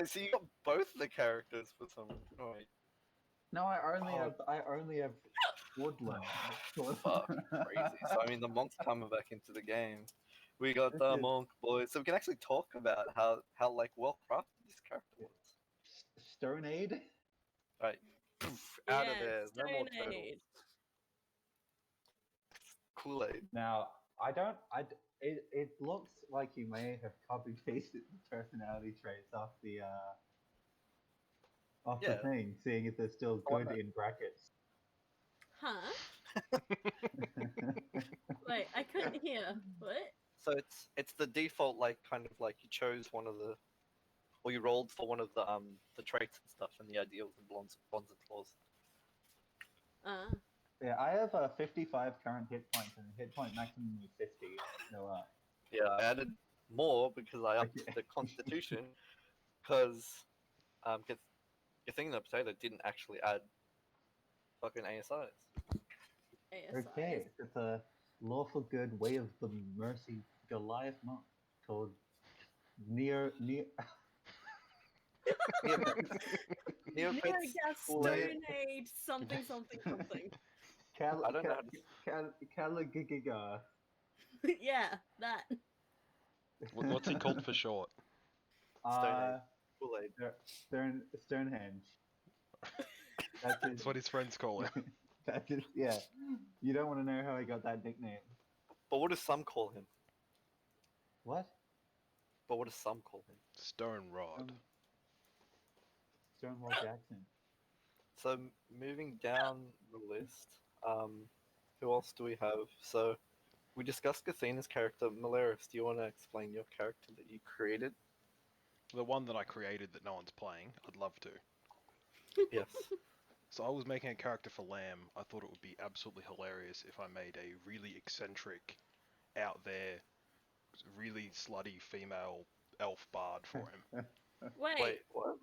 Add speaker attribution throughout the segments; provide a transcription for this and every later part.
Speaker 1: I see you got both the characters for some. Oh, wait.
Speaker 2: No, I only have Woodland.
Speaker 1: Fuck, crazy. So I mean, the monk's coming back into the game. We got the monk boys, so we can actually talk about how like well crafted this character was.
Speaker 2: Stone Aid.
Speaker 1: Right, out of there. No more
Speaker 3: Stone
Speaker 1: turtles.
Speaker 3: Aid.
Speaker 1: Kool-Aid.
Speaker 2: Now, it looks like you may have copy pasted the personality traits off the thing, seeing if they're still good in brackets.
Speaker 3: Huh? Wait, I couldn't hear. What?
Speaker 1: So it's the default, like kind of like you chose one of the, or you rolled for one of the traits and stuff, and the ideals and bonds and flaws.
Speaker 2: Yeah, I have 55 current hit points, and the hit point maximum is 50. So,
Speaker 1: yeah, I added more because I upped the Constitution, because your thing in the potato didn't actually add fucking ASIs.
Speaker 2: Okay, it's a lawful good way of the mercy Goliath monk called Neopets.
Speaker 3: Stone Age something.
Speaker 1: I don't know how to...
Speaker 2: Caligiga.
Speaker 3: Yeah, that.
Speaker 4: What's he called for short?
Speaker 1: Kool-Aid.
Speaker 2: Stonehenge.
Speaker 4: That's what his friends call him.
Speaker 2: Yeah. You don't want to know how I got that nickname.
Speaker 1: But what does some call him?
Speaker 2: What?
Speaker 1: But what does some call him?
Speaker 4: Stone Rod.
Speaker 2: Stonewall Jackson.
Speaker 1: So moving down the list, who else do we have? So we discussed Gathena's character. Malaris, do you want to explain your character that you created?
Speaker 4: The one that I created that no one's playing. I'd love to.
Speaker 1: Yes.
Speaker 4: So I was making a character for Lamb. I thought it would be absolutely hilarious if I made a really eccentric, out there, really slutty female elf bard for him.
Speaker 3: Wait,
Speaker 1: what?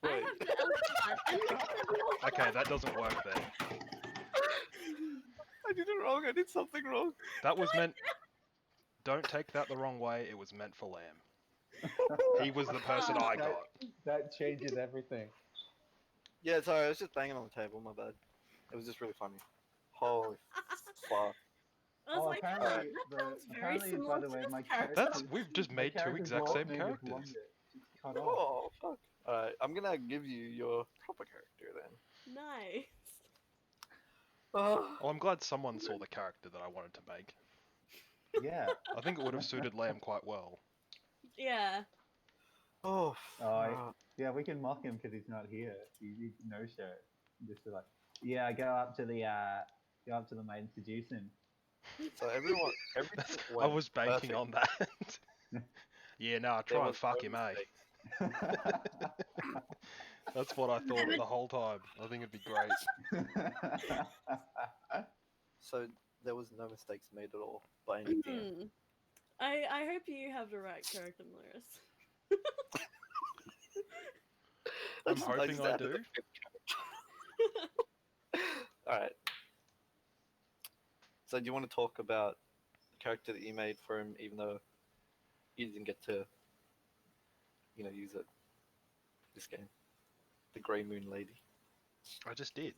Speaker 3: I have the elf bard.
Speaker 4: Okay, that doesn't work then.
Speaker 1: I did it wrong. I did something wrong.
Speaker 4: That was meant... Don't take that the wrong way. It was meant for Lamb. He was the person I got.
Speaker 2: That changes everything.
Speaker 1: Yeah, sorry, I was just banging on the table, my bad. It was just really funny. Holy fuck.
Speaker 3: I was like,
Speaker 2: apparently,
Speaker 3: that sounds very similar
Speaker 2: by the
Speaker 3: to
Speaker 2: way,
Speaker 3: this
Speaker 2: my
Speaker 3: character.
Speaker 4: We've just made two exact same characters.
Speaker 1: Oh, fuck. Alright, I'm gonna give you your proper character then.
Speaker 3: Nice.
Speaker 4: Well, I'm glad someone saw the character that I wanted to make.
Speaker 2: Yeah.
Speaker 4: I think it would have suited Lamb quite well.
Speaker 3: Yeah.
Speaker 1: Oh,
Speaker 2: yeah, we can mock him because he's not here. He's no show. Just be like, yeah, go up to the main seducing.
Speaker 1: So everyone
Speaker 4: I was banking on that. Yeah, no, try and fuck him, eh? That's what I thought the whole time. I think it'd be great.
Speaker 1: So there was no mistakes made at all by any DM.
Speaker 3: I hope you have the right character, Malaris.
Speaker 4: I'm hoping I do.
Speaker 1: Alright. So do you want to talk about the character that you made for him, even though you didn't get to, use it this game? The Grey Moon Lady.
Speaker 4: I just did.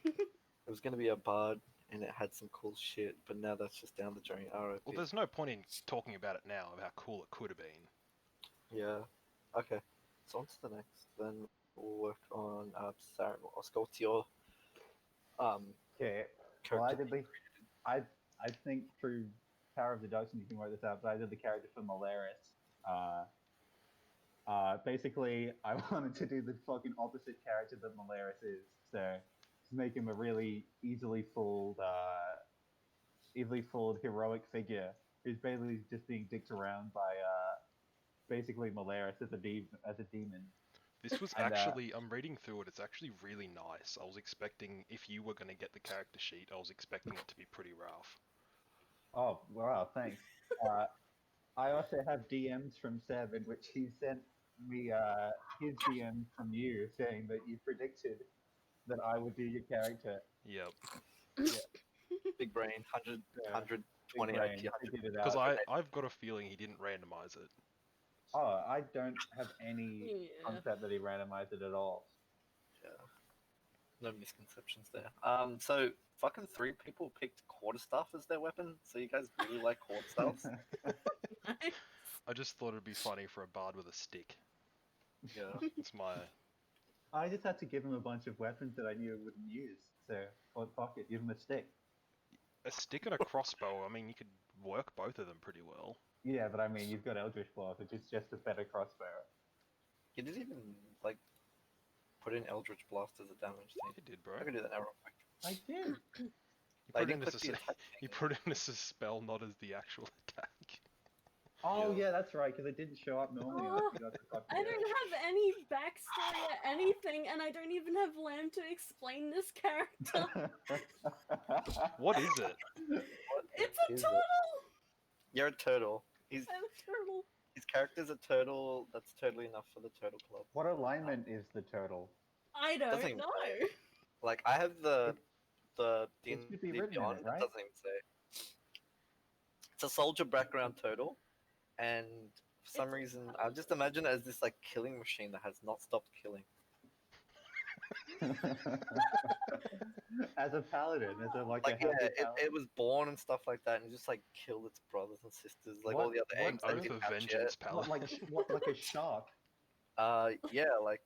Speaker 1: It was going to be a bard, and it had some cool shit, but now that's just down the drain. RIP.
Speaker 4: Well, there's no point in talking about it now, of how cool it could have been.
Speaker 1: Yeah. Okay. So on to the next. Then we'll work on Sarah. I'll go to your
Speaker 2: okay. Well, I think through Power of Deduction you can work this out, but I did the character for Malaris. Basically, I wanted to do the fucking opposite character that Malaris is. So, just make him a really easily fooled heroic figure who's basically just being dicked around by basically Malaris as a demon.
Speaker 4: This was actually, I'm reading through it, it's actually really nice. I was expecting, if you were going to get the character sheet, I was expecting it to be pretty rough.
Speaker 2: Oh, wow, thanks. I also have DMs from Seb in which he sent me his DM from you saying that you predicted that I would do your character.
Speaker 4: Yep.
Speaker 2: Yeah.
Speaker 1: Big brain, 120
Speaker 2: Big brain.
Speaker 1: IQ, 100.
Speaker 4: Because I've got a feeling he didn't randomize it.
Speaker 2: Oh, I don't have any
Speaker 3: Yeah.
Speaker 2: concept that he randomized it at all.
Speaker 1: Yeah. No misconceptions there. So fucking 3 people picked quarterstaff as their weapon. So you guys really like quarterstaffs?
Speaker 3: Nice.
Speaker 4: I just thought it'd be funny for a bard with a stick.
Speaker 1: Yeah.
Speaker 4: It's my.
Speaker 2: I just had to give him a bunch of weapons that I knew he wouldn't use. So, well, fuck it, give him a stick.
Speaker 4: A stick and a crossbow, I mean, you could work both of them pretty well.
Speaker 2: Yeah, but I mean, you've got Eldritch Blast, which is just a better crossbow.
Speaker 1: You didn't even like put in Eldritch Blast as a damage thing.
Speaker 4: You did, bro.
Speaker 1: I can do that now real quick.
Speaker 2: I did.
Speaker 4: You
Speaker 1: I
Speaker 4: put, it in
Speaker 1: didn't
Speaker 4: as
Speaker 1: put
Speaker 4: a,
Speaker 1: the
Speaker 4: s-
Speaker 1: attack
Speaker 4: you
Speaker 1: thing
Speaker 4: put it in as a spell, not as the actual attack.
Speaker 2: Oh,
Speaker 1: Yeah.
Speaker 2: yeah, that's right, because it didn't show up normally. And I
Speaker 3: Oh,
Speaker 2: forgot to fucking
Speaker 3: I
Speaker 2: do
Speaker 3: don't
Speaker 2: it.
Speaker 3: have any backstory or anything, and I don't even have Lamb to explain this character.
Speaker 4: What is it?
Speaker 1: What
Speaker 3: It's a
Speaker 1: is it?
Speaker 3: turtle!
Speaker 1: You're a turtle. He's
Speaker 3: I'm a turtle.
Speaker 1: his character's a turtle. That's totally enough for the turtle club.
Speaker 2: What alignment is the turtle?
Speaker 3: I don't
Speaker 1: Doesn't even
Speaker 3: know.
Speaker 1: Like I have the
Speaker 2: It
Speaker 1: D&D
Speaker 2: should be written in
Speaker 1: Beyond.
Speaker 2: it,
Speaker 1: It
Speaker 2: right?
Speaker 1: doesn't even say. It's a soldier background turtle, and for some
Speaker 3: It's-
Speaker 1: reason I just imagine it as this like killing machine that has not stopped killing.
Speaker 2: As a paladin, as a
Speaker 1: Like
Speaker 2: a healthy paladin.
Speaker 1: it was born and stuff like that, and just like killed its brothers and sisters, like all the other
Speaker 2: What
Speaker 4: An
Speaker 1: eggs that
Speaker 4: oath
Speaker 1: didn't
Speaker 4: of
Speaker 1: hatch
Speaker 4: vengeance,
Speaker 1: yet.
Speaker 2: What,
Speaker 4: paladin.
Speaker 2: like a shark?
Speaker 1: Yeah, like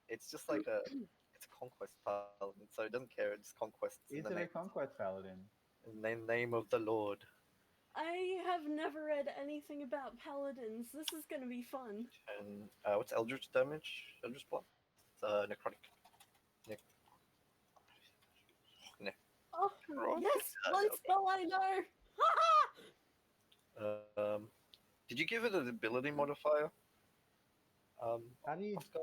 Speaker 1: it's just like it's a conquest paladin, so it doesn't care. It just conquests in
Speaker 2: Is
Speaker 1: the
Speaker 2: it a
Speaker 1: name,
Speaker 2: conquest paladin?
Speaker 1: in the name of the Lord.
Speaker 3: I have never read anything about paladins. This is gonna be fun.
Speaker 1: And what's Eldritch damage? Eldritch Blast? It's necrotic.
Speaker 3: Oh,
Speaker 1: Right.
Speaker 3: yes, one spell I know!
Speaker 1: Did you give it an ability modifier?
Speaker 2: How do you?
Speaker 1: Oscar?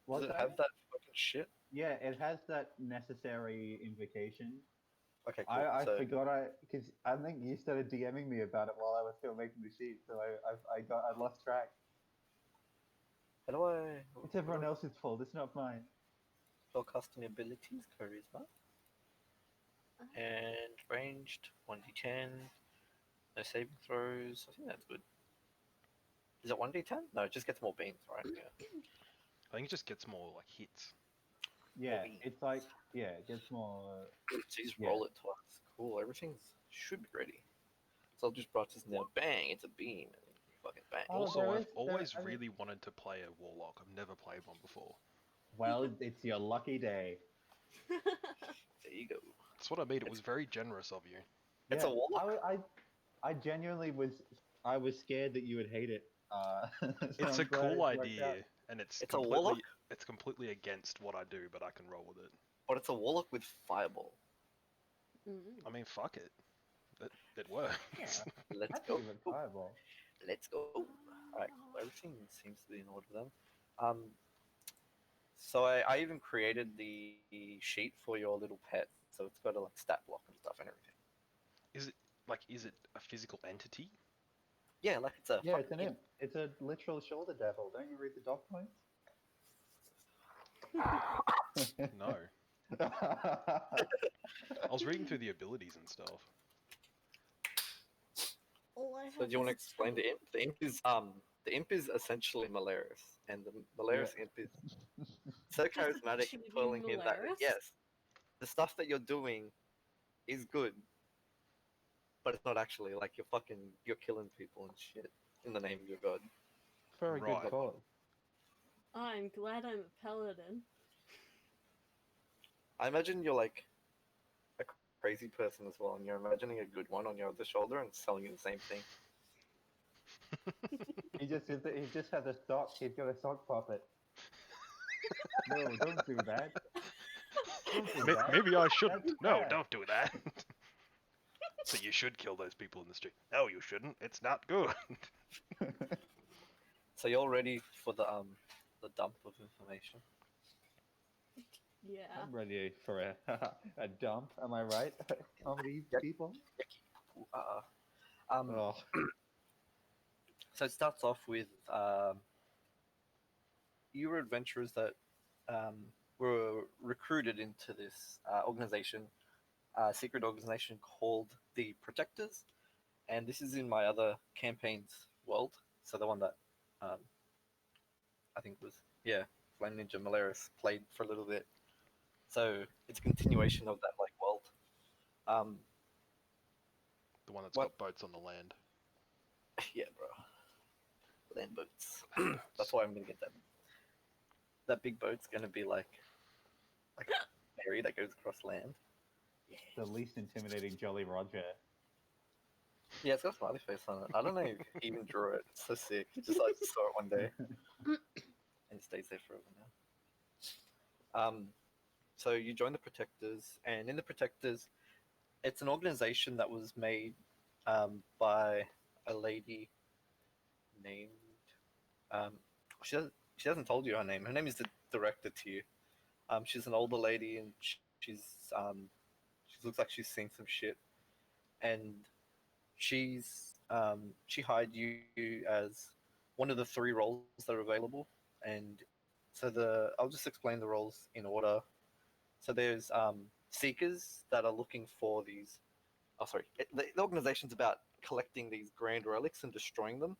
Speaker 2: What's
Speaker 1: Does it
Speaker 2: that?
Speaker 1: have that fucking shit?
Speaker 2: Yeah, it has that necessary invocation.
Speaker 1: Okay, cool.
Speaker 2: I
Speaker 1: So
Speaker 2: forgot because I think you started DMing me about it while I was still making the sheet, so I lost track.
Speaker 1: how do I?
Speaker 2: It's everyone else's fault. It's not mine.
Speaker 1: Spell casting abilities, charisma, and ranged 1d10. No saving throws. I think that's good. Is it 1d10? No, it just gets more beams, right? Yeah.
Speaker 4: I think it just gets more like hits.
Speaker 2: Yeah,
Speaker 1: beans.
Speaker 2: it's like it gets more.
Speaker 1: So you just
Speaker 2: Yeah.
Speaker 1: roll it twice. Cool. Everything should be ready. So I'll just brush this now. Bang! It's a beam. And you fucking bang.
Speaker 2: Oh,
Speaker 4: Also,
Speaker 2: there
Speaker 4: I've
Speaker 2: is-
Speaker 4: always
Speaker 2: I mean-
Speaker 4: really wanted to play a warlock. I've never played one before.
Speaker 2: Well, it's your lucky day.
Speaker 1: There you go.
Speaker 4: That's what I mean. It was very generous of you.
Speaker 1: It's a warlock?
Speaker 2: I genuinely was scared that you would hate it. So
Speaker 4: It's
Speaker 2: I'm
Speaker 4: a
Speaker 2: glad
Speaker 4: cool
Speaker 2: it worked
Speaker 4: idea,
Speaker 2: out.
Speaker 4: and it's
Speaker 1: It's a warlock?
Speaker 4: completely against what I do, but I can roll with it.
Speaker 1: But it's a warlock with fireball.
Speaker 3: Mm.
Speaker 4: I mean, fuck it. It works.
Speaker 2: Yeah.
Speaker 1: Let's
Speaker 2: That's
Speaker 1: go.
Speaker 2: even fireball.
Speaker 1: Let's go. Alright, cool. Everything seems to be in order then. So I even created the sheet for your little pet. So it's got a like stat block and stuff and everything.
Speaker 4: Is it a physical entity?
Speaker 1: Yeah, like it's a
Speaker 2: Yeah, it's an
Speaker 1: fucking
Speaker 2: imp. It's a literal shoulder devil. Don't you read the doc points?
Speaker 4: No. I was reading through the abilities and stuff.
Speaker 3: All I
Speaker 1: So
Speaker 3: have
Speaker 1: do you want to
Speaker 3: is a
Speaker 1: explain the
Speaker 3: turtle.
Speaker 1: imp? The imp is essentially Malaris, and the Malaris imp is so charismatic and
Speaker 3: actually
Speaker 1: twirling here that
Speaker 3: Malaris?
Speaker 1: yes, the stuff that you're doing is good, but it's not actually like you're killing people and shit in the name of your god.
Speaker 2: For a
Speaker 4: Right.
Speaker 2: good cause.
Speaker 3: I'm glad I'm a paladin.
Speaker 1: I imagine you're like a crazy person as well, and you're imagining a good one on your other shoulder and selling you the same thing.
Speaker 2: He just has a sock. He's got a sock puppet. No, don't do that. Don't do that.
Speaker 4: Maybe I shouldn't.
Speaker 2: That's
Speaker 4: No,
Speaker 2: bad.
Speaker 4: don't do that. So you should kill those people in the street. No, you shouldn't. It's not good.
Speaker 1: So you're ready for the dump of information.
Speaker 3: Yeah.
Speaker 2: I'm ready for a dump. Am I right? Comedy
Speaker 1: Yep.
Speaker 2: people. Oh.
Speaker 1: So it starts off with you were adventurers that were recruited into this organization, secret organization called the Protectors, and this is in my other campaign's world. So the one that um, I think it was Flame Ninja Malaris played for a little bit. So it's a continuation of that like world. Um,
Speaker 4: The one that's
Speaker 1: What?
Speaker 4: got boats on the land.
Speaker 1: yeah, bro. Land boats.
Speaker 4: Land
Speaker 1: That's
Speaker 4: boats.
Speaker 1: why I'm gonna get that. That big boat's gonna be like a ferry that goes across land.
Speaker 2: The least intimidating Jolly Roger.
Speaker 1: Yeah, it's got a smiley face on it. I don't know if he even drew it. It's so sick. I just saw it one day and it stays there forever now. So you join the Protectors, and in the Protectors, it's an organization that was made by a lady named. Um, she hasn't told you her name. Her name is the director to you. She's an older lady, and she looks like she's seen some shit, and she hired you as one of the three roles that are available, and I'll just explain the roles in order. So there's seekers that are looking for these. Oh, sorry. The organization's about collecting these grand relics and destroying them.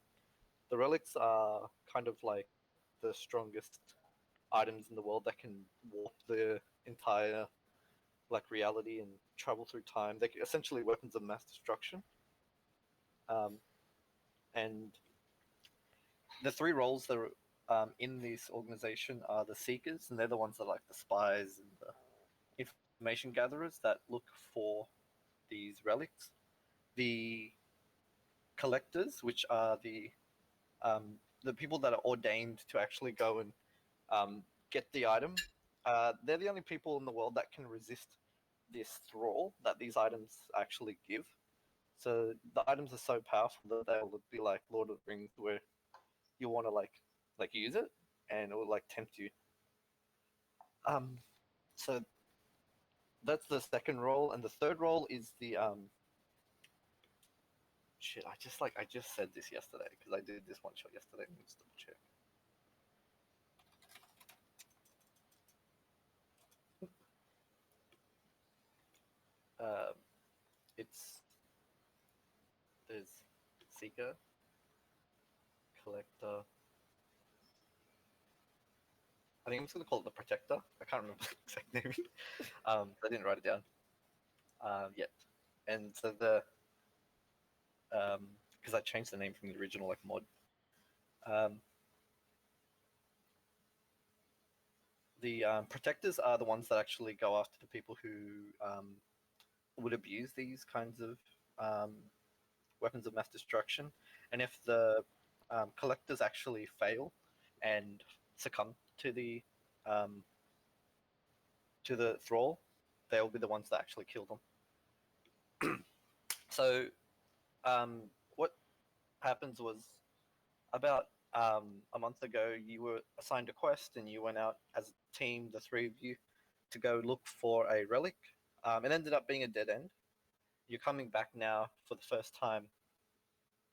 Speaker 1: The relics are kind of like the strongest items in the world that can warp the entire like reality and travel through time. They're essentially weapons of mass destruction. Um, and the three roles that are in this organization are the seekers, and they're the ones that are like the spies and the information gatherers that look for these relics. The collectors, which are the people that are ordained to actually go and get the item. They're the only people in the world that can resist this thrall that these items actually give. So the items are so powerful that they'll be like Lord of the Rings, where you want to like use it, and it will like tempt you. So that's the second role, and the third role is the shit. I just said this yesterday because I did this one shot yesterday. Let me just double check. Um, it's there's seeker, collector. I think I'm just gonna call it the protector. I can't remember the exact name. I didn't write it down yet. And so the because I changed the name from the original like mod. Um, the protectors are the ones that actually go after the people who would abuse these kinds of um, weapons of mass destruction. And if the collectors actually fail and succumb um, to the thrall, they'll be the ones that actually kill them. So what happens was about a month ago, you were assigned a quest and you went out as a team, the three of you, to go look for a relic. It ended up being a dead end. You're coming back now for the first time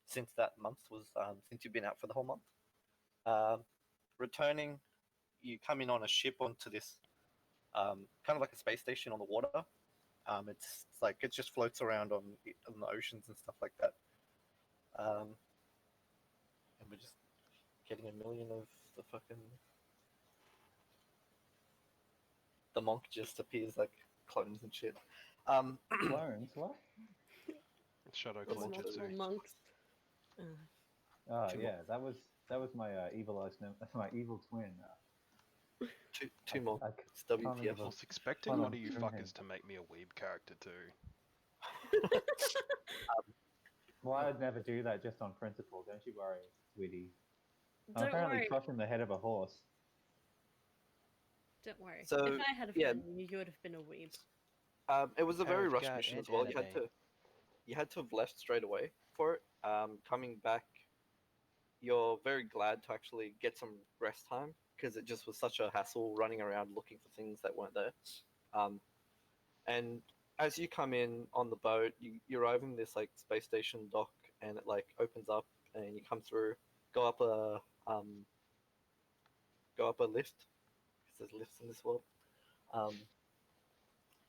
Speaker 1: since that month was since you've been out for the whole month. Um, Returning, you come in on a ship onto this kind of like a space station on the water. It's like it just floats around on the oceans and stuff like that. And we're just getting a million of the fucking. The monk just appears like clones and shit.
Speaker 2: Clones, what?
Speaker 4: Shadow
Speaker 1: The
Speaker 3: There's
Speaker 1: monk
Speaker 4: Clone
Speaker 3: multiple
Speaker 4: Jutsu.
Speaker 3: monks.
Speaker 2: Oh
Speaker 1: Two
Speaker 2: yeah, that was my my evil twin.
Speaker 1: two monks.
Speaker 2: I can't
Speaker 1: WTF.
Speaker 2: remember.
Speaker 4: I was expecting
Speaker 2: Hold
Speaker 4: one
Speaker 2: on,
Speaker 4: of you
Speaker 2: bring him.
Speaker 4: fuckers to make me a weeb character too.
Speaker 2: Well, I'd never do that just on principle. Don't you worry, sweetie. I'm
Speaker 3: Don't
Speaker 2: apparently
Speaker 3: worry.
Speaker 2: crushing the head of a horse.
Speaker 3: Don't worry.
Speaker 1: So,
Speaker 3: If I had a
Speaker 1: yeah.
Speaker 3: friend, you would have been a weeb.
Speaker 1: It was a very
Speaker 4: Have
Speaker 1: rushed
Speaker 4: got
Speaker 1: mission
Speaker 4: an
Speaker 1: as well.
Speaker 4: anime.
Speaker 1: You had to have left straight away for it. Coming back, you're very glad to actually get some rest time because it just was such a hassle running around looking for things that weren't there. Um, and as you come in on the boat, you arrive in this like space station dock, and it like opens up, and you come through, go up a um, go up a lift because there's lifts in this world. Um,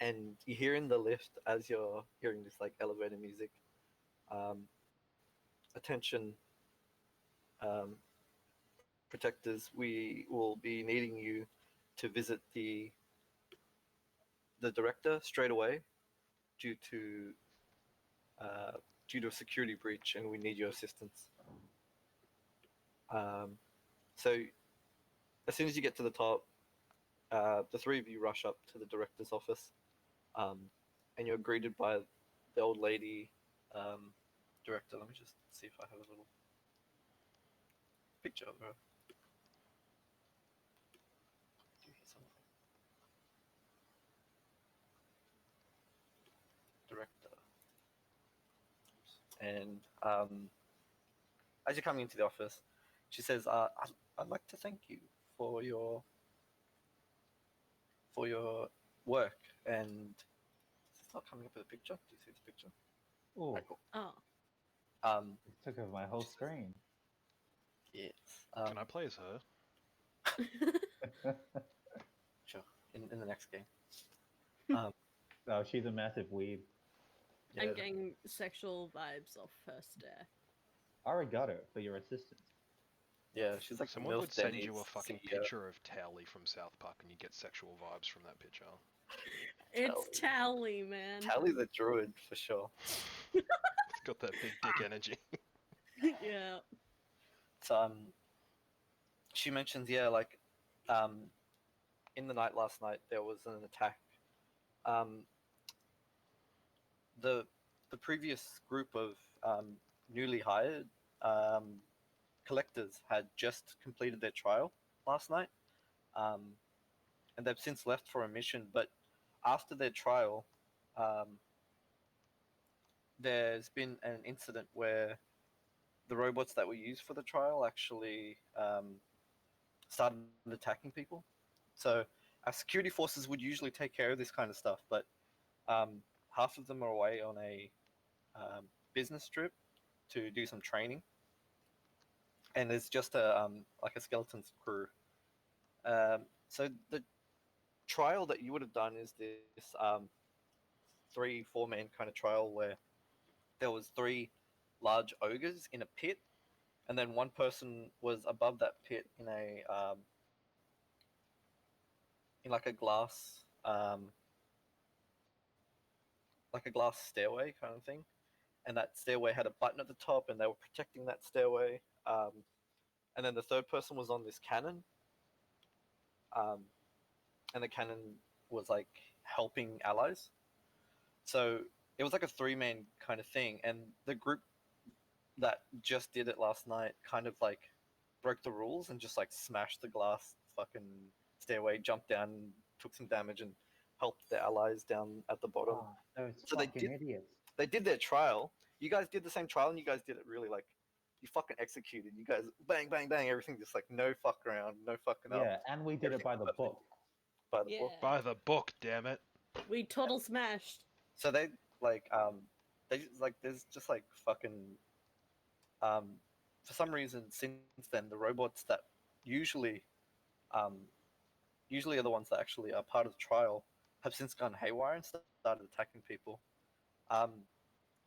Speaker 1: and you hear in the lift as you're hearing this like elevator music, attention, um, protectors, we will be needing you to visit the director straight away due to a security breach, and we need your assistance. So as soon as you get to the top, the three of you rush up to the director's office, and you're greeted by the old lady director. Let me just see if I have a little picture of her. Do you hear something? Director. And as you're coming into the office, she says, I'd like to thank you for your work. And it's not coming up with a picture. Do you see this picture?
Speaker 2: Oh,
Speaker 1: Right, cool.
Speaker 3: Oh.
Speaker 2: it took over my whole screen.
Speaker 1: Yes.
Speaker 4: Can I play as her?
Speaker 1: Sure. In the next game.
Speaker 2: Oh, she's a massive weeb.
Speaker 1: Yeah.
Speaker 3: I'm getting sexual vibes off her stare.
Speaker 2: I already got her for your assistance.
Speaker 1: Yeah, she's like
Speaker 4: Someone
Speaker 1: the
Speaker 4: would
Speaker 1: MILF
Speaker 4: send
Speaker 1: Denny's
Speaker 4: you a fucking
Speaker 1: CEO.
Speaker 4: picture of Towley from South Park and you get sexual vibes from that picture.
Speaker 3: It's Tally, man.
Speaker 1: Tally's a druid for sure.
Speaker 4: It's got that big dick energy.
Speaker 3: Yeah.
Speaker 1: So she mentions, yeah, like in the night last night there was an attack. The previous group of newly hired collectors had just completed their trial last night, and they've since left for a mission. But after their trial, there's been an incident where the robots that were used for the trial actually started attacking people. So our security forces would usually take care of this kind of stuff, but half of them are away on a business trip to do some training, and there's just a like a skeleton crew. So the trial that you would have done is this 3-4 man kind of trial where there was 3 large ogres in a pit, and then one person was above that pit in a in like a glass stairway kind of thing, and that stairway had a button at the top, and they were protecting that stairway. And then the third person was on this cannon, and the cannon was like helping allies. So it was like a 3-man kind of thing, and the group that just did it last night kind of like broke the rules and just like smashed the glass fucking stairway, jumped down, took some damage, and helped the allies down at the bottom.
Speaker 2: Oh, those
Speaker 1: So they
Speaker 2: fucking
Speaker 1: did-
Speaker 2: idiots.
Speaker 1: They did their trial. You guys did the same trial, and you guys did it really like you fucking executed. You guys bang, bang, bang, everything just like no fuck around, no fucking up.
Speaker 2: Yeah, and we did it by the
Speaker 1: Everything
Speaker 2: book.
Speaker 1: by the
Speaker 3: Yeah.
Speaker 1: book.
Speaker 4: By the book, damn it.
Speaker 3: We total smashed.
Speaker 1: So they like they just like there's just like fucking for some reason since then the robots that usually um usually are the ones that actually are part of the trial have since gone haywire and started attacking people. Um,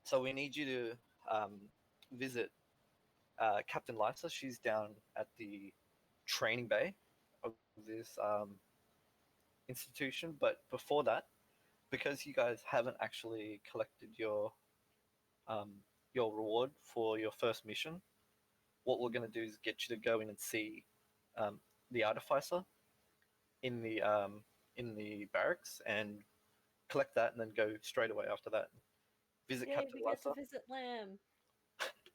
Speaker 1: so we need you to visit Captain Lysa. She's down at the training bay of this institution. But before that, because you guys haven't actually collected your reward for your first mission, what we're going to do is get you to go in and see the artificer in the barracks and collect that, and then go straight away after that. Visit
Speaker 3: Yay,
Speaker 1: Captain
Speaker 3: we get to
Speaker 1: Lysa.
Speaker 3: visit Lamb.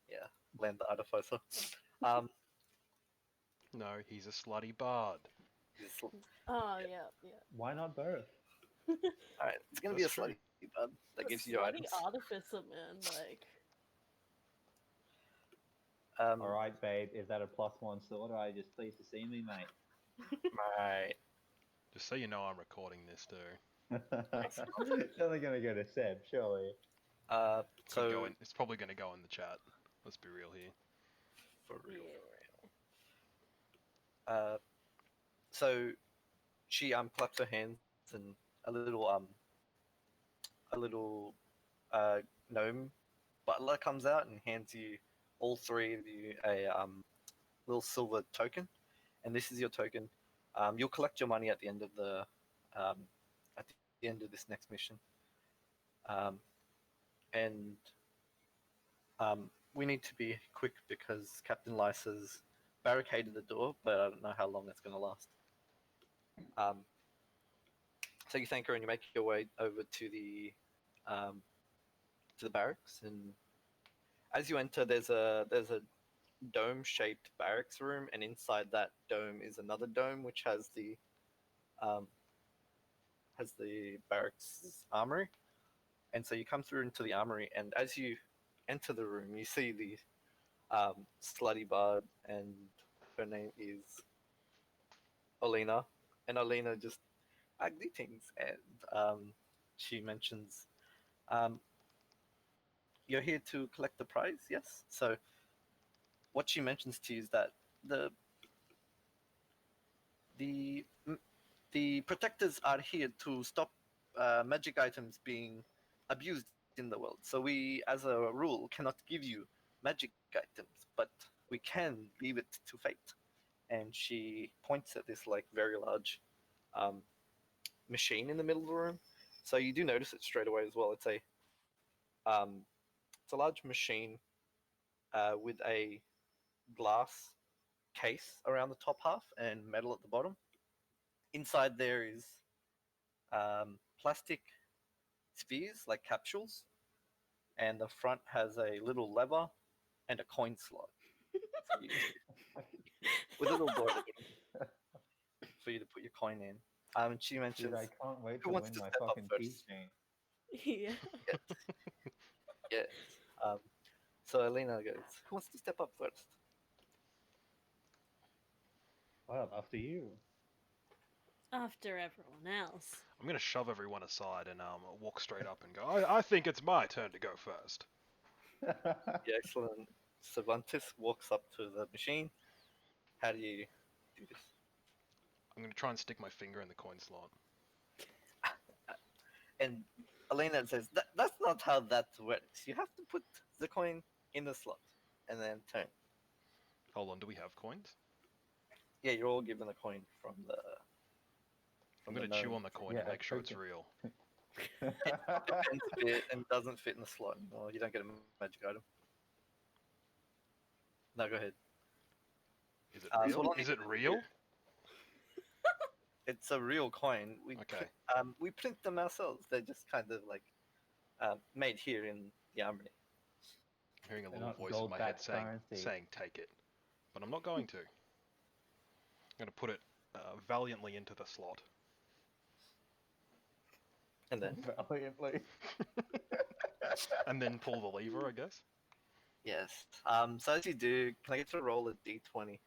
Speaker 1: Yeah, land the artificer. Um,
Speaker 4: No, he's a slutty bard.
Speaker 3: Oh, yeah, yeah.
Speaker 2: Why not both?
Speaker 1: all right, it's gonna be a
Speaker 4: That's true.
Speaker 1: slutty bud that
Speaker 3: The
Speaker 1: gives you your
Speaker 3: slutty
Speaker 1: items.
Speaker 3: artificer, man, like...
Speaker 2: All right, babe, is that a +1 sword, or are you just pleased to see me, mate?
Speaker 1: Right.
Speaker 4: Just so you know, I'm recording this too.
Speaker 2: It's only gonna go to Seb, surely.
Speaker 4: Could
Speaker 1: So
Speaker 4: go in, it's probably going to go in the chat. Let's be real here.
Speaker 1: for real,
Speaker 3: Yeah.
Speaker 1: so she claps her hands, and a little gnome butler comes out and hands you all 3 of you a little silver token. and this is your token. You'll collect your money at the end of this next mission, um, and we need to be quick because Captain Lice has barricaded the door, but I don't know how long it's going to last. So you thank her and you make your way over to the barracks, and as you enter, there's a dome-shaped barracks room, and inside that dome is another dome which has the barracks armory. And so you come through into the armory, and as you enter the room, you see the slutty bard, and her name is Olena, and Olena just ugly things, and she mentions, "You're here to collect the prize, yes?" So what she mentions to you is that the the the protectors are here to stop magic items being abused in the world. So we, as a rule, cannot give you magic items, but we can leave it to fate. And she points at this like very large um, machine in the middle of the room. So you do notice it straight away as well. Um, it's a large machine with a glass case around the top half and metal at the bottom. Inside there is plastic spheres like capsules, and the front has a little lever and a coin slot. So you, with a little door at the bottom for you to put your coin in. And she mentions,
Speaker 2: Dude, I can't wait
Speaker 1: "Who
Speaker 2: to
Speaker 1: wants
Speaker 2: win
Speaker 1: to
Speaker 2: my
Speaker 1: step up
Speaker 2: fucking
Speaker 1: first?"
Speaker 2: keychain.
Speaker 3: Yeah.
Speaker 1: Yes. Um, so Elena goes, "Who wants to step up first?"
Speaker 2: Well, after you.
Speaker 3: After everyone else.
Speaker 4: I'm gonna shove everyone aside and walk straight up and go. I think it's my turn to go first.
Speaker 1: Yeah, excellent. Cervantes walks up to the machine. How do you do this?
Speaker 4: I'm gonna try and stick my finger in the coin slot.
Speaker 1: And Elena says, "That's not how that works. You have to put the coin in the slot and then turn."
Speaker 4: Hold on, do we have coins?
Speaker 1: Yeah, you're all given a coin from the.
Speaker 4: I'm
Speaker 1: From the
Speaker 4: gonna chew
Speaker 1: gnome.
Speaker 4: on the coin
Speaker 2: Yeah,
Speaker 4: and make sure it's
Speaker 2: token.
Speaker 4: real.
Speaker 1: Depends a bit and doesn't fit in the slot anymore. You don't get a magic item. No, go ahead.
Speaker 4: Is it
Speaker 1: So
Speaker 4: real?
Speaker 1: what I'll
Speaker 4: Is
Speaker 1: need
Speaker 4: it
Speaker 1: you to
Speaker 4: real?
Speaker 1: do- It's a real coin.
Speaker 4: Okay.
Speaker 1: We print them ourselves. They're just kind of like made here in the armory.
Speaker 4: I'm hearing a
Speaker 2: They're
Speaker 4: little
Speaker 2: not
Speaker 4: voice in my head
Speaker 2: gold-backed currency.
Speaker 4: saying take it, but I'm not going to. I'm gonna put it valiantly into the slot.
Speaker 1: And then,
Speaker 2: Valiantly.
Speaker 4: And then pull the lever, I guess.
Speaker 1: yes. So as you do, can I get you to roll a d20?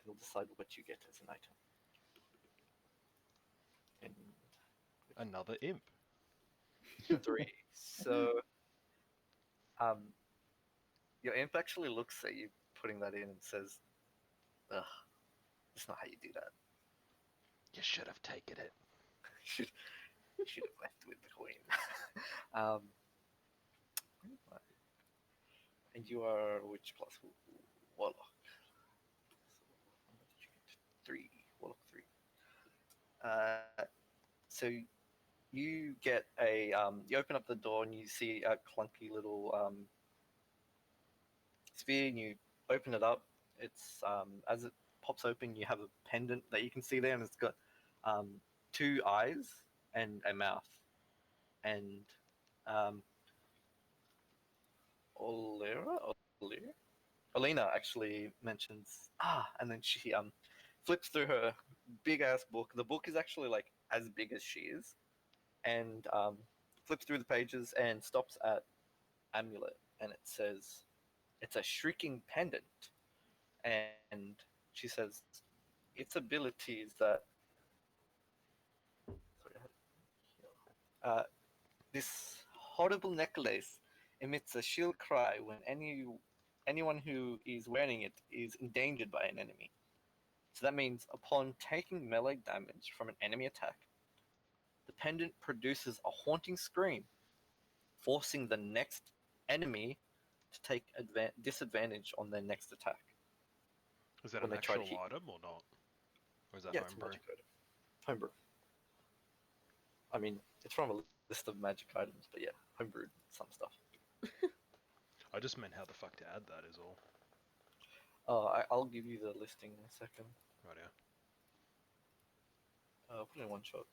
Speaker 1: It'll decide what you get as an item. And
Speaker 4: Another imp.
Speaker 1: 3. So, um, your imp actually looks at you putting that in and says, "Ugh, that's not how you do that.
Speaker 4: You should have taken it.
Speaker 1: should should have left with the coin." um, and you are which plus warlock? So, what did you get? 3 warlock 3. So you get you open up the door and you see a clunky little sphere, and you open it up. It's as it pops open, you have a pendant that you can see there, and it's got um, 2 eyes and a mouth. And Olera, Olera, Alina actually mentions and then she flips through her big ass book. The book is actually like as big as she is, and flips through the pages and stops at amulet, and it says it's a shrieking pendant, and she says its abilities that sorry, this horrible necklace emits a shrill cry when anyone who is wearing it is endangered by an enemy. So that means upon taking melee damage from an enemy attack, the pendant produces a haunting scream, forcing the next enemy to take disadvantage on their next attack.
Speaker 4: Is that
Speaker 1: when
Speaker 4: an
Speaker 1: they try to
Speaker 4: actual
Speaker 1: hit.
Speaker 4: item or not? Or is that
Speaker 1: Yeah, it's a
Speaker 4: homebrew?
Speaker 1: magic item. Homebrew. I mean, it's from a list of magic items, but yeah, homebrewed some stuff.
Speaker 4: I just meant how the fuck to add that is all.
Speaker 1: I'll give you the listing in a second.
Speaker 4: Right, yeah.
Speaker 1: Put it in one shot.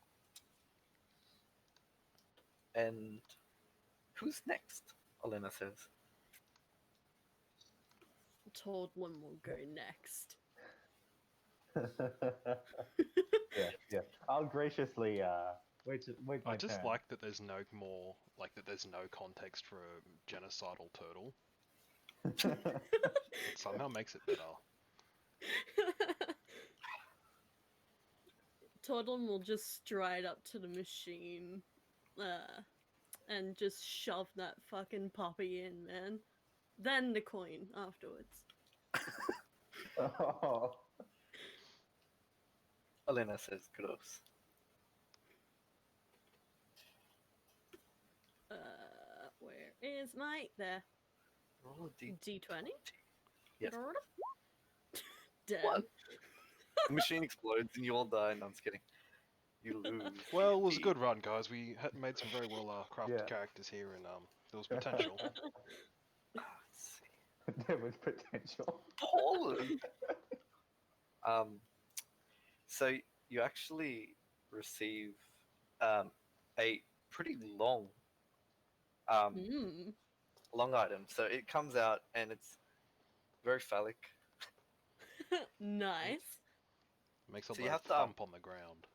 Speaker 1: And who's next? Elena says.
Speaker 3: Toadlum will go next.
Speaker 2: yeah. I'll graciously wait my
Speaker 4: I just
Speaker 2: turn.
Speaker 4: like that there's no more, like that there's no context for a genocidal turtle. It somehow makes it better.
Speaker 3: Toadlum will just stride up to the machine, and just shove that fucking puppy in, man. Then the coin afterwards.
Speaker 2: Oh.
Speaker 1: Elena says gross.
Speaker 3: Where is my there?
Speaker 1: Roll a
Speaker 3: D20?
Speaker 1: Yes.
Speaker 3: Damn.
Speaker 1: What? The machine explodes and you all die. No, I'm just kidding. You lose.
Speaker 4: Well, it was a good run, guys. We made some very well crafted
Speaker 2: Yeah.
Speaker 4: characters here, and there was potential.
Speaker 1: Let's see.
Speaker 2: There was potential.
Speaker 1: Poorly. So you actually receive a pretty long
Speaker 3: Mm.
Speaker 1: long item. So it comes out and it's very phallic.
Speaker 3: Nice.
Speaker 4: Makes a
Speaker 1: So you
Speaker 4: loud
Speaker 1: have to
Speaker 4: thump on the ground.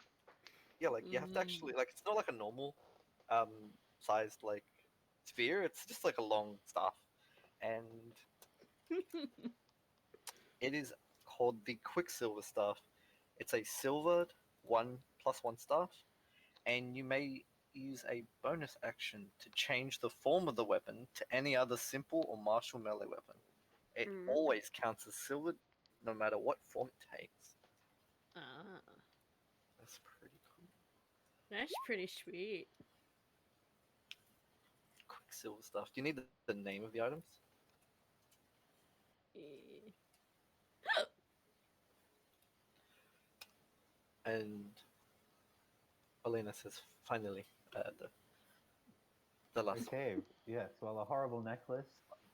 Speaker 1: yeah, like you have to actually like it's not like a normal sized like sphere. It's just like a long staff, and it is called the Quicksilver staff. It's a silvered 1+1 staff, and you may use a bonus action to change the form of the weapon to any other simple or martial melee weapon. It always counts as silvered, no matter what form it takes.
Speaker 3: Ah,
Speaker 1: That's pretty cool.
Speaker 3: that's pretty sweet.
Speaker 1: Quicksilver stuff. Do you need the name of the items?
Speaker 3: Eh.
Speaker 1: And Elena says, finally, the last one.
Speaker 2: Okay, yes. Well, a horrible necklace,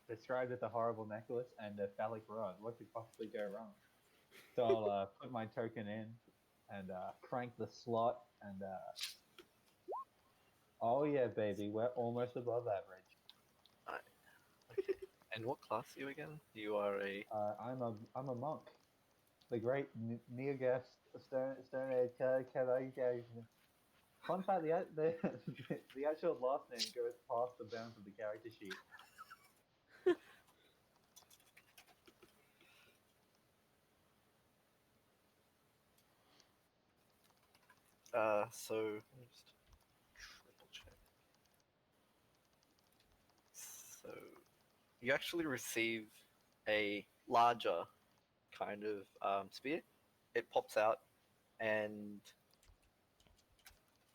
Speaker 2: described as a horrible necklace, and a phallic rod. What could possibly go wrong? So I'll put my token in and crank the slot, and oh yeah, baby, we're almost above average.
Speaker 1: Okay. And what class are you again? You are a...
Speaker 2: I'm a monk. The great Neogast Stone Age character. Fun fact: the actual last name goes past the bounds of the character sheet.
Speaker 1: So, let me just triple check. So, you actually receive a larger kind of spear. It pops out, and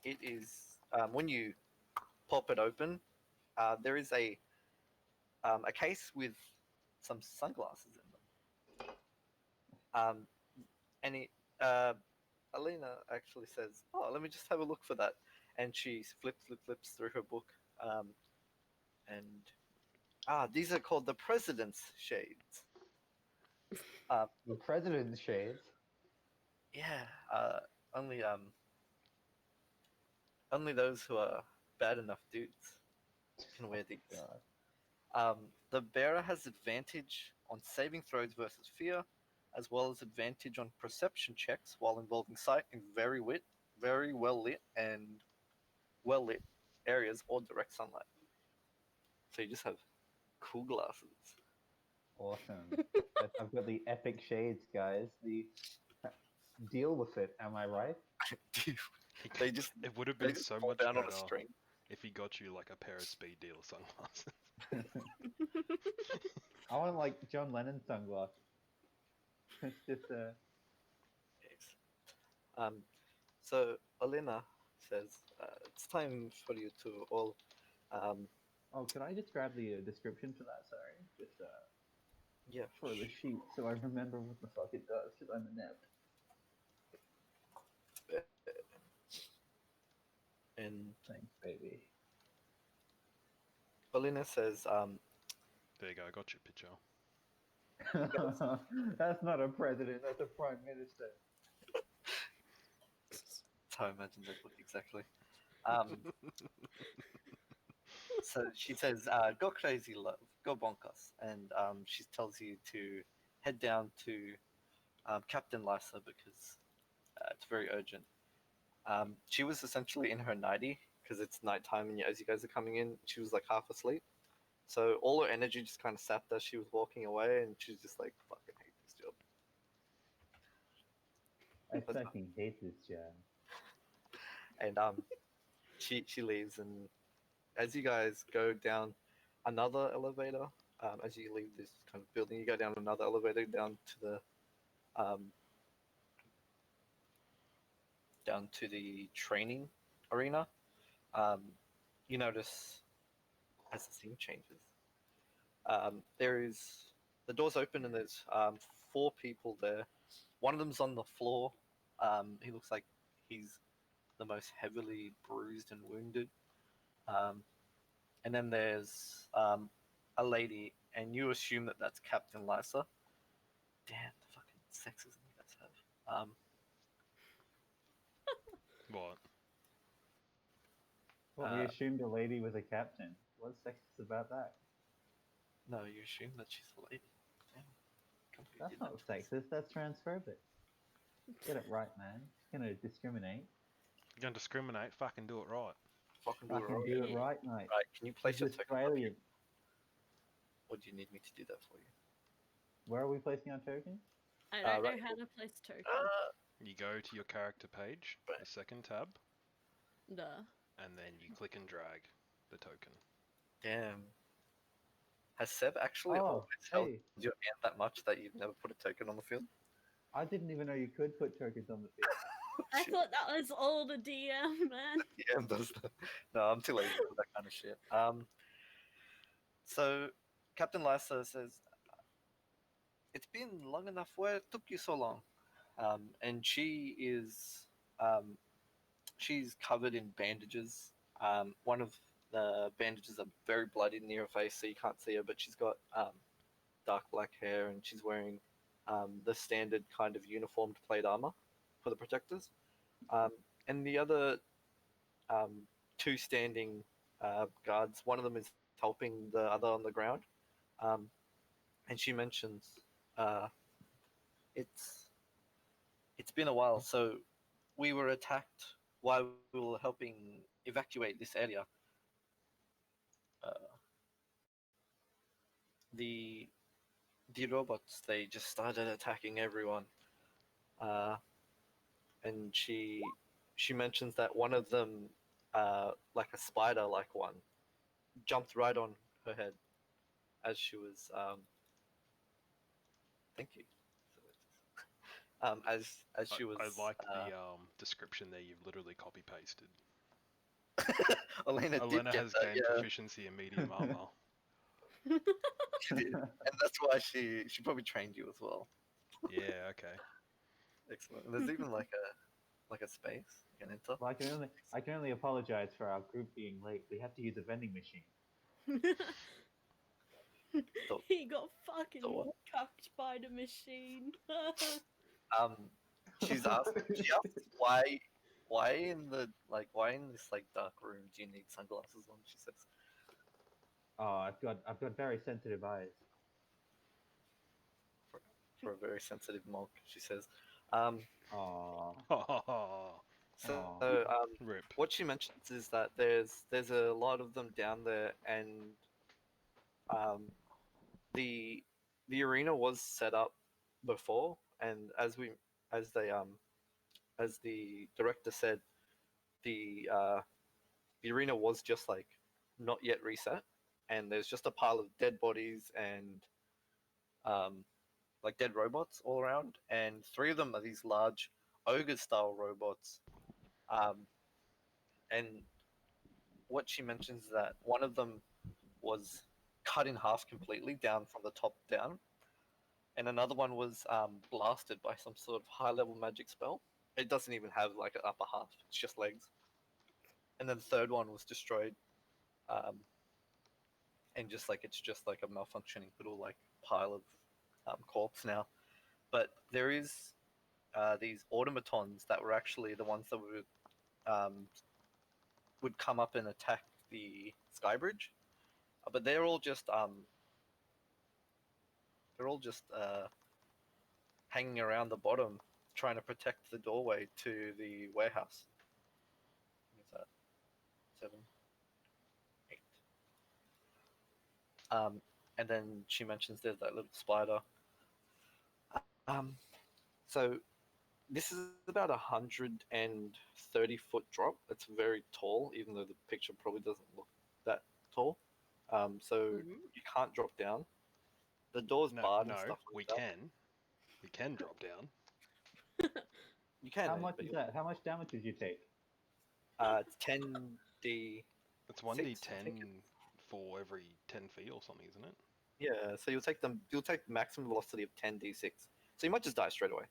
Speaker 1: it is when you pop it open, there is a case with some sunglasses in them. And it Alina actually says, "Oh, let me just have a look for that," and she flips through her book, and these are called the President's Shades.
Speaker 2: The President's Shades.
Speaker 1: Yeah, only only those who are bad enough dudes can wear these.
Speaker 2: God.
Speaker 1: The bearer has advantage on saving throws versus fear, as well as advantage on perception checks while involving sight in very well lit and well lit areas or direct sunlight. So you just have cool glasses.
Speaker 2: Awesome. Yes, I've got the epic shades, guys. Deal with it. Am I right?
Speaker 1: They just
Speaker 4: It would have
Speaker 1: they
Speaker 4: been
Speaker 1: just
Speaker 4: so
Speaker 1: fall
Speaker 4: much
Speaker 1: down on a
Speaker 4: better
Speaker 1: string.
Speaker 4: if he got you like a pair of Speed Deal sunglasses.
Speaker 2: I want like John Lennon sunglasses. It's just
Speaker 1: Yes. So Alina says, "It's time for you to all."
Speaker 2: Oh, could I just grab the description for that? Sorry, just
Speaker 1: Yeah.
Speaker 2: for the sheet so I remember what the fuck it does because I'm inept.
Speaker 1: And
Speaker 2: Thanks, baby.
Speaker 1: Belina says,
Speaker 4: There you go. I got your picture.
Speaker 2: That's not a president. That's a prime minister.
Speaker 1: that's how I imagine they look exactly. Um, so she says, "Go crazy, love. Go bonkers," and she tells you to head down to Captain Lysa because it's very urgent. She was essentially in her nightie because it's nighttime, and as you guys are coming in, she was like half asleep. So all her energy just kind of sapped as she was walking away, and she's just like, "Fucking hate this job."
Speaker 2: I
Speaker 1: But,
Speaker 2: fucking hate this job.
Speaker 1: and she leaves, and as you guys go down another elevator, as you leave this kind of building, you go down another elevator um, down to the training arena. Um, you notice as the scene changes, there is the doors open and there's four people there. One of them's on the floor. He looks like he's the most heavily bruised and wounded. Um, and then there's a lady, and you assume that that's Captain Lysa. Damn, the fucking sexism you guys have.
Speaker 4: What?
Speaker 2: Well, we assumed a lady was a captain. What's sexist about that?
Speaker 1: No, you assume that she's a lady. Damn, can't believe you
Speaker 2: That's
Speaker 1: did
Speaker 2: not
Speaker 1: that to us.
Speaker 2: sexist. That's transphobic. Get it right, man. You're gonna discriminate.
Speaker 4: You're gonna discriminate? Fucking do it right.
Speaker 1: Fucking do it
Speaker 2: Fucking
Speaker 1: right.
Speaker 2: do it
Speaker 3: Yeah.
Speaker 2: right, mate.
Speaker 1: Right, can you place
Speaker 2: It's
Speaker 1: your token up here?
Speaker 2: Australian.
Speaker 1: Or do you need me to do that for you?
Speaker 2: Where are we placing our tokens?
Speaker 3: I don't
Speaker 1: Right.
Speaker 3: know how to place token.
Speaker 4: You go to your character page,
Speaker 1: Right.
Speaker 4: the second tab,
Speaker 3: Duh.
Speaker 4: and then you click and drag the token.
Speaker 1: Damn. Has Seb actually
Speaker 2: Oh,
Speaker 1: always held
Speaker 2: hey.
Speaker 1: your hand that much that you've never put a token on the field?
Speaker 2: I didn't even know you could put tokens on the field.
Speaker 3: I
Speaker 1: Shit.
Speaker 3: thought that was all the DM, man.
Speaker 1: Yeah, does that. No, I'm too lazy for that kind of shit. So Captain Lysa says, "It's been long enough. Where it took you so long?" And she's covered in bandages. One of the bandages are very bloody near her face, so you can't see her. But she's got dark black hair, and she's wearing the standard kind of uniformed plate armor for the protectors. And the other two standing guards, one of them is helping the other on the ground. Um, and she mentions uh, it's it's been a while. So we were attacked while we were helping evacuate this area. Uh, the the robots, they just started attacking everyone. Uh, and she mentions that one of them, like a spider like one, jumped right on her head as she was thank you. As she was
Speaker 4: I like the description there. You've literally copy pasted.
Speaker 1: Elena did
Speaker 4: Elena
Speaker 1: get
Speaker 4: has
Speaker 1: that,
Speaker 4: gained
Speaker 1: yeah.
Speaker 4: proficiency in medium armor.
Speaker 1: She did. And that's why she probably trained you as well.
Speaker 4: Yeah, okay.
Speaker 1: Excellent. And there's even like a space you can enter.
Speaker 2: Well, I can only apologize for our group being late. We have to use a vending machine.
Speaker 1: So,
Speaker 3: He got fucking
Speaker 1: so what?
Speaker 3: cucked by the machine.
Speaker 1: Um, she asks why in the why in this like dark room do you need sunglasses on? She says
Speaker 2: Oh, I've got very sensitive eyes.
Speaker 1: for, for a very sensitive monk. She says, um,
Speaker 2: Oh,
Speaker 1: so
Speaker 2: oh.
Speaker 4: Rip.
Speaker 1: what she mentions is that there's a lot of them down there, and um, the the arena was set up before, and as they as the director said, the the arena was just like not yet reset, and there's just a pile of dead bodies and um, like dead robots all around, and three of them are these large ogre style robots. Um, and what she mentions is that one of them was cut in half completely down from the top down, and another one was blasted by some sort of high-level magic spell. It doesn't even have like an upper half; it's just legs. And then the third one was destroyed, um, and it's just like a malfunctioning little like pile of corpse now. But there is these automatons that were actually the ones that would come up and attack the sky bridge, but they're all just hanging around the bottom, trying to protect the doorway to the warehouse. Is that 7, 8? And then she mentions there's that little spider. So this is about 130-foot drop. It's very tall, even though the picture probably doesn't look that tall. So you can't drop down. The door's barred and stuff like
Speaker 4: we
Speaker 1: that.
Speaker 4: can. We can drop down.
Speaker 1: You can.
Speaker 2: How much is that? How much damage did you take?
Speaker 1: It's 10d.
Speaker 4: It's 1d10 for every 10 feet or something, isn't it?
Speaker 1: Yeah, so you'll take maximum velocity of 10d6. So you might just die straight away.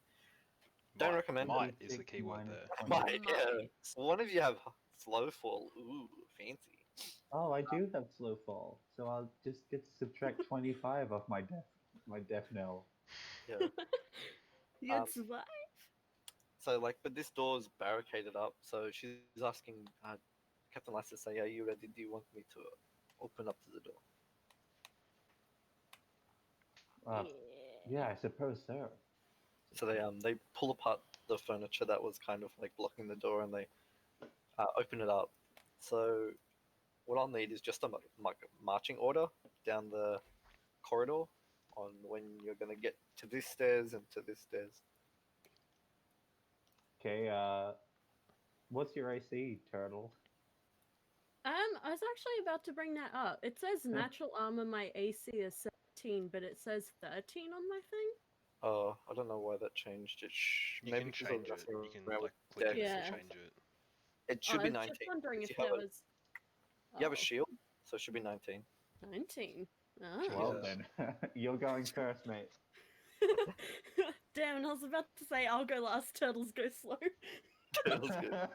Speaker 1: Don't recommend
Speaker 4: might
Speaker 1: it.
Speaker 4: is the key word there.
Speaker 1: Might, yeah. One of you have slow fall. Ooh, fancy.
Speaker 2: Oh, I do have slow fall, so I'll just get to subtract 25 off my death knell.
Speaker 1: Yeah.
Speaker 3: You'd survive.
Speaker 1: So but this door's barricaded up. So she's asking Captain Lasser, say, "Are you ready? Do you want me to open up to the door?"
Speaker 2: Yeah, I suppose so.
Speaker 1: So they pull apart the furniture that was kind of like blocking the door, and they open it up. So what I'll need is just a marching order down the corridor on when you're gonna get to this stairs and to this stairs.
Speaker 2: Okay, what's your AC, Turtle?
Speaker 3: I was actually about to bring that up. It says natural armor, my AC is 17, but it says 13 on my thing.
Speaker 1: Oh, I don't know why that changed.
Speaker 4: You
Speaker 1: maybe
Speaker 4: can change it. You can click it to change it.
Speaker 1: It should be
Speaker 3: I was
Speaker 1: 19.
Speaker 3: just wondering if
Speaker 1: you
Speaker 3: there was.
Speaker 1: You have a shield, so it should be 19.
Speaker 3: 19.
Speaker 2: Well
Speaker 1: Jesus.
Speaker 2: then, you're going first, mate.
Speaker 3: Damn, I was about to say I'll go last, turtles go slow.
Speaker 1: That was good.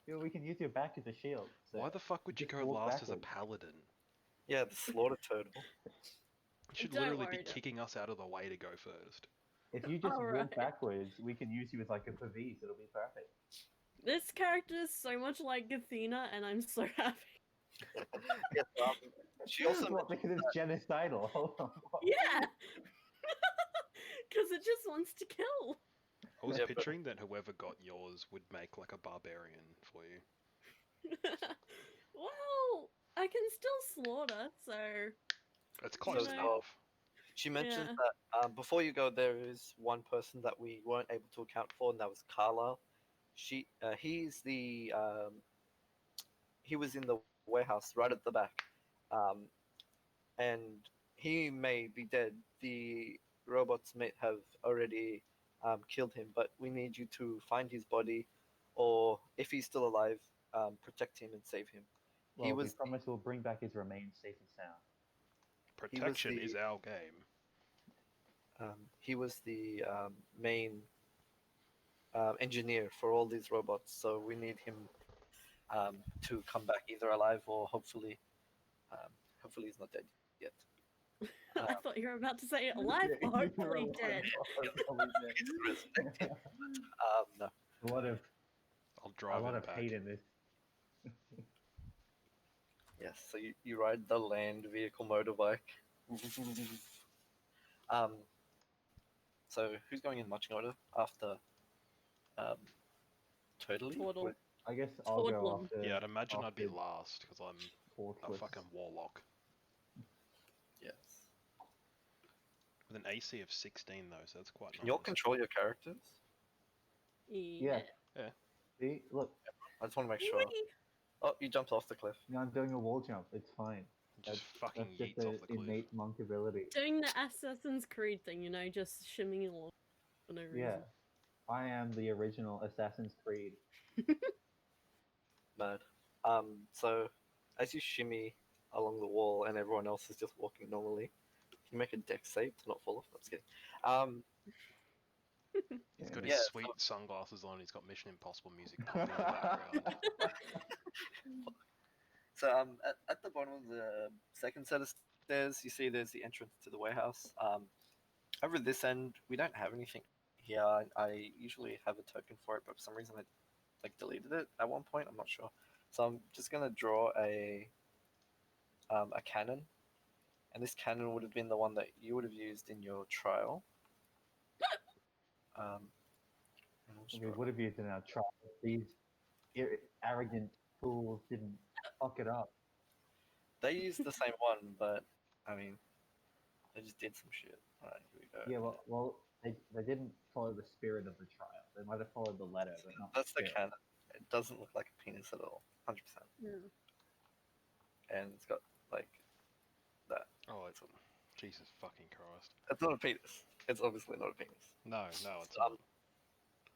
Speaker 2: Yeah, we can use your back as a shield. So
Speaker 4: Why the fuck would you
Speaker 2: just
Speaker 4: go
Speaker 2: walk
Speaker 4: last as a
Speaker 2: backwards.
Speaker 4: paladin?
Speaker 1: Yeah, the slaughter turtle.
Speaker 4: You should
Speaker 3: Don't
Speaker 4: literally
Speaker 3: worry,
Speaker 4: be kicking us out of the way to go first.
Speaker 2: If you just
Speaker 3: Alright.
Speaker 2: walk backwards, we can use you as like a Pavis. It'll be perfect.
Speaker 3: This character is so much like Athena, and I'm so happy.
Speaker 1: Yes, she also
Speaker 2: What, because it's genocidal? Hold on. What?
Speaker 3: Yeah! Because it just wants to kill.
Speaker 4: I was
Speaker 1: Yeah, but-
Speaker 4: picturing that whoever got yours would make like a barbarian for you.
Speaker 3: Well, I can still slaughter, so.
Speaker 4: It's close
Speaker 3: know.
Speaker 4: enough.
Speaker 1: She mentions
Speaker 3: Yeah.
Speaker 1: that before you go, there is one person that we weren't able to account for, and that was Carlisle. He was in the warehouse right at the back, and he may be dead. The robots may have already killed him, but we need you to find his body, or if he's still alive, protect him and save him.
Speaker 2: Well, we promise we'll bring back his remains safe and sound.
Speaker 4: Protection is our game.
Speaker 1: He was the main engineer for all these robots, so we need him to come back either alive or hopefully he's not dead yet.
Speaker 3: I thought you were about to say alive or hopefully dead.
Speaker 1: He's resurrected. No.
Speaker 2: A lot of
Speaker 4: I'll drive him back.
Speaker 2: hate in this.
Speaker 1: Yes, so you ride the land vehicle motorbike. So who's going in marching order after Totally?
Speaker 3: Total.
Speaker 2: I guess I'll go
Speaker 3: Toadlum.
Speaker 2: after.
Speaker 4: Yeah, I'd imagine I'd be
Speaker 2: after
Speaker 4: last because I'm a
Speaker 2: Portless.
Speaker 4: fucking warlock.
Speaker 1: Yes.
Speaker 4: With an AC of 16 though, so that's quite nice.
Speaker 1: Can you all control your characters?
Speaker 2: Yeah.
Speaker 4: Yeah.
Speaker 2: See, look,
Speaker 1: I just want to make sure.
Speaker 3: Whee!
Speaker 1: Oh, you jumped off the cliff.
Speaker 2: I'm doing a wall jump. It's fine.
Speaker 4: Just fucking
Speaker 2: That's just
Speaker 4: yeets
Speaker 2: an
Speaker 4: off the cliff.
Speaker 2: innate monk ability.
Speaker 3: Doing the Assassin's Creed thing, just shimmying along for no reason.
Speaker 2: Yeah, I am the original Assassin's Creed.
Speaker 1: Mad. So as you shimmy along the wall and everyone else is just walking normally, can You make a dex save to not fall off. I'm just kidding.
Speaker 4: He's got
Speaker 2: Yeah.
Speaker 4: his
Speaker 1: Yeah,
Speaker 4: sweet sunglasses on. He's got Mission Impossible music pumping in the background.
Speaker 1: So at the bottom of the second set of stairs, you see there's the entrance to the warehouse. Over this end, we don't have anything here. I usually have a token for it, but for some reason I like deleted it at one point. I'm not sure. So I'm just gonna draw a cannon, and this cannon would have been the one that you would have used in your trial. And I'll just
Speaker 2: We
Speaker 1: draw-
Speaker 2: would have used it in our trial. These arrogant fools didn't fuck it up.
Speaker 1: They used the same one, but I mean, they just did some shit. Alright, here we go.
Speaker 2: Yeah, well, they didn't follow the spirit of the trial. They might have followed the letter, but not
Speaker 1: That's the
Speaker 2: spirit.
Speaker 1: cannon. It doesn't look like a penis at all, 100%.
Speaker 3: Yeah.
Speaker 1: And it's got like that.
Speaker 4: Oh, it's Jesus fucking Christ.
Speaker 1: It's not a penis. It's obviously not a penis.
Speaker 4: No, it's
Speaker 1: Um,
Speaker 4: not.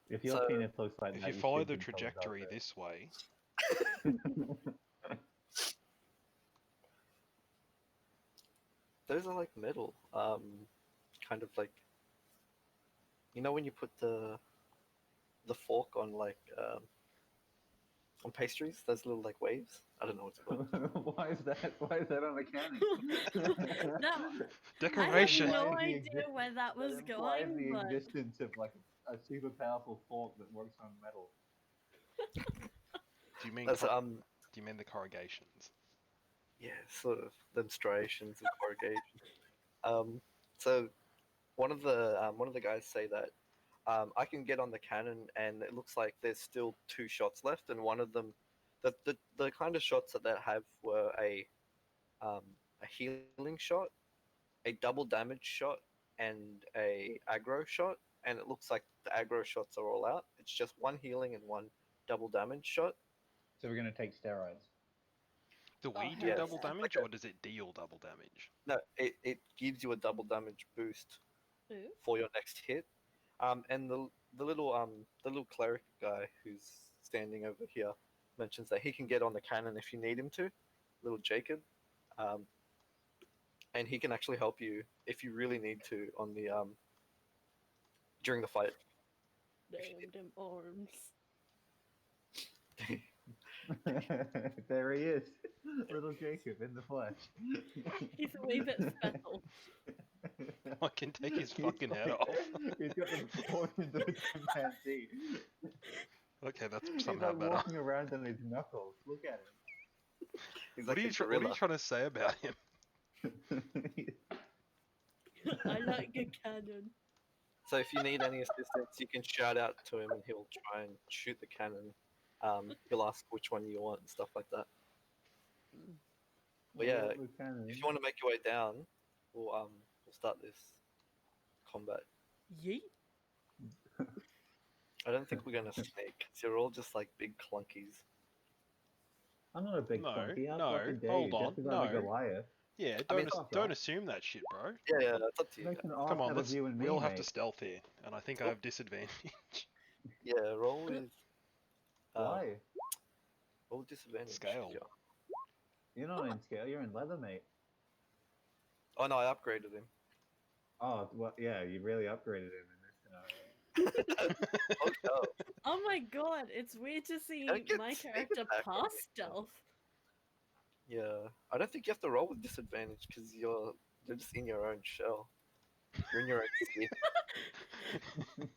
Speaker 2: If your
Speaker 1: So,
Speaker 2: penis looks like
Speaker 4: If
Speaker 2: that,
Speaker 4: you follow
Speaker 2: should
Speaker 4: the
Speaker 2: be told about
Speaker 4: trajectory
Speaker 2: it.
Speaker 4: this way,
Speaker 1: Those are like metal. Kind of like, you know when you put the fork on like on pastries, those little like waves. I don't know what it's called.
Speaker 2: Why is that? Why is that on a cannon?
Speaker 3: No,
Speaker 4: decoration.
Speaker 3: I have no
Speaker 2: Why is the
Speaker 3: idea where that was
Speaker 2: implies
Speaker 3: going,
Speaker 2: the
Speaker 3: but
Speaker 2: existence of like a super powerful fork that works on metal.
Speaker 4: Do you mean
Speaker 1: That's
Speaker 4: do you mean the corrugations?
Speaker 1: yeah, sort of them striations of corrugation. So one of the guys say that I can get on the cannon, and it looks like there's still 2 shots left, and one of them, the kind of shots that have were a healing shot, a double damage shot, and a aggro shot, and it looks like the aggro shots are all out. It's just 1 healing and 1 double damage shot.
Speaker 2: So we're gonna take steroids.
Speaker 4: Do we do
Speaker 3: hell
Speaker 4: double
Speaker 3: yeah.
Speaker 4: damage,
Speaker 1: Like
Speaker 4: or does it deal double damage?
Speaker 1: No, it gives you a double damage boost
Speaker 3: Ooh.
Speaker 1: for your next hit. And the little cleric guy who's standing over here mentions that he can get on the cannon if you need him to, little Jacob, and he can actually help you if you really need to on the during the fight.
Speaker 3: damn them arms.
Speaker 2: There he is, little Jacob in the flesh.
Speaker 3: He's a wee bit special.
Speaker 4: I can take his
Speaker 2: He's
Speaker 4: fucking head
Speaker 2: like-
Speaker 4: off.
Speaker 2: He's got the proportions of a chimpanzee.
Speaker 4: Okay, that's
Speaker 2: He's
Speaker 4: somehow
Speaker 2: like
Speaker 4: better.
Speaker 2: walking around on his knuckles. Look at
Speaker 1: He's
Speaker 4: What
Speaker 1: like
Speaker 4: are you
Speaker 1: a
Speaker 4: what are you
Speaker 1: gorilla.
Speaker 4: trying to say about him?
Speaker 2: him.
Speaker 3: I like a cannon.
Speaker 1: So if you need any assistance, you can shout out to him, and he'll try and shoot the cannon. He'll ask which one you want and stuff like that. But yeah, if you want to make your way down, we'll start this combat.
Speaker 3: Yeet.
Speaker 1: I don't think we're gonna sneak, because you're all just like big clunkies.
Speaker 2: I'm not a big
Speaker 4: No,
Speaker 2: clunky. I'll
Speaker 4: no,
Speaker 2: fucking dare
Speaker 4: hold
Speaker 2: you,
Speaker 4: on,
Speaker 2: just because I'm a
Speaker 4: no.
Speaker 2: Goliath.
Speaker 4: Yeah,
Speaker 1: I
Speaker 4: don't
Speaker 1: mean,
Speaker 2: fuck
Speaker 4: don't
Speaker 2: off.
Speaker 4: assume that shit, bro.
Speaker 1: Yeah, that's up to you.
Speaker 2: Makes
Speaker 1: Guys.
Speaker 2: an ass
Speaker 4: Come on,
Speaker 2: out
Speaker 4: let's
Speaker 2: of you and me,
Speaker 4: we all have
Speaker 2: mate.
Speaker 4: to stealth here, and I think I have disadvantage.
Speaker 1: Yeah, roll with
Speaker 2: Why?
Speaker 1: roll with disadvantage.
Speaker 4: Scale.
Speaker 1: Yeah.
Speaker 2: You're not in scale. You're in leather, mate.
Speaker 1: Oh no, I upgraded him.
Speaker 2: Oh, well, yeah. You really upgraded him in this scenario.
Speaker 1: Oh no.
Speaker 3: Oh my god, it's weird to see
Speaker 1: Don't get
Speaker 3: my
Speaker 1: sneak
Speaker 3: character
Speaker 1: attack on
Speaker 3: pass
Speaker 1: me.
Speaker 3: stealth.
Speaker 1: Yeah, I don't think you have to roll with disadvantage because you're just in your own shell. You're in your own skin.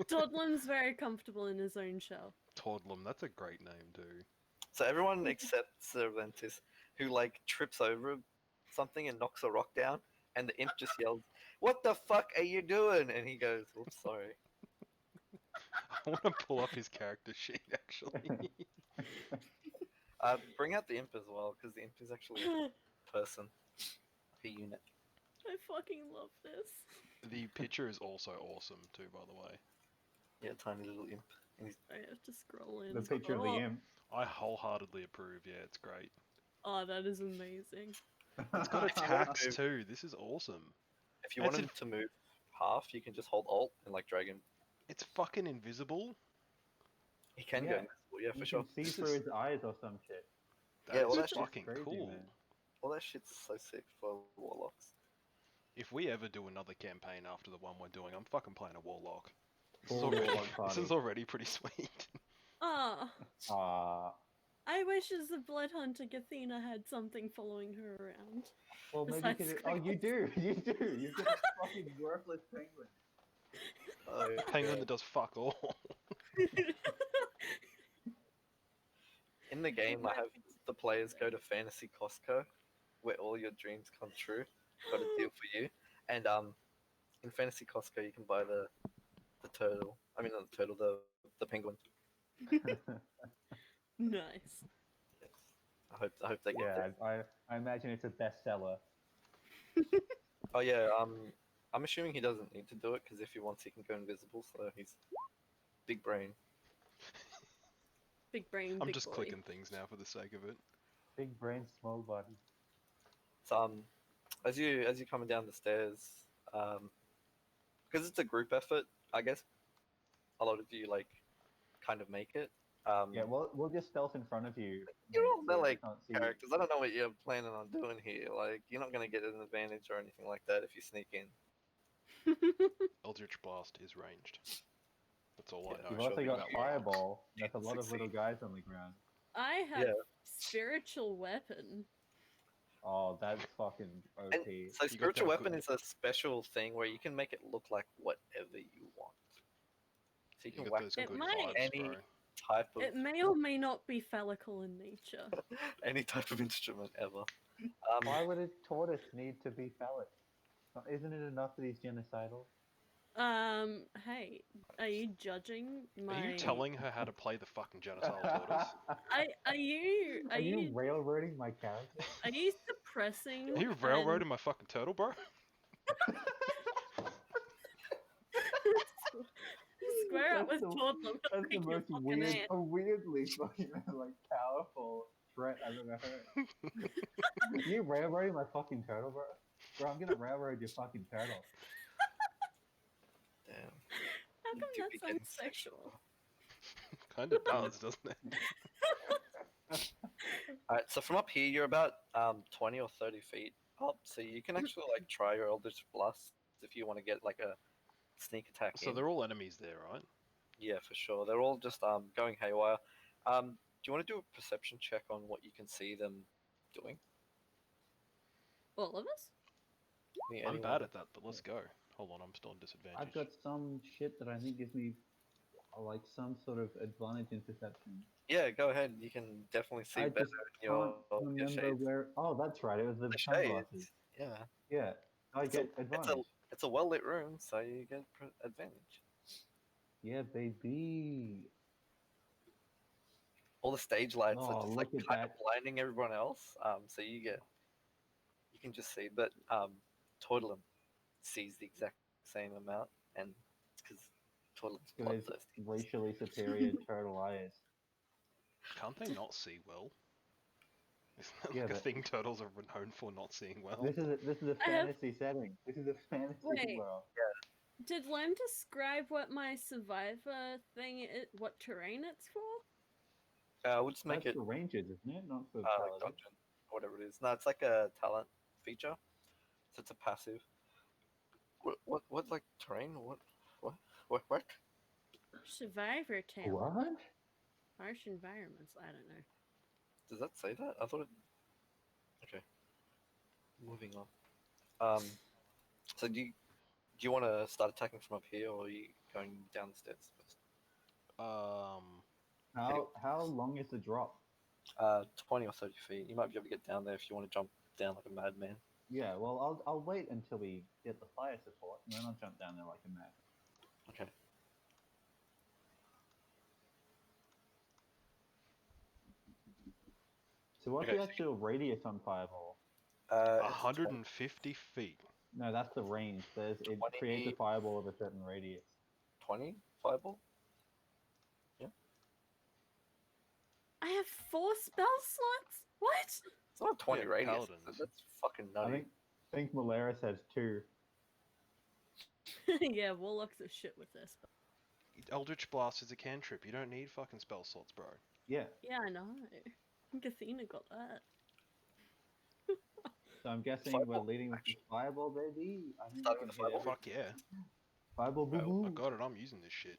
Speaker 3: Toddlum's very comfortable in his own shell.
Speaker 4: Toddlum, that's a great name, dude.
Speaker 1: So everyone except Cervantes, who like trips over something and knocks a rock down, and the imp just yells, "What the fuck are you doing?" And he goes, "Oops, sorry."
Speaker 4: I want to pull up his character sheet, actually.
Speaker 1: Bring out the imp as well, because the imp is actually a person, a unit.
Speaker 3: I fucking love this.
Speaker 4: The picture is also awesome, too, by the way.
Speaker 1: Yeah, tiny little imp. And he's,
Speaker 3: I have to scroll in.
Speaker 2: The picture of the
Speaker 3: Oh.
Speaker 2: imp.
Speaker 4: I wholeheartedly approve, yeah, it's great.
Speaker 3: Oh, that is amazing.
Speaker 4: It's got attacks, too. This is awesome.
Speaker 1: if you
Speaker 4: That's
Speaker 1: want him to move half, you can just hold Alt and like drag him.
Speaker 4: It's fucking invisible.
Speaker 1: He can go
Speaker 2: Yeah.
Speaker 1: invisible, yeah, for
Speaker 2: You
Speaker 1: sure.
Speaker 2: can see
Speaker 4: This
Speaker 2: through
Speaker 4: is-
Speaker 2: his eyes or some shit.
Speaker 4: That's
Speaker 1: Yeah, well, that's
Speaker 4: fucking
Speaker 2: crazy,
Speaker 4: cool.
Speaker 2: man.
Speaker 1: All that shit's so sick for warlocks.
Speaker 4: If we ever do another campaign after the one we're doing, I'm fucking playing a warlock.
Speaker 2: Full warlock
Speaker 4: This is
Speaker 2: party.
Speaker 4: already pretty sweet.
Speaker 3: Ah,
Speaker 2: Uh,
Speaker 3: I wish as a blood hunter, Gathena had something following her around.
Speaker 2: well, maybe you
Speaker 3: Besides
Speaker 2: could. Oh, you do. You do. You've got a fucking worthless penguin.
Speaker 1: Oh,
Speaker 4: Penguin
Speaker 1: yeah.
Speaker 4: that does fuck all.
Speaker 1: In the game, I have the players go to Fantasy Costco, where all your dreams come true. Got a deal for you, and in Fantasy Costco, you can buy the turtle. I mean, not the turtle, the penguin.
Speaker 3: Nice.
Speaker 1: Yes. I hope they get
Speaker 2: Yeah,
Speaker 1: that.
Speaker 2: I imagine it's a bestseller.
Speaker 1: Oh yeah. I'm assuming he doesn't need to do it because if he wants, he can go invisible. So he's big brain.
Speaker 3: Big brain,
Speaker 4: I'm
Speaker 3: big
Speaker 4: just
Speaker 3: boy.
Speaker 4: clicking things now for the sake of it.
Speaker 2: Big brain, small body.
Speaker 1: So as you're coming down the stairs, because it's a group effort, I guess a lot of you like kind of make it.
Speaker 2: Yeah, we'll just stealth in front of you.
Speaker 1: You're
Speaker 2: mate,
Speaker 1: all
Speaker 2: so we
Speaker 1: melee
Speaker 2: can't see you.
Speaker 1: characters. I don't know what you're planning on doing here. Like, you're not gonna get an advantage or anything like that if you sneak in.
Speaker 4: Eldritch Blast is ranged. That's all
Speaker 1: Yeah.
Speaker 4: I know.
Speaker 2: You've
Speaker 1: sure
Speaker 2: also
Speaker 1: we
Speaker 2: got
Speaker 1: got
Speaker 2: Fireball. That's a
Speaker 1: to
Speaker 2: lot of little
Speaker 1: succeed.
Speaker 2: guys on the ground.
Speaker 3: I have
Speaker 1: Yeah.
Speaker 3: spiritual weapon.
Speaker 2: Oh, that's fucking OP.
Speaker 1: And so
Speaker 4: got
Speaker 1: spiritual
Speaker 4: that
Speaker 1: weapon
Speaker 4: good-
Speaker 1: is a special thing where you can make it look like whatever you want. So you
Speaker 4: You
Speaker 1: can
Speaker 4: got
Speaker 1: whack
Speaker 4: those
Speaker 3: It
Speaker 4: good
Speaker 3: might-
Speaker 4: vibes,
Speaker 1: any
Speaker 4: bro.
Speaker 1: type of
Speaker 3: It may or may not be phallical in nature.
Speaker 1: any type of instrument ever.
Speaker 2: Why would a tortoise need to be phallic? Isn't it enough that he's genocidal?
Speaker 3: Hey, are you judging my?
Speaker 4: Are you telling her how to play the fucking genocidal tortoise?
Speaker 3: Are you?
Speaker 2: Are you railroading my character?
Speaker 3: Are you suppressing?
Speaker 4: Are you railroading my fucking turtle, bro?
Speaker 3: Square up
Speaker 2: That's
Speaker 3: with
Speaker 2: the-
Speaker 3: toddler.
Speaker 2: That's the most weirdly fucking like powerful threat I've ever heard. You railroading my fucking turtle, bro? Bro, I'm gonna railroad your fucking turtle.
Speaker 1: Damn.
Speaker 3: How
Speaker 1: You
Speaker 3: come
Speaker 1: do
Speaker 3: that
Speaker 1: be
Speaker 3: sounds
Speaker 1: getting
Speaker 3: sexual?
Speaker 4: Kind of does, doesn't it?
Speaker 1: Alright, so from up here, you're about 20 or 30 feet up, so you can actually like try your Eldritch Blast if you want to get like a sneak attack
Speaker 4: So
Speaker 1: in.
Speaker 4: they're all enemies there, right?
Speaker 1: Yeah, for sure. They're all just going haywire. Do you want to do a perception check on what you can see them doing?
Speaker 3: All of us?
Speaker 4: I'm bad at that, but let's go. Hold on, I'm still on disadvantage.
Speaker 2: I've got some shit that I think gives me like some sort of advantage in perception.
Speaker 1: Yeah, go ahead. You can definitely see
Speaker 2: I
Speaker 1: better
Speaker 2: just
Speaker 1: in your
Speaker 2: remember
Speaker 1: shades.
Speaker 2: where. Oh, that's right. It was the
Speaker 1: The
Speaker 2: sunglasses.
Speaker 1: shades. Yeah.
Speaker 2: Yeah, I
Speaker 1: It's a-
Speaker 2: get advantage.
Speaker 1: It's a well lit room, so you get advantage.
Speaker 2: Yeah, baby.
Speaker 1: All the stage lights are
Speaker 2: Oh,
Speaker 1: just like
Speaker 2: look at
Speaker 1: kind of
Speaker 2: that.
Speaker 1: blinding everyone else. So you can just see, but Toidlum sees the exact same amount, and it's because Toidlum's
Speaker 2: With his
Speaker 1: bloodthirsty.
Speaker 2: racially superior turtle eyes.
Speaker 4: Can't they not see well? Isn't that
Speaker 2: Yeah,
Speaker 4: like a
Speaker 2: but-
Speaker 4: thing turtles are known for not seeing well?
Speaker 2: This is a
Speaker 3: I have-
Speaker 2: fantasy setting. This is a fantasy
Speaker 3: Wait.
Speaker 2: world.
Speaker 3: Did Lem describe what my survivor thing is? What terrain it's for?
Speaker 1: We'll just make
Speaker 2: That's
Speaker 1: it
Speaker 2: for rangers, isn't it? Not for
Speaker 1: like
Speaker 2: paladins.
Speaker 1: dungeon, or whatever it is. No, it's like a talent feature, so it's a passive. What like terrain? What?
Speaker 3: Survivor talent.
Speaker 2: What?
Speaker 3: Harsh environments. I don't know.
Speaker 1: Does that say that? I thought it. Okay. Moving on. So do you want to start attacking from up here, or are you going down the stairs first?
Speaker 2: How long is the drop?
Speaker 1: 20 or 30 feet. You might be able to get down there if you want to jump down like a madman.
Speaker 2: Yeah, well, I'll wait until we get the fire support, and then I'll jump down there like a mad.
Speaker 1: Okay.
Speaker 2: So what's
Speaker 1: Okay,
Speaker 2: the
Speaker 1: so
Speaker 2: actual radius on fireball?
Speaker 1: It's
Speaker 4: 150 feet.
Speaker 2: No, that's the range. It
Speaker 1: 20
Speaker 2: creates a fireball of a certain radius.
Speaker 1: 20 fireball.
Speaker 3: I have 4 spell slots. What?
Speaker 1: It's not 20
Speaker 4: Yeah,
Speaker 1: radius.
Speaker 4: paladins.
Speaker 1: That's fucking
Speaker 2: I
Speaker 1: nutty.
Speaker 2: think Malaris has 2.
Speaker 3: Yeah, warlocks are shit with this.
Speaker 4: Eldritch Blast is a cantrip. You don't need fucking spell slots, bro.
Speaker 2: Yeah.
Speaker 3: Yeah, I know. Gathena got that.
Speaker 2: So I'm guessing we're
Speaker 1: Fireball,
Speaker 2: leading with the
Speaker 1: actually.
Speaker 2: fireball, baby. I think
Speaker 1: Starting
Speaker 2: we
Speaker 1: with
Speaker 2: can
Speaker 1: the
Speaker 2: hit
Speaker 1: fireball?
Speaker 2: everything.
Speaker 4: Fuck yeah.
Speaker 2: Fireball, boo
Speaker 1: Right,
Speaker 2: boo.
Speaker 4: I got it, I'm using this shit.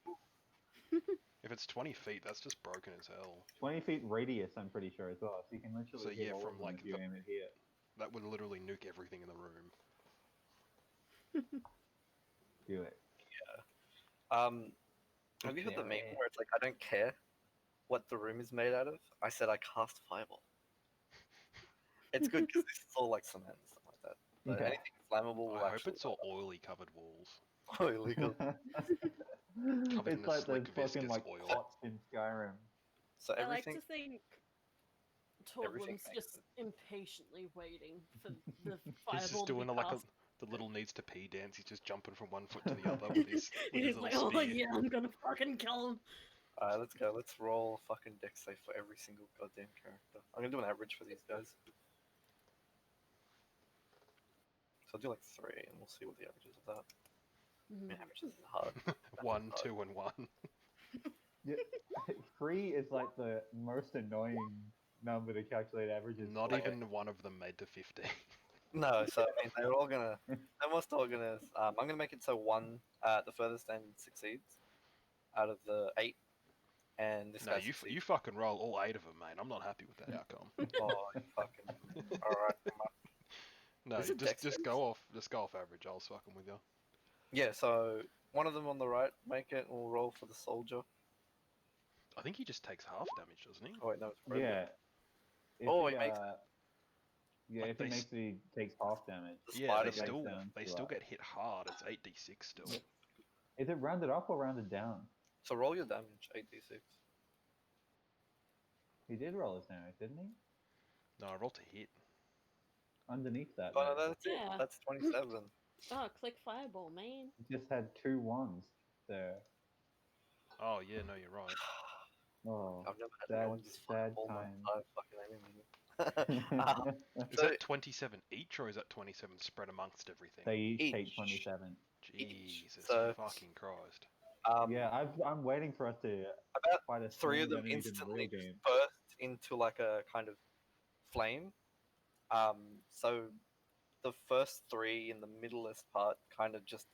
Speaker 4: If it's 20 feet, that's just broken as hell.
Speaker 2: 20 feet radius, I'm pretty sure as well. So you can literally
Speaker 4: So
Speaker 2: hit
Speaker 4: yeah,
Speaker 2: all
Speaker 4: from
Speaker 2: of them
Speaker 4: like
Speaker 2: if you aim it here.
Speaker 4: that would literally nuke everything in the room.
Speaker 2: Do it.
Speaker 1: Have you heard the meme
Speaker 2: There.
Speaker 1: where it's like, I don't care what the room is made out of? I said I cast fireball. It's good because this is all like cement and stuff like that. But
Speaker 2: Yeah.
Speaker 1: anything flammable will
Speaker 4: I hope
Speaker 1: actually
Speaker 4: it's all oily covered walls.
Speaker 1: illegal.
Speaker 4: Covered in
Speaker 2: It's
Speaker 4: a
Speaker 2: like
Speaker 4: slick
Speaker 2: those fucking
Speaker 4: viscous
Speaker 2: like
Speaker 4: oil.
Speaker 2: pots in Skyrim.
Speaker 1: So
Speaker 3: I like
Speaker 1: everything,
Speaker 3: to think
Speaker 1: everything
Speaker 3: Torgrim's
Speaker 1: makes
Speaker 3: just impatiently waiting for the
Speaker 4: He's
Speaker 3: fireball
Speaker 4: just
Speaker 3: to be
Speaker 4: doing like
Speaker 3: cast.
Speaker 4: the little needs to pee dance. He's just jumping from one foot to the other with his
Speaker 3: He's
Speaker 4: little
Speaker 3: like, oh
Speaker 4: spear.
Speaker 3: yeah, I'm gonna fucking kill him.
Speaker 1: let's go. Let's roll fucking dex save for every single goddamn character. I'm gonna do an average for these guys. So I'll do like 3 and we'll see what the averages of that. I mean, averages is hard.
Speaker 4: 1, 2, and 1.
Speaker 2: Yeah. 3 is like the most annoying number to calculate averages.
Speaker 4: Not
Speaker 2: for.
Speaker 4: even one of them made to 15.
Speaker 1: No, so I mean, they're all gonna, almost all gonna, I'm gonna make it so 1 at the furthest end succeeds out of the 8. And this
Speaker 4: No,
Speaker 1: guy
Speaker 4: you
Speaker 1: succeeds.
Speaker 4: you fucking roll all 8 of them, mate. I'm not happy with that outcome.
Speaker 1: Oh, you fucking. Alright.
Speaker 4: No,
Speaker 1: Is it
Speaker 4: just
Speaker 1: dex
Speaker 4: go off average. I was fucking with you.
Speaker 1: Yeah, so one of them on the right, make it, and we'll roll for the soldier.
Speaker 4: I think he just takes half damage, doesn't he?
Speaker 1: Oh, wait, no, it's broken.
Speaker 2: Yeah. If
Speaker 1: Oh,
Speaker 2: he,
Speaker 1: he makes
Speaker 2: Yeah,
Speaker 4: Like
Speaker 2: if he
Speaker 4: they
Speaker 2: makes it, he takes half damage.
Speaker 1: The
Speaker 4: Yeah,
Speaker 1: spider
Speaker 4: they
Speaker 1: makes
Speaker 4: still
Speaker 2: down
Speaker 4: they
Speaker 2: to,
Speaker 4: still get hit hard. It's 8d6 still.
Speaker 2: Is it rounded up or rounded down?
Speaker 1: So roll your damage, 8d6.
Speaker 2: He did roll his damage, didn't he?
Speaker 4: No, I rolled to hit.
Speaker 2: Underneath that,
Speaker 1: Oh, no,
Speaker 2: though.
Speaker 1: that's it.
Speaker 3: Yeah.
Speaker 1: That's 27.
Speaker 3: Oh, click fireball, man.
Speaker 2: He just had 2 ones there.
Speaker 4: Oh yeah, no, you're right.
Speaker 2: Oh,
Speaker 1: I've never had
Speaker 2: sad,
Speaker 1: anyone just
Speaker 2: sad
Speaker 1: fireball my
Speaker 2: times.
Speaker 1: entire fucking enemy.
Speaker 4: Is that 27 each, or is that 27 spread amongst everything?
Speaker 2: They each take
Speaker 1: Each.
Speaker 2: 27.
Speaker 4: Jesus
Speaker 1: So-
Speaker 4: fucking Christ.
Speaker 2: Yeah, I'm waiting for us to
Speaker 1: About
Speaker 2: fight a
Speaker 1: 3 of
Speaker 2: swarm
Speaker 1: them
Speaker 2: enemies in the real
Speaker 1: instantly
Speaker 2: game.
Speaker 1: burst into like a kind of flame. So the first 3 in the middlest part kind of just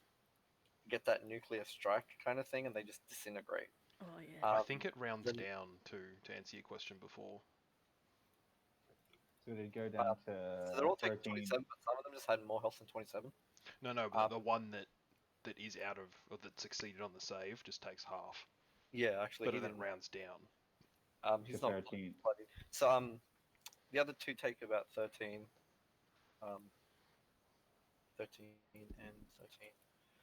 Speaker 1: get that nuclear strike kind of thing, and they just disintegrate.
Speaker 3: Oh yeah.
Speaker 4: I
Speaker 1: Um,
Speaker 4: think it rounds
Speaker 1: then-
Speaker 4: down to answer your question before.
Speaker 2: So they go down to
Speaker 1: So they're all taking
Speaker 2: 13.
Speaker 1: 27, but some of them just had more health than 27.
Speaker 4: No, but the one that is out of or that succeeded on the save just takes half,
Speaker 1: Yeah, actually,
Speaker 4: but
Speaker 1: he
Speaker 4: it then
Speaker 1: didn't.
Speaker 4: rounds down.
Speaker 1: He's
Speaker 2: to
Speaker 1: not
Speaker 2: 13.
Speaker 1: bloody. So the other 2 take about 13. 13 and 13.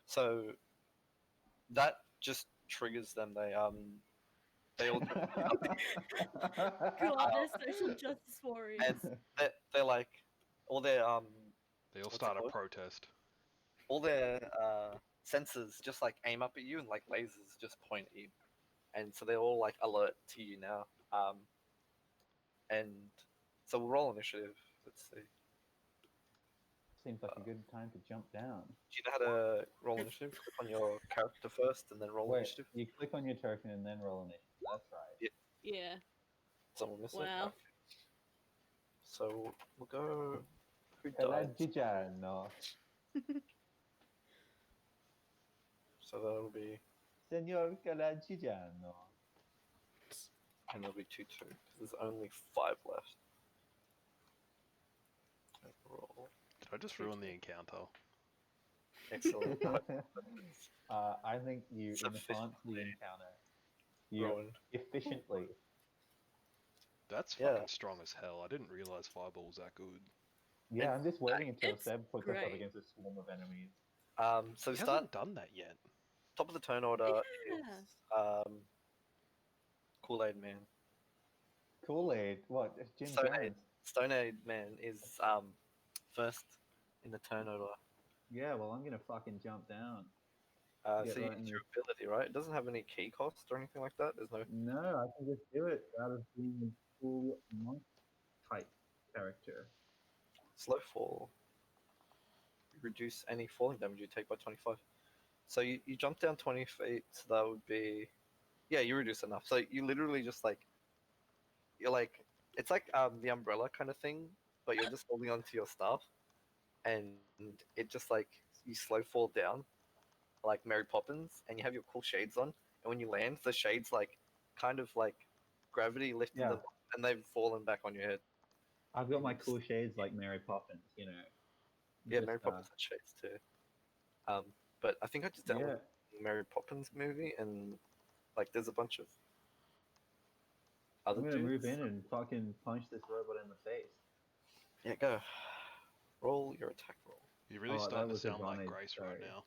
Speaker 1: So that just triggers them. They all.
Speaker 3: God, they're social justice warriors.
Speaker 1: And they're like all their
Speaker 4: They all
Speaker 1: What's it
Speaker 4: start a
Speaker 1: called?
Speaker 4: protest.
Speaker 1: all their sensors just like aim up at you, and like lasers just point at you, and so they're all like alert to you now. And so we'll roll initiative. Let's see.
Speaker 2: Seems like a good time to jump down.
Speaker 1: Do you know how to roll initiative? Click on your character first, and then roll
Speaker 2: Wait,
Speaker 1: initiative.
Speaker 2: you click on your token and then roll initiative. That's right.
Speaker 3: Yeah.
Speaker 1: Someone miss it.
Speaker 3: Wow.
Speaker 1: Okay. So we'll go. Who
Speaker 2: Hello,
Speaker 1: died?
Speaker 2: Gigano.
Speaker 1: So that'll be,
Speaker 2: Senor Calaggiano.
Speaker 1: and there'll be 2-2 because there's only 5 left. Roll.
Speaker 4: Did I just ruin the encounter?
Speaker 1: Excellent.
Speaker 2: I think you enhance the
Speaker 1: Sufficiently
Speaker 2: encounter. You
Speaker 1: Ruined.
Speaker 2: efficiently.
Speaker 4: That's
Speaker 1: Yeah.
Speaker 4: fucking strong as hell. I didn't realize Fireball was that good.
Speaker 2: Yeah, I'm just waiting until
Speaker 3: It's
Speaker 2: Seb puts us up
Speaker 3: great.
Speaker 2: against a swarm of enemies.
Speaker 1: So
Speaker 4: He
Speaker 1: we start
Speaker 4: hasn't done that yet.
Speaker 1: top of the turn order
Speaker 3: Yeah.
Speaker 1: is Kool-Aid Man.
Speaker 2: Kool-Aid. What? Jim
Speaker 1: Stone-Aid.
Speaker 2: Jones.
Speaker 1: Stone-Aid Man is first in the turn order.
Speaker 2: Yeah, well, I'm gonna fucking jump down. Get
Speaker 1: So you
Speaker 2: right in
Speaker 1: use
Speaker 2: there.
Speaker 1: your ability, right? It doesn't have any key cost or anything like that. There's no.
Speaker 2: No, I can just do it out of being a cool monk type character.
Speaker 1: Slow fall. Reduce any falling damage you take by 25. So you jump down 20 feet, so that would be. Yeah, you reduce enough. So you literally just like. You're like. It's like the umbrella kind of thing, but you're just holding onto your staff. and it just like you slow fall down, like Mary Poppins, and you have your cool shades on, and when you land, the shades like kind of like gravity lifting
Speaker 2: Yeah.
Speaker 1: them, up, and they've fallen back on your head.
Speaker 2: I've got
Speaker 1: And
Speaker 2: my
Speaker 1: you just-
Speaker 2: cool shades like Mary Poppins, you know.
Speaker 1: Yeah,
Speaker 2: Just,
Speaker 1: Mary Poppins had shades too. But I think I just
Speaker 2: yeah.
Speaker 1: downloaded the Mary Poppins movie, and like there's a bunch of
Speaker 2: I'm
Speaker 1: other
Speaker 2: gonna move
Speaker 1: dudes.
Speaker 2: in and fucking punch this robot in the face.
Speaker 1: Yeah, go. Roll your attack roll.
Speaker 4: You're really
Speaker 2: Oh, that
Speaker 4: starting to
Speaker 2: was
Speaker 4: sound like
Speaker 2: advantage,
Speaker 4: Grace
Speaker 2: sorry.
Speaker 4: right now.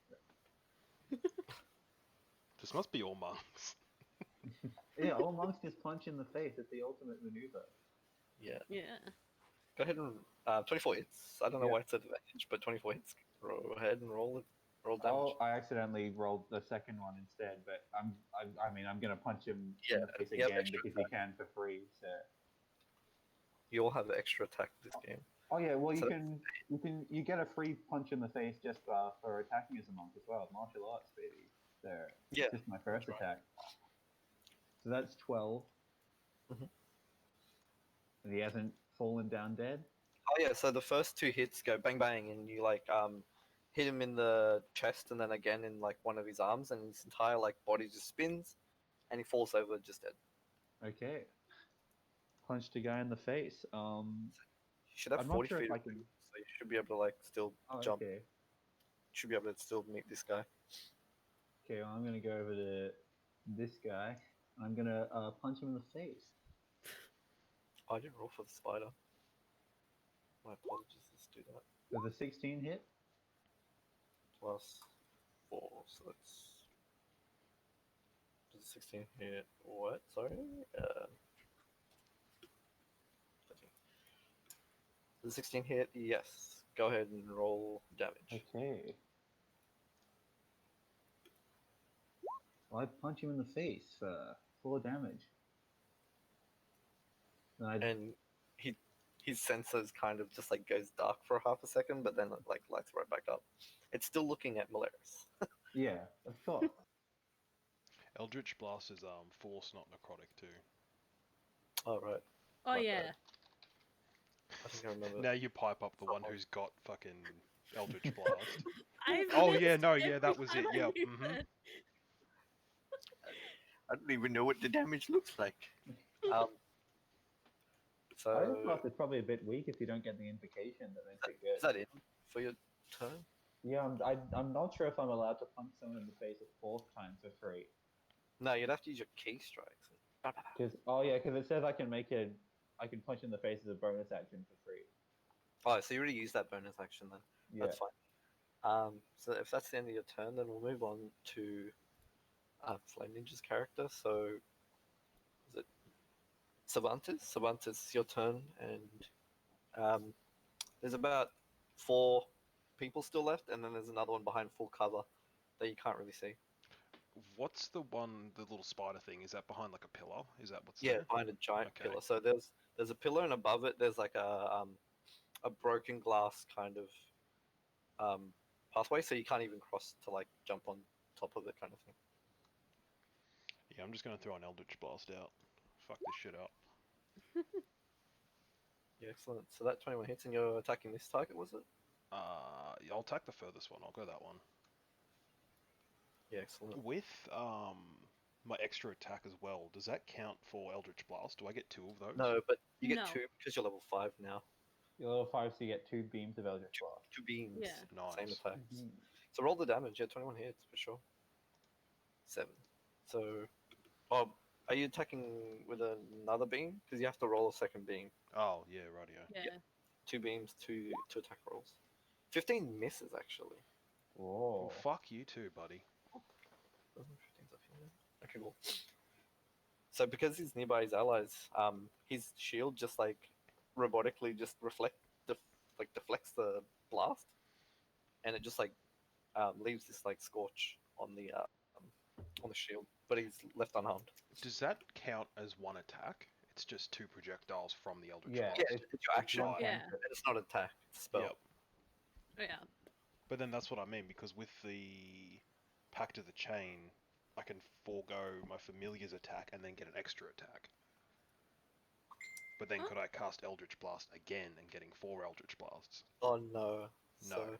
Speaker 4: This must be all monks.
Speaker 2: Yeah, all monks just punch in the face. It's the ultimate maneuver.
Speaker 1: Yeah.
Speaker 3: Yeah.
Speaker 1: Go ahead and 24 hits. I don't know
Speaker 2: Yeah.
Speaker 1: why it's advantage, but 24 hits. Go ahead and roll it. Roll damage.
Speaker 2: Oh, I accidentally rolled the second one instead, but I mean, I'm gonna punch him in the face
Speaker 1: you have
Speaker 2: again
Speaker 1: extra
Speaker 2: because you can for free. So.
Speaker 1: You all have extra attack this game.
Speaker 2: Oh yeah, well
Speaker 1: So
Speaker 2: you get a free punch in the face just for attacking as a monk as well. Martial arts, baby. So
Speaker 1: Yeah,
Speaker 2: just my first
Speaker 1: that's right.
Speaker 2: attack. So that's 12.
Speaker 1: Mhm.
Speaker 2: And he hasn't fallen down dead.
Speaker 1: Oh yeah, so the first two hits go bang bang, and you like hit him in the chest, and then again in like one of his arms, and his entire like body just spins, and he falls over just dead.
Speaker 2: Okay. Punched a guy in the face.
Speaker 1: You should have
Speaker 2: I'm not
Speaker 1: 40
Speaker 2: sure
Speaker 1: feet
Speaker 2: if
Speaker 1: of
Speaker 2: I can.
Speaker 1: movement, so you should be able to like still
Speaker 2: Oh,
Speaker 1: jump.
Speaker 2: okay.
Speaker 1: You should be able to still meet this guy.
Speaker 2: Okay, well, I'm gonna go over to this guy. I'm gonna punch him in the face.
Speaker 1: Oh, I didn't roll for the spider. My apologies. Let's do that.
Speaker 2: Does a 16 hit?
Speaker 1: Plus 4, so that's. Does a 16 hit what? Sorry? 13. Does a 16 hit? Yes. Go ahead and roll damage.
Speaker 2: Okay. Well, I punch him in the face for 4 damage.
Speaker 1: And his sensors kind of just like goes dark for half a second, but then it like lights right back up. It's still looking at Malaris.
Speaker 2: Yeah, of course.
Speaker 4: Eldritch Blast is force, not necrotic too.
Speaker 1: Oh right.
Speaker 3: Oh
Speaker 1: My
Speaker 3: yeah.
Speaker 1: bad. I think I remember.
Speaker 4: Now you pipe up the one who's got fucking Eldritch Blast.
Speaker 3: I've
Speaker 4: Oh yeah,
Speaker 3: missed
Speaker 4: no, yeah,
Speaker 3: every
Speaker 4: that was it.
Speaker 3: time
Speaker 4: Yep.
Speaker 3: you
Speaker 4: Mm-hmm.
Speaker 3: said-
Speaker 1: I don't even know what the damage looks like. Um,
Speaker 2: Iron
Speaker 1: so
Speaker 2: Blast is probably a bit weak if you don't get the invocation that makes it
Speaker 1: is
Speaker 2: good.
Speaker 1: that it for your turn?
Speaker 2: Yeah, I'm not sure if I'm allowed to punch someone in the face a 4th time for free.
Speaker 1: No, you'd have to use your key strikes.
Speaker 2: Because it says I can punch in the face as a bonus action for free.
Speaker 1: Oh, so you already used that bonus action then.
Speaker 2: Yeah.
Speaker 1: That's fine. So if that's the end of your turn, then we'll move on to Flame Ninja's character. So is it Cervantes? Cervantes, your turn, and there's about 4 people still left, and then there's another one behind full cover that you can't really see.
Speaker 4: What's the one, the little spider thing? Is that behind like a pillar? Is that what's
Speaker 1: Yeah,
Speaker 4: there?
Speaker 1: behind a giant
Speaker 4: Okay.
Speaker 1: pillar. So there's a pillar, and above it there's like a broken glass kind of pathway, so you can't even cross to like jump on top of it, kind of thing.
Speaker 4: Yeah, I'm just gonna throw an Eldritch Blast out. Fuck this shit up.
Speaker 1: Yeah, excellent. So that 21 hits, and you're attacking this target, was it?
Speaker 4: I'll attack the furthest one. I'll go that one.
Speaker 1: Yeah, excellent.
Speaker 4: With my extra attack as well, does that count for Eldritch Blast? Do I get 2 of those?
Speaker 1: No, but you get
Speaker 3: No.
Speaker 1: 2 because you're level 5 now.
Speaker 2: You're level 5, so you get 2 beams of Eldritch Blast.
Speaker 1: 2 beams.
Speaker 3: Yeah.
Speaker 1: Same
Speaker 4: Nice.
Speaker 1: attacks.
Speaker 2: Mhm.
Speaker 1: So roll the damage. Yeah, 21 hits for sure. 7. So, oh, are you attacking with another beam? Because you have to roll a second beam.
Speaker 4: Oh yeah, rightio.
Speaker 3: Yeah.
Speaker 1: 2 beams, 2 attack rolls. 15 misses actually.
Speaker 2: Whoa.
Speaker 4: Well, fuck you too, buddy.
Speaker 1: 15's up here. Okay, cool. So because he's nearby his allies, his shield just like robotically just deflects the blast, and it just like leaves this like scorch on the shield, but he's left unharmed.
Speaker 4: Does that count as one attack? It's just 2 projectiles from the Eldritch
Speaker 2: Yeah,
Speaker 4: Blast.
Speaker 1: Yeah, it's your action.
Speaker 4: Right.
Speaker 3: Yeah.
Speaker 1: And it's not an attack; it's a spell.
Speaker 4: Yep.
Speaker 3: Yeah.
Speaker 4: But then that's what I mean, because with the Pact of the Chain, I can forego my Familiar's attack and then get an extra attack. But then
Speaker 3: Huh?
Speaker 4: could I cast Eldritch Blast again and getting 4 Eldritch Blasts?
Speaker 1: Oh no!
Speaker 4: No.
Speaker 1: So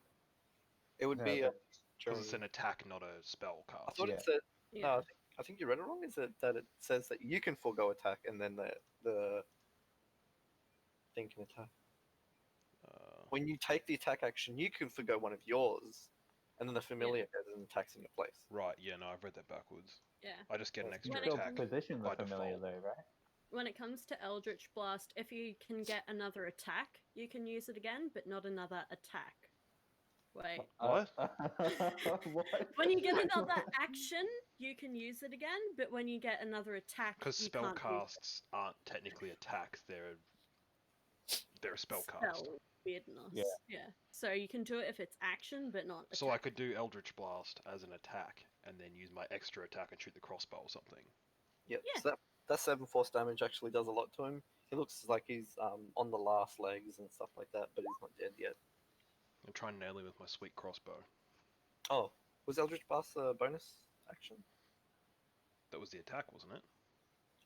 Speaker 1: it would
Speaker 2: No,
Speaker 1: be
Speaker 2: but-
Speaker 4: Because it's
Speaker 1: during.
Speaker 4: an attack, not a spell
Speaker 1: I
Speaker 4: cast.
Speaker 1: thought
Speaker 2: Yeah.
Speaker 1: it said
Speaker 3: Yeah.
Speaker 1: no. I think you read it wrong. Is it that it says that you can forego attack and then the thing can attack? When you take the attack action, you can forgo one of yours, and then the familiar goes and attacks in your place.
Speaker 4: Right, yeah, no, I've read that backwards.
Speaker 3: Yeah.
Speaker 4: I just get an
Speaker 1: You
Speaker 4: extra
Speaker 2: You
Speaker 3: When
Speaker 2: still
Speaker 4: attack.
Speaker 2: position the
Speaker 4: by
Speaker 2: familiar
Speaker 4: default.
Speaker 2: though, right?
Speaker 3: When it comes to Eldritch Blast, if you can get another attack, you can use it again, but not another attack. Wait.
Speaker 4: What?
Speaker 2: What?
Speaker 3: When you get another action, you can use it again, but when you get another attack,
Speaker 4: Because
Speaker 3: you
Speaker 4: spell
Speaker 3: can't use it.
Speaker 4: casts aren't technically attacks, they're a spell cast.
Speaker 3: Spell weirdness.
Speaker 2: Yeah.
Speaker 3: Yeah. So you can do it if it's action, but not attack.
Speaker 4: So I could do Eldritch Blast as an attack, and then use my extra attack and shoot the crossbow or something.
Speaker 1: Yep.
Speaker 3: Yeah.
Speaker 1: So that 7 force damage actually does a lot to him. He looks like he's on the last legs and stuff like that, but he's not dead yet.
Speaker 4: And try and nail him with my sweet crossbow.
Speaker 1: Oh, was Eldritch Blast a bonus action?
Speaker 4: That was the attack, wasn't it?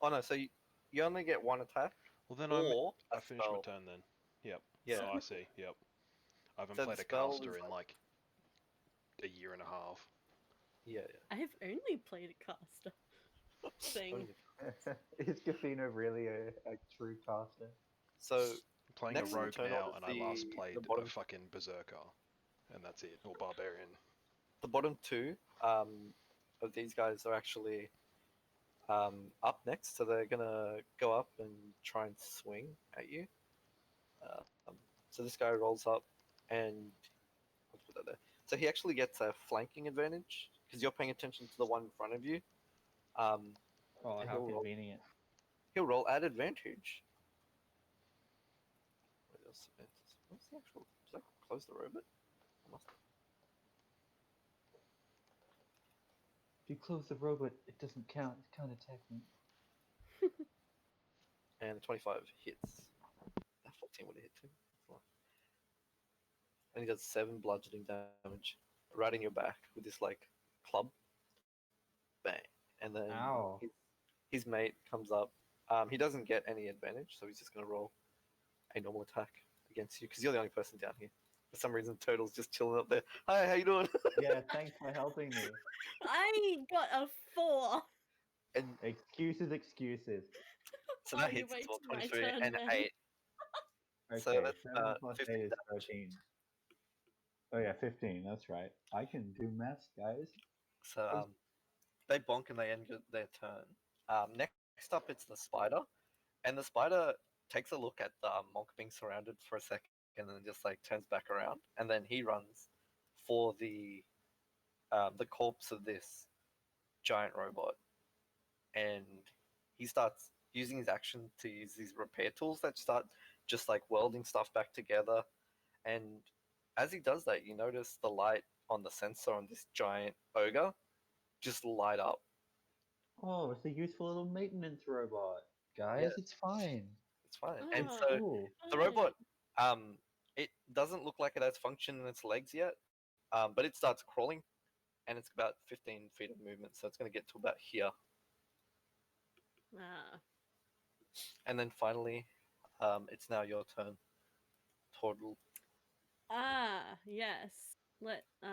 Speaker 1: Oh no, so you only get one attack,
Speaker 4: Well, then
Speaker 1: or
Speaker 4: I
Speaker 1: a
Speaker 4: finished my
Speaker 1: spell.
Speaker 4: turn then. Yep.
Speaker 1: Yeah.
Speaker 4: Oh, I see. Yep. I haven't
Speaker 1: So
Speaker 4: played
Speaker 1: the
Speaker 4: a
Speaker 1: spell
Speaker 4: caster
Speaker 1: is
Speaker 4: in like a year and a half.
Speaker 1: Yeah.
Speaker 3: I have only played a caster thing.
Speaker 1: Only-
Speaker 2: Is Cafino really a true caster?
Speaker 1: So
Speaker 4: I'm playing
Speaker 1: Next
Speaker 4: a
Speaker 1: in the
Speaker 4: rogue
Speaker 1: turn
Speaker 4: now,
Speaker 1: order
Speaker 4: and I last
Speaker 1: the
Speaker 4: played a
Speaker 1: bottom-
Speaker 4: fucking berserker, and that's it, or barbarian.
Speaker 1: the bottom two of these guys are actually up next, so they're gonna go up and try and swing at you. So this guy rolls up, and I'll put that there. So he actually gets a flanking advantage because you're paying attention to the one in front of you.
Speaker 2: Oh,
Speaker 1: And
Speaker 2: how
Speaker 1: he'll roll-
Speaker 2: convenient.
Speaker 1: He'll roll at advantage. What else? What's the actual? Did I close the robot? I must.
Speaker 2: If you close the robot, it doesn't count. It can't attack me.
Speaker 1: And 25 hits. That 14 would have hit too. And he does 7 bludgeoning damage right in your back with this like club. Bang. And then
Speaker 2: Ow.
Speaker 1: his mate comes up. He doesn't get any advantage, so he's just going to roll a normal attack against you because you're the only person down here. For some reason, Turtle's just chilling up there. Hi, how you doing?
Speaker 2: Yeah, thanks for helping me.
Speaker 3: I got a 4.
Speaker 1: And
Speaker 2: Excuses, excuses.
Speaker 1: so
Speaker 3: Oh,
Speaker 1: that
Speaker 3: you
Speaker 1: hits
Speaker 3: wait
Speaker 1: as well,
Speaker 3: till my
Speaker 1: 23
Speaker 3: turn
Speaker 1: and
Speaker 3: then.
Speaker 1: 8.
Speaker 2: Okay,
Speaker 1: So that's
Speaker 2: 7 plus
Speaker 1: 15
Speaker 2: 8 is
Speaker 1: damage.
Speaker 2: 13. Oh yeah, 15, that's right. I can do maths, guys.
Speaker 1: So they bonk and they end their turn. Next up, it's the spider, and the spider takes a look at the monk being surrounded for a second, and then just like turns back around, and then he runs for the corpse of this giant robot, and he starts using his action to use these repair tools that start just like welding stuff back together. And as he does that, you notice the light on the sensor on this giant ogre just light up.
Speaker 2: Oh, it's a useful little maintenance robot. Guys,
Speaker 1: Yeah.
Speaker 2: it's fine.
Speaker 1: It's fine. And
Speaker 3: Oh.
Speaker 1: so
Speaker 2: Cool.
Speaker 1: the robot, it doesn't look like it has function in its legs yet, but it starts crawling, and it's about 15 feet of movement, so it's going to get to about here.
Speaker 3: Ah.
Speaker 1: And then finally, it's now your turn. Total.
Speaker 3: Yes. Let
Speaker 1: So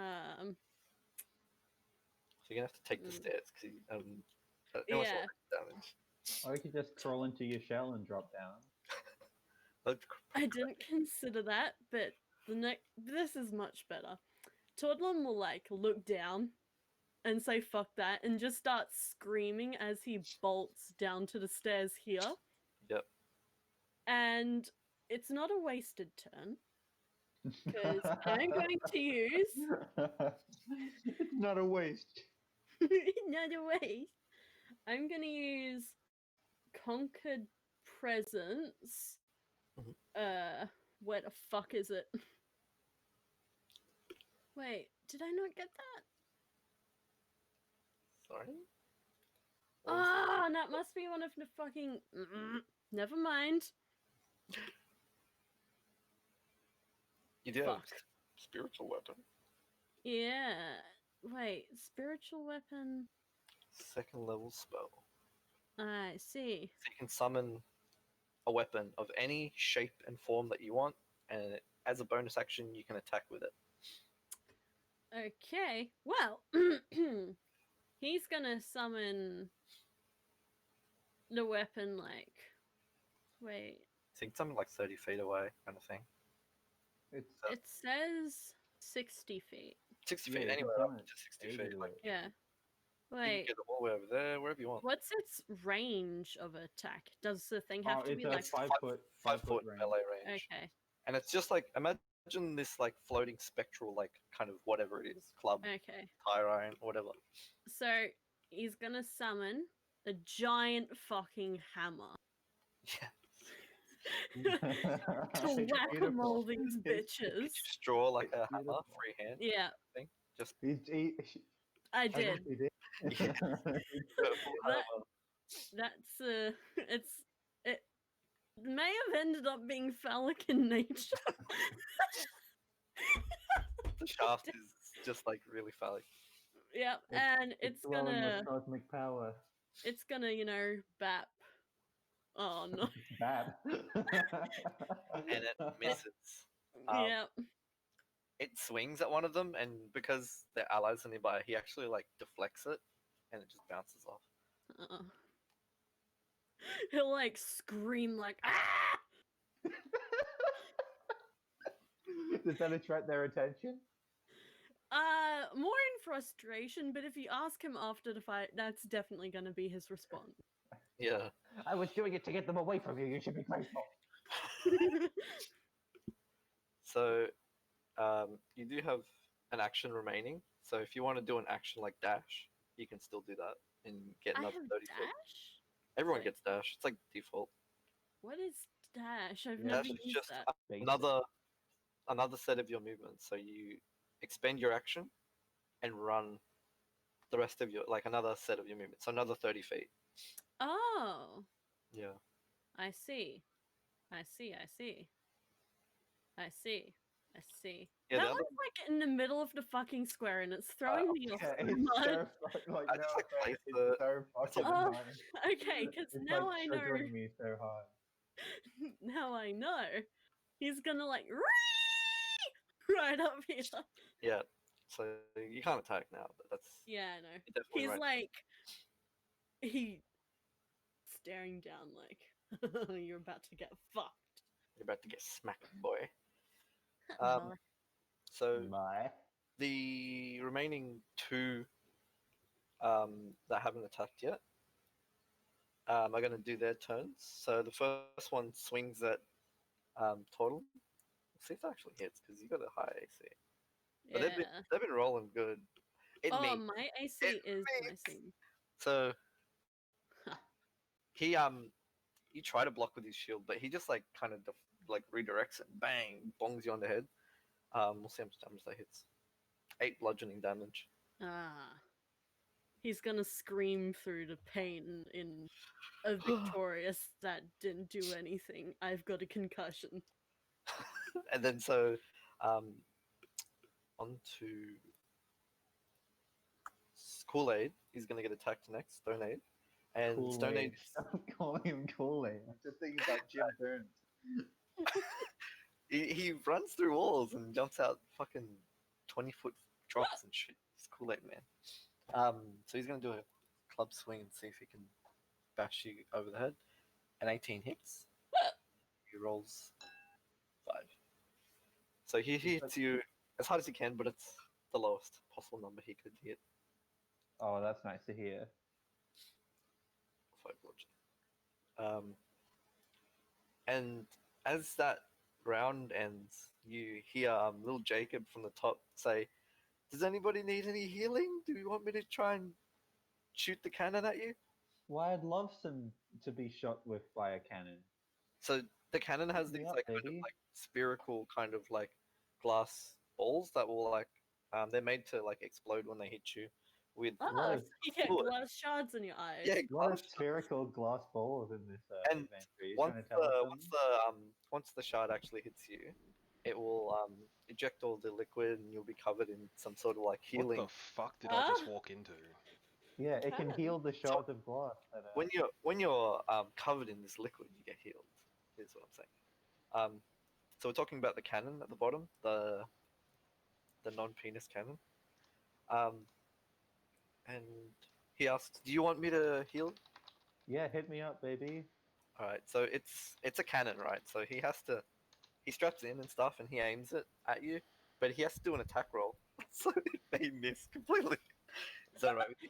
Speaker 1: you're going to have to take the
Speaker 3: Mm.
Speaker 1: stairs, because
Speaker 3: Yeah.
Speaker 1: damage.
Speaker 2: Or you could just crawl into your shell and drop down.
Speaker 3: I didn't consider that, but this is much better. Toadlum will like look down and say fuck that and just start screaming as he bolts down to the stairs here.
Speaker 1: Yep.
Speaker 3: And it's not a wasted turn because I'm going to use
Speaker 2: It's not a waste.
Speaker 3: not a waste. I'm gonna use Conquered Presence.
Speaker 1: Mhm.
Speaker 3: Where the fuck is it? Wait, did I not get that?
Speaker 1: Sorry?
Speaker 3: Ah, that must be one of the fucking. Never mind.
Speaker 1: You do have
Speaker 3: Fuck.
Speaker 1: spiritual weapon.
Speaker 3: Yeah. Wait, spiritual weapon.
Speaker 1: 2nd level spell.
Speaker 3: I see.
Speaker 1: So you can summon a weapon of any shape and form that you want, and as a bonus action, you can attack with it.
Speaker 3: Okay, well, he's gonna summon the weapon, like, wait,
Speaker 1: So it's something like 30 feet away, kind of thing.
Speaker 2: It's
Speaker 3: it says 60 feet.
Speaker 1: 60
Speaker 2: Yeah,
Speaker 1: feet,
Speaker 2: you can
Speaker 1: anywhere up
Speaker 2: summon it
Speaker 1: to 60
Speaker 2: 80
Speaker 1: feet.
Speaker 2: to
Speaker 1: Like,
Speaker 2: it.
Speaker 3: Yeah.
Speaker 1: you can
Speaker 3: Wait,
Speaker 1: get them all the way over there, wherever you want.
Speaker 3: what's its range of attack? Does the thing have
Speaker 2: Oh,
Speaker 3: to
Speaker 2: it's
Speaker 3: be
Speaker 2: a
Speaker 3: like...
Speaker 2: 5 foot
Speaker 1: 5 foot
Speaker 2: range.
Speaker 1: melee range.
Speaker 3: Okay,
Speaker 1: And it's just like, imagine this like floating spectral, like kind of whatever it is, club,
Speaker 3: okay.
Speaker 1: tire iron, whatever.
Speaker 3: So, he's gonna summon a giant fucking hammer
Speaker 1: Yeah.
Speaker 3: to
Speaker 2: It's
Speaker 3: whack-a-mole
Speaker 2: beautiful.
Speaker 3: these
Speaker 2: It's-
Speaker 1: Could
Speaker 3: bitches.
Speaker 1: you just draw like a hammer,
Speaker 2: beautiful.
Speaker 1: freehand
Speaker 3: Yeah,
Speaker 1: thing? Just
Speaker 3: I
Speaker 1: I
Speaker 3: did.
Speaker 2: He did.
Speaker 1: Yeah. vertical
Speaker 3: That-
Speaker 1: hammer.
Speaker 3: That's it may have ended up being phallic in nature.
Speaker 1: The shaft is just like really phallic.
Speaker 3: Yep, and it's
Speaker 2: glowing
Speaker 3: gonna
Speaker 2: with cosmic power.
Speaker 3: bap. Oh no.
Speaker 2: Bad.
Speaker 1: And it misses.
Speaker 3: Yep.
Speaker 1: It swings at one of them, and because their allies are nearby, he actually like deflects it, and it just bounces off.
Speaker 3: Uh-uh. He'll like scream like ah.
Speaker 2: Does that attract their attention?
Speaker 3: More in frustration, but if you ask him after the fight, that's definitely gonna be his response.
Speaker 1: Yeah.
Speaker 2: I was doing it to get them away from you. You should be grateful.
Speaker 1: So, you do have an action remaining. So if you want to do an action like dash, you can still do that and get
Speaker 3: I
Speaker 1: another
Speaker 3: have
Speaker 1: 30 foot.
Speaker 3: dash?
Speaker 1: Everyone
Speaker 3: Wait.
Speaker 1: gets dash. It's like default.
Speaker 3: What is dash? I've
Speaker 2: Yeah,
Speaker 3: never
Speaker 1: Dash is
Speaker 3: used
Speaker 1: just
Speaker 3: that.
Speaker 2: Basic.
Speaker 1: another set of your movements. So you expend your action and run the rest of your like another set of your movements. So another 30 feet.
Speaker 3: Oh,
Speaker 1: Yeah.
Speaker 3: I see. I see. I see. I see. I see.
Speaker 1: Yeah,
Speaker 3: That
Speaker 1: the other-
Speaker 3: one's like in the middle of the fucking square and it's throwing me off
Speaker 2: Yeah,
Speaker 3: so
Speaker 2: it's
Speaker 3: much.
Speaker 2: so like
Speaker 1: I
Speaker 2: no
Speaker 1: just, like,
Speaker 2: offense,
Speaker 1: place
Speaker 2: it's
Speaker 1: the-
Speaker 2: so fucking
Speaker 3: Oh,
Speaker 2: annoying.
Speaker 3: okay, because
Speaker 2: It's
Speaker 3: now
Speaker 2: like
Speaker 3: I know.
Speaker 2: triggering me so hard.
Speaker 3: Now I know. He's gonna like right up here.
Speaker 1: Yeah. So you can't attack now, but that's
Speaker 3: Yeah, I know.
Speaker 1: definitely
Speaker 3: He's
Speaker 1: right.
Speaker 3: like he staring down like you're about to get fucked.
Speaker 1: You're about to get smacked, boy.
Speaker 3: Well,
Speaker 1: So
Speaker 2: My.
Speaker 1: the remaining two that haven't attacked yet are going to do their turns. So the first one swings at Total. See if that actually hits because you got a high AC. But
Speaker 3: yeah.
Speaker 1: they've been rolling good. It
Speaker 3: Oh,
Speaker 1: means
Speaker 3: my AC
Speaker 1: It
Speaker 3: is
Speaker 1: means-
Speaker 3: missing.
Speaker 1: so.
Speaker 3: Huh.
Speaker 1: He you try to block with his shield, but he just like kind of like redirects it. Bang, bongs you on the head. We'll see how much damage that hits. 8 bludgeoning damage.
Speaker 3: Ah. He's gonna scream through the pain in a victorious that didn't do anything. I've got a concussion.
Speaker 1: And then so on to Kool-Aid. He's going to get attacked next. Stone Aid. And Stone Aid.
Speaker 2: Stop calling him Kool-Aid. I'm just thinking about Jim Burns.
Speaker 1: He runs through walls and jumps out fucking 20-foot drops and shit. He's Kool-Aid man. So he's going to do a club swing and see if he can bash you over the head. An 18 hits. He rolls 5. So he hits you as hard as he can, but it's the lowest possible number he could hit.
Speaker 2: Oh, that's nice to hear.
Speaker 1: 5 bludgeoning. And as that round ends, you hear little Jacob from the top say, "Does anybody need any healing? Do you want me to try and shoot the cannon at you?"
Speaker 2: Well, I'd love some to be shot with by a cannon.
Speaker 1: So the cannon has
Speaker 2: Me
Speaker 1: these
Speaker 2: up,
Speaker 1: like kind of
Speaker 2: baby.
Speaker 1: like spherical kind of like glass balls that will like they're made to like explode when they hit you with
Speaker 3: Ah,
Speaker 2: What
Speaker 3: so you get
Speaker 1: fluid.
Speaker 3: glass shards in your eyes.
Speaker 1: yeah
Speaker 2: What are
Speaker 1: glass.
Speaker 2: spherical glass balls in this
Speaker 1: And
Speaker 2: adventure? You
Speaker 1: Once
Speaker 2: trying to tell us something?
Speaker 1: once the shard actually hits you, it will eject all the liquid and you'll be covered in some sort of like healing.
Speaker 4: What the fuck did I just
Speaker 3: Ah.
Speaker 4: walk into?
Speaker 2: Yeah, it can
Speaker 3: Can.
Speaker 2: heal the shards of glass. That,
Speaker 1: When you're covered in this liquid, you get healed. Is what I'm saying. So we're talking about the cannon at the bottom, the non-penis cannon. And he asks, "Do you want me to heal?"
Speaker 2: Yeah, hit me up, baby.
Speaker 1: All right. So it's a cannon, right? So he straps in and stuff, and he aims it at you, but he has to do an attack roll. So they miss completely. Is that right with you?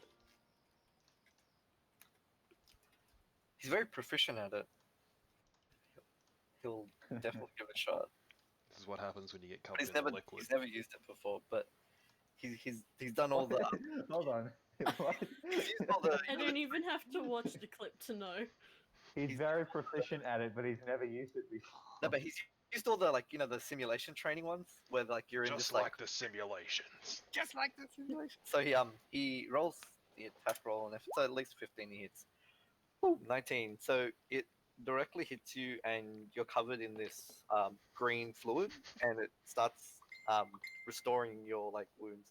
Speaker 1: He's very proficient at it. He'll definitely give it a shot.
Speaker 4: This is what happens when you get
Speaker 1: But
Speaker 4: covered in the liquid.
Speaker 1: he's never used it before, but he's done all the
Speaker 2: Hold on. What?
Speaker 1: he's used all the
Speaker 3: I don't even have to watch the clip to know.
Speaker 2: He's
Speaker 1: he's-
Speaker 2: very proficient at it, but he's never used it before.
Speaker 1: no, but he's used all the like the simulation training ones where like you're in
Speaker 4: Just
Speaker 1: this
Speaker 4: like the simulations.
Speaker 1: just like the simulation. So he rolls the attack roll, and if it's at least 15, he hits. Ooh, 19. So it directly hits you, and you're covered in this green fluid, and it starts restoring your like wounds.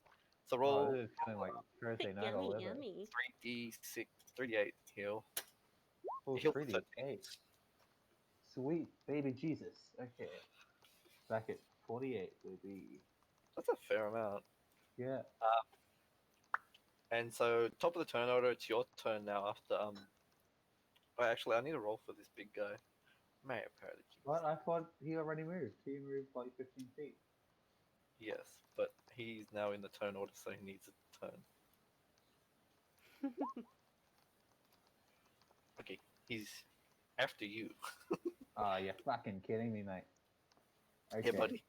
Speaker 1: So
Speaker 2: Oh,
Speaker 1: roll
Speaker 2: this is kind of like Thursday night all
Speaker 3: Yummy,
Speaker 2: over.
Speaker 3: yummy.
Speaker 1: 3d6, 3d8 heal.
Speaker 2: Oh,
Speaker 1: Heal for
Speaker 2: 3D.
Speaker 1: 13.
Speaker 2: Hey, sweet baby Jesus. Okay, back at 48 would be.
Speaker 1: That's a fair amount.
Speaker 2: Yeah.
Speaker 1: And so top of the turn order, it's your turn now. After oh, actually, I need a roll for this big guy. May have heard it.
Speaker 2: What? I thought he already moved. He moved like 15 feet.
Speaker 1: Yes, but he's now in the turn order, so he needs a turn. Okay, he's after you.
Speaker 2: Ah, you're fucking kidding me, mate. Okay.
Speaker 1: Yeah, buddy.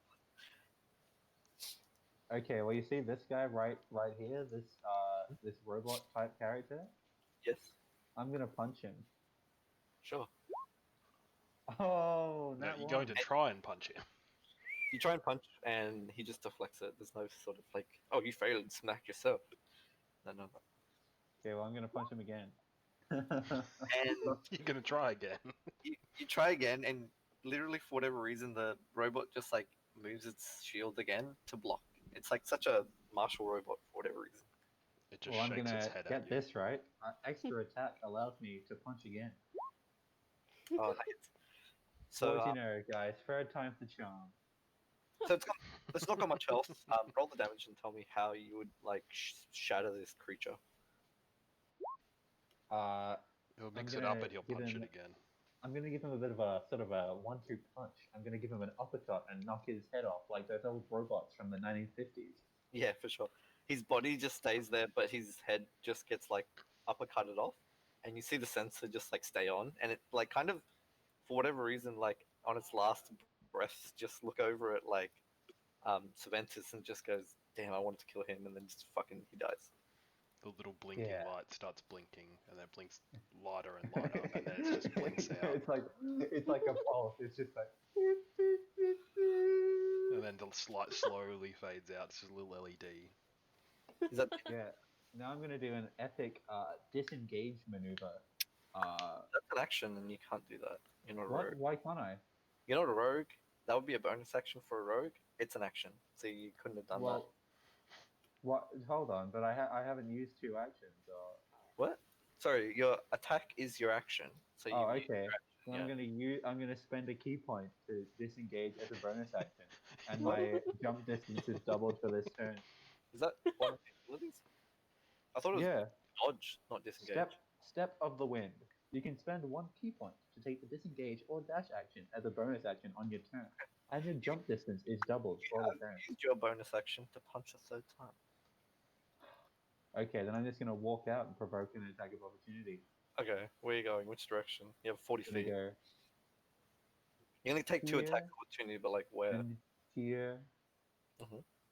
Speaker 2: Okay, well you see this guy right here, this robot type character?
Speaker 1: Yes,
Speaker 2: I'm gonna punch him.
Speaker 1: sure.
Speaker 2: Oh,
Speaker 4: No,
Speaker 2: that
Speaker 4: you're going to try and punch him.
Speaker 1: You try and punch, and he just deflects it. There's no sort of like, oh, you failed, smack yourself. No.
Speaker 2: Okay, well I'm gonna punch him again.
Speaker 1: And
Speaker 4: You're going to try again.
Speaker 1: you try again, and literally for whatever reason, the robot just like moves its shield again to block. It's like such a martial robot for whatever reason.
Speaker 4: It just
Speaker 2: Well, I'm
Speaker 4: shakes
Speaker 2: gonna
Speaker 4: its head
Speaker 2: get
Speaker 4: at you.
Speaker 2: this right. Extra attack allows me to punch again.
Speaker 1: Oh, that hits. So,
Speaker 2: So, you know, guys, third time's the charm.
Speaker 1: so it's not got much health. Roll the damage and tell me how you would like shatter this creature.
Speaker 4: He'll mix
Speaker 2: I'm
Speaker 4: it up
Speaker 2: gonna
Speaker 4: and he'll
Speaker 2: give
Speaker 4: punch
Speaker 2: him-
Speaker 4: it again.
Speaker 2: I'm gonna give him a bit of a sort of a 1-2 punch. I'm gonna give him an uppercut and knock his head off like those old robots from the 1950s.
Speaker 1: Yeah, for sure. His body just stays there, but his head just gets like uppercutted off, and you see the sensor just like stay on, and it like kind of, for whatever reason, like on its last breaths, just look over at like Saventus and just goes, "Damn, I wanted to kill him," and then just fucking he dies.
Speaker 4: The little blinking
Speaker 2: Yeah.
Speaker 4: light starts blinking, and then it blinks lighter and lighter, and then it just blinks out.
Speaker 2: it's like a pulse. It's just like.
Speaker 4: And then the light slowly fades out. It's just a little LED.
Speaker 1: Is that
Speaker 2: Yeah. Now I'm gonna do an epic disengage maneuver.
Speaker 1: that's an action, and you can't do that. You're not a
Speaker 2: What?
Speaker 1: rogue.
Speaker 2: Why can't I?
Speaker 1: You're not a rogue. That would be a bonus action for a rogue. It's an action, so you couldn't have done that.
Speaker 2: What? Hold on, but I haven't used 2 actions.
Speaker 1: What? Sorry, your attack is your action. So you
Speaker 2: Oh,
Speaker 1: use
Speaker 2: okay.
Speaker 1: your action,
Speaker 2: So
Speaker 1: yeah.
Speaker 2: I'm gonna spend a key point to disengage as a bonus action, and my jump distance is doubled for this turn.
Speaker 1: Is that one of the abilities? I thought it was
Speaker 2: Yeah.
Speaker 1: dodge, not disengage.
Speaker 2: Step of the wind. You can spend 1 key point to take the disengage or dash action as a bonus action on your turn, and your jump distance is doubled for the turn.
Speaker 1: Use your bonus action to punch a third time.
Speaker 2: Okay, then I'm just gonna walk out and provoke an attack of opportunity.
Speaker 1: Okay, where are you going? Which direction? You have 40
Speaker 2: Gonna
Speaker 1: feet.
Speaker 2: go
Speaker 1: You only take 2 attacks
Speaker 2: here,
Speaker 1: of opportunity, but like where?
Speaker 2: and here.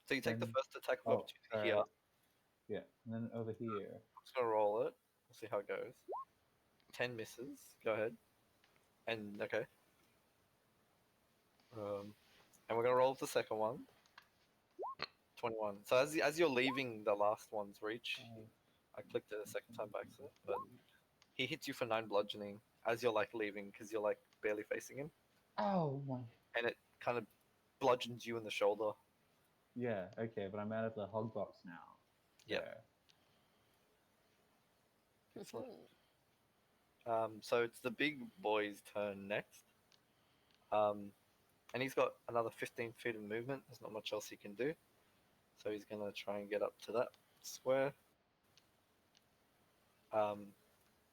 Speaker 1: So you take the
Speaker 2: then-
Speaker 1: first attack of
Speaker 2: Oh,
Speaker 1: opportunity
Speaker 2: sorry.
Speaker 1: here. I'm
Speaker 2: Yeah, and then over here.
Speaker 1: just gonna roll it. We'll see how it goes. 10 misses. Go ahead. And okay. And we're gonna roll the second one. 21. So as you're leaving the last one's reach, I clicked it a second time by accident, but he hits you for 9 bludgeoning as you're like leaving because you're like barely facing him,
Speaker 2: Oh my.
Speaker 1: and it kind of bludgeons you in the shoulder.
Speaker 2: Yeah, okay, but I'm out of the hog box now.
Speaker 1: Yeah.
Speaker 2: There.
Speaker 1: Excellent. So it's the big boy's turn next. and he's got another 15 feet of movement. There's not much else he can do, so he's gonna try and get up to that square.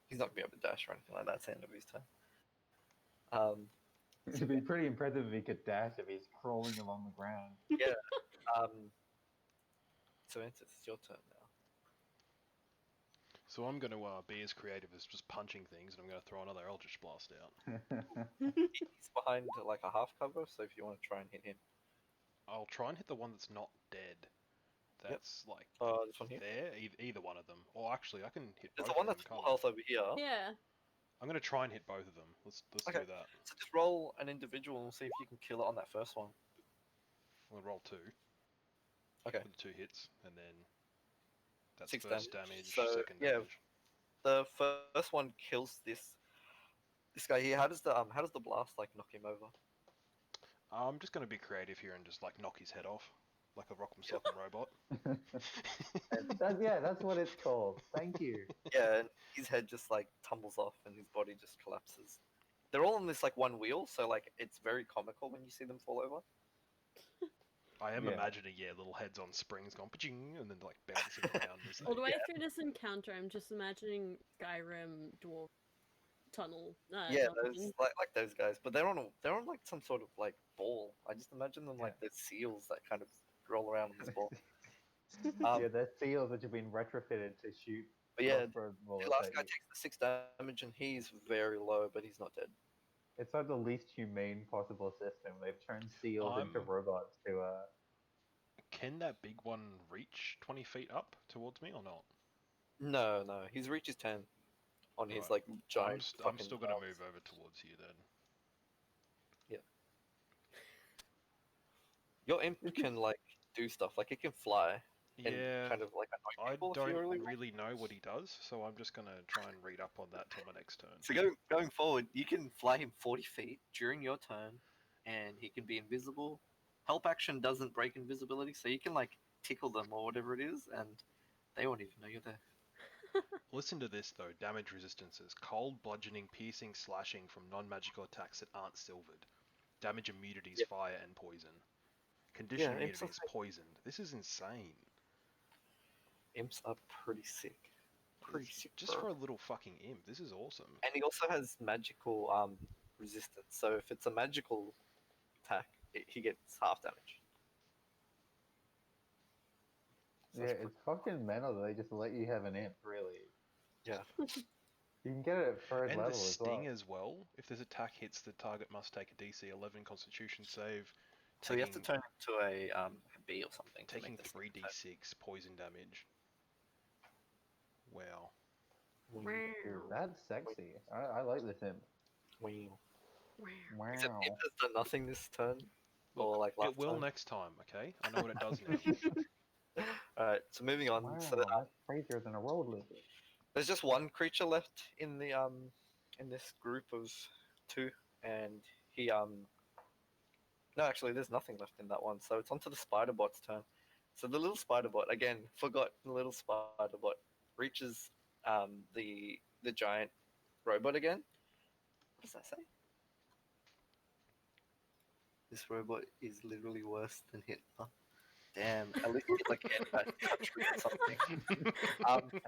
Speaker 1: He's not gonna be able to dash or anything like that. It's the end of his turn.
Speaker 2: It'd be pretty impressive if he could dash if he's crawling along the ground.
Speaker 1: Yeah. So Antis, it's your turn now.
Speaker 4: So I'm going to be as creative as just punching things, and I'm going to throw another Eldritch Blast out.
Speaker 1: He's behind like a half cover, so if you want to try and hit him,
Speaker 4: I'll try and hit the one that's not dead. That's like
Speaker 1: this one here.
Speaker 4: there, either one of them. Or actually, I can hit
Speaker 1: There's
Speaker 4: both
Speaker 1: the one
Speaker 4: of
Speaker 1: that's
Speaker 4: them.
Speaker 1: full
Speaker 4: can't I?
Speaker 1: health over here.
Speaker 3: Yeah.
Speaker 4: I'm going to try and hit both of them. Let's
Speaker 1: Okay.
Speaker 4: do that.
Speaker 1: So just roll an individual and we'll see if you can kill it on that first one.
Speaker 4: We'll roll 2.
Speaker 1: Okay.
Speaker 4: With 2 hits, and then that's
Speaker 1: 6
Speaker 4: first damage,
Speaker 1: So,
Speaker 4: second
Speaker 1: yeah.
Speaker 4: damage.
Speaker 1: The first one kills this guy here. How does the blast like knock him over?
Speaker 4: I'm just going to be creative here and just like knock his head off, like a rock'em sock'em robot.
Speaker 2: That's what it's called. Thank you.
Speaker 1: Yeah, and his head just like tumbles off and his body just collapses. They're all on this like one wheel, so like it's very comical when you see them fall over.
Speaker 4: I am
Speaker 2: Yeah.
Speaker 4: imagining, little heads on springs going pa-ching, and then like bouncing around as
Speaker 3: All the
Speaker 4: they...
Speaker 3: way through this encounter, I'm just imagining Skyrim dwarf tunnel.
Speaker 1: Yeah,
Speaker 3: dungeon.
Speaker 1: those like those guys, but they're on like some sort of like ball. I just imagine them like the seals that kind of roll around on this ball.
Speaker 2: Yeah, they're seals which have been retrofitted to shoot.
Speaker 1: But yeah,
Speaker 2: crossbow
Speaker 1: the
Speaker 2: bullets
Speaker 1: last
Speaker 2: at
Speaker 1: guy
Speaker 2: you.
Speaker 1: takes the 6 damage and he's very low, but he's not dead.
Speaker 2: It's like the least humane possible system. They've turned seals into
Speaker 4: I'm-
Speaker 2: robots to
Speaker 4: Can that big one reach 20 feet up towards me or not?
Speaker 1: No, his reach is 10 on his
Speaker 4: Right.
Speaker 1: like giant.
Speaker 4: I'm still going to move over towards you then.
Speaker 1: Your imp can like do stuff, like it can fly and
Speaker 4: Yeah,
Speaker 1: kind of like annoy
Speaker 4: I
Speaker 1: people if
Speaker 4: don't
Speaker 1: you really want.
Speaker 4: really know what he does, so I'm just going to try and read up on that till my next turn.
Speaker 1: So going forward, you can fly him 40 feet during your turn, and he can be invisible. Help action doesn't break invisibility, so you can like tickle them or whatever it is, and they won't even know you're there.
Speaker 4: Listen to this though, damage resistances. Cold, bludgeoning, piercing, slashing from non-magical attacks that aren't silvered. Damage immunities, fire and poison. Condition
Speaker 1: imps
Speaker 4: immunities,
Speaker 1: are
Speaker 4: poisoned. This is insane.
Speaker 1: Imps are pretty sick. Pretty sick.
Speaker 4: Just
Speaker 1: bro.
Speaker 4: for a little fucking imp, this is awesome.
Speaker 1: And he also has magical resistance. So if it's a magical attack, he gets half damage. So
Speaker 2: yeah,
Speaker 1: that's
Speaker 2: it's fucking mental that they just let you have an imp, really.
Speaker 1: Yeah.
Speaker 2: You can get it at third
Speaker 4: And
Speaker 2: level
Speaker 4: the
Speaker 2: as well.
Speaker 4: sting as well. If this attack hits, the target must take a DC 11 Constitution save.
Speaker 1: So you have to turn it into a bee or something. to
Speaker 4: Taking
Speaker 1: make this
Speaker 4: 3d6 poison damage. Wow.
Speaker 2: Dude, that's sexy. I like this imp.
Speaker 1: Wow.
Speaker 2: Wow.
Speaker 1: Except it has done nothing this turn.
Speaker 4: Look,
Speaker 1: or like last
Speaker 4: it will
Speaker 1: time.
Speaker 4: next time, okay? I know what it does now.
Speaker 1: Alright, so moving on.
Speaker 2: Wow,
Speaker 1: So
Speaker 2: that's crazier than a road lizard.
Speaker 1: there's just one creature left in the in this group of 2, and he no, actually there's nothing left in that one, so it's onto the spider bot's turn. So the little spider bot, again, forgot the little spider bot, reaches the giant robot again. What does that say? This robot is literally worse than Hitler. Damn, at least get like that country or something.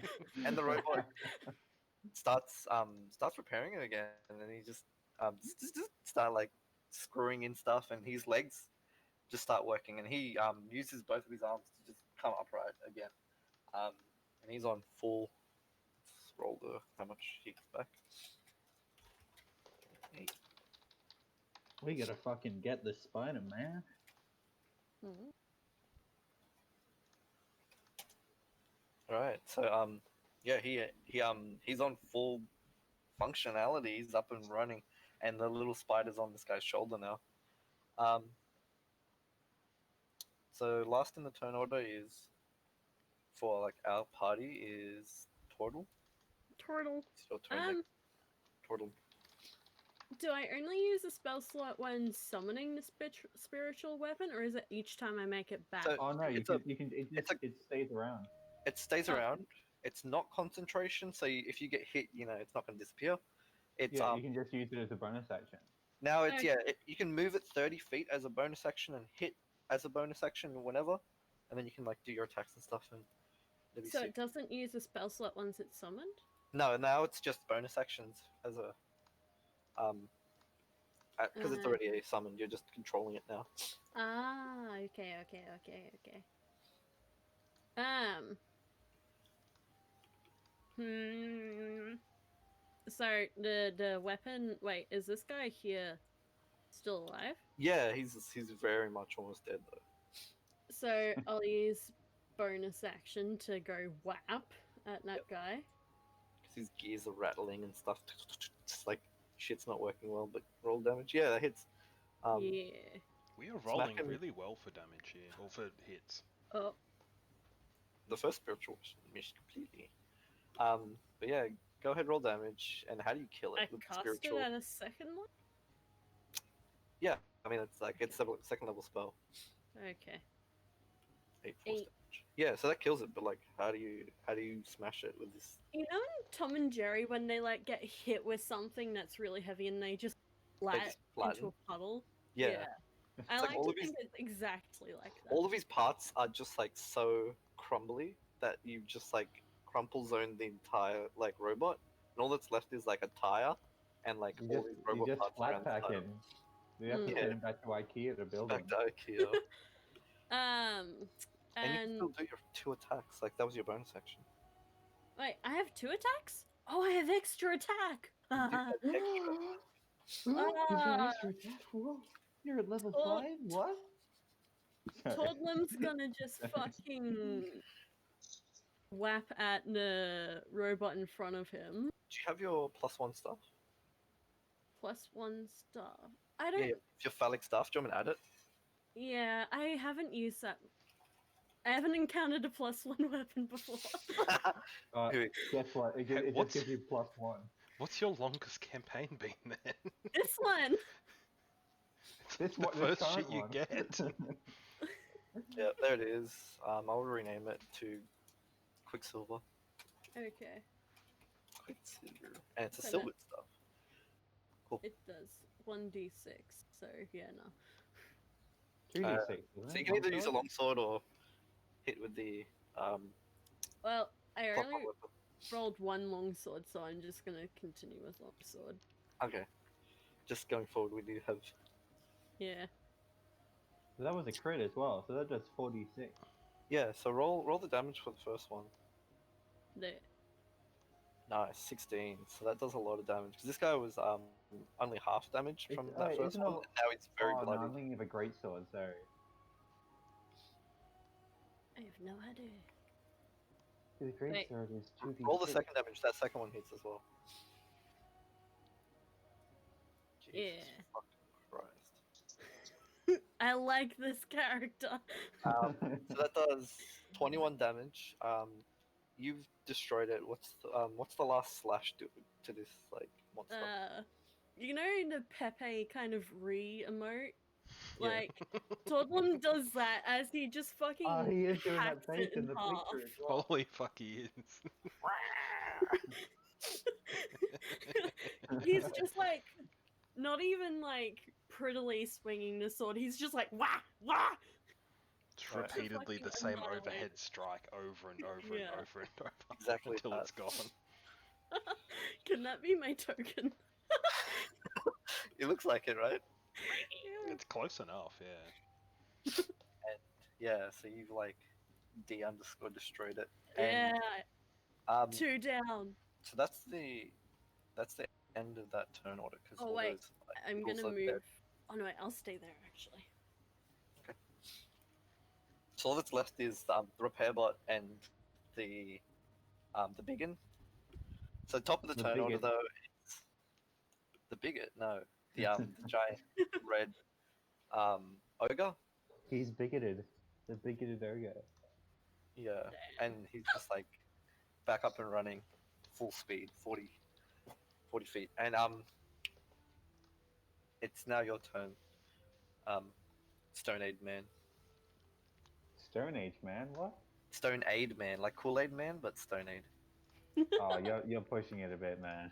Speaker 1: And the robot starts repairing it again, and then he just start like screwing in stuff, and his legs just start working, and he uses both of his arms to just come upright again. And he's on full. Let's roll the how much he gets back. 8.
Speaker 2: We gotta fucking get this spider, man.
Speaker 3: Mhm.
Speaker 1: All right, so yeah, he's on full functionality. He's up and running, and the little spider's on this guy's shoulder now. So last in the turn order is for like our party is Tortle.
Speaker 3: Turtle.
Speaker 1: It's your turn next. Tortle.
Speaker 3: Do I only use a spell slot when summoning the spiritual weapon, or is it each time I make it back?
Speaker 1: So-
Speaker 2: Oh no,
Speaker 1: It's
Speaker 2: it stays around.
Speaker 1: It stays
Speaker 3: Oh.
Speaker 1: around. It's not concentration, so if you get hit, it's not going to disappear. It's
Speaker 2: Yeah, you can just use it as a bonus action.
Speaker 1: Now it's
Speaker 3: Okay.
Speaker 1: you can move it 30 feet as a bonus action and hit as a bonus action whenever, and then you can like do your attacks and stuff and it'll be
Speaker 3: So
Speaker 1: sick.
Speaker 3: it doesn't use a spell slot once it's summoned?
Speaker 1: No, now it's just bonus actions as a because it's already a summon. You're just controlling it now.
Speaker 3: Okay. Um. Hmm. So the weapon. Wait, is this guy here still alive?
Speaker 1: Yeah, he's very much almost dead though.
Speaker 3: So I'll use bonus action to go whap at that guy.
Speaker 1: Because his gears are rattling and stuff. It's like shit's not working well, but roll damage. Yeah, that hits.
Speaker 3: Yeah.
Speaker 4: We are rolling
Speaker 1: him.
Speaker 4: really well for damage here, or for hits.
Speaker 3: Oh.
Speaker 1: The first spiritual mission completely. But yeah, go ahead, roll damage. And how do you kill it
Speaker 3: I
Speaker 1: with
Speaker 3: cast
Speaker 1: spiritual?
Speaker 3: it at a second one.
Speaker 1: Yeah, I mean it's like it's a second level spell.
Speaker 3: Okay.
Speaker 1: 8 force
Speaker 3: Eight.
Speaker 1: damage. Yeah, so that kills it. But like, how do you smash it with this?
Speaker 3: You know in Tom and Jerry when they like get hit with something that's really heavy and they just
Speaker 1: They
Speaker 3: flat
Speaker 1: just
Speaker 3: into
Speaker 1: flatten.
Speaker 3: a puddle?
Speaker 1: Yeah.
Speaker 3: I
Speaker 1: like
Speaker 3: like
Speaker 1: all
Speaker 3: to
Speaker 1: of his-
Speaker 3: think it's exactly like that.
Speaker 1: All of his parts are just like so crumbly that you just like crumple zone the entire like robot, and all that's left is like a tire and like all these
Speaker 2: You
Speaker 1: robot
Speaker 2: just
Speaker 1: parts
Speaker 2: flat
Speaker 1: around the
Speaker 2: pack
Speaker 1: tire.
Speaker 2: him. You have to
Speaker 3: Mm.
Speaker 2: send him back to IKEA to build
Speaker 1: Back
Speaker 2: him.
Speaker 1: to IKEA.
Speaker 3: Um,
Speaker 1: And you can still
Speaker 3: and
Speaker 1: do your 2 attacks. Like that was your bonus action.
Speaker 3: wait, I have 2 attacks? Oh, I have extra attack.
Speaker 1: You do have extra.
Speaker 2: You got
Speaker 3: Ah.
Speaker 2: extra attack? Whoa. You're at level
Speaker 3: Tod-
Speaker 2: 5? What? Sorry.
Speaker 3: Toddlem's gonna just fucking whap at the robot in front of him.
Speaker 1: Do you have your +1 stuff?
Speaker 3: +1 star. I
Speaker 1: Yeah,
Speaker 3: don't.
Speaker 1: your phallic stuff. Do you want me to add it?
Speaker 3: Yeah, I haven't used that. I haven't encountered a +1 weapon before.
Speaker 1: Here
Speaker 2: Guess what? It just
Speaker 4: What's-
Speaker 2: gives you +1.
Speaker 4: What's your longest campaign been then?
Speaker 3: This one.
Speaker 2: This
Speaker 4: The
Speaker 2: one, this
Speaker 4: first shit
Speaker 2: current
Speaker 4: you
Speaker 2: one.
Speaker 4: get.
Speaker 1: Yeah, there it is. I'll rename it to Quicksilver.
Speaker 3: Okay,
Speaker 1: Quicksilver. And it's a
Speaker 3: So
Speaker 1: silver stuff.
Speaker 3: it does 1d6. So yeah, no.
Speaker 2: 2d6.
Speaker 1: So you can either use a longsword or hit with the
Speaker 3: Well, I
Speaker 1: +1
Speaker 3: only
Speaker 1: weapon.
Speaker 3: rolled 1 longsword, so I'm just gonna continue with longsword.
Speaker 1: Okay. Just going forward, we do have.
Speaker 3: Yeah.
Speaker 2: So that was a crit as well, so that does 4d6.
Speaker 1: Yeah, so roll the damage for the first one.
Speaker 3: The
Speaker 1: Nice, 16. So that does a lot of damage. Because this guy was only half damage from
Speaker 2: It's-
Speaker 1: that
Speaker 2: oh,
Speaker 1: first
Speaker 2: isn't
Speaker 1: one,
Speaker 2: it-
Speaker 1: and now he's very
Speaker 2: Oh, no,
Speaker 1: bloody.
Speaker 2: I'm thinking of a greatsword, sorry.
Speaker 3: I have no idea.
Speaker 2: The greatsword is 2d6.
Speaker 1: Roll the second damage. That second one hits as well. Jesus
Speaker 3: Yeah.
Speaker 1: fucking Christ.
Speaker 3: I like this character.
Speaker 1: So that does 21 damage. You've destroyed it. What's the last slash do to this like monster?
Speaker 3: You know the Pepe kind of re-emote?
Speaker 1: Yeah.
Speaker 3: Like, Toddlem does that as he just fucking
Speaker 2: Oh, he is doing that
Speaker 3: hacks
Speaker 2: face
Speaker 3: it in
Speaker 2: in the
Speaker 3: half.
Speaker 2: picture as well.
Speaker 4: Holy fuck, he is.
Speaker 3: He's just like, not even like prettily swinging the sword, he's just like, wah, wah!
Speaker 4: It's
Speaker 1: Right.
Speaker 4: repeatedly the
Speaker 3: Fucking
Speaker 4: same
Speaker 3: annihilate.
Speaker 4: overhead strike over and over
Speaker 3: Yeah.
Speaker 4: and over and over
Speaker 1: Exactly
Speaker 4: until
Speaker 1: that.
Speaker 4: it's gone.
Speaker 3: Can that be my token?
Speaker 1: It looks like it, right?
Speaker 4: It's close enough, yeah.
Speaker 1: Yeah. So you've like D_destroyed it.
Speaker 3: Yeah,
Speaker 1: And,
Speaker 3: 2 down.
Speaker 1: So that's the end of that turn order because
Speaker 3: Oh,
Speaker 1: all
Speaker 3: wait,
Speaker 1: those like,
Speaker 3: I'm
Speaker 1: rules
Speaker 3: gonna
Speaker 1: are
Speaker 3: move.
Speaker 1: dead.
Speaker 3: Oh no, wait, I'll stay there actually.
Speaker 1: So all that's left is the repair bot and the biggin. So top of the
Speaker 2: The
Speaker 1: turn order
Speaker 2: bigot.
Speaker 1: though is the bigot. No, the giant red ogre.
Speaker 2: He's bigoted. The bigoted ogre.
Speaker 1: Yeah, and he's just like back up and running, full speed, 40 feet, and it's now your turn, Stone Aid Man.
Speaker 2: Stone Age, man. What?
Speaker 1: Stone Aid Man, like Kool-Aid Man, but Stone Aid.
Speaker 2: Oh, you're pushing it a bit, man.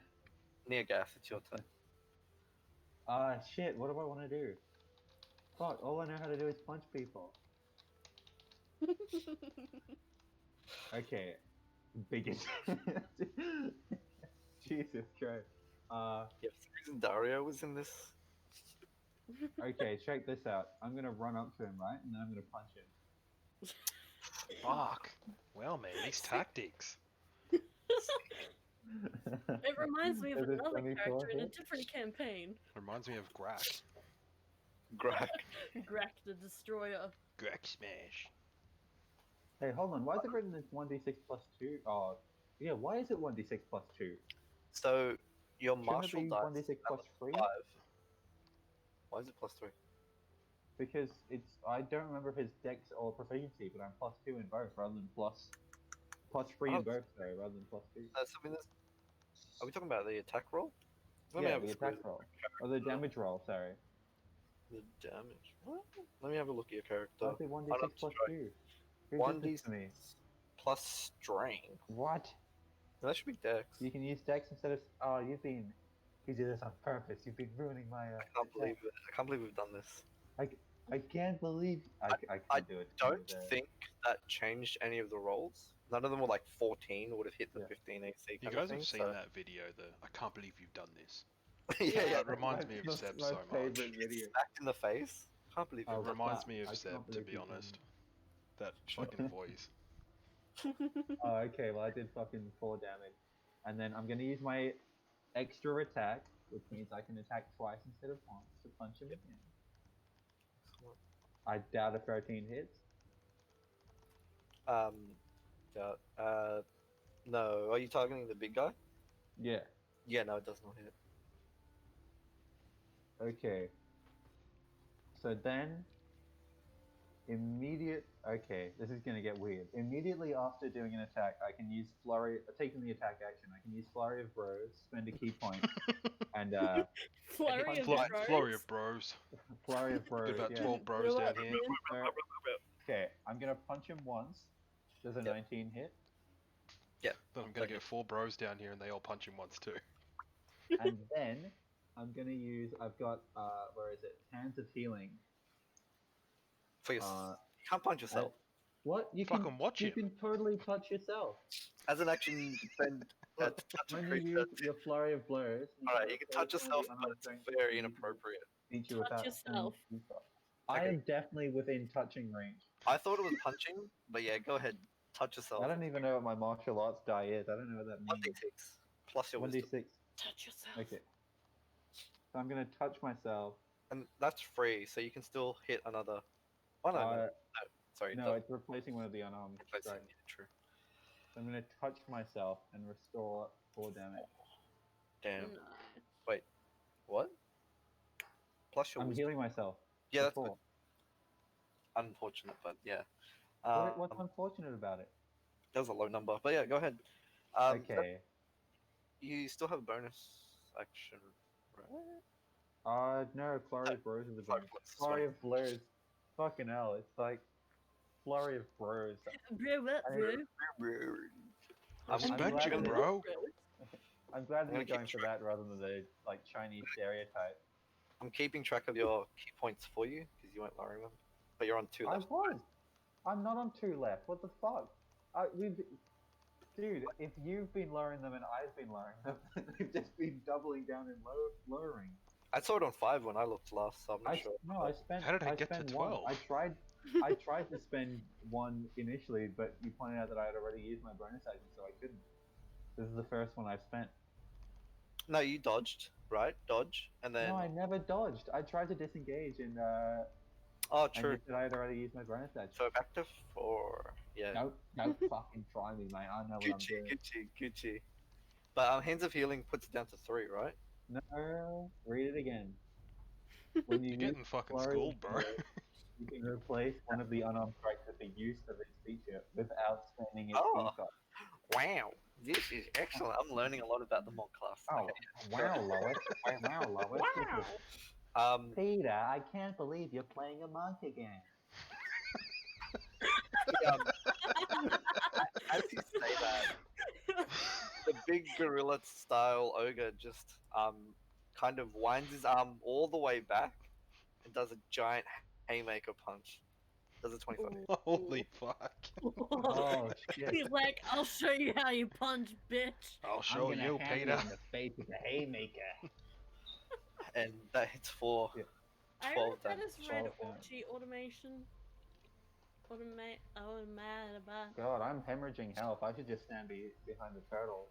Speaker 1: Neargath, it's your turn.
Speaker 2: Shit, what do I want to do? Fuck, all I know how to do is punch people. Okay, biggest. Jesus Christ.
Speaker 1: Yeah, for some reason Dario was in this.
Speaker 2: Okay, check this out. I'm gonna run up to him, right? And then I'm gonna punch him.
Speaker 4: Fuck. Well, man, these tactics.
Speaker 3: It reminds me of
Speaker 2: Is it
Speaker 3: another
Speaker 2: 24
Speaker 3: character in a
Speaker 2: hit?
Speaker 3: different campaign.
Speaker 4: Reminds me of Grak.
Speaker 1: Greg.
Speaker 3: Grak the Destroyer.
Speaker 4: Grak smash.
Speaker 2: Hey, hold on. Why is it written as 1d6 plus 2? Oh, yeah, why is it 1d6 plus 2?
Speaker 1: So your
Speaker 2: Shouldn't
Speaker 1: martial
Speaker 2: it be
Speaker 1: dice
Speaker 2: 1d6 plus 3?
Speaker 1: 5. Why is it plus 3?
Speaker 2: Because it's, I don't remember if it's dex or proficiency, but I'm plus 2 in both rather than plus 3 in both, sorry, rather than plus 2.
Speaker 1: So I mean, are we talking about the attack roll? Let me
Speaker 2: Yeah,
Speaker 1: have a
Speaker 2: the attack roll. Or the damage roll, sorry.
Speaker 1: The damage. What? Let me have a look at your character.
Speaker 2: Why is it 1d6 plus 2? Who did this
Speaker 1: 1d6
Speaker 2: to me?
Speaker 1: plus strength.
Speaker 2: What?
Speaker 1: That should be dex.
Speaker 2: You can use dex instead of... Oh, you did this on purpose. You've been ruining my...
Speaker 1: I can't believe it. I can't believe we've done this.
Speaker 2: I can't believe... I
Speaker 1: I
Speaker 2: can't do it.
Speaker 1: don't think that changed any of the rolls. None of them were like 14, would have hit the
Speaker 2: Yeah.
Speaker 1: 15 AC.
Speaker 4: You
Speaker 1: kind
Speaker 4: guys
Speaker 1: of thing,
Speaker 4: have seen
Speaker 1: so...
Speaker 4: that video, I can't believe you've done this.
Speaker 1: yeah,
Speaker 4: That reminds me of
Speaker 2: That's
Speaker 4: Seb
Speaker 2: my
Speaker 4: so much.
Speaker 2: favorite video.
Speaker 1: Smacked in the face. Can't believe
Speaker 2: Oh,
Speaker 1: it.
Speaker 4: It reminds
Speaker 2: fuck.
Speaker 4: me of
Speaker 2: I
Speaker 4: Seb,
Speaker 2: can't
Speaker 4: to
Speaker 2: believe
Speaker 4: be
Speaker 2: you've done
Speaker 4: honest. That fucking voice.
Speaker 2: Oh, okay, well I did fucking 4 damage. And then I'm gonna use my extra attack, which means I can attack twice instead of once to punch him again. I doubt a 13 hits.
Speaker 1: Yeah. No. Are you targeting the big guy?
Speaker 2: Yeah.
Speaker 1: Yeah, no, it does not hit.
Speaker 2: Okay. So then, okay, this is gonna get weird. Immediately after doing an attack, I can use taking the attack action, I can use Flurry of Bros, spend a key point, and
Speaker 3: Flurry of
Speaker 2: Fl-
Speaker 3: Bros.
Speaker 4: Flurry of bros.
Speaker 2: Flurry of Bros,
Speaker 4: Got about
Speaker 2: yeah.
Speaker 4: 12 bros down here.
Speaker 2: Okay, I'm gonna punch him once. Does a
Speaker 1: Yep.
Speaker 2: 19 hit?
Speaker 1: Yeah.
Speaker 4: Then I'm gonna get 4 bros down here and they all punch him once too.
Speaker 2: And then I'm gonna use. I've got where is it? Hands of Healing.
Speaker 1: For your, you can't punch yourself.
Speaker 2: What? You
Speaker 4: Fucking watch
Speaker 2: You
Speaker 4: him.
Speaker 2: can totally touch yourself.
Speaker 1: As an action, you can spend
Speaker 2: Look,
Speaker 1: touch a
Speaker 2: when you
Speaker 1: creature.
Speaker 2: use your Flurry of Blows.
Speaker 1: Alright, you can touch yourself, but it's very inappropriate.
Speaker 3: Touch yourself.
Speaker 2: I
Speaker 1: Okay.
Speaker 2: am definitely within touching range.
Speaker 1: I thought it was punching, but yeah, go ahead. Touch yourself.
Speaker 2: I don't even know what my martial arts die is. I don't know what that means.
Speaker 1: 1d6 plus your wisdom.
Speaker 2: 1d6.
Speaker 3: Touch yourself.
Speaker 2: Okay. So I'm gonna touch myself.
Speaker 1: And that's free, so you can still hit another. Oh, no. Sorry.
Speaker 2: No, it's replacing one of the unarmed strikes.
Speaker 1: Yeah, true.
Speaker 2: So I'm gonna touch myself and restore 4 damage.
Speaker 1: Damn.
Speaker 3: No.
Speaker 1: Wait. What? Plus your
Speaker 2: I'm
Speaker 1: wisdom.
Speaker 2: healing myself.
Speaker 1: Yeah, that's
Speaker 2: for
Speaker 1: good.
Speaker 2: 4.
Speaker 1: Unfortunate, but yeah.
Speaker 2: What's unfortunate about it?
Speaker 1: That was a low number, but yeah, go ahead.
Speaker 2: Okay.
Speaker 1: You still have a bonus action, right?
Speaker 2: No, Flurry of Bros is a bonus.
Speaker 1: Sorry.
Speaker 2: Flurry of Blows. Fucking hell, it's like Flurry of Bros.
Speaker 3: Bro, what, bro?
Speaker 4: Respect
Speaker 2: glad
Speaker 4: you,
Speaker 2: that-
Speaker 4: bro.
Speaker 2: I'm glad
Speaker 1: I'm
Speaker 2: that you're
Speaker 1: gonna
Speaker 2: going
Speaker 1: keep
Speaker 2: for that rather than the like Chinese stereotype.
Speaker 1: I'm keeping track of your key points for you because you weren't lowering them, but you're on 2
Speaker 2: I
Speaker 1: left.
Speaker 2: was. I'm not on 2 left. What the fuck? Dude, if you've been lowering them and I've been lowering them, they've just been doubling down and lowering.
Speaker 1: I saw it on 5 when I looked last, so I'm not sure.
Speaker 2: No, I spent.
Speaker 4: How did I get to
Speaker 2: spent
Speaker 4: 12?
Speaker 2: 1. I tried to spend 1 initially, but you pointed out that I had already used my bonus action, so I couldn't. This is the first one I've spent.
Speaker 1: No, you dodged, right? Dodge, and then.
Speaker 2: No, I never dodged. I tried to disengage and
Speaker 1: Oh,
Speaker 2: and
Speaker 1: true.
Speaker 2: you said I had already used my bonus action.
Speaker 1: So back to 4. Yeah.
Speaker 2: Don't fucking try me, mate. I know what I'm doing.
Speaker 1: Gucci. But Hands of Healing puts it down to 3, right?
Speaker 2: No, read it again. When you
Speaker 4: You're getting
Speaker 2: use
Speaker 4: fucking
Speaker 2: Flurry of
Speaker 4: schooled, bro.
Speaker 2: Blows, you can replace one of the unarmed strikes with the use of its feature without spending its
Speaker 1: Oh.
Speaker 2: debuff.
Speaker 1: Wow, this is excellent. I'm learning a lot about the mod class.
Speaker 2: Oh, wow, Lois. Wow, Lois.
Speaker 3: Wow.
Speaker 2: Peter, I can't believe you're playing a monk again.
Speaker 1: As you say that, the big gorilla style ogre just kind of winds his arm all the way back and does a giant haymaker punch. Does a 25.
Speaker 3: Ooh.
Speaker 4: Holy fuck.
Speaker 2: Oh shit!
Speaker 3: He's like, I'll show you how you punch, bitch.
Speaker 4: I'll
Speaker 2: I'm
Speaker 4: show
Speaker 2: gonna
Speaker 4: you,
Speaker 2: hammer you
Speaker 4: Peter.
Speaker 2: in the face with a haymaker.
Speaker 1: And that hits for
Speaker 2: Yeah.
Speaker 3: I
Speaker 1: 12
Speaker 3: read that
Speaker 1: damage.
Speaker 3: as red
Speaker 2: 12 damage.
Speaker 3: orgy automation. Automate.
Speaker 2: God, I'm hemorrhaging health. I should just stand behind the turtle.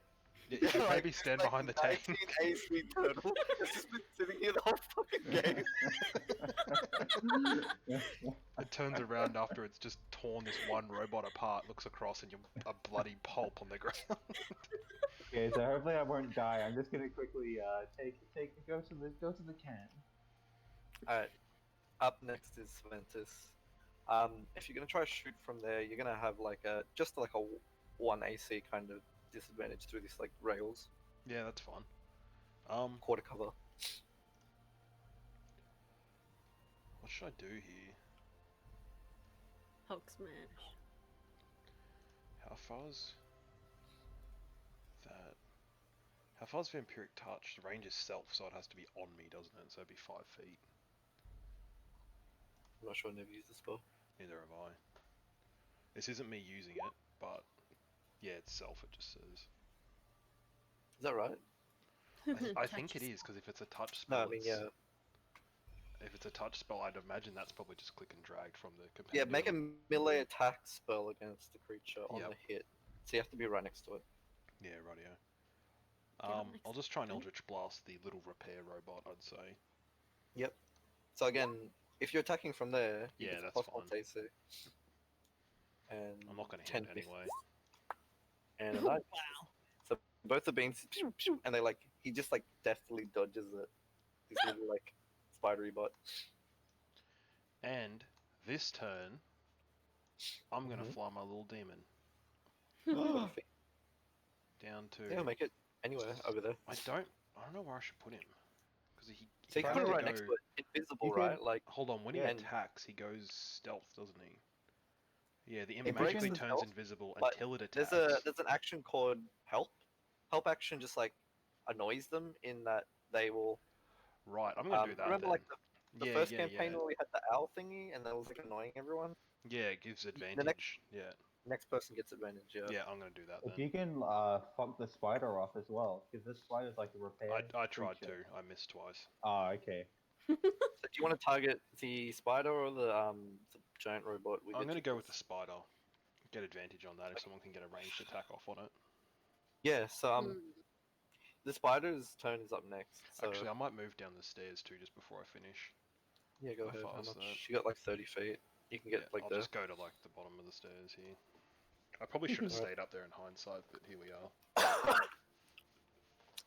Speaker 4: Yeah, you should
Speaker 1: Like-
Speaker 4: maybe stand behind the tank.
Speaker 1: 19 AC turtle has just been sitting here the whole fucking game.
Speaker 4: It turns around after it's just torn this one robot apart, looks across, and you're a bloody pulp on the ground.
Speaker 2: Okay, so hopefully I won't die. I'm just gonna quickly go to the can.
Speaker 1: Alright, up next is Ventus. If you're gonna try to shoot from there, you're gonna have like a 1 AC kind of disadvantage through these like rails,
Speaker 4: Yeah, that's fun.
Speaker 1: quarter cover.
Speaker 4: What should I do here?
Speaker 3: Hulk smash.
Speaker 4: How far's that? How far's vampiric touch? The range is self, so it has to be on me, doesn't it? So it'd be 5 feet.
Speaker 1: I'm not sure, I never used this spell.
Speaker 4: Neither have I. This isn't me using it, but yeah, it's self. It just says.
Speaker 1: Is that right?
Speaker 4: I think it is because if it's a touch
Speaker 1: No,
Speaker 4: spell,
Speaker 1: I mean yeah.
Speaker 4: if it's a touch spell, I'd imagine that's probably just click and drag from the
Speaker 1: Yeah,
Speaker 4: companion.
Speaker 1: make a melee attack spell against the creature on
Speaker 4: Yep.
Speaker 1: the hit. So you have to be right next to it.
Speaker 4: Yeah, rightio.
Speaker 3: next
Speaker 4: I'll just try and
Speaker 3: to it.
Speaker 4: Eldritch Blast the little repair robot, I'd say.
Speaker 1: So again, if you're attacking from there,
Speaker 4: Yeah,
Speaker 1: it's
Speaker 4: that's
Speaker 1: possible
Speaker 4: fine.
Speaker 1: to AC. And
Speaker 4: I'm not going to
Speaker 1: 10
Speaker 4: hit anyway.
Speaker 1: And a 9.
Speaker 3: Wow.
Speaker 1: So both the beams, pew, pew, and they like he just like deftly dodges it. This little like spidery bot.
Speaker 4: And this turn, I'm going to
Speaker 1: Mhm.
Speaker 4: fly my little demon down to.
Speaker 1: Yeah, make it anywhere over there.
Speaker 4: I don't know where I should put him because he.
Speaker 1: So you
Speaker 4: he
Speaker 1: can put it
Speaker 4: kinda
Speaker 1: right next to it. Invisible,
Speaker 2: You could-
Speaker 1: right? Like
Speaker 4: Hold on, when he
Speaker 2: Yeah.
Speaker 4: attacks, he goes stealth, doesn't he? Yeah, the imp
Speaker 1: It breaks
Speaker 4: magically
Speaker 1: the
Speaker 4: turns
Speaker 1: stealth,
Speaker 4: invisible
Speaker 1: but
Speaker 4: until it attacks.
Speaker 1: there's an action called help. Help action just like annoys them in that they will.
Speaker 4: Right, I'm gonna do that
Speaker 1: Remember
Speaker 4: then.
Speaker 1: like the
Speaker 4: yeah,
Speaker 1: first
Speaker 4: yeah,
Speaker 1: campaign
Speaker 4: yeah.
Speaker 1: where we had the owl thingy and that was like annoying everyone.
Speaker 4: Yeah, it gives
Speaker 1: next-
Speaker 4: advantage. Yeah,
Speaker 1: Next person gets advantage. Yeah.
Speaker 4: yeah, I'm gonna do that
Speaker 2: If
Speaker 4: then.
Speaker 2: you can fuck the spider off as well, because this spider's like a repair.
Speaker 4: I tried
Speaker 2: creature.
Speaker 4: to. I missed twice.
Speaker 2: Oh, okay.
Speaker 1: So do you want to target the spider or the giant robot?
Speaker 4: I'm gonna go with the spider. Get advantage on that if someone can get a ranged attack off on it.
Speaker 1: Yeah. So
Speaker 3: Hmm.
Speaker 1: the spider's turn is up next. So
Speaker 4: Actually, I might move down the stairs too just before I finish.
Speaker 1: yeah, go
Speaker 4: how
Speaker 1: ahead.
Speaker 4: far
Speaker 1: How
Speaker 4: is
Speaker 1: much?
Speaker 4: that?
Speaker 1: She got like 30 feet. You can get
Speaker 4: Yeah,
Speaker 1: like
Speaker 4: I'll
Speaker 1: the.
Speaker 4: just go to like the bottom of the stairs here. I probably should have
Speaker 1: Alright.
Speaker 4: stayed up there in hindsight, but here we are.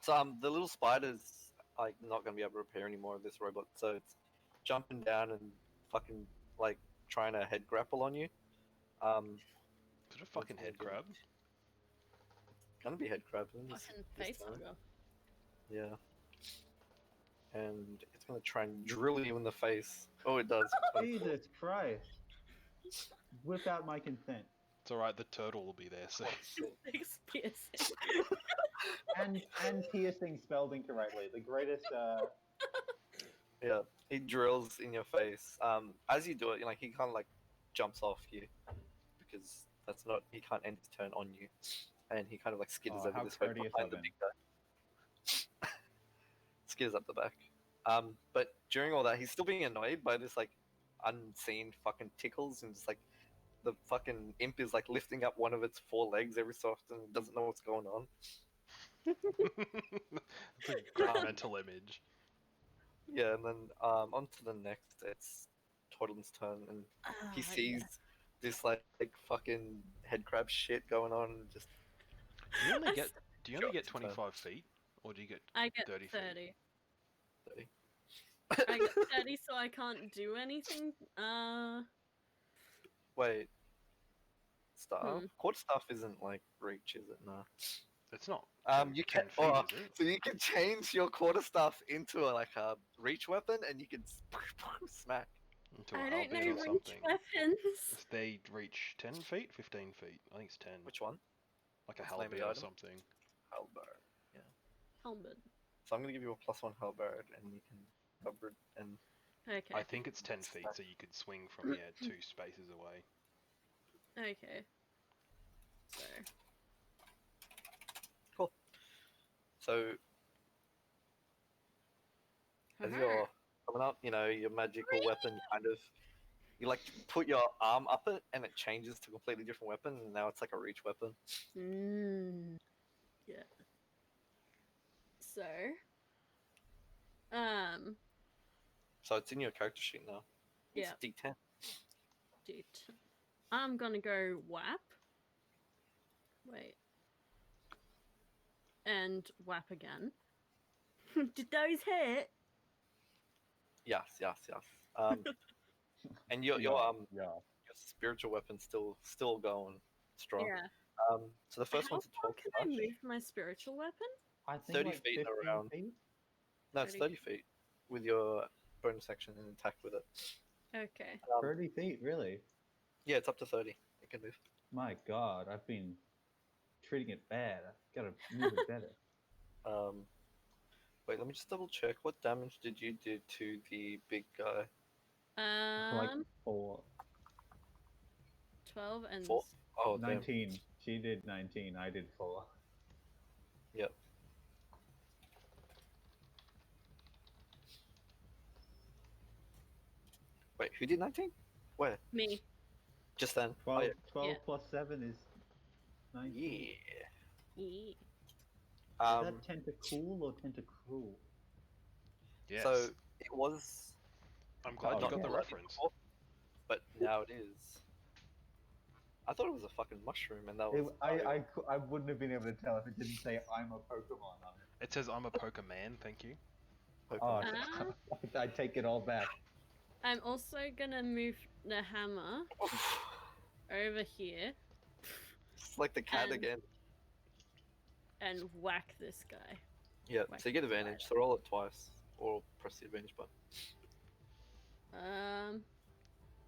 Speaker 1: So the little spider's like not gonna be able to repair any more of this robot. So it's jumping down and fucking like trying to head grapple on you.
Speaker 4: Is it a fucking head crab?
Speaker 1: Gonna be head crab. Isn't this-
Speaker 3: Fucking
Speaker 1: this
Speaker 3: face
Speaker 1: time?
Speaker 3: hugger.
Speaker 1: Yeah. And it's gonna try and drill you in the face. Oh, it does.
Speaker 2: Jesus Christ! Without my consent.
Speaker 4: It's alright, the turtle will be there, so.
Speaker 3: Face piercing.
Speaker 2: And piercing spelled incorrectly. The greatest.
Speaker 1: Yeah, he drills in your face. As you do it, he kind of like jumps off you because that's not he can't end his turn on you, and he kind of like skidders
Speaker 2: Oh,
Speaker 1: over
Speaker 2: how
Speaker 1: this way
Speaker 2: courteous
Speaker 1: behind
Speaker 2: of
Speaker 1: the
Speaker 2: him.
Speaker 1: big guy. Skidders up the back. But during all that, he's still being annoyed by this like unseen fucking tickles and just like the fucking imp is like lifting up one of its 4 legs every so often, doesn't know what's going on.
Speaker 4: It's a great mental image.
Speaker 1: Yeah, and then on to the next. It's Toddlin's turn, and he
Speaker 3: Ah,
Speaker 1: sees this like fucking head crab shit going on. And just
Speaker 4: Do you only
Speaker 3: I
Speaker 4: get
Speaker 1: Shot
Speaker 4: 25 feet? Or do you get
Speaker 3: I get
Speaker 4: 30 feet?
Speaker 3: 30.
Speaker 1: 30.
Speaker 3: I get 30, so I can't do anything.
Speaker 1: Wait, staff?
Speaker 3: Hmm.
Speaker 1: Quarter staff isn't like reach, is it? No.
Speaker 4: It's not.
Speaker 1: You
Speaker 4: 10
Speaker 1: can.
Speaker 4: feet,
Speaker 1: Oh,
Speaker 4: is it?
Speaker 1: so you can change your quarter staff into a reach weapon, and you can smack.
Speaker 4: Into
Speaker 3: I
Speaker 4: a
Speaker 3: don't know
Speaker 4: halberd or
Speaker 3: reach
Speaker 4: something.
Speaker 3: weapons.
Speaker 4: If they reach 10 feet, 15 feet. I think it's 10.
Speaker 1: Which one?
Speaker 4: Like a
Speaker 1: what's the name of
Speaker 4: halberd
Speaker 1: the
Speaker 4: or
Speaker 1: item?
Speaker 4: something.
Speaker 1: Halberd.
Speaker 3: Helmet.
Speaker 1: So I'm gonna give you a +1 halberd, and you can cover it. And
Speaker 3: Okay.
Speaker 4: I think it's 10 feet, so you could swing from 2 spaces away.
Speaker 3: Okay. So.
Speaker 1: so as you're coming up, your magical weapon kind of, you like put your arm up it, and it changes to a completely different weapon, and now it's like a reach weapon.
Speaker 3: Yeah. So. Um.
Speaker 1: So it's in your character sheet now. It's
Speaker 3: Yeah.
Speaker 1: D10.
Speaker 3: I'm gonna go whap. Wait. And whap again. Did those hit?
Speaker 1: Yes. And your spiritual weapon's still going strong.
Speaker 3: Yeah.
Speaker 1: So the first
Speaker 3: How
Speaker 1: one's a
Speaker 3: far
Speaker 1: 12
Speaker 3: can I
Speaker 1: slash.
Speaker 3: move my spiritual weapon?
Speaker 2: I think
Speaker 1: 30
Speaker 2: like
Speaker 1: feet
Speaker 2: 15
Speaker 1: around.
Speaker 2: feet.
Speaker 1: No, it's
Speaker 3: 30.
Speaker 1: 30 feet with your bonus action and attack with it.
Speaker 3: Okay.
Speaker 2: 30 feet, really?
Speaker 1: Yeah, it's up to 30. It can move.
Speaker 2: My God, I've been treating it bad. I've got to move it better.
Speaker 1: Wait, let me just double check. What damage did you do to the big guy?
Speaker 2: Like 4.
Speaker 3: 12 and
Speaker 1: 4? Oh,
Speaker 2: 19.
Speaker 1: damn.
Speaker 2: She did 19. I did 4.
Speaker 1: Yep. Wait, who did 19? Where?
Speaker 3: me.
Speaker 1: Just then.
Speaker 2: 12,
Speaker 1: Oh, yeah.
Speaker 2: 12
Speaker 3: Yeah.
Speaker 2: plus 7 is 19.
Speaker 1: Yeah.
Speaker 3: Yeah.
Speaker 2: Is that tentacool or tentacruel?
Speaker 4: Yes.
Speaker 1: So it was
Speaker 4: I'm glad you
Speaker 2: not
Speaker 4: got the
Speaker 1: bloody
Speaker 4: reference.
Speaker 1: before, but now it is. I thought it was a fucking mushroom, and that was.
Speaker 2: I wouldn't have been able to tell if it didn't say I'm a Pokemon on it.
Speaker 4: It says I'm a Pokeman, thank you.
Speaker 1: Pokemon.
Speaker 2: I take it all back.
Speaker 3: I'm also gonna move the hammer over here
Speaker 1: It's like the cat
Speaker 3: And-
Speaker 1: again.
Speaker 3: and whack this guy.
Speaker 1: Yeah,
Speaker 3: Whack
Speaker 1: so you get
Speaker 3: this
Speaker 1: advantage.
Speaker 3: guy.
Speaker 1: So roll it twice, or press the advantage button.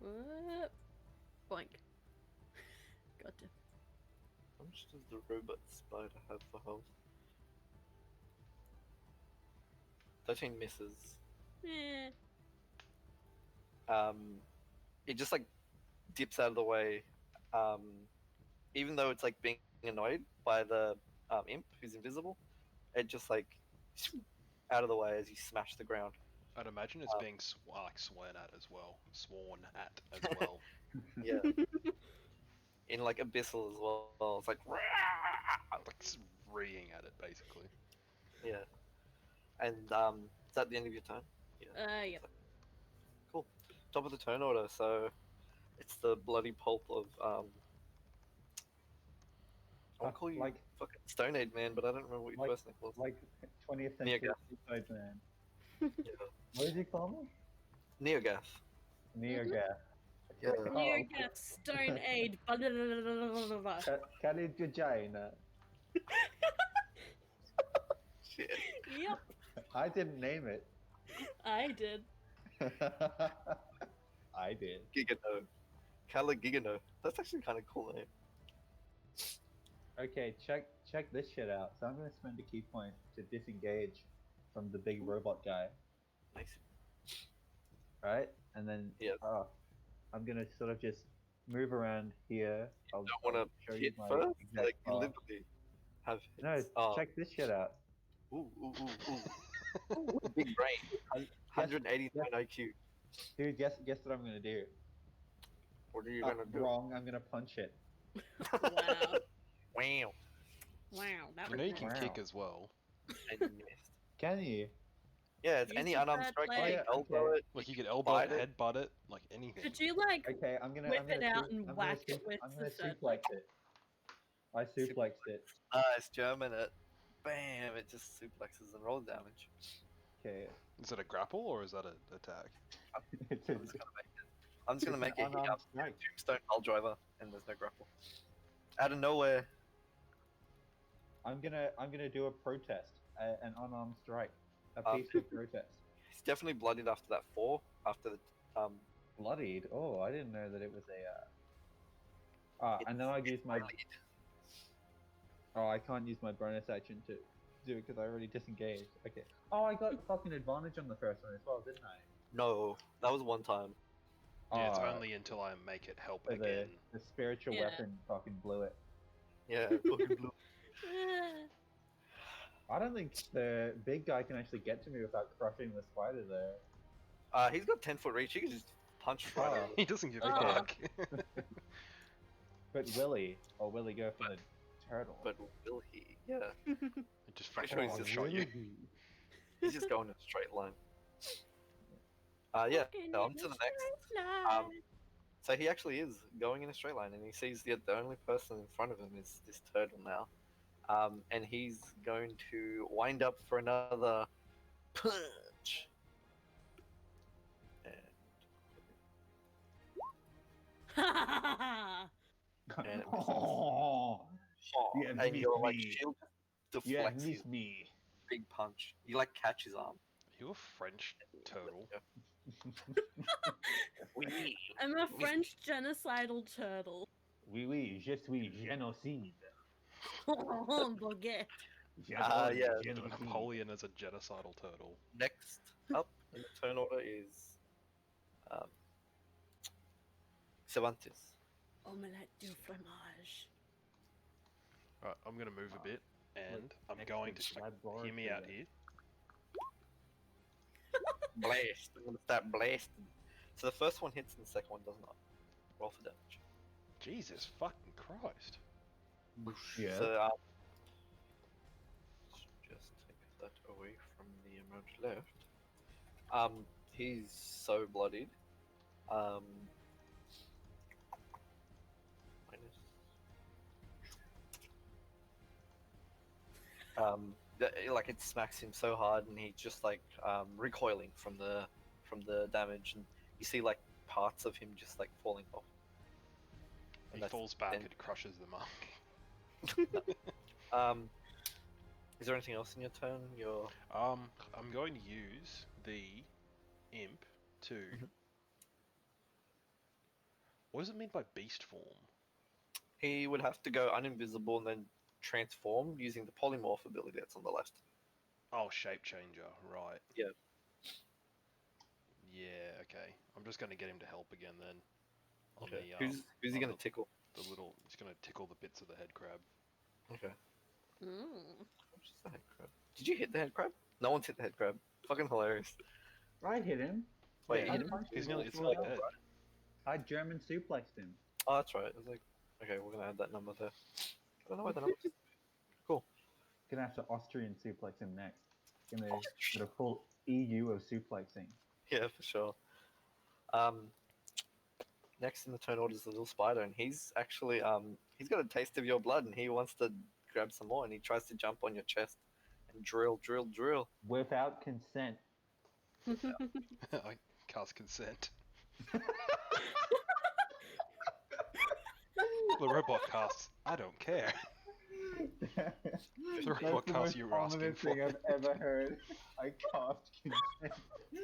Speaker 3: Whoop. Boink. Gotcha.
Speaker 1: How much does the robot spider have for health? 13 misses.
Speaker 3: Eh.
Speaker 1: It just like dips out of the way. Even though it's like being annoyed by the imp who's invisible, it just like out of the way as you smash the ground.
Speaker 4: I'd imagine it's being sworn at as well.
Speaker 1: Yeah. In like abyssal as well. It's like
Speaker 4: Like reeing at it, basically.
Speaker 1: yeah. And is that the end of your turn? Yeah.
Speaker 3: Yep.
Speaker 1: Cool. Top of the turn order, so it's the bloody pulp of I'll call you
Speaker 2: like
Speaker 1: fucking Stone Age Man, but I don't remember what your first name was.
Speaker 2: like 20th century suicide man.
Speaker 1: Yeah.
Speaker 2: What did you call me?
Speaker 1: Neogath.
Speaker 2: Neogath.
Speaker 1: Yeah.
Speaker 3: Near Death, Stone Age. Blah, blah, blah, blah, blah, blah, blah.
Speaker 2: Khalid Vagina.
Speaker 1: Shit.
Speaker 3: Yep,
Speaker 2: I didn't name it.
Speaker 3: I did.
Speaker 2: I did.
Speaker 1: Gigano. Caligigano. That's actually kind of cool name.
Speaker 2: Okay, check this shit out. So I'm gonna spend a key point to disengage from the big robot guy,
Speaker 1: Nice.
Speaker 2: right? And then
Speaker 1: Yes.
Speaker 2: I'm gonna sort of just move around here.
Speaker 1: Don't want to
Speaker 2: show you
Speaker 1: hit
Speaker 2: my
Speaker 1: first?
Speaker 2: exact
Speaker 1: Like, you
Speaker 2: path.
Speaker 1: literally have hits.
Speaker 2: No,
Speaker 1: Oh.
Speaker 2: check this shit out.
Speaker 1: Ooh. Big brain. 189 IQ.
Speaker 2: Dude, guess what I'm gonna do?
Speaker 1: What are you gonna do?
Speaker 2: Wrong. I'm gonna punch it.
Speaker 3: Wow.
Speaker 1: Wow.
Speaker 3: Wow, that
Speaker 4: You
Speaker 3: was
Speaker 4: know you can
Speaker 2: Wow.
Speaker 4: kick as well.
Speaker 1: And you missed.
Speaker 2: Can you?
Speaker 1: Yeah, it's
Speaker 3: Use
Speaker 1: any
Speaker 3: the
Speaker 1: unarmed
Speaker 3: bad
Speaker 1: strike.
Speaker 3: leg.
Speaker 1: You
Speaker 2: Oh, yeah,
Speaker 1: elbow
Speaker 2: okay.
Speaker 1: it.
Speaker 4: Like you
Speaker 1: can
Speaker 4: could elbow
Speaker 1: bite
Speaker 4: it,
Speaker 1: it.
Speaker 4: headbutt it, like anything.
Speaker 3: Could you like
Speaker 2: Okay, I'm gonna
Speaker 3: whip it out and whack it with
Speaker 2: I'm
Speaker 3: the
Speaker 2: gonna
Speaker 3: third
Speaker 2: suplex it. I suplexed it.
Speaker 1: Nice German it. Bam! It just suplexes and rolls damage.
Speaker 2: Okay.
Speaker 4: Is it a grapple or is that an attack?
Speaker 2: It's
Speaker 1: I'm just gonna make it.
Speaker 2: unarmed strike.
Speaker 1: Tombstone hull driver, and there's no grapple. Out of nowhere.
Speaker 2: I'm gonna do a protest, an unarmed strike, a peaceful protest.
Speaker 1: He's definitely bloodied after that 4. After the
Speaker 2: Bloodied. Oh, I didn't know that it was a. And then I use my.
Speaker 1: lead.
Speaker 2: Oh, I can't use my bonus action too. to do it because I already disengaged. Okay. Oh, I got fucking advantage on the first one as well, didn't I?
Speaker 1: No, that was one time.
Speaker 4: Yeah, it's
Speaker 2: Oh,
Speaker 4: only until I make it help
Speaker 2: so
Speaker 4: again.
Speaker 2: the spiritual
Speaker 3: Yeah.
Speaker 2: weapon fucking blew it.
Speaker 1: Yeah, fucking blue.
Speaker 2: I don't think the big guy can actually get to me without crushing the spider there.
Speaker 1: He's got 10-foot reach. He can just punch right
Speaker 2: Oh.
Speaker 1: out.
Speaker 4: He doesn't give a
Speaker 2: Okay.
Speaker 4: fuck.
Speaker 2: But Willie go for the turtle?
Speaker 1: But will he? Yeah,
Speaker 4: It just
Speaker 1: Pretty
Speaker 4: fucking
Speaker 1: sure he's just
Speaker 4: shot you.
Speaker 1: he's just going in a straight line. Yeah, on to the next. So he actually is going in a straight line, and he sees the only person in front of him is this turtle now. And he's going to wind up for another punch. And it misses.
Speaker 2: Oh, you have
Speaker 1: And your like
Speaker 2: missed me.
Speaker 1: shield just
Speaker 2: You have
Speaker 1: deflects his
Speaker 2: missed me.
Speaker 1: big punch. You like catch his arm.
Speaker 4: You a French turtle?
Speaker 1: Oui.
Speaker 3: I'm a French genocidal turtle.
Speaker 2: Oui, oui, je suis génocide.
Speaker 3: Baguette.
Speaker 2: J'adore le
Speaker 1: Yeah.
Speaker 2: génocide.
Speaker 4: Napoleon as a genocidal turtle.
Speaker 1: Next up in the turn order is Cervantes.
Speaker 3: Omelette du fromage.
Speaker 4: Right, I'm gonna move a bit, and I'm
Speaker 2: Next
Speaker 4: going
Speaker 2: is
Speaker 4: to
Speaker 2: Bloodborne
Speaker 4: hear me out
Speaker 2: Killer.
Speaker 4: here.
Speaker 1: Blast. I'm gonna start blasting. So the first one hits and the second one does not. Roll for damage.
Speaker 4: Jesus fucking Christ!
Speaker 2: Yeah.
Speaker 1: So just take that away from the amount left. He's so bloodied. Minus. Like it smacks him so hard, and he's just like recoiling from the damage, and you see like parts of him just like falling off.
Speaker 4: He
Speaker 1: that's
Speaker 4: falls back
Speaker 1: then-
Speaker 4: and crushes the monk.
Speaker 1: Is there anything else in your turn?
Speaker 4: I'm going to use the imp to.
Speaker 1: Mhm.
Speaker 4: What does it mean by beast form?
Speaker 1: He would have to go uninvisible and then transform using the polymorph ability that's on the left.
Speaker 4: Oh, shape changer, right?
Speaker 1: Yeah.
Speaker 4: Yeah. Okay. I'm just going to get him to help again then. On
Speaker 1: Okay.
Speaker 4: the,
Speaker 1: Who's he
Speaker 4: on
Speaker 1: gonna tickle?
Speaker 4: the little. He's going to tickle the bits of the head crab.
Speaker 1: Okay.
Speaker 3: Mm.
Speaker 1: Which is the head crab? Did you hit the head crab? No one's hit the head crab. Fucking hilarious.
Speaker 2: I hit him.
Speaker 1: Wait, you
Speaker 2: I
Speaker 1: hit him?
Speaker 2: punched
Speaker 4: He's
Speaker 2: him
Speaker 4: nearly.
Speaker 2: all
Speaker 4: It's
Speaker 2: the
Speaker 4: nearly
Speaker 2: way
Speaker 4: dead.
Speaker 2: up. I German suplexed him.
Speaker 1: Oh, that's right. I was like, okay, we're gonna add that number there. I don't know where the number is. Cool.
Speaker 2: Gonna have to Austrian suplex him next. Gonna get a full EU of suplexing.
Speaker 1: Yeah, for sure. Next in the turn order is the little spider, and he's actually he's got a taste of your blood, and he wants to grab some more, and he tries to jump on your chest and drill.
Speaker 2: Without consent.
Speaker 4: I cast consent. The robot casts. I don't care. The
Speaker 2: That's
Speaker 4: robot
Speaker 2: the
Speaker 4: cast
Speaker 2: most
Speaker 4: you were asking
Speaker 2: ominous
Speaker 4: for.
Speaker 2: thing I've ever heard. I cast consent.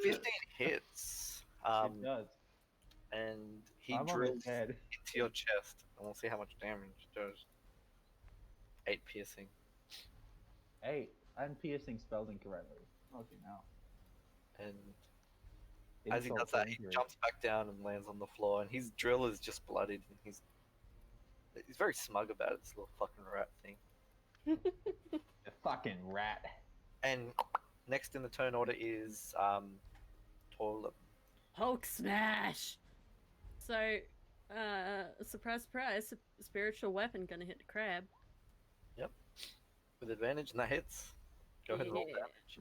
Speaker 1: 15 hits.
Speaker 2: It does.
Speaker 1: And he
Speaker 2: I'm on
Speaker 1: drills
Speaker 2: his head.
Speaker 1: into your chest, and we'll see how much damage it does. 8 piercing.
Speaker 2: Hey, I'm piercing spelled incorrectly. Okay, now.
Speaker 1: And as he does
Speaker 2: Insult
Speaker 1: that,
Speaker 2: to
Speaker 1: he
Speaker 2: injury.
Speaker 1: jumps back down and lands on the floor, and his drill is just bloodied, and he's very smug about it, this little fucking rat thing.
Speaker 2: The fucking rat.
Speaker 1: And next in the turn order is Toilet.
Speaker 3: Hulk smash. So, surprise, surprise, spiritual weapon gonna hit the crab.
Speaker 1: With advantage, and that hits. Go ahead and roll
Speaker 3: Yeah.
Speaker 1: damage.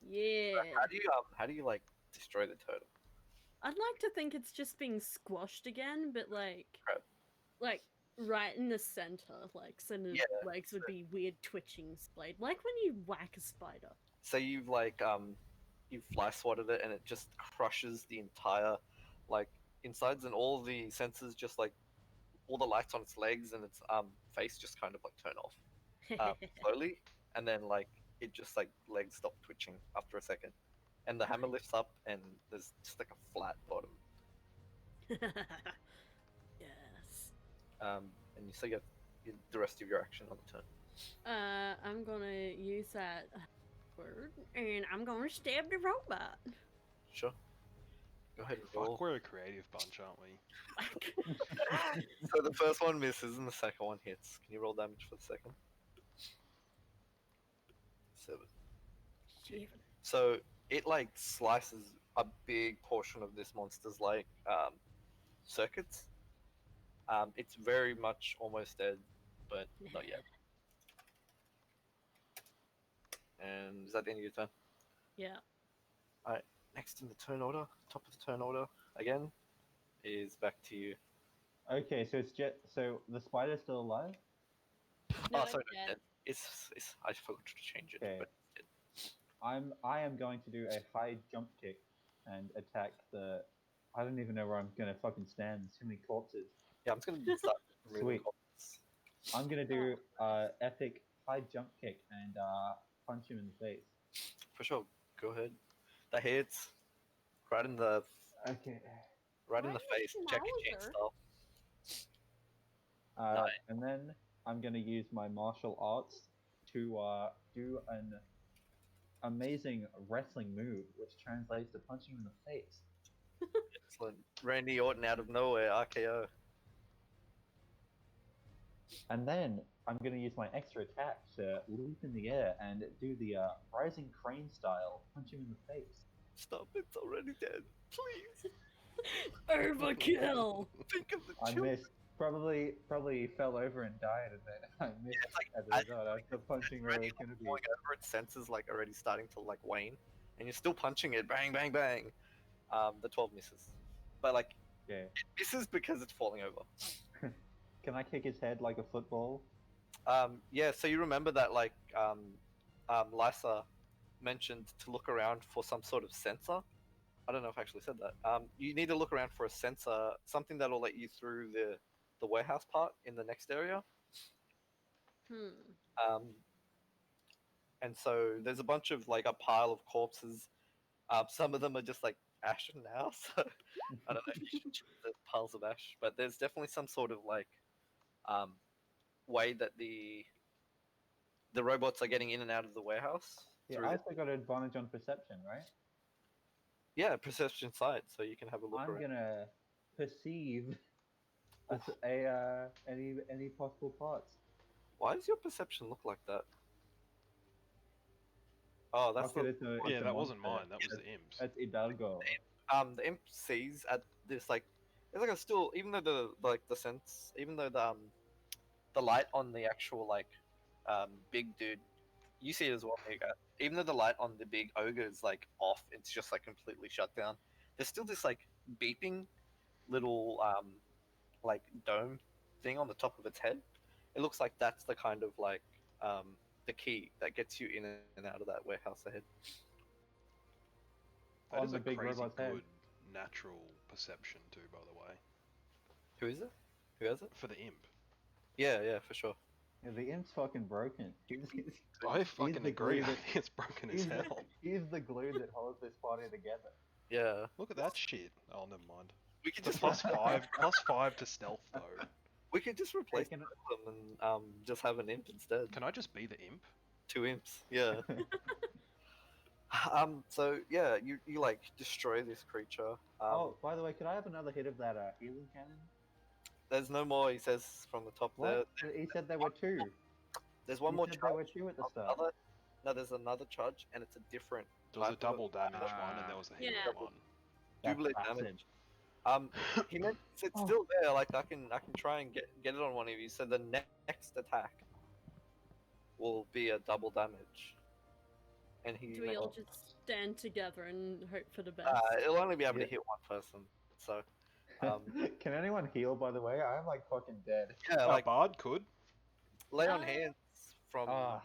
Speaker 3: Yeah.
Speaker 1: How do you like destroy the turtle?
Speaker 3: I'd like to think it's just being squashed again, but
Speaker 1: Crab.
Speaker 3: like right in the center, like center
Speaker 1: Yeah,
Speaker 3: legs would be weird twitching splayed, like when you whack a spider.
Speaker 1: So you've like you've fly swatted it, and it just crushes the entire like insides, and all the sensors just like all the lights on its legs and its face just kind of like turn off slowly, and then like it just like legs stop twitching after a second, and the hammer lifts up, and there's just like a flat bottom.
Speaker 3: Yes.
Speaker 1: And you still get the rest of your action on the turn.
Speaker 3: I'm gonna use that word, and I'm gonna stab the robot.
Speaker 1: Sure. Go ahead and roll.
Speaker 4: Fuck, we're a creative bunch, aren't we?
Speaker 1: So the first one misses and the second one hits. Can you roll damage for the second? 7.
Speaker 3: Shit.
Speaker 1: So it like slices a big portion of this monster's like circuits. It's very much almost dead, but not yet. And is that the end of your turn?
Speaker 3: Yeah.
Speaker 1: Alright, next in the turn order, top of the turn order again, is back to you.
Speaker 2: Okay, so it's just so the spider's still alive.
Speaker 3: No,
Speaker 1: oh, sorry,
Speaker 3: it's
Speaker 1: no,
Speaker 3: dead.
Speaker 1: it's I forgot to change it.
Speaker 2: Okay.
Speaker 1: But
Speaker 2: I am going to do a high jump kick and attack the. I don't even know where I'm gonna fucking stand. There's too many corpses.
Speaker 1: yeah, I'm just gonna start removing
Speaker 2: Sweet.
Speaker 1: corpses.
Speaker 2: I'm gonna do epic high jump kick and punch him in the face.
Speaker 1: For sure, go ahead. That hits right in the
Speaker 2: Okay.
Speaker 1: right in the face. Jackie Chan
Speaker 3: Schnauzer.
Speaker 1: style.
Speaker 2: And then I'm gonna use my martial arts to do an amazing wrestling move, which translates to punching him in the face.
Speaker 1: Excellent. Randy Orton out of nowhere, RKO.
Speaker 2: And then I'm going to use my extra attack to leap in the air and do the rising crane style, punch him in the face.
Speaker 1: Stop, it's already dead. Please,
Speaker 3: Overkill.
Speaker 1: think of the
Speaker 2: I
Speaker 1: children.
Speaker 2: missed. Probably fell over and died, and then I missed.
Speaker 1: It's like,
Speaker 2: as a result, I was still punching where it
Speaker 1: Randy
Speaker 2: was going to be.
Speaker 1: falling over, its senses like already starting to like wane, and you're still punching it, bang, bang, bang. The 12 misses, but like
Speaker 2: Yeah.
Speaker 1: it misses because it's falling over.
Speaker 2: Can I kick his head like a football?
Speaker 1: Yeah. So you remember that like Lysa mentioned to look around for some sort of sensor. I don't know if I actually said that. You need to look around for a sensor, something that'll let you through the warehouse part in the next area. And so there's a bunch of like a pile of corpses. Some of them are just like ashen now, so I don't know if you should check the piles of ash, but there's definitely some sort of like way that the robots are getting in and out of the warehouse.
Speaker 2: Yeah,
Speaker 1: through
Speaker 2: I
Speaker 1: this.
Speaker 2: also got an advantage on perception, right?
Speaker 1: Yeah, perception sight, so you can have a look
Speaker 2: I'm
Speaker 1: around.
Speaker 2: gonna perceive any possible parts.
Speaker 1: Why does your perception look like that? Oh, that's
Speaker 2: Okay, it's
Speaker 4: Yeah,
Speaker 2: a
Speaker 4: that wasn't
Speaker 2: monster.
Speaker 4: mine. That was the imps.
Speaker 2: That's Hidalgo.
Speaker 1: the imp sees at this like it's like a still, even though the like the sense, even though the light on the actual like big dude, you see it as well, Mecha. Even though the light on the big ogre is like off, it's just like completely shut down. There's still this like beeping little like dome thing on the top of its head. It looks like that's the kind of like the key that gets you in and out of that warehouse ahead.
Speaker 4: That
Speaker 2: On
Speaker 4: is
Speaker 2: the
Speaker 4: a
Speaker 2: big
Speaker 4: crazy
Speaker 2: robot's head.
Speaker 4: good natural perception too, by the way,
Speaker 1: Who is it? Who has it?
Speaker 4: for the imp.
Speaker 1: Yeah, for sure.
Speaker 2: Yeah, the imp's fucking broken.
Speaker 4: I fucking
Speaker 2: the
Speaker 4: agree.
Speaker 2: glue
Speaker 4: I
Speaker 2: that-
Speaker 4: think it's broken as hell.
Speaker 2: He's the glue that holds this party together.
Speaker 1: Yeah,
Speaker 4: Look at that shit. Oh, never mind.
Speaker 1: we could
Speaker 4: It's a
Speaker 1: just
Speaker 4: +5 to stealth though.
Speaker 1: we could just replace
Speaker 2: Taking
Speaker 1: them and just have an imp instead.
Speaker 4: Can I just be the imp?
Speaker 1: 2 imps. Yeah. So yeah, you like destroy this creature.
Speaker 2: Oh, by the way, could I have another hit of that healing cannon?
Speaker 1: There's no more. He says from the top there.
Speaker 2: What? He said there were two.
Speaker 1: There's one
Speaker 2: He
Speaker 1: more
Speaker 2: said there were
Speaker 1: charge.
Speaker 2: two at the start.
Speaker 1: No, there's another charge, and it's a different.
Speaker 4: There was a
Speaker 1: type of-
Speaker 4: double damage one, and there was a healing
Speaker 3: Yeah.
Speaker 4: one.
Speaker 1: Double
Speaker 2: That's
Speaker 1: damage.
Speaker 2: acid.
Speaker 1: He meant it's
Speaker 2: Oh.
Speaker 1: still there. Like I can try and get it on one of you. So the next attack will be a double damage. And he
Speaker 3: Do we
Speaker 1: meant-
Speaker 3: all just stand together and hope for the best?
Speaker 1: it'll only be able
Speaker 2: Yeah.
Speaker 1: to hit one person. So
Speaker 2: Can anyone heal, by the way? I'm like fucking dead.
Speaker 1: yeah,
Speaker 4: Our
Speaker 1: like
Speaker 4: bard could.
Speaker 1: lay on
Speaker 3: Uh,
Speaker 1: hands from
Speaker 2: Ah,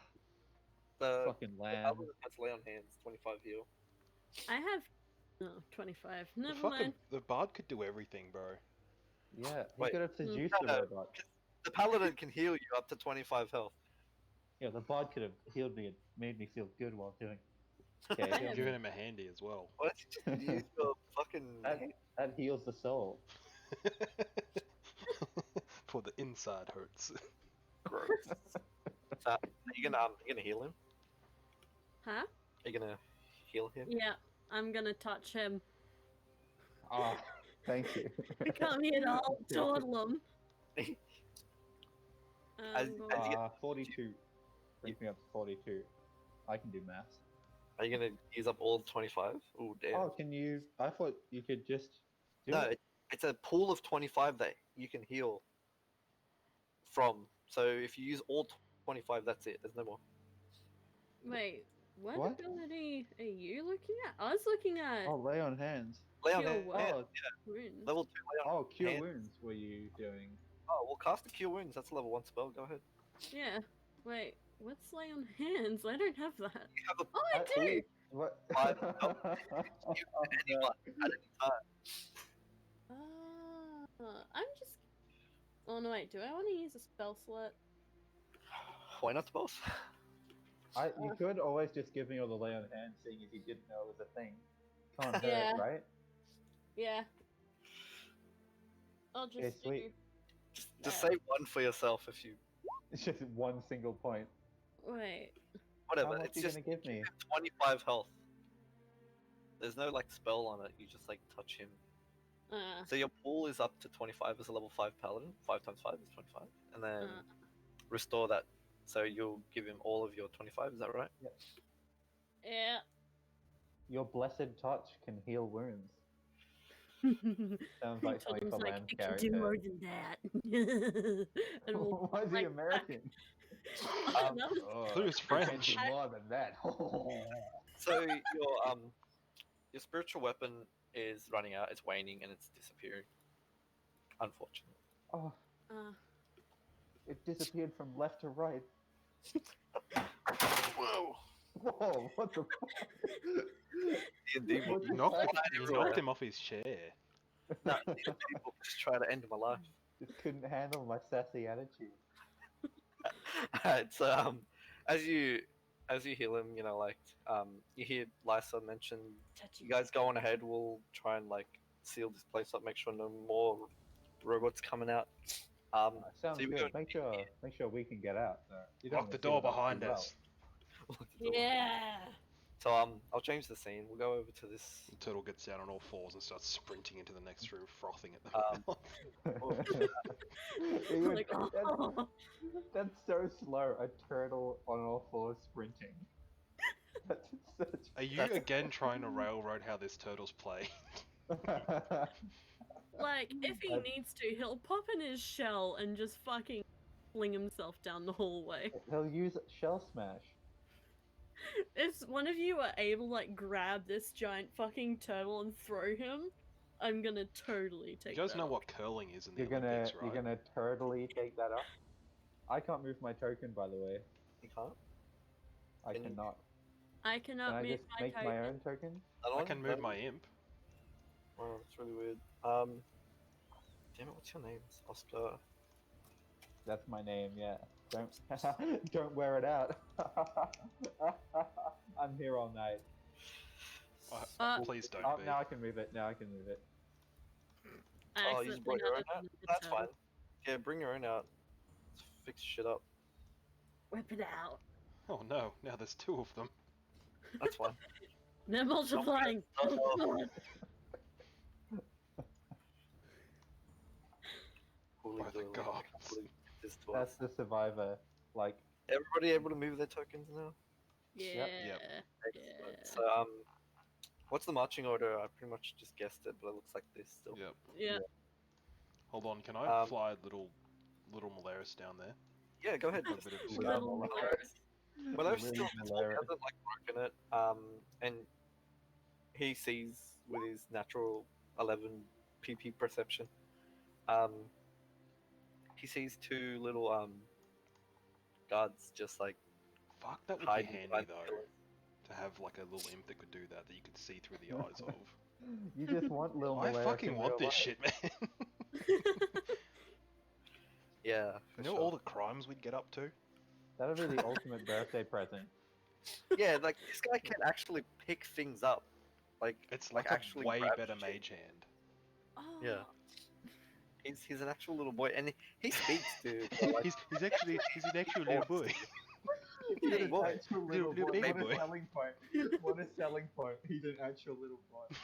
Speaker 1: the
Speaker 2: fucking lamb.
Speaker 1: paladin has lay on hands 25 heal.
Speaker 3: I have 25.
Speaker 4: The
Speaker 3: Never
Speaker 4: fucking
Speaker 3: mind.
Speaker 4: the bard could do everything, bro.
Speaker 2: Yeah, he
Speaker 1: Wait.
Speaker 2: could have seduced the
Speaker 1: No,
Speaker 2: robot.
Speaker 1: The paladin can heal you up to 25 health.
Speaker 2: Yeah, the bot could have healed me and made me feel good while doing.
Speaker 3: I
Speaker 2: Okay,
Speaker 3: have-
Speaker 2: heal
Speaker 4: Giving
Speaker 2: me.
Speaker 4: him a handy as well.
Speaker 1: Why don't you just use your fucking hand?
Speaker 2: That heals the soul.
Speaker 4: For the inside hurts.
Speaker 1: Gross. So, are you gonna heal him?
Speaker 3: Huh?
Speaker 1: Are you gonna heal him?
Speaker 3: Yeah, I'm gonna touch him.
Speaker 2: Ah, thank you.
Speaker 3: Come here, I'll toddle him.
Speaker 1: As you get,
Speaker 2: 42. Brings me up to 42. I can do maths.
Speaker 1: are you gonna use up all 25? Oh damn!
Speaker 2: Oh, can you? I thought you could just do
Speaker 1: No,
Speaker 2: it.
Speaker 1: it's a pool of 25 that you can heal from. So if you use all 25, that's it. There's no more.
Speaker 3: Wait, what
Speaker 2: What?
Speaker 3: ability are you looking at? I was looking at
Speaker 2: Oh, lay on hands.
Speaker 1: Lay on
Speaker 3: Cure
Speaker 1: hands.
Speaker 3: Wounds.
Speaker 2: Oh,
Speaker 1: Level 2 lay on
Speaker 2: cure
Speaker 1: hands.
Speaker 2: wounds. Were you doing?
Speaker 1: Oh, well, cast the Cure Wounds. That's a level 1 spell. Go ahead.
Speaker 3: Yeah. Wait, what's lay on hands? I don't have that.
Speaker 1: You have a
Speaker 3: Oh, I
Speaker 2: I-
Speaker 3: do!
Speaker 2: What?
Speaker 1: Five.
Speaker 2: Oh,
Speaker 1: anyone at any time.
Speaker 3: I'm just. Oh no, wait. Do I want to use a spell slot?
Speaker 1: Why not both?
Speaker 2: you could always just give me all the lay on hands, seeing as you didn't know it was a thing. Can't hurt,
Speaker 3: Yeah.
Speaker 2: right?
Speaker 3: Yeah. I'll just
Speaker 2: Okay, sweet.
Speaker 3: do.
Speaker 1: Just save one for yourself if you.
Speaker 2: It's just one single point.
Speaker 3: Wait.
Speaker 1: Whatever.
Speaker 2: How much
Speaker 1: It's
Speaker 2: are you
Speaker 1: just
Speaker 2: gonna give me?
Speaker 1: 25 health. There's no like spell on it. You just like touch him. So your pool is up to 25 as a level 5 paladin. 5 times 5 is 25, and then restore that. So you'll give him all of your 25. Is that right?
Speaker 3: Yeah.
Speaker 2: Your blessed touch can heal wounds. Sounds like something
Speaker 3: Totem's
Speaker 2: for
Speaker 3: like,
Speaker 2: Lamb's
Speaker 3: it can do
Speaker 2: character.
Speaker 3: more than that. And we'll,
Speaker 2: Why is he
Speaker 3: like,
Speaker 2: American?
Speaker 3: No.
Speaker 4: Who is
Speaker 2: It can
Speaker 4: French?
Speaker 2: do more than that.
Speaker 1: So your spiritual weapon is running out. It's waning and it's disappearing. Unfortunately.
Speaker 2: Oh,
Speaker 3: Uh,
Speaker 2: it disappeared from left to right.
Speaker 1: Whoa!
Speaker 2: Whoa, what the fuck?
Speaker 1: D&D
Speaker 2: What
Speaker 1: book
Speaker 2: the
Speaker 4: knocked,
Speaker 2: fuck?
Speaker 4: you knocked him off his chair.
Speaker 1: No, D&D book just try to end my life.
Speaker 2: Just couldn't handle my sassy attitude.
Speaker 1: Alright, so as you heal him, you hear Lysa mention, you guys go on ahead. We'll try and like seal this place up, make sure no more robots coming out.
Speaker 2: Sounds
Speaker 1: so you
Speaker 2: good.
Speaker 1: go-
Speaker 2: Make sure we can get out. You don't
Speaker 4: Lock the
Speaker 2: wanna seal
Speaker 4: door
Speaker 2: it up
Speaker 4: behind
Speaker 2: too well.
Speaker 4: us.
Speaker 3: yeah.
Speaker 1: So I'll change the scene. We'll go over to this.
Speaker 4: The turtle gets down on all fours and starts sprinting into the next room, frothing at the mouth.
Speaker 2: Even-
Speaker 3: Like, oh.
Speaker 2: that's so slow. A turtle on all fours sprinting. That's such.
Speaker 4: Are you again trying to railroad how this turtle's play?
Speaker 3: Like, if he needs to, he'll pop in his shell and just fucking fling himself down the hallway.
Speaker 2: He'll use shell smash.
Speaker 3: If one of you are able to, like, grab this giant fucking turtle and throw him, I'm gonna totally take
Speaker 4: You guys
Speaker 3: that
Speaker 4: know
Speaker 3: up.
Speaker 4: what curling is in the
Speaker 2: You're gonna
Speaker 4: Olympics, right?
Speaker 2: you're gonna totally take that up. I can't move my token, by the way.
Speaker 1: You can't.
Speaker 2: I
Speaker 1: Can you?
Speaker 2: cannot.
Speaker 3: I
Speaker 2: Can
Speaker 3: cannot
Speaker 2: I
Speaker 3: move
Speaker 2: just
Speaker 3: my
Speaker 2: make
Speaker 3: token.
Speaker 2: my own token?
Speaker 4: I can move my imp.
Speaker 1: Oh, that's really weird. Damn it, what's your name? It's Oscar.
Speaker 2: That's my name. Yeah. Don't don't wear it out. I'm here all night.
Speaker 4: Please don't
Speaker 2: Oh,
Speaker 4: be.
Speaker 2: now I can move it. Now I can move it.
Speaker 3: I
Speaker 1: Oh, you just brought your own out? That's fine. Yeah, bring your own out. Let's fix shit up.
Speaker 3: Whip it out.
Speaker 4: Oh no, now there's two of them.
Speaker 1: That's fine.
Speaker 3: They're multiplying.
Speaker 1: Oh,
Speaker 3: Oh, God.
Speaker 1: Holy
Speaker 4: By the
Speaker 1: moly, I
Speaker 4: gods.
Speaker 1: can't believe this to
Speaker 2: That's
Speaker 1: us.
Speaker 2: the survivor. Like,
Speaker 1: Everybody able to move their tokens now?
Speaker 3: Yeah.
Speaker 4: Yep.
Speaker 1: Excellent.
Speaker 3: Yeah.
Speaker 1: So what's the marching order? I pretty much just guessed it, but it looks like this still.
Speaker 4: Yep.
Speaker 3: Yeah.
Speaker 4: Hold on, can I
Speaker 1: Um,
Speaker 4: fly little Malaris down there?
Speaker 1: Yeah, go ahead.
Speaker 4: A bit of
Speaker 2: Little
Speaker 3: Little
Speaker 2: Malaris.
Speaker 1: Well, I've
Speaker 2: Really
Speaker 1: still he
Speaker 2: hilarious.
Speaker 1: hasn't like broken it. And he sees with his natural 11 PP perception. He sees two little guards just like
Speaker 4: Fuck, that would be
Speaker 1: hiding
Speaker 4: handy
Speaker 1: behind the
Speaker 4: though.
Speaker 1: pillars.
Speaker 4: To have like a little imp that could do that you could see through the eyes of.
Speaker 2: You just want Lil
Speaker 4: I
Speaker 2: Malaris
Speaker 4: fucking
Speaker 2: in
Speaker 4: want
Speaker 2: real
Speaker 4: this
Speaker 2: life.
Speaker 4: shit, man.
Speaker 1: Yeah, for
Speaker 4: You know
Speaker 1: sure.
Speaker 4: all the crimes we'd get up to?
Speaker 2: That'll be the ultimate birthday present.
Speaker 1: Yeah, like this guy can actually pick things up. Like
Speaker 4: It's
Speaker 1: Like,
Speaker 4: like,
Speaker 1: actually
Speaker 4: a way
Speaker 1: grab
Speaker 4: better
Speaker 1: shit.
Speaker 4: mage hand.
Speaker 3: Oh.
Speaker 1: Yeah. he's an actual little boy, and he speaks to. Like,
Speaker 4: he's an actual little boy.
Speaker 2: He's an
Speaker 1: boy.
Speaker 2: actual little
Speaker 4: Little
Speaker 2: boy.
Speaker 4: big
Speaker 2: What
Speaker 4: boy.
Speaker 2: a selling point. What a selling point. He's an actual little boy.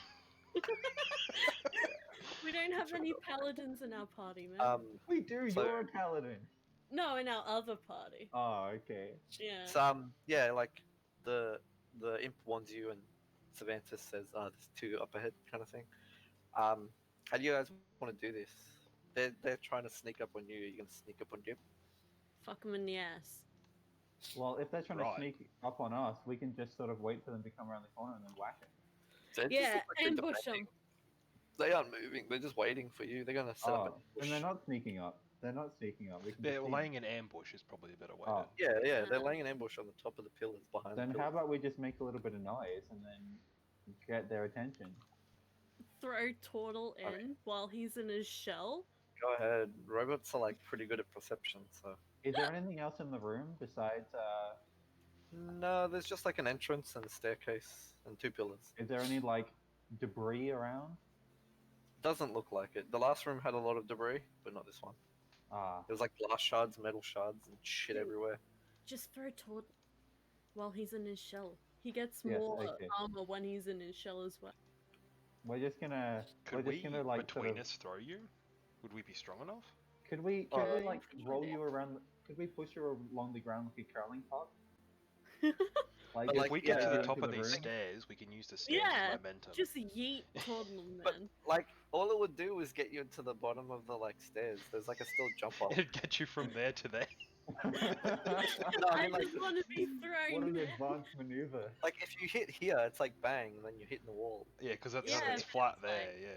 Speaker 3: We don't have any paladins in our party, man.
Speaker 2: We do,
Speaker 1: So-
Speaker 2: you're a paladin.
Speaker 3: No, in our other party.
Speaker 2: Oh, okay.
Speaker 3: Yeah.
Speaker 1: So, yeah, like the imp warns you, and Cervantes says, "There's two up ahead," kind of thing. How do you guys want to do this? They're trying to sneak up on you. You're gonna sneak up on them.
Speaker 3: Fuck them in the ass.
Speaker 2: Well, if they're trying
Speaker 4: Right.
Speaker 2: to sneak up on us, we can just sort of wait for them to come around the corner and then whack it.
Speaker 1: They just
Speaker 3: Yeah,
Speaker 1: look like they're
Speaker 3: ambush
Speaker 1: defending.
Speaker 3: them.
Speaker 1: They aren't moving. They're just waiting for you. They're gonna set up an
Speaker 2: Oh,
Speaker 1: ambush.
Speaker 2: and they're not sneaking up. They're not sneaking up. We can
Speaker 4: They're
Speaker 2: just see
Speaker 4: laying
Speaker 2: them.
Speaker 4: an ambush is probably a better way
Speaker 2: Oh.
Speaker 1: Yeah, they're
Speaker 3: Uh,
Speaker 1: laying an ambush on the top of the pillars behind.
Speaker 2: Then
Speaker 1: the
Speaker 2: how
Speaker 1: pillars.
Speaker 2: about we just make a little bit of noise and then get their attention?
Speaker 3: Throw Turtle in
Speaker 1: Alright.
Speaker 3: while he's in his shell.
Speaker 1: Go ahead. Robots are like pretty good at perception, so.
Speaker 2: Is there anything else in the room besides?
Speaker 1: No, there's just like an entrance and a staircase and two pillars.
Speaker 2: Is there any like debris around?
Speaker 1: Doesn't look like it. The last room had a lot of debris, but not this one.
Speaker 2: Ah,
Speaker 1: There was like glass shards, metal shards, and shit
Speaker 3: Ooh.
Speaker 1: everywhere.
Speaker 3: Just throw Turtle while he's in his shell. He gets
Speaker 2: Yes,
Speaker 3: more
Speaker 2: okay.
Speaker 3: armor when he's in his shell as well.
Speaker 2: we're just gonna.
Speaker 4: Could
Speaker 2: we're
Speaker 4: we,
Speaker 2: just gonna like
Speaker 4: between
Speaker 2: sort of.
Speaker 4: us, throw you? Would we be strong enough?
Speaker 2: Could we
Speaker 1: Oh,
Speaker 2: like
Speaker 3: yeah.
Speaker 2: roll you around? Could we push you along the ground like a curling puck? Like,
Speaker 1: But,
Speaker 4: If
Speaker 1: like,
Speaker 4: we get to
Speaker 1: yeah,
Speaker 4: the top
Speaker 2: into
Speaker 4: of
Speaker 2: the
Speaker 4: these
Speaker 2: room?
Speaker 4: stairs, we can use the stairs
Speaker 3: Yeah,
Speaker 4: as momentum.
Speaker 3: Just yeet Turtle,
Speaker 1: But
Speaker 3: man.
Speaker 1: like, all it would do is get you to the bottom of the like stairs. There's like a still jump off.
Speaker 4: It'd get you from there to there.
Speaker 1: No, I
Speaker 3: I
Speaker 1: mean like,
Speaker 3: just want to be
Speaker 2: what
Speaker 3: thrown.
Speaker 2: an advanced maneuver!
Speaker 1: like if you hit here, it's like bang, and then you're hitting the wall.
Speaker 4: Yeah, because that's
Speaker 3: Yeah,
Speaker 4: it's flat
Speaker 3: it's
Speaker 4: there,
Speaker 3: like-
Speaker 4: yeah.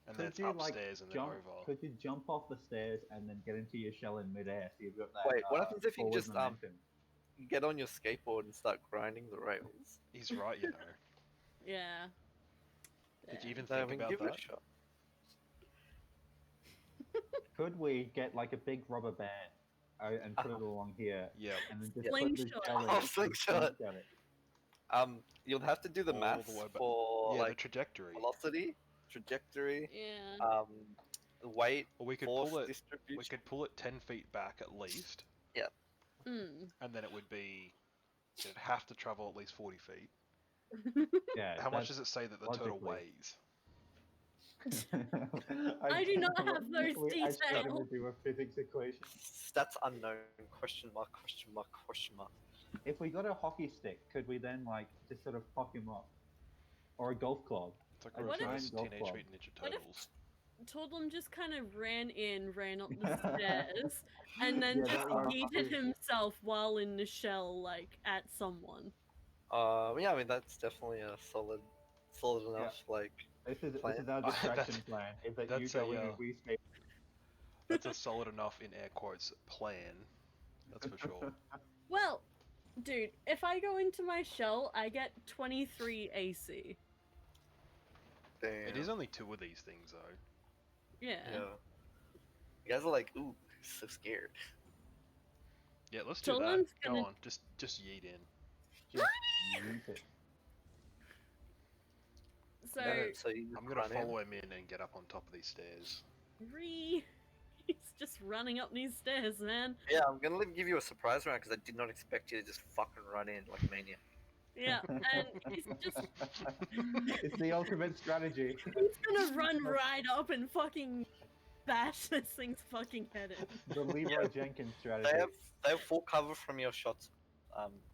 Speaker 4: And then
Speaker 2: Could
Speaker 4: it's
Speaker 2: you like
Speaker 4: upstairs and then
Speaker 2: jump?
Speaker 4: over.
Speaker 2: Could you jump off the stairs and then get into your shell in midair? So you've got that.
Speaker 1: Wait, what happens if you
Speaker 2: forward
Speaker 1: just
Speaker 2: momentum?
Speaker 1: get on your skateboard and start grinding the rails?
Speaker 4: He's right, you know.
Speaker 3: Yeah.
Speaker 4: Did you even
Speaker 1: So, I
Speaker 4: think
Speaker 1: mean,
Speaker 4: about
Speaker 1: give it
Speaker 4: that?
Speaker 1: a shot.
Speaker 2: Could we get like a big rubber band and put it along here,
Speaker 4: Yeah.
Speaker 2: and then just
Speaker 1: Yeah.
Speaker 2: put the
Speaker 3: Slingshot.
Speaker 2: shell in
Speaker 1: Oh,
Speaker 2: and
Speaker 1: slingshot.
Speaker 2: slingshot it?
Speaker 1: You'll have to do the
Speaker 4: All
Speaker 1: maths
Speaker 4: the way back.
Speaker 1: for
Speaker 4: Yeah, the
Speaker 1: like
Speaker 4: trajectory.
Speaker 1: velocity, trajectory,
Speaker 3: Yeah.
Speaker 1: weight,
Speaker 4: Or we could
Speaker 1: force
Speaker 4: pull it.
Speaker 1: distribution.
Speaker 4: We could pull it 10 feet back at least,
Speaker 3: Mm.
Speaker 4: and then it would be. It'd have to travel at least 40 feet.
Speaker 2: Yeah.
Speaker 4: How much does it say that the turtle
Speaker 2: logically. weighs?
Speaker 3: I do not have those
Speaker 2: we actually
Speaker 3: details.
Speaker 2: gonna do a physics equation.
Speaker 1: Stats unknown? Question mark? Question mark? Question mark?
Speaker 2: If we got a hockey stick, could we then like just sort of fuck him up, or a golf club?
Speaker 4: It's like
Speaker 2: A
Speaker 3: What if-
Speaker 4: reverse
Speaker 2: giant golf
Speaker 4: Teenage
Speaker 2: club.
Speaker 4: Mutant Ninja
Speaker 3: What if-
Speaker 4: Turtles.
Speaker 3: Toddlum just kind of ran up the stairs, and then
Speaker 2: Yeah,
Speaker 3: just
Speaker 2: that would-
Speaker 3: yeeted himself while in the shell, like, at someone.
Speaker 1: Yeah, I mean that's definitely a solid enough. Like,
Speaker 2: This is
Speaker 1: Plan?
Speaker 2: our distraction
Speaker 4: That-
Speaker 2: plan. Is that you
Speaker 4: that's
Speaker 2: go
Speaker 4: a,
Speaker 2: in and
Speaker 4: uh,
Speaker 2: we stay.
Speaker 4: That's a solid enough, in air quotes, plan. That's for sure.
Speaker 3: Well, dude, if I go into my shell, I get 23 AC.
Speaker 1: damn.
Speaker 4: It is only 2 of these things, though.
Speaker 3: Yeah.
Speaker 1: Yeah. You guys are like, ooh, so scared.
Speaker 4: Yeah, let's do that.
Speaker 3: Toddlum's
Speaker 4: Go
Speaker 3: gonna-
Speaker 4: on, just yeet in.
Speaker 2: Just yeet it.
Speaker 3: So,
Speaker 1: So you
Speaker 4: I'm gonna
Speaker 1: run in.
Speaker 4: follow him in and get up on top of these stairs.
Speaker 3: he's just running up these stairs, man.
Speaker 1: Yeah, I'm gonna give you a surprise round because I did not expect you to just fucking run in like a maniac.
Speaker 3: Yeah, and he's just
Speaker 2: It's the ultimate strategy.
Speaker 3: he's gonna run right up and fucking bash this thing's fucking head in.
Speaker 2: The Leroy Jenkins strategy.
Speaker 1: They have full cover from your shots,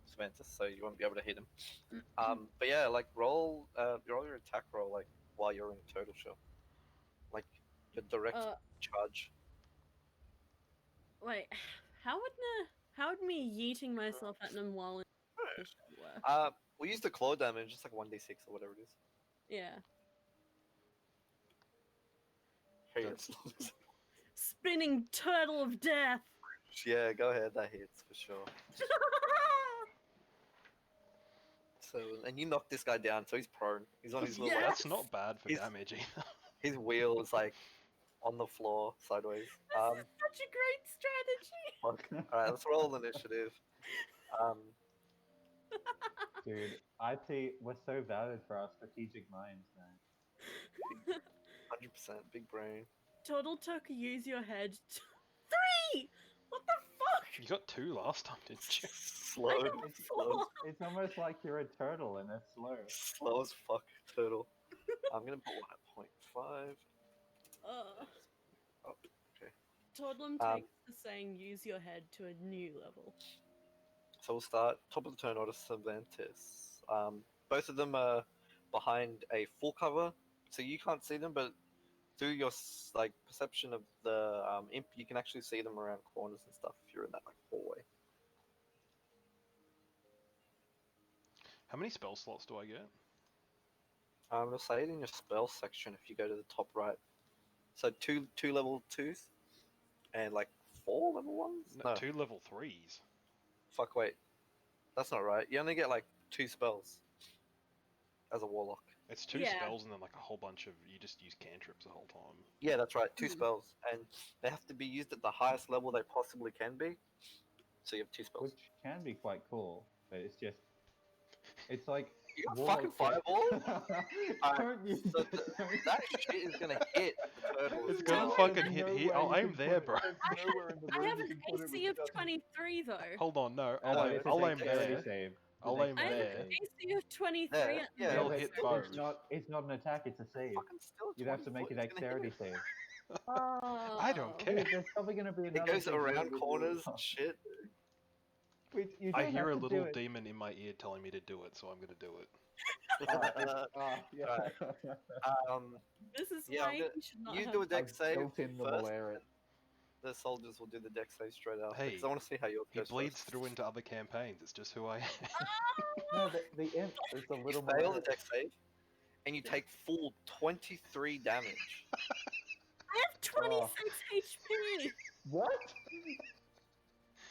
Speaker 1: Samantha, so you won't be able to hit them. But yeah, like roll your attack roll like while you're in turtle shell, like your direct
Speaker 3: Uh,
Speaker 1: charge.
Speaker 3: Wait, how would me yeeting myself at them while in the shell work?
Speaker 1: We use the claw damage, just like 1d6 or whatever it is.
Speaker 3: Yeah.
Speaker 1: Hey, it's-
Speaker 3: Spinning turtle of death.
Speaker 1: yeah, go ahead, that hits for sure. So, and you knock this guy down, so he's prone. He's on his little,
Speaker 3: Yeah.
Speaker 1: like,
Speaker 4: That's not bad for
Speaker 1: He's-
Speaker 4: damage either.
Speaker 1: his wheel is like on the floor sideways.
Speaker 3: This is such a great strategy.
Speaker 1: Fuck. All right, let's roll initiative.
Speaker 2: Dude, IT, we're so valid for our strategic minds, man.
Speaker 1: 100% big brain.
Speaker 3: Total took use your head. 3! What the fuck?
Speaker 4: You got 2 last time, didn't you?
Speaker 1: Slow.
Speaker 3: I got four.
Speaker 2: It's almost like you're a turtle and it's slow.
Speaker 1: Slow as fuck, turtle. I'm gonna put one at 0.5.
Speaker 3: Uh,
Speaker 1: Oh, okay.
Speaker 3: Toddlum takes the saying "use your head" to a new level.
Speaker 1: So we'll start top of the turn order, Cervantes. Both of them are behind a full cover, so you can't see them, but through your like perception of the imp, you can actually see them around corners and stuff if you're in that like hallway.
Speaker 4: How many spell slots do I get?
Speaker 1: You'll say it in your spell section if you go to the top right. So two level 2s and like 4 level 1s. No,
Speaker 4: 2 level 3s.
Speaker 1: fuck, wait, that's not right. You only get like 2 spells as a warlock.
Speaker 4: It's 2
Speaker 3: Yeah.
Speaker 4: spells and then like a whole bunch of you just use cantrips the whole time.
Speaker 1: Yeah, that's right. 2 spells, and they have to be used at the highest level they possibly can be. So you have 2 spells.
Speaker 2: Which can be quite cool, but it's like
Speaker 1: You got
Speaker 2: warlock
Speaker 1: fucking fireball?
Speaker 2: Don't use
Speaker 1: So
Speaker 2: it.
Speaker 1: that shit is gonna hit the turtle.
Speaker 4: It's
Speaker 1: as
Speaker 4: gonna
Speaker 1: well.
Speaker 4: fucking hit here. I'll aim there, bro.
Speaker 2: There's nowhere in the
Speaker 3: I
Speaker 2: room
Speaker 3: have
Speaker 2: you
Speaker 3: an
Speaker 2: can put it
Speaker 3: AC of
Speaker 2: which doesn't-
Speaker 3: 23 though.
Speaker 4: Hold on, no.
Speaker 2: Oh,
Speaker 4: I'll aim,
Speaker 2: it's a
Speaker 4: I'll aim
Speaker 2: dexterity
Speaker 4: there.
Speaker 2: save.
Speaker 4: I'll aim
Speaker 3: I have an
Speaker 4: there.
Speaker 3: AC of 23.
Speaker 1: There,
Speaker 3: and
Speaker 1: yeah,
Speaker 4: They'll
Speaker 2: but
Speaker 4: hit
Speaker 2: it's
Speaker 4: both.
Speaker 2: not an attack, it's a save.
Speaker 1: Fucking still
Speaker 2: You'd have to
Speaker 1: 20
Speaker 2: make a
Speaker 1: foot, it's gonna hit
Speaker 2: dexterity
Speaker 1: it.
Speaker 2: save.
Speaker 3: Oh.
Speaker 4: I don't care.
Speaker 2: Dude, there's probably going to be
Speaker 1: It
Speaker 2: another
Speaker 1: goes
Speaker 2: thing
Speaker 1: around
Speaker 2: with
Speaker 1: corners
Speaker 2: you.
Speaker 1: and shit.
Speaker 2: Wait, you
Speaker 4: I
Speaker 2: don't
Speaker 4: hear a
Speaker 2: have to
Speaker 4: little
Speaker 2: do it.
Speaker 4: demon in my ear telling me to do it, so I'm gonna do it.
Speaker 2: Yeah.
Speaker 1: Um,
Speaker 3: This is
Speaker 1: Yeah,
Speaker 3: why
Speaker 1: I'm gonna-
Speaker 3: you should not
Speaker 1: you
Speaker 3: have.
Speaker 1: do a dex save
Speaker 2: built in the
Speaker 1: first.
Speaker 2: malaria.
Speaker 1: The soldiers will do the dex save straight after.
Speaker 4: Hey,
Speaker 1: because I want to see how yours
Speaker 4: He
Speaker 1: goes
Speaker 4: bleeds
Speaker 1: first.
Speaker 4: through into other campaigns. It's just who I am.
Speaker 2: No, the imp is the
Speaker 1: You
Speaker 2: little
Speaker 1: fail the
Speaker 2: malaria.
Speaker 1: dex save, and you take full 23 damage.
Speaker 3: I have 26 HP.
Speaker 2: What?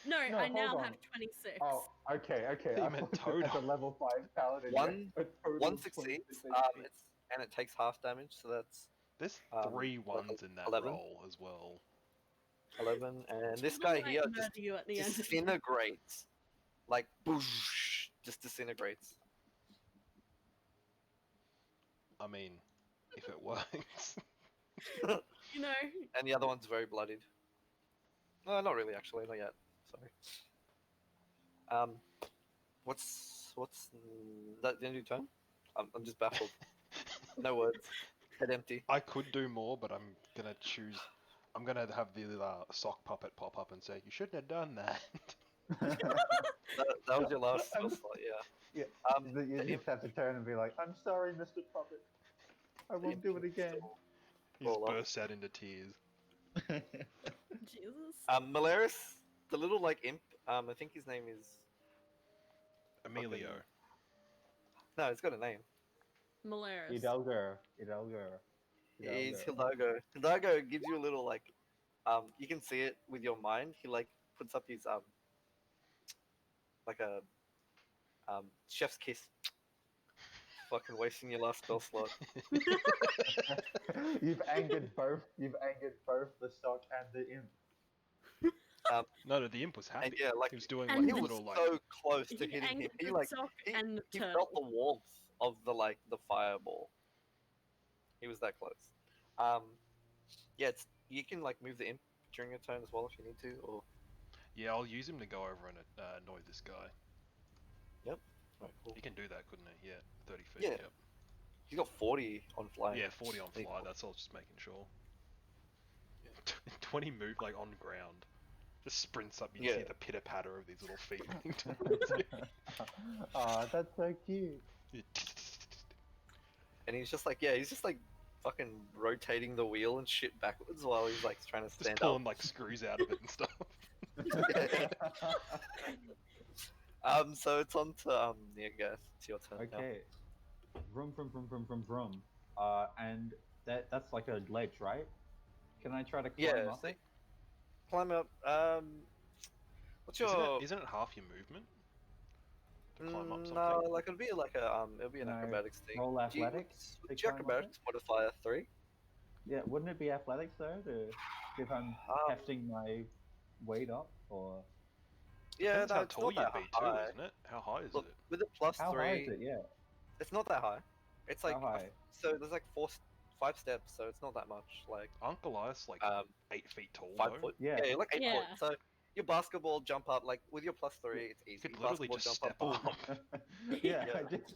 Speaker 3: No,
Speaker 2: No,
Speaker 3: I now
Speaker 2: hold
Speaker 3: have
Speaker 2: on.
Speaker 3: 26.
Speaker 2: Oh, okay.
Speaker 4: You
Speaker 2: I
Speaker 4: meant
Speaker 2: thought it was
Speaker 4: total.
Speaker 2: a level 5 paladin.
Speaker 1: One-
Speaker 2: yeah, a total
Speaker 1: One
Speaker 2: of
Speaker 1: succeeds,
Speaker 2: 26 HP.
Speaker 1: and it takes half damage, so that's
Speaker 4: There's
Speaker 1: Um,
Speaker 4: 3
Speaker 1: like
Speaker 4: ones in that
Speaker 1: 11?
Speaker 4: roll as well.
Speaker 1: 11. And this
Speaker 3: Toddlum
Speaker 1: guy
Speaker 3: might
Speaker 1: here
Speaker 3: murder
Speaker 1: just
Speaker 3: you at the end.
Speaker 1: disintegrates. Like, boosh, just disintegrates.
Speaker 4: I mean, if it works.
Speaker 3: You know,
Speaker 1: And the other one's very bloodied. No, not really, actually, not yet. Sorry. What's that the end of your turn? I'm just baffled. No words. Head empty.
Speaker 4: I could do more, but I'm gonna choose. I'm gonna have the sock puppet pop up and say, "You shouldn't have done that."
Speaker 1: That was your last spell slot, yeah.
Speaker 2: Yeah. You
Speaker 1: the
Speaker 2: just have to turn and be like, "I'm sorry, Mr. Puppet. I won't do it again."
Speaker 4: He
Speaker 1: Roll up.
Speaker 4: bursts out into tears.
Speaker 3: Jesus.
Speaker 1: Malaris, the little like imp. I think his name is.
Speaker 4: Emilio.
Speaker 1: No, it's got a name.
Speaker 3: Malaris.
Speaker 2: Hidalgo.
Speaker 1: He's Hidalgo. Hidalgo gives you a little like, you can see it with your mind. He like puts up his like a chef's kiss. Fucking wasting your last spell slot.
Speaker 2: You've angered both the stock and the imp.
Speaker 4: No, the imp was happy.
Speaker 1: And yeah, like
Speaker 4: He was doing
Speaker 3: And
Speaker 4: like
Speaker 1: he
Speaker 4: a
Speaker 1: was
Speaker 4: little like.
Speaker 1: so close to
Speaker 3: He
Speaker 1: hitting him.
Speaker 3: angered
Speaker 1: He
Speaker 3: the
Speaker 1: like
Speaker 3: sock
Speaker 1: he,
Speaker 3: and the
Speaker 1: he
Speaker 3: turtle.
Speaker 1: felt the warmth of the fireball. He was that close. Yeah, you can like move the imp during your turn as well if you need to, or
Speaker 4: Yeah, I'll use him to go over and annoy this guy.
Speaker 1: right, cool.
Speaker 4: He can do that, couldn't he? Yeah, 30 feet.
Speaker 1: Yeah.
Speaker 4: Yep.
Speaker 1: He's got 40 on flying.
Speaker 4: Yeah, 40 on
Speaker 1: Big
Speaker 4: fly.
Speaker 1: boy.
Speaker 4: That's all. Just making sure. 20 move like on ground. Just sprints up. You
Speaker 1: Yeah.
Speaker 4: see the pitter patter of these little feet running towards you.
Speaker 2: Aw, that's so cute.
Speaker 1: And he's just like fucking rotating the wheel and shit backwards while he's like trying to
Speaker 4: Just
Speaker 1: stand
Speaker 4: pulling
Speaker 1: up.
Speaker 4: like screws out of it and stuff.
Speaker 1: So it's on to Niagath. It's your turn. now.
Speaker 2: Okay. Vroom. And that's like a ledge, right? Can I try to climb
Speaker 1: Yeah.
Speaker 2: up
Speaker 1: See?
Speaker 2: it?
Speaker 1: Climb up. What's
Speaker 4: Isn't
Speaker 1: your?
Speaker 4: isn't it half your movement? To climb up something?
Speaker 1: No, like it'll be like it'll be an
Speaker 2: No,
Speaker 1: acrobatics thing.
Speaker 2: roll
Speaker 1: Do you-
Speaker 2: athletics to
Speaker 1: What's your
Speaker 2: climb up
Speaker 1: acrobatics modifier 3?
Speaker 2: Yeah, wouldn't it be athletics though, if I'm hefting my weight up, or
Speaker 1: Yeah,
Speaker 4: Depends
Speaker 1: no,
Speaker 4: how
Speaker 1: it's
Speaker 4: tall
Speaker 1: not
Speaker 4: you'd
Speaker 1: that
Speaker 4: be too,
Speaker 1: high.
Speaker 4: isn't it? How high is
Speaker 1: Look,
Speaker 4: it?
Speaker 1: with a plus
Speaker 2: how
Speaker 1: 3,
Speaker 2: high is it? Yeah,
Speaker 1: it's not that high. It's like
Speaker 2: how high?
Speaker 1: so there's like 5 steps, so it's not that much. Like
Speaker 4: Aren't Goliath's like
Speaker 1: um
Speaker 4: 8 feet tall
Speaker 1: 5
Speaker 4: though?
Speaker 1: foot.
Speaker 2: Yeah.
Speaker 1: Yeah, like 8
Speaker 3: Yeah.
Speaker 1: foot. So your basketball jump up, like with your +3, it's
Speaker 4: You
Speaker 1: easy.
Speaker 4: could literally
Speaker 1: Basketball
Speaker 4: just
Speaker 1: jump
Speaker 4: step
Speaker 1: up, boom.
Speaker 4: up.
Speaker 2: Yeah,
Speaker 1: Yeah.
Speaker 2: I did.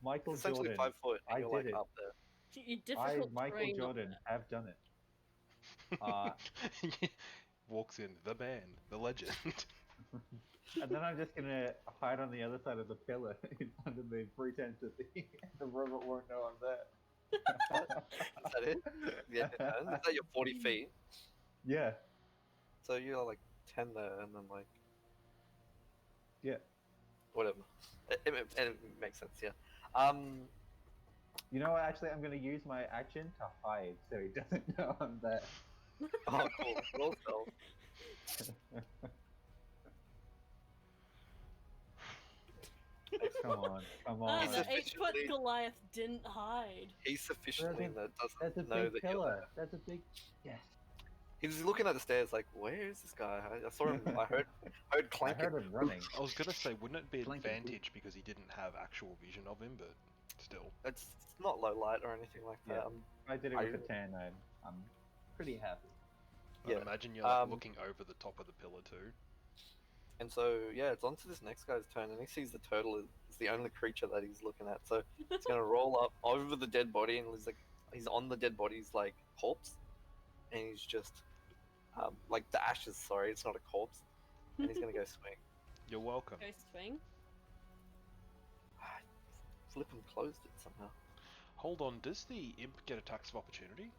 Speaker 2: Michael
Speaker 1: It's essentially
Speaker 2: Jordan.
Speaker 1: 5 foot, and
Speaker 2: I
Speaker 1: you're
Speaker 2: did
Speaker 1: like
Speaker 2: it.
Speaker 1: up there.
Speaker 3: You difficult
Speaker 2: Michael
Speaker 3: terrain.
Speaker 2: Jordan, have done it. Uh,
Speaker 4: Walks in the man, the legend.
Speaker 2: And then I'm just gonna hide on the other side of the pillar under the pretense that the robot won't know I'm there.
Speaker 1: Is that it? Yeah, is that your 40 feet?
Speaker 2: Yeah,
Speaker 1: So you're like 10 there, and then like
Speaker 2: yeah.
Speaker 1: whatever. It makes sense, yeah. Um,
Speaker 2: You know what? Actually, I'm gonna use my action to hide so he doesn't know I'm there.
Speaker 1: oh cool. Roll stealth.
Speaker 2: Come on, come
Speaker 3: Ah,
Speaker 2: on.
Speaker 3: the
Speaker 1: He's
Speaker 3: 8-foot
Speaker 1: sufficiently-
Speaker 3: Goliath didn't hide.
Speaker 1: He's sufficiently in there,
Speaker 2: That's
Speaker 1: doesn't
Speaker 2: a
Speaker 1: know
Speaker 2: big
Speaker 1: that you're
Speaker 2: pillar.
Speaker 1: there.
Speaker 2: That's a big. Yes.
Speaker 1: He's looking at the stairs like, where is this guy? I saw him. I heard
Speaker 2: I
Speaker 1: clanking.
Speaker 2: heard him running.
Speaker 4: I was gonna say, wouldn't it be an
Speaker 2: Blanket
Speaker 4: advantage because he didn't have actual vision of him, but still.
Speaker 1: It's not low light or anything like that.
Speaker 2: Yeah. I did it with a 10. I'm pretty happy.
Speaker 4: But
Speaker 1: Yeah.
Speaker 4: imagine you're like,
Speaker 1: Um,
Speaker 4: looking over the top of the pillar too.
Speaker 1: And so, yeah, it's on to this next guy's turn, and he sees the turtle is the only creature that he's looking at. So he's gonna roll up over the dead body, and he's on the dead body's like corpse, and he's just like the ashes. Sorry, it's not a corpse, and he's gonna go swing.
Speaker 4: You're welcome.
Speaker 3: Ghost swing.
Speaker 1: Flip and closed it somehow.
Speaker 4: Hold on, does the imp get attacks of opportunity?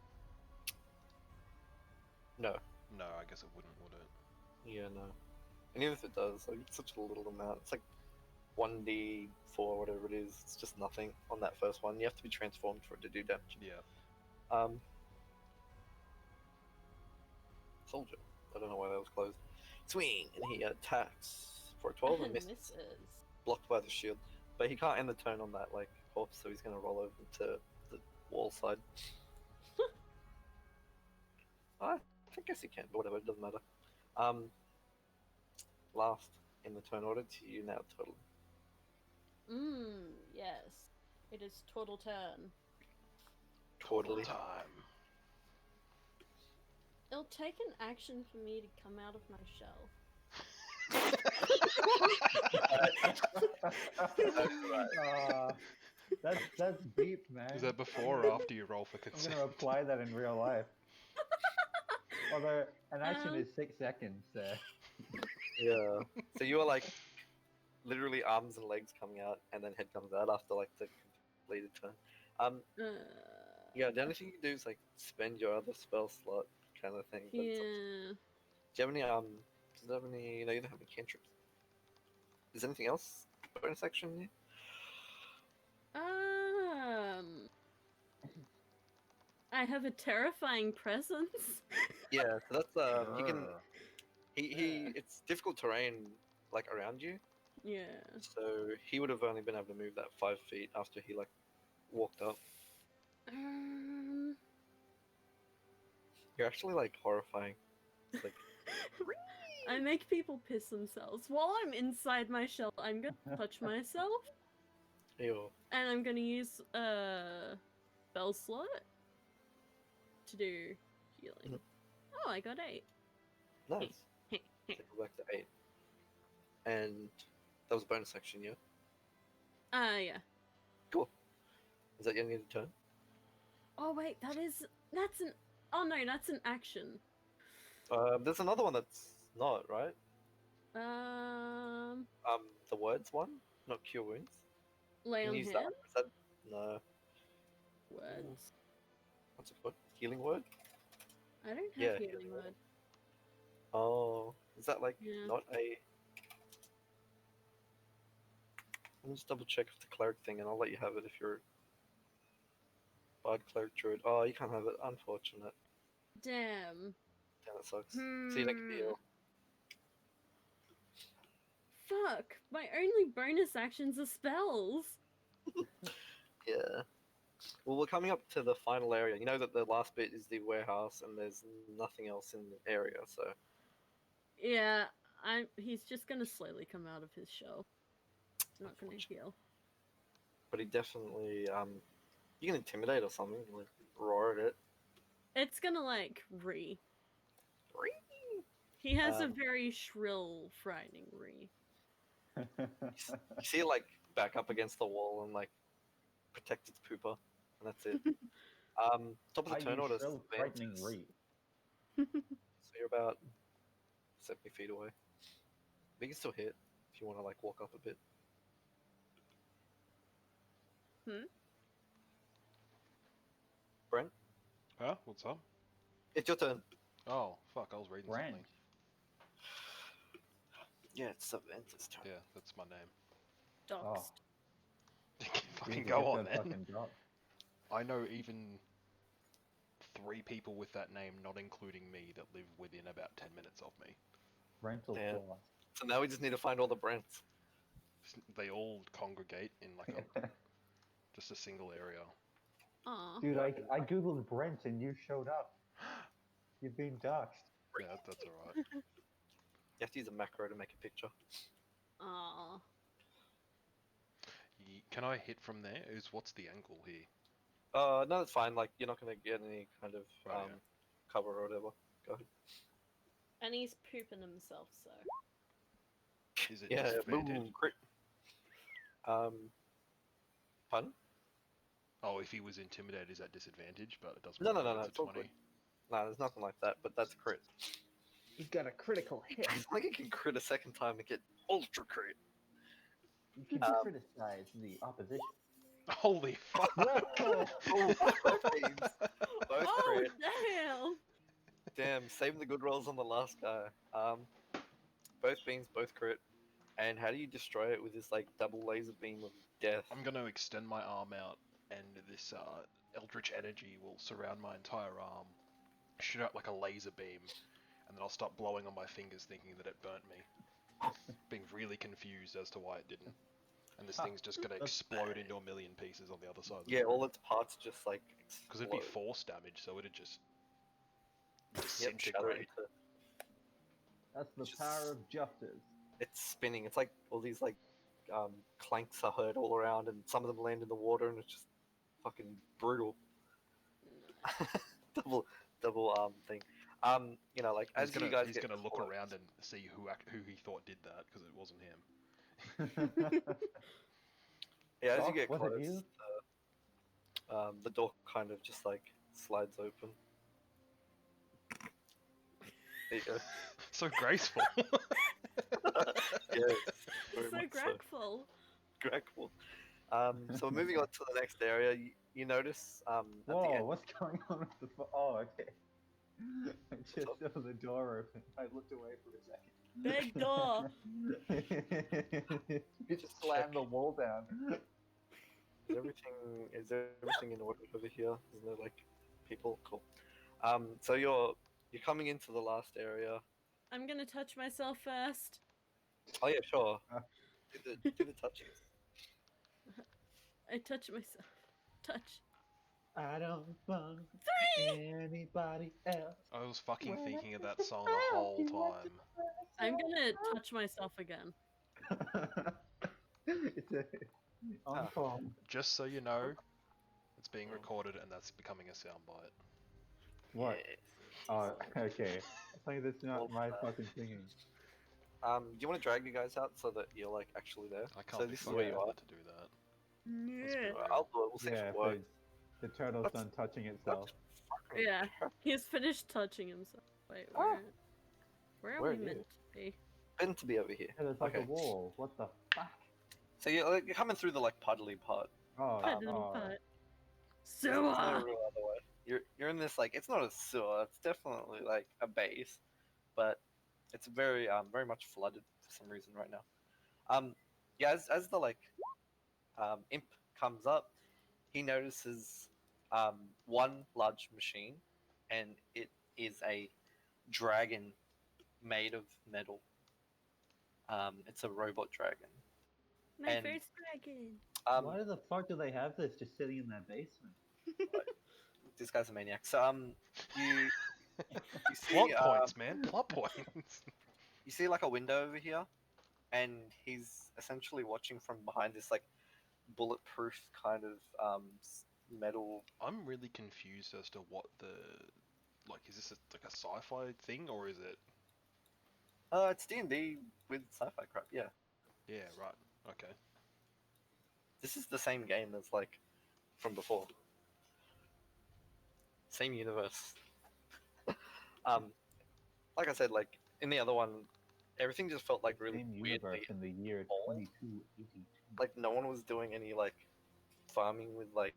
Speaker 1: No,
Speaker 4: No, I guess it wouldn't, would it?
Speaker 1: yeah, no. And even if it does, like it's such a little amount. It's like 1d4, whatever it is. It's just nothing on that first one. You have to be transformed for it to do damage.
Speaker 4: Yeah.
Speaker 1: Soldier. I don't know why that was closed. Swing, and he attacks for a 12 and misses.
Speaker 3: Misses.
Speaker 1: Blocked by the shield, but he can't end the turn on that like corpse, so he's gonna roll over to the wall side. I guess he can, but whatever. It doesn't matter. Last in the turn order to you now, Turtle.
Speaker 3: Yes. It is total turn.
Speaker 1: Totally.
Speaker 4: Time.
Speaker 3: It'll take an action for me to come out of my shell.
Speaker 2: That's deep, man.
Speaker 4: Is that before or after you roll for
Speaker 2: I'm
Speaker 4: consent?
Speaker 2: gonna apply that in real life. Although an action
Speaker 3: Um,
Speaker 2: is 6 seconds, so
Speaker 1: Yeah. So you are like literally arms and legs coming out, and then head comes out after like the completed turn. Yeah. The only thing you can do is like spend your other spell slot, kind of thing. But it's up to you.
Speaker 3: Yeah.
Speaker 1: Do you have any Does it have any? No, you don't have any cantrips. Is there anything else? Bonus action here?
Speaker 3: I have a terrifying presence.
Speaker 1: Yeah. So that's you can.
Speaker 2: Grr.
Speaker 1: He it's difficult terrain like around you,
Speaker 3: Yeah.
Speaker 1: so he would have only been able to move that 5 feet after he like walked up. You're actually like horrifying. It's like
Speaker 3: I make people piss themselves. While I'm inside my shell, I'm gonna touch myself,
Speaker 1: ew.
Speaker 3: and I'm gonna use a spell slot to do healing.
Speaker 1: Mhm.
Speaker 3: Oh, I got 8.
Speaker 1: Nice. Take it back to 8. And that was a bonus action, yeah?
Speaker 3: Yeah.
Speaker 1: Cool. Is that your end of the turn?
Speaker 3: Oh wait, that's an. Oh no, that's an action.
Speaker 1: There's another one that's not, right?
Speaker 3: Um,
Speaker 1: The words one? Not cure wounds?
Speaker 3: lay
Speaker 1: Can
Speaker 3: on
Speaker 1: you use
Speaker 3: hand.
Speaker 1: that? Is that no.
Speaker 3: Words.
Speaker 1: What's it called? Healing word?
Speaker 3: I don't have
Speaker 1: Yeah,
Speaker 3: healing
Speaker 1: healing
Speaker 3: word.
Speaker 1: Oh, is that like
Speaker 3: Yeah.
Speaker 1: not a? Let me just double check if the cleric thing, and I'll let you have it if you're bard cleric druid. Oh, you can't have it. Unfortunate.
Speaker 3: Damn.
Speaker 1: Damn, that sucks. So you don't get the heal.
Speaker 3: Fuck. My only bonus actions are spells.
Speaker 1: Yeah. Well, we're coming up to the final area. You know that the last bit is the warehouse, and there's nothing else in the area. So
Speaker 3: Yeah, he's just gonna slowly come out of his shell. Not gonna heal.
Speaker 1: but he definitely you can intimidate or something, like roar at it.
Speaker 3: It's gonna like re. He has a
Speaker 1: Um,
Speaker 3: very shrill, frightening ring.
Speaker 1: You see it like back up against the wall and like protect its pooper, and that's it. Top of
Speaker 2: I
Speaker 1: the turn
Speaker 2: use
Speaker 1: order.
Speaker 2: shrill, frightening
Speaker 1: Vantis.
Speaker 2: read.
Speaker 1: So you're about 70 feet away. You can still hit if you want to like walk up a bit.
Speaker 3: Hmm?
Speaker 1: Brent,
Speaker 4: Huh? What's up?
Speaker 1: it's your turn.
Speaker 4: Oh, fuck, I was reading
Speaker 2: Brand.
Speaker 4: something.
Speaker 1: Yeah, it's Vantis' turn.
Speaker 4: Yeah, that's my name.
Speaker 3: Doxed.
Speaker 4: Fucking
Speaker 2: Jesus,
Speaker 4: go
Speaker 2: it's
Speaker 4: on,
Speaker 2: a
Speaker 4: then.
Speaker 2: fucking drop.
Speaker 4: I know even 3 people with that name, not including me, that live within about 10 minutes of me.
Speaker 2: Rental
Speaker 1: Damn.
Speaker 2: clause.
Speaker 1: So now we just need to find all the Brents.
Speaker 4: They all congregate in like a just a single area.
Speaker 3: Aw.
Speaker 2: Dude, I googled Brent and you showed up. You've been doxxed.
Speaker 4: Yeah, that's alright.
Speaker 1: You have to use a macro to make a picture.
Speaker 3: Aw.
Speaker 4: Can I hit from there? What's the angle here?
Speaker 1: No, that's fine. Like you're not gonna get any kind of
Speaker 4: Oh, yeah.
Speaker 1: cover or whatever. Go ahead.
Speaker 3: And he's pooping himself, so.
Speaker 4: Is it
Speaker 1: Yeah, boom,
Speaker 4: disadvantage?
Speaker 1: crit. Pardon?
Speaker 4: Oh, if he was intimidated, is that disadvantage? But it doesn't
Speaker 1: No,
Speaker 4: matter.
Speaker 1: no, no,
Speaker 4: It's
Speaker 1: it's
Speaker 4: a
Speaker 1: all
Speaker 4: 20.
Speaker 1: good. No, there's nothing like that. But that's crit.
Speaker 2: He's got a critical hit.
Speaker 1: Like it can crit a second time and get ultra crit.
Speaker 2: You can
Speaker 1: Um,
Speaker 2: criticize the opposition.
Speaker 4: Holy fuck!
Speaker 2: Whoa!
Speaker 1: Oh, both teams. Both
Speaker 3: Oh,
Speaker 1: crit.
Speaker 3: damn!
Speaker 1: Damn, saving the good rolls on the last guy. Both beams, both crit. And how do you destroy it with this like double laser beam of death?
Speaker 4: I'm gonna extend my arm out, and this eldritch energy will surround my entire arm, shoot out like a laser beam, and then I'll start blowing on my fingers, thinking that it burnt me. Being really confused as to why it didn't. And this thing's just gonna explode into a million pieces on the other side of the
Speaker 1: Yeah,
Speaker 4: room.
Speaker 1: all its parts just like
Speaker 4: Because it'd be
Speaker 1: explode.
Speaker 4: force damage, so it'd just
Speaker 1: Yep, shatter
Speaker 4: disintegrate.
Speaker 1: into.
Speaker 2: That's the
Speaker 1: Just-
Speaker 2: power of justice.
Speaker 1: It's spinning. It's like all these like clanks are heard all around, and some of them land in the water, and it's just fucking brutal. double thing. You know, like
Speaker 4: He's
Speaker 1: as
Speaker 4: gonna,
Speaker 1: you guys
Speaker 4: he's
Speaker 1: get
Speaker 4: gonna look
Speaker 1: close-
Speaker 4: around and see who he thought did that, because it wasn't him.
Speaker 1: Yeah, as you
Speaker 2: Doc,
Speaker 1: get
Speaker 2: was it
Speaker 1: close,
Speaker 2: you?
Speaker 1: the door kind of just like slides open. There you go.
Speaker 4: So graceful.
Speaker 1: Yeah, very
Speaker 3: So
Speaker 1: much
Speaker 3: grateful.
Speaker 1: Grateful. So we're moving on to the next area. You notice at the
Speaker 2: Whoa,
Speaker 1: end.
Speaker 2: what's going on with the oh, okay. I just saw the door open. I looked away for a second.
Speaker 3: Big door.
Speaker 2: You just slammed the wall down.
Speaker 1: Is everything in order over here? Isn't there like people? Cool. So you're coming into the last area.
Speaker 3: I'm gonna touch myself first.
Speaker 1: Oh yeah, sure. Do the touching.
Speaker 3: I touch myself. Touch.
Speaker 2: I don't want
Speaker 3: 3!
Speaker 2: anybody else.
Speaker 4: I was fucking
Speaker 2: When
Speaker 4: thinking of that
Speaker 2: I
Speaker 4: song the whole
Speaker 2: you want
Speaker 4: time.
Speaker 3: I'm gonna touch myself again.
Speaker 2: It's a encore.
Speaker 4: Just so you know, it's being recorded and that's becoming a soundbite.
Speaker 2: What?
Speaker 1: Yeah.
Speaker 2: Oh, okay. I think that's not my fucking singing.
Speaker 1: Do you want to drag you guys out so that you're like actually there?
Speaker 4: I can't
Speaker 1: So
Speaker 4: be
Speaker 1: this is
Speaker 4: fucking
Speaker 1: where you are.
Speaker 4: bothered to do that. That's a
Speaker 3: Yeah.
Speaker 4: bit rude.
Speaker 1: I'll do it. We'll see if
Speaker 2: Yeah,
Speaker 1: it works.
Speaker 2: the turtle's
Speaker 1: That's-
Speaker 2: done touching itself.
Speaker 3: Yeah. He's finished touching himself. Wait,
Speaker 1: Ah.
Speaker 3: where are
Speaker 1: Where
Speaker 3: we
Speaker 1: are you?
Speaker 3: meant to be?
Speaker 1: Meant to be over here.
Speaker 2: Yeah, there's like
Speaker 1: Okay.
Speaker 2: a wall. What the fuck?
Speaker 1: So you're coming through the like puddly part.
Speaker 2: Oh,
Speaker 3: I didn't
Speaker 2: oh.
Speaker 3: put.
Speaker 1: There's no
Speaker 3: Sewer.
Speaker 1: real other way. You're in this like it's not a sewer. It's definitely like a base, but it's very much flooded for some reason right now. Yeah, as the like imp comes up, he notices one large machine, and it is a dragon made of metal. It's a robot dragon.
Speaker 3: My
Speaker 1: And-
Speaker 3: first dragon.
Speaker 2: Why the fuck do they have this just sitting in their basement?
Speaker 1: This guy's a maniac. So you see
Speaker 4: Plot points, man. Plot points.
Speaker 1: you see like a window over here, and he's essentially watching from behind this like bulletproof kind of metal.
Speaker 4: I'm really confused as to what the like. Is this like a sci-fi thing or is it?
Speaker 1: It's D&D with sci-fi crap. Yeah,
Speaker 4: Yeah, right. Okay.
Speaker 1: this is the same game as like from before. Same universe. Um, like I said, like in the other one, everything just felt like really
Speaker 2: Same
Speaker 1: weirdly
Speaker 2: universe in the year
Speaker 1: boring.
Speaker 2: 2282.
Speaker 1: Like no one was doing any like farming with like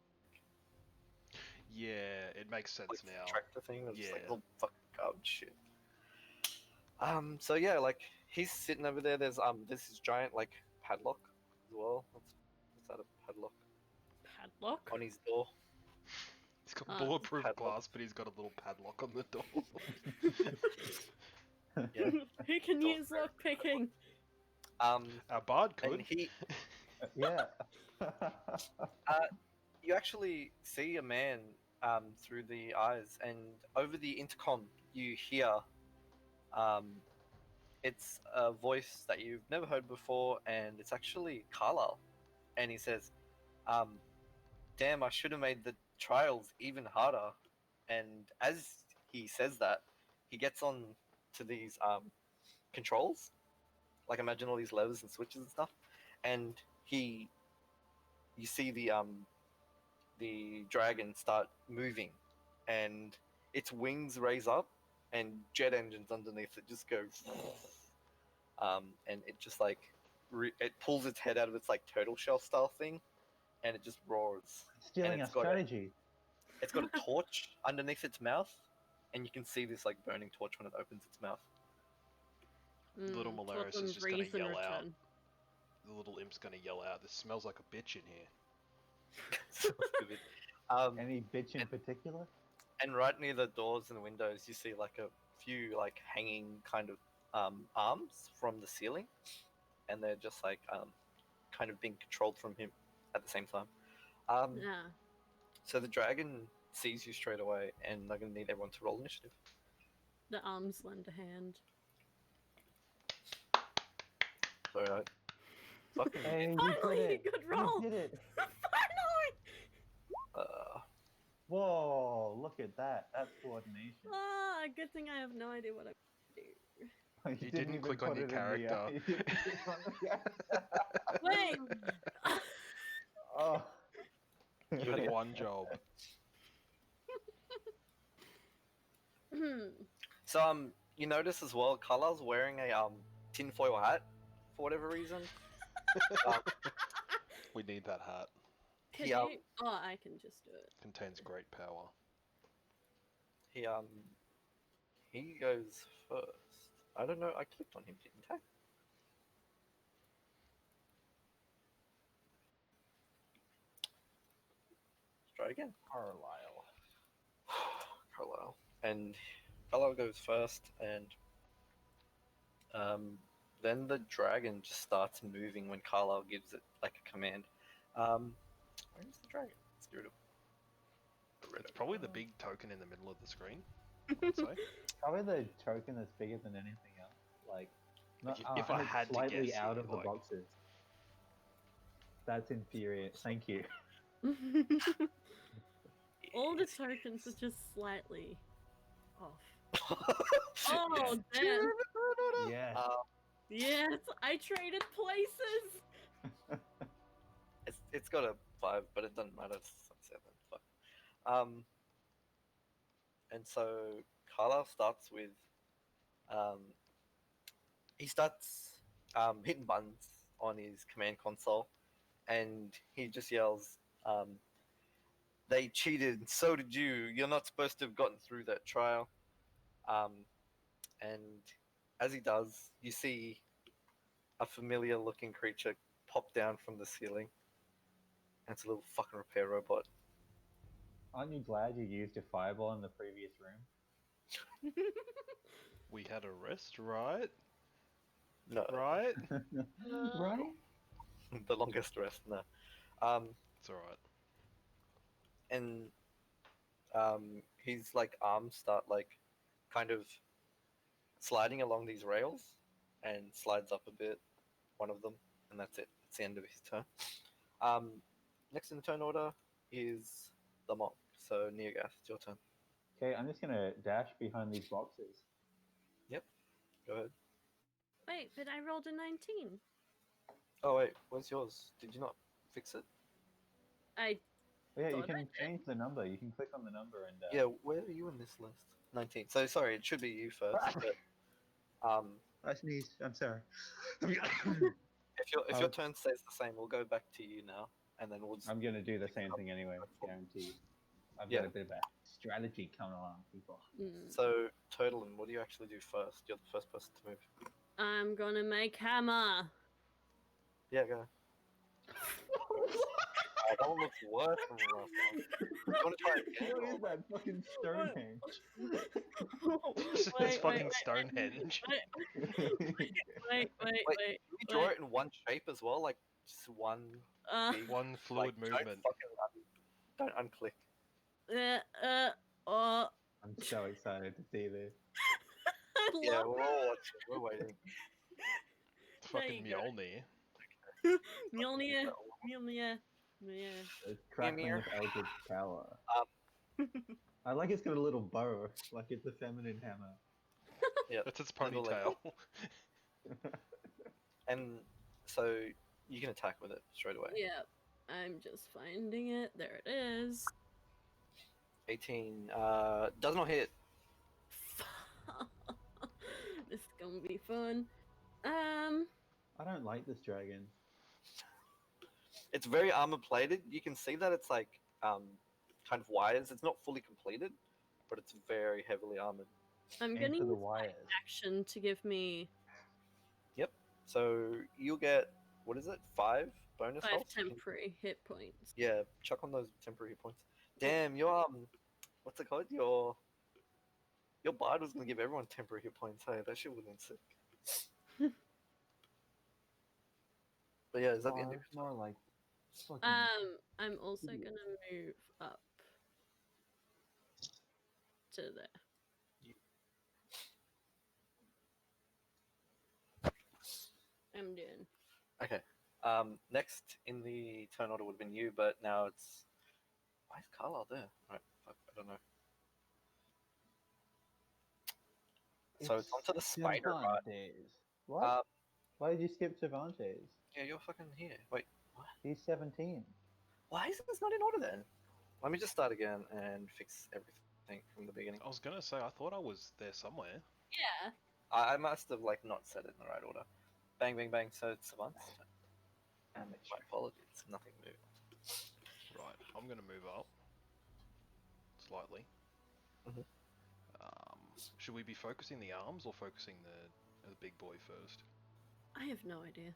Speaker 4: Yeah, it makes sense now.
Speaker 1: tractor thing. It was just like
Speaker 4: Yeah.
Speaker 1: little fucking garbage shit. So yeah, like he's sitting over there. There's this giant like padlock as well. What's that, a padlock
Speaker 3: Padlock.
Speaker 1: on his door?
Speaker 4: He's got
Speaker 3: Uh,
Speaker 4: bulletproof
Speaker 1: padlock.
Speaker 4: glass, but he's got a little padlock on the door.
Speaker 1: Yeah.
Speaker 3: Who can
Speaker 1: Door's
Speaker 3: use
Speaker 1: very-
Speaker 3: lock picking?
Speaker 4: Our bard
Speaker 1: And
Speaker 4: could.
Speaker 1: he,
Speaker 2: Yeah.
Speaker 1: you actually see a man through the eyes, and over the intercom you hear it's a voice that you've never heard before, and it's actually Carlisle, and he says, "Damn, I should have made the trials even harder." And as he says that, he gets on to these controls, like imagine all these levers and switches and stuff, and you see the dragon start moving, and its wings raise up, and jet engines underneath it just go, and it just like it pulls its head out of its like turtle shell style thing, and it just roars.
Speaker 2: Stealing our
Speaker 1: it's got a-
Speaker 2: strategy.
Speaker 1: It's got a torch underneath its mouth, and you can see this like burning torch when it opens its mouth.
Speaker 4: Little Malaris is
Speaker 3: Tottenham's
Speaker 4: just gonna
Speaker 3: reason
Speaker 4: yell out.
Speaker 3: return.
Speaker 4: The little imp's gonna yell out, "This smells like a bitch in here."
Speaker 1: So stupid.
Speaker 2: Any bitch in particular?
Speaker 1: And right near the doors and windows, you see like a few like hanging kind of arms from the ceiling, and they're just like kind of being controlled from him at the same time.
Speaker 3: Yeah.
Speaker 1: So the dragon sees you straight away, and they're gonna need everyone to roll initiative.
Speaker 3: The arms lend a hand.
Speaker 1: So fucking
Speaker 2: Hey, we
Speaker 3: Finally,
Speaker 2: did it.
Speaker 3: good roll.
Speaker 2: We did it.
Speaker 3: Finally!
Speaker 2: Whoa, look at that. That's coordination.
Speaker 3: Ah, good thing I have no idea what I'm do.
Speaker 4: You didn't
Speaker 2: even
Speaker 4: click on
Speaker 2: put
Speaker 4: your
Speaker 2: it in the,
Speaker 4: character.
Speaker 2: you didn't click on the
Speaker 3: Wait!
Speaker 2: Oh.
Speaker 4: You had one job.
Speaker 1: So you notice as well, Carlisle's wearing a tinfoil hat for whatever reason.
Speaker 4: We need that hat.
Speaker 3: Could
Speaker 1: He
Speaker 3: you? Oh, I can just do it.
Speaker 4: Contains great power.
Speaker 1: He goes first. I don't know. I clicked on him, didn't I? Let's try again.
Speaker 2: Carlisle.
Speaker 1: Carlisle. And Carlisle goes first, and then the dragon just starts moving when Carlisle gives it like a command. Where's the dragon? Let's get rid of
Speaker 4: It's probably the big token in the middle of the screen, I'd say.
Speaker 2: Probably the token that's bigger than anything else. Like, not,
Speaker 4: if I
Speaker 2: and it's
Speaker 4: had to
Speaker 2: slightly
Speaker 4: guess
Speaker 2: out
Speaker 4: here,
Speaker 2: of the
Speaker 4: like-
Speaker 2: boxes. That's infuriating. Thank you.
Speaker 3: All the tokens are just slightly off. Oh, damn.
Speaker 2: Yeah.
Speaker 3: Yes, I traded places.
Speaker 1: It's got a 5, but it doesn't matter. It's a 7. Fuck. And so Carlisle starts with he starts hitting buttons on his command console, and he just yells, "They cheated, and so did you. You're not supposed to have gotten through that trial." And as he does, you see a familiar-looking creature pop down from the ceiling. And it's a little fucking repair robot.
Speaker 2: Aren't you glad you used your fireball in the previous room?
Speaker 4: We had a rest, right?
Speaker 1: No,
Speaker 4: Right?
Speaker 2: Right?
Speaker 1: the longest rest. No, um,
Speaker 4: It's alright.
Speaker 1: and his like arms start like kind of sliding along these rails, and slides up a bit, one of them, and that's it. It's the end of his turn. Next in the turn order is the monk. So Neogath, it's your turn.
Speaker 2: Okay, I'm just gonna dash behind these boxes.
Speaker 1: Go ahead.
Speaker 3: Wait, but I rolled a 19.
Speaker 1: Oh wait, where's yours? Did you not fix it?
Speaker 3: I
Speaker 2: Yeah, you
Speaker 3: thought I
Speaker 2: can
Speaker 3: did.
Speaker 2: change the number. You can click on the number and.
Speaker 1: Yeah, where are you in this list? 19. So sorry, it should be you first. But
Speaker 2: I sneezed. I'm sorry.
Speaker 1: if your turn stays the same, we'll go back to you now, and then we'll just.
Speaker 2: I'm gonna do the same thing anyway, guaranteed. I've
Speaker 1: Yeah.
Speaker 2: got a bit of a strategy coming along, people.
Speaker 1: So Turtlein, what do you actually do first? You're the first person to move.
Speaker 3: I'm gonna make hammer.
Speaker 1: Yeah, go. Oh, that one looks worse than the last one. You want to try it again?
Speaker 2: What
Speaker 1: or
Speaker 2: is that fucking Stonehenge?
Speaker 4: It's fucking Stonehenge.
Speaker 3: Wait.
Speaker 1: Can you draw it in one shape as well? Like just one big,
Speaker 4: One fluid movement.
Speaker 1: Don't unclick.
Speaker 3: Oh.
Speaker 2: I'm so excited to see this.
Speaker 3: I
Speaker 1: Yeah,
Speaker 3: love
Speaker 1: we're all watching. We're waiting.
Speaker 4: Fucking
Speaker 3: you go.
Speaker 4: Mjolnir.
Speaker 3: Mjolnir. Yeah.
Speaker 2: The crackling
Speaker 1: Ymir.
Speaker 2: of eldritch power. I like it's got a little bow, like it's a feminine hammer.
Speaker 1: Yeah,
Speaker 4: That's its
Speaker 1: little, like,
Speaker 4: ponytail.
Speaker 1: and so you can attack with it straight away.
Speaker 3: Yeah. I'm just finding it. There it is.
Speaker 1: 18 does not hit.
Speaker 3: This is gonna be fun.
Speaker 2: I don't like this dragon.
Speaker 1: It's very armor plated. You can see that it's like kind of wires. It's not fully completed, but it's very heavily armored.
Speaker 3: I'm
Speaker 2: Aim
Speaker 3: gonna
Speaker 2: for the
Speaker 3: use my
Speaker 2: wires.
Speaker 3: action to give me
Speaker 1: So you'll get, what is it, 5 bonus
Speaker 3: 5
Speaker 1: health?
Speaker 3: temporary hit points.
Speaker 1: Yeah, chuck on those temporary points. Damn, your what's it called? Your bard was gonna give everyone temporary hit points. Hey, that shit would have been sick. But yeah, is that the end of
Speaker 2: It's more like. fucking-
Speaker 3: I'm also
Speaker 2: Idiot.
Speaker 3: gonna move up to there. I'm doing.
Speaker 1: Okay. Next in the turn order would have been you, but now it's. Why is Carlisle there? Right, fuck, I don't know. So it's onto the spider bot.
Speaker 2: Cervantes. What? Why did you skip Cervantes?
Speaker 1: Yeah, you're fucking here. Wait, what?
Speaker 2: He's 17.
Speaker 1: Why is this not in order then? Let me just start again and fix everything from the beginning.
Speaker 4: I was gonna say, I thought I was there somewhere.
Speaker 3: Yeah.
Speaker 1: I must have like not set it in the right order. Bang, bang, bang. So it's Savant's turn. And my apologies, nothing moved.
Speaker 4: Right, I'm gonna move up slightly.
Speaker 1: Mhm.
Speaker 4: Should we be focusing the arms or focusing the big boy first?
Speaker 3: I have no idea.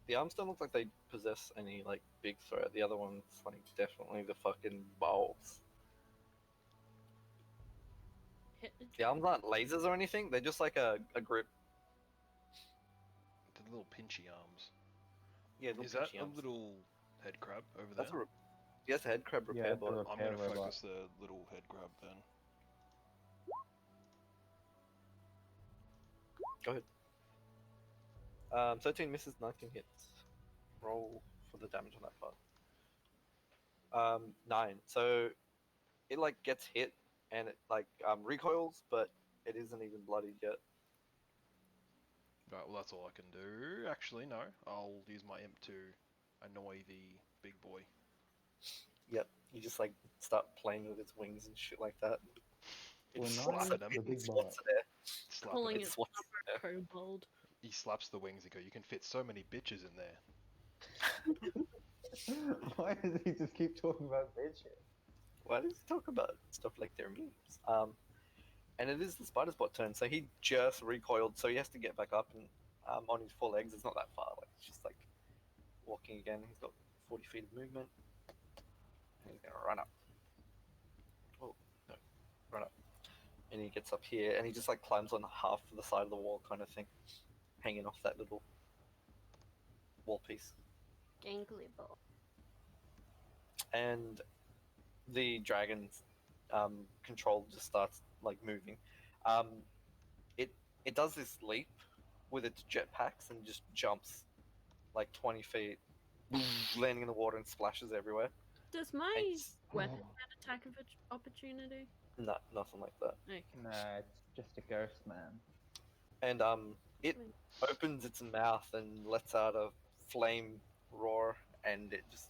Speaker 1: The arms don't look like they possess any like big threat. The other one's like definitely the fucking balls.
Speaker 3: Hit the
Speaker 1: The arms aren't lasers or anything. They're just like a grip.
Speaker 4: The little pinchy arms.
Speaker 1: Yeah,
Speaker 4: Is that
Speaker 1: pinchy
Speaker 4: a
Speaker 1: arms.
Speaker 4: little head crab over
Speaker 1: That's
Speaker 4: there?
Speaker 1: yes, a head crab repair
Speaker 2: Yeah,
Speaker 1: bot.
Speaker 2: the
Speaker 4: I'm
Speaker 2: repair
Speaker 4: gonna
Speaker 2: robot.
Speaker 4: focus the little head crab then.
Speaker 1: Go ahead. 13 misses, 19 hits. Roll for the damage on that part. 9. So it like gets hit and it like recoils, but it isn't even bloodied yet.
Speaker 4: Right, well that's all I can do. Actually, no. I'll use my imp to annoy the big boy.
Speaker 1: Yep. You just like start playing with its wings and shit like that. It
Speaker 2: Well,
Speaker 1: just
Speaker 2: nice.
Speaker 1: swats
Speaker 2: The big
Speaker 1: swats
Speaker 2: bot.
Speaker 1: it there.
Speaker 4: Slap
Speaker 3: Calling
Speaker 4: it.
Speaker 3: it
Speaker 1: swats it there.
Speaker 3: kobold.
Speaker 4: He slaps the wings and go, you can fit so many bitches in there.
Speaker 2: Why does he just keep talking about bitches?
Speaker 1: Why does he talk about stuff like their memes? And it is the spider spot turn, so he just recoiled, so he has to get back up and on his four legs. It's not that far, like it's just like walking again. He's got 40 feet of movement, and he's gonna run up. Oh no, run up, and he gets up here, and he just like climbs on half of the side of the wall, kind of thing, hanging off that little wall piece.
Speaker 3: Gangly ball.
Speaker 1: And the dragon's control just starts like moving. It does this leap with its jetpacks and just jumps like 20 feet, landing in the water and splashes everywhere.
Speaker 3: Does my
Speaker 1: It's
Speaker 3: weapon get attack of opportunity?
Speaker 1: nothing like that.
Speaker 3: Okay.
Speaker 2: Nah, it's just a ghost man.
Speaker 1: and it opens its mouth and lets out a flame roar, and it just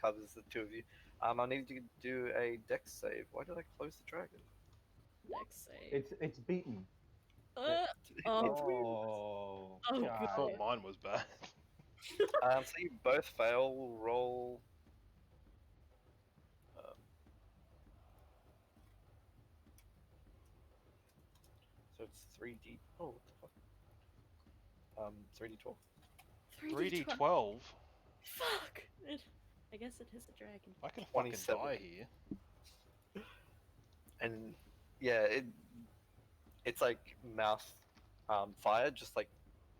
Speaker 1: covers the two of you. I need you to do a dex save. Why did I close the dragon?
Speaker 3: Dex save.
Speaker 2: It's beaten.
Speaker 3: Oh,
Speaker 1: It's weird.
Speaker 2: Oh,
Speaker 3: Oh,
Speaker 2: God.
Speaker 4: I thought mine was bad.
Speaker 1: So you both fail. We'll roll. Um, so it's 3D. Oh, what the fuck? 3D12.
Speaker 4: 3d12.
Speaker 3: Fuck! I guess it is a dragon.
Speaker 4: I can fucking
Speaker 1: 27.
Speaker 4: die here.
Speaker 1: And yeah, it's like mouth fire just like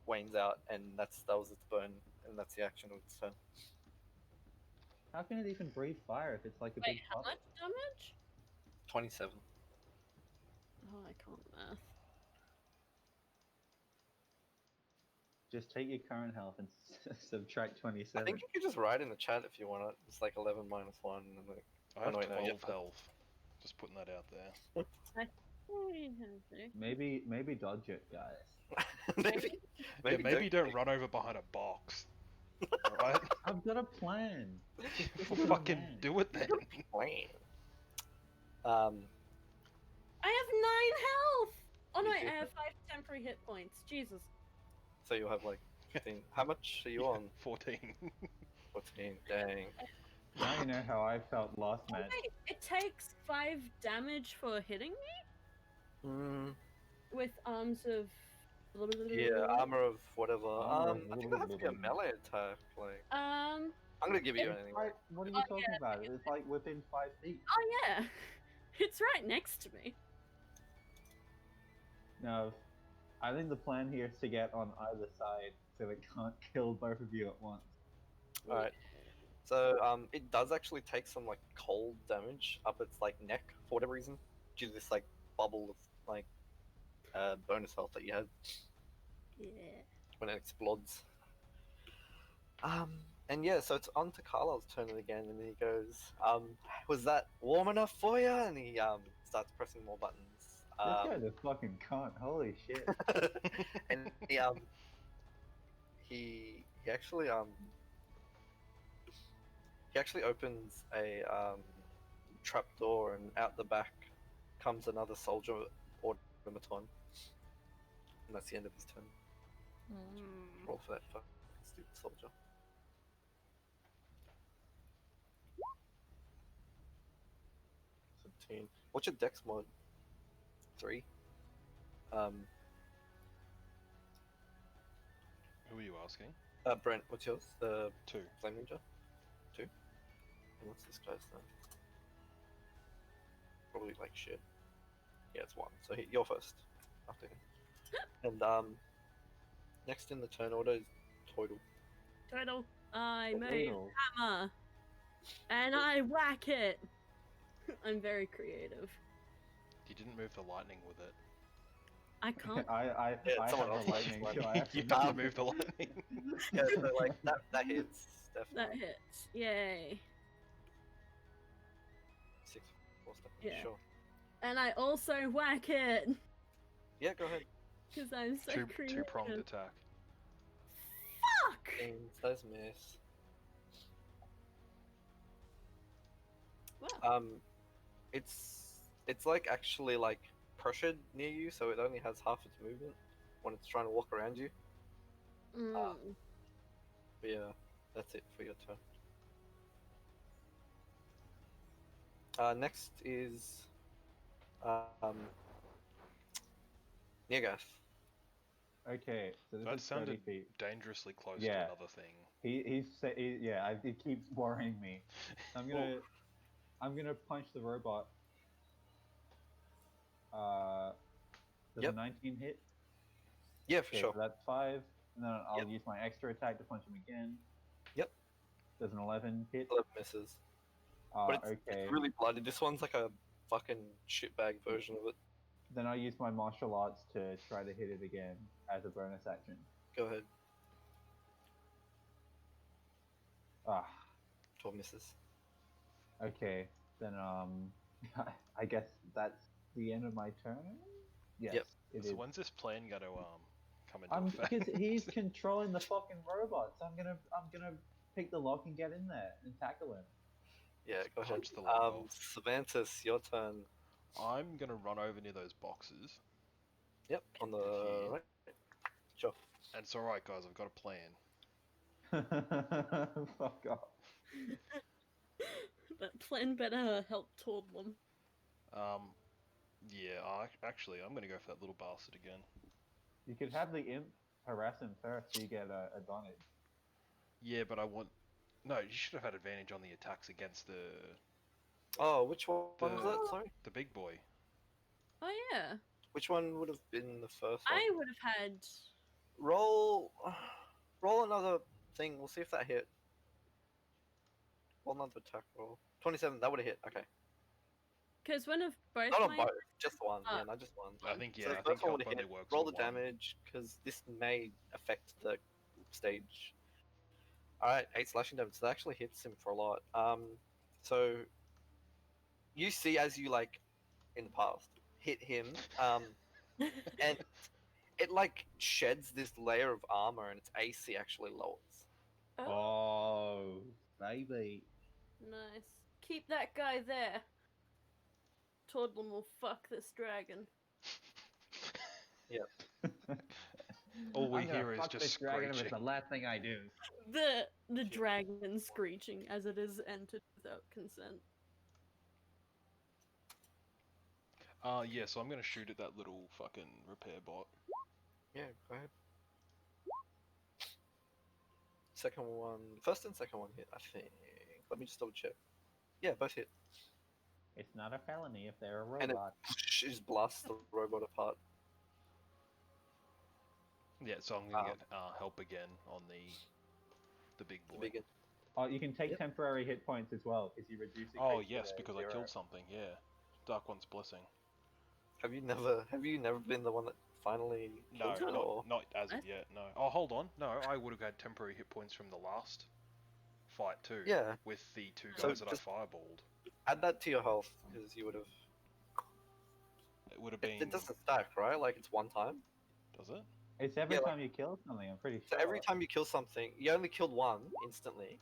Speaker 1: wanes out, and that was its burn, and that's the action of its turn.
Speaker 2: How can it even breathe fire if it's like a
Speaker 3: Wait,
Speaker 2: big
Speaker 3: how
Speaker 2: puddle?
Speaker 3: much damage?
Speaker 1: 27.
Speaker 3: Oh, I can't math.
Speaker 2: Just take your current health and subtract
Speaker 1: I
Speaker 2: 27.
Speaker 1: think you could just write in the chat if you want it. It's like 11 minus 1. And like,
Speaker 4: I have
Speaker 1: no, wait, no,
Speaker 4: 12
Speaker 1: you have-
Speaker 4: health. Just putting that out there.
Speaker 2: Maybe dodge it, guys.
Speaker 1: maybe,
Speaker 4: Maybe don't run over behind a box. Alright?
Speaker 2: I've got a plan.
Speaker 4: Fucking do it then.
Speaker 1: Um,
Speaker 3: I have 9 health! Oh no,
Speaker 1: You
Speaker 3: I
Speaker 1: do?
Speaker 3: have 5 temporary hit points. Jesus.
Speaker 1: so you'll have like 15. How much are you on?
Speaker 4: 14.
Speaker 1: 14. Dang.
Speaker 2: Now you know how I felt last
Speaker 3: Oh
Speaker 2: match.
Speaker 3: wait, it takes 5 damage for hitting me with arms of.
Speaker 1: Yeah, armor of whatever.
Speaker 2: Armor of
Speaker 1: I think that has to be a melee attack. Like, I'm gonna give you it anyway.
Speaker 2: What are you
Speaker 3: Oh,
Speaker 2: talking
Speaker 3: yeah,
Speaker 2: about? It's like within 5 feet.
Speaker 3: Oh yeah, it's right next to me.
Speaker 2: No, I think the plan here is to get on either side so it can't kill both of you at once.
Speaker 1: Alright. So it does actually take some like cold damage up its like neck for whatever reason, due to this like bubble of like bonus health that you had
Speaker 3: Yeah.
Speaker 1: when it explodes. And yeah, so it's on to Carlisle's turn again, and he goes, was that warm enough for you? And he starts pressing more buttons.
Speaker 2: This guy's a fucking cunt. Holy shit.
Speaker 1: And he actually opens a trap door, and out the back comes another soldier automaton, and that's the end of his turn. Roll for that fucking stupid soldier. What's your dex mod? 3.
Speaker 4: Who are you asking?
Speaker 1: Brent, what's yours? The
Speaker 4: 2.
Speaker 1: Flame Ninja? 2. And what's this guy's then? Probably like shit. Yeah, it's 1. So you're first after him. And next in the turn order is Toidle.
Speaker 3: Turtle, I
Speaker 2: But
Speaker 3: made
Speaker 2: Weedle,
Speaker 3: hammer, and I whack it. I'm very creative.
Speaker 4: You didn't move the lightning with it.
Speaker 3: I can't.
Speaker 2: I
Speaker 1: Yeah,
Speaker 2: have
Speaker 1: someone
Speaker 2: a
Speaker 1: else
Speaker 2: lightning,
Speaker 1: uses
Speaker 2: so I have
Speaker 4: You
Speaker 2: to
Speaker 4: have to move the lightning.
Speaker 1: Yeah, so like that hits
Speaker 3: That
Speaker 1: definitely.
Speaker 3: hits. Yay.
Speaker 1: 6 4 definitely.
Speaker 3: Yeah.
Speaker 1: Sure.
Speaker 3: And I also whack it
Speaker 1: Yeah, go ahead.
Speaker 3: because I'm so creative.
Speaker 4: Two-pronged attack.
Speaker 3: Fuck!
Speaker 1: Those miss.
Speaker 3: Wow.
Speaker 1: It's like actually like pressured near you, so it only has half its movement when it's trying to walk around you.
Speaker 3: Mm.
Speaker 1: But yeah, that's it for your turn. Next is Nirgath.
Speaker 2: Okay, so this
Speaker 4: That
Speaker 2: is 30
Speaker 4: sounded
Speaker 2: feet.
Speaker 4: dangerously close to
Speaker 2: Yeah.
Speaker 4: another thing.
Speaker 2: It keeps worrying me. I'm gonna punch the robot. Does
Speaker 1: Yep.
Speaker 2: a 19 hit?
Speaker 1: Yeah, for
Speaker 2: Okay,
Speaker 1: sure.
Speaker 2: so that's 5, and then I'll
Speaker 1: Yep.
Speaker 2: use my extra attack to punch him again.
Speaker 1: Yep.
Speaker 2: Does an 11 hit?
Speaker 1: 11 misses. But it's
Speaker 2: Okay.
Speaker 1: really bloody. This one's like a fucking shitbag version of it.
Speaker 2: Then I'll use my martial arts to try to hit it again as a bonus action.
Speaker 1: Go ahead. 12 misses.
Speaker 2: Okay. Then I guess that's the end of my turn. Yes,
Speaker 1: Yep.
Speaker 2: it
Speaker 4: So
Speaker 2: is.
Speaker 4: when's this plan going to come into effect?
Speaker 2: Because he's controlling the fucking robots. I'm gonna pick the lock and get in there and tackle him.
Speaker 1: Yeah, go ahead.
Speaker 4: Punch the lock off.
Speaker 1: Savantis, your turn.
Speaker 4: I'm gonna run over near those boxes.
Speaker 1: Yep, on the
Speaker 4: Here.
Speaker 1: right. Sure.
Speaker 4: And it's alright, guys. I've got a plan.
Speaker 2: Fuck off.
Speaker 3: That plan better help Toadlum.
Speaker 4: Yeah. Actually, I'm gonna go for that little bastard again.
Speaker 2: You could have the imp harass him first, so you get advantage.
Speaker 4: Yeah, but I want. No, you should have had advantage on the attacks against the
Speaker 1: Oh, which one was
Speaker 4: The-
Speaker 1: that? Sorry.
Speaker 4: the big boy.
Speaker 3: Oh yeah,
Speaker 1: Which one would have been the first one?
Speaker 3: I would have had.
Speaker 1: Roll, roll another thing. We'll see if that hit. Roll another attack roll. 27. That would have hit. Okay.
Speaker 3: Because one of both
Speaker 1: Not on
Speaker 3: my
Speaker 1: both. Just one.
Speaker 3: Oh.
Speaker 1: Yeah, not just one.
Speaker 4: I think
Speaker 1: So
Speaker 4: yeah.
Speaker 1: the
Speaker 4: I
Speaker 1: first
Speaker 4: think
Speaker 1: one
Speaker 4: help
Speaker 1: would have
Speaker 4: only
Speaker 1: hit.
Speaker 4: works
Speaker 1: Roll
Speaker 4: for
Speaker 1: the
Speaker 4: one.
Speaker 1: damage because this may affect the stage. All right, 8 slashing damage. So that actually hits him for a lot. So you see as you like in the past hit him, and it like sheds this layer of armor, and its AC actually lowers.
Speaker 2: Oh, baby.
Speaker 3: Nice. Keep that guy there. Toadlum will fuck this dragon.
Speaker 4: All we
Speaker 2: I'm gonna
Speaker 4: hear is
Speaker 2: fuck
Speaker 4: just
Speaker 2: this dragon if it's
Speaker 4: screeching.
Speaker 2: the last thing I do.
Speaker 3: The dragon screeching as it is entered without consent.
Speaker 4: Yeah. So I'm gonna shoot at that little fucking repair bot.
Speaker 1: Yeah, go ahead. Second one, first and second one hit, I think. Let me just double check. Yeah, both hit.
Speaker 2: It's not a felony if they're a
Speaker 1: And it
Speaker 2: robot.
Speaker 1: just blasts the robot apart.
Speaker 4: Yeah. So I'm gonna get help again on the big boy.
Speaker 1: The big one.
Speaker 2: Oh, you can take
Speaker 1: Yep.
Speaker 2: temporary hit points as well because you reduce it.
Speaker 4: Oh yes, because I killed something. Yeah. Dark One's blessing.
Speaker 1: Have you never been the one that finally
Speaker 4: No,
Speaker 1: killed it, or?
Speaker 4: not as of yet. No. Oh, hold on. No, I would have had temporary hit points from the last fight too.
Speaker 1: Yeah.
Speaker 4: With the two
Speaker 1: So
Speaker 4: guys that I
Speaker 1: just-
Speaker 4: fireballed.
Speaker 1: Add that to your health because you would have.
Speaker 4: It would have been.
Speaker 1: It doesn't stack, right? Like it's one time.
Speaker 4: Does it?
Speaker 2: It's every
Speaker 1: Yeah, like-
Speaker 2: time you kill something. I'm pretty
Speaker 1: So
Speaker 2: sure.
Speaker 1: every time you kill something, you only killed one instantly.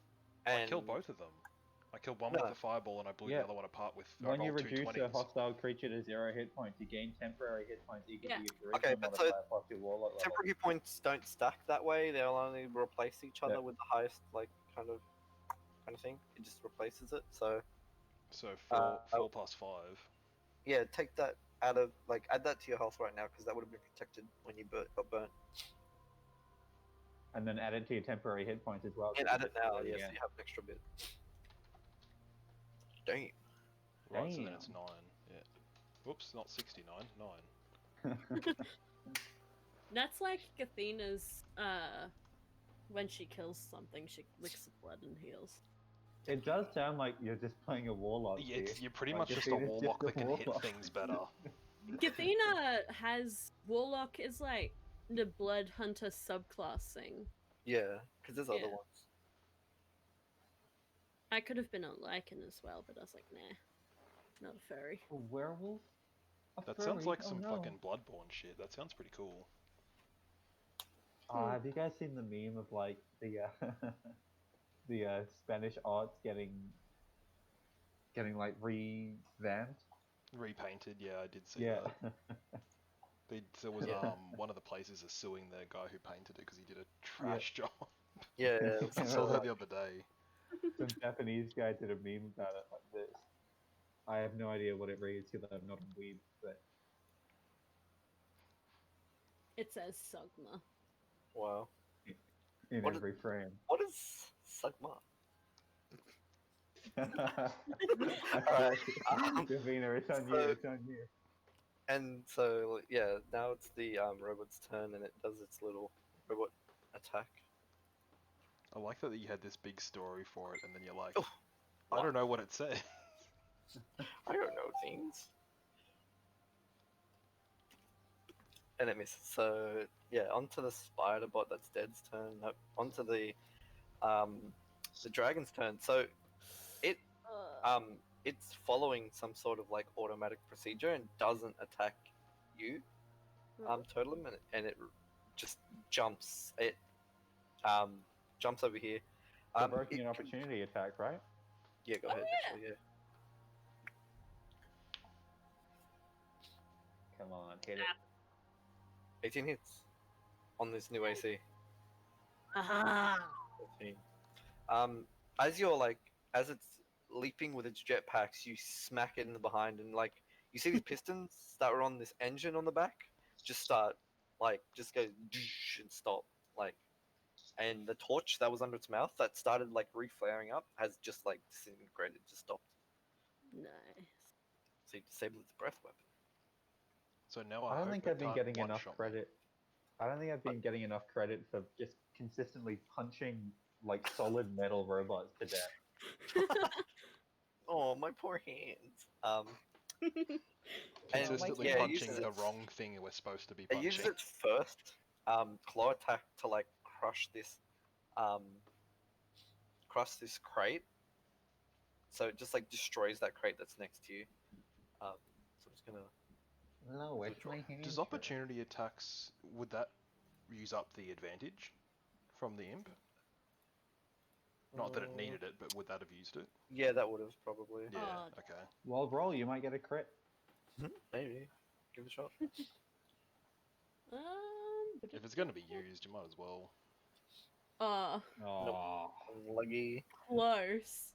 Speaker 1: And
Speaker 4: I killed both of them. I killed one
Speaker 1: No.
Speaker 4: with the fireball and I blew
Speaker 2: Yeah.
Speaker 4: the other one apart with. I
Speaker 2: When you
Speaker 4: rolled two
Speaker 2: reduce a
Speaker 4: 20s.
Speaker 2: hostile creature to 0 hit points, you gain temporary hit points equal
Speaker 3: Yeah.
Speaker 2: to your charisma
Speaker 1: Okay, but so
Speaker 2: modifier plus your warlock level.
Speaker 1: temporary hit points don't stack that way. They'll only replace each other
Speaker 2: Yeah.
Speaker 1: with the highest, like kind of thing. It just replaces it. So
Speaker 4: So
Speaker 1: Uh,
Speaker 4: 4 plus 5.
Speaker 1: yeah, take that out of add that to your health right now because that would have been protected when you got burnt.
Speaker 2: And then add it to your temporary hit points as well.
Speaker 1: And
Speaker 2: so
Speaker 1: add
Speaker 2: you
Speaker 1: it
Speaker 2: can
Speaker 1: now,
Speaker 2: do
Speaker 1: yes,
Speaker 2: again.
Speaker 1: you have an extra bit. Damn.
Speaker 4: Right, so then it's
Speaker 2: Damn.
Speaker 4: 9. Yeah. Whoops, not 69. 9.
Speaker 3: That's like Athena's when she kills something, she licks the blood and heals.
Speaker 2: It does sound like you're just playing a warlock.
Speaker 4: Yeah,
Speaker 2: here.
Speaker 4: you're pretty
Speaker 2: Like,
Speaker 4: much
Speaker 2: if
Speaker 4: just
Speaker 2: it
Speaker 4: a
Speaker 2: is
Speaker 4: warlock
Speaker 2: just
Speaker 4: that
Speaker 2: a
Speaker 4: can hit
Speaker 2: warlock.
Speaker 4: things better.
Speaker 3: Athena has Warlock is like the blood hunter subclass thing.
Speaker 1: Yeah, because there's other
Speaker 3: Yeah.
Speaker 1: ones.
Speaker 3: I could have been a Lycan as well, but I was like, nah, not a furry.
Speaker 2: A werewolf? A
Speaker 4: That sounds
Speaker 2: furry?
Speaker 4: like
Speaker 2: Oh,
Speaker 4: some
Speaker 2: no.
Speaker 4: fucking Bloodborne shit. That sounds pretty cool.
Speaker 2: Have you guys seen the meme of like the the Spanish arts getting like revamped?
Speaker 4: Repainted, yeah, I did see
Speaker 2: Yeah.
Speaker 4: that. There was
Speaker 1: Yeah.
Speaker 4: one of the places is suing the guy who painted it because he did a trash job.
Speaker 1: Yeah,
Speaker 4: I
Speaker 2: Yeah,
Speaker 4: saw that
Speaker 2: like-
Speaker 4: the other day.
Speaker 2: Some Japanese guy did a meme about it like this. I have no idea what it reads because I'm not a weeb, but
Speaker 3: It says Sugma.
Speaker 1: wow.
Speaker 2: in
Speaker 1: What is-
Speaker 2: every frame.
Speaker 1: What is Sugma?
Speaker 2: Alright,
Speaker 1: um,
Speaker 2: Davina, it's on you.
Speaker 1: so-
Speaker 2: It's on you.
Speaker 1: And so yeah, now it's the robot's turn, and it does its little robot attack.
Speaker 4: I like that you had this big story for it, and then you're like,
Speaker 1: Oh,
Speaker 4: I don't know what it said.
Speaker 1: I don't know things. And it misses. So yeah, onto the spider bot. That's Dead's turn. Nope. Onto the dragon's turn. So it it's following some sort of like automatic procedure and doesn't attack you. totem, and it just jumps. It jumps over here.
Speaker 2: Provoking
Speaker 1: it
Speaker 2: an
Speaker 1: can-
Speaker 2: opportunity attack, right?
Speaker 1: Yeah, go
Speaker 3: Oh,
Speaker 1: ahead.
Speaker 3: yeah.
Speaker 1: Actually, yeah.
Speaker 2: Come on, hit it.
Speaker 1: 18 hits on this new AC.
Speaker 3: Aha!
Speaker 1: 13. As you're like, as it's leaping with its jetpacks, you smack it in the behind, and like you see these pistons that were on this engine on the back just start like just go and stop like, and the torch that was under its mouth that started like reflaring up has just like disintegrated, just stopped.
Speaker 3: Nice.
Speaker 1: So you disable its breath weapon.
Speaker 4: So now
Speaker 2: I don't
Speaker 4: hope
Speaker 2: think
Speaker 4: it
Speaker 2: I've been
Speaker 4: can't
Speaker 2: getting enough
Speaker 4: one-shot me.
Speaker 2: credit. I don't think I've been getting enough credit for just consistently punching like solid metal robots to death.
Speaker 1: Oh, my poor hands. And
Speaker 4: Consistently
Speaker 1: yeah, it
Speaker 4: punching
Speaker 1: uses
Speaker 4: the
Speaker 1: its-
Speaker 4: wrong thing we're supposed to be
Speaker 1: It uses
Speaker 4: punching.
Speaker 1: its first claw attack to like crush this crate. So it just like destroys that crate that's next to you. So I'm just gonna.
Speaker 2: No, it's
Speaker 1: Withdraw.
Speaker 2: my hand.
Speaker 4: Does opportunity attacks, would that use up the advantage from the imp? Not that it needed it, but would that have used it?
Speaker 1: Yeah, that would have probably.
Speaker 4: Yeah,
Speaker 3: Oh,
Speaker 4: okay.
Speaker 2: Well, roll, you might get a crit.
Speaker 1: Maybe. Give it a shot.
Speaker 4: If it's going to be used, you might as well.
Speaker 3: Oh,
Speaker 2: Oh,
Speaker 1: Leggy.
Speaker 3: close.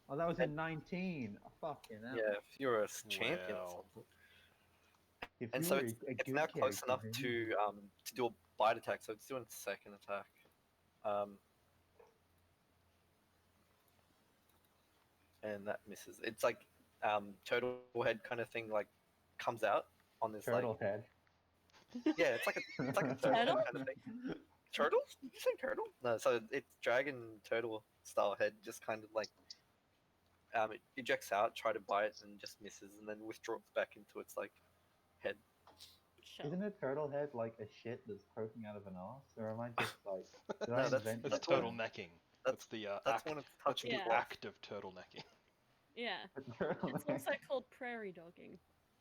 Speaker 2: oh, that was a 19. Oh, fucking hell.
Speaker 1: Yeah, if you're a champion or
Speaker 4: Wow.
Speaker 1: something.
Speaker 2: If
Speaker 1: And
Speaker 2: you
Speaker 1: so
Speaker 2: were
Speaker 1: it's,
Speaker 2: a
Speaker 1: it's
Speaker 2: good
Speaker 1: now close
Speaker 2: character,
Speaker 1: enough
Speaker 2: maybe.
Speaker 1: to do a bite attack. So it's doing second attack. And that misses. It's like turtle head kind of thing, like comes out on this
Speaker 2: Turtle
Speaker 1: like
Speaker 2: head.
Speaker 1: yeah, it's like a turtle head
Speaker 3: Turtle?
Speaker 1: kind of thing. Turtle? Did you say turtle? No, so it's dragon turtle style head, just kind of like it ejects out, try to bite, and just misses, and then withdraws back into its like head.
Speaker 3: Sure.
Speaker 2: Isn't a turtle head like a shit that's poking out of an ass? Or am I just like, did
Speaker 1: No,
Speaker 2: I
Speaker 1: that's-
Speaker 2: invent
Speaker 4: That's
Speaker 1: that's
Speaker 2: that
Speaker 1: when-
Speaker 4: turtlenecking.
Speaker 1: that's-
Speaker 4: That's the
Speaker 1: That's
Speaker 4: act.
Speaker 1: when it's
Speaker 4: That's
Speaker 1: touching
Speaker 4: the
Speaker 3: Yeah.
Speaker 1: you off.
Speaker 4: act of turtlenecking.
Speaker 3: Yeah.
Speaker 2: term?
Speaker 3: It's also called prairie dogging.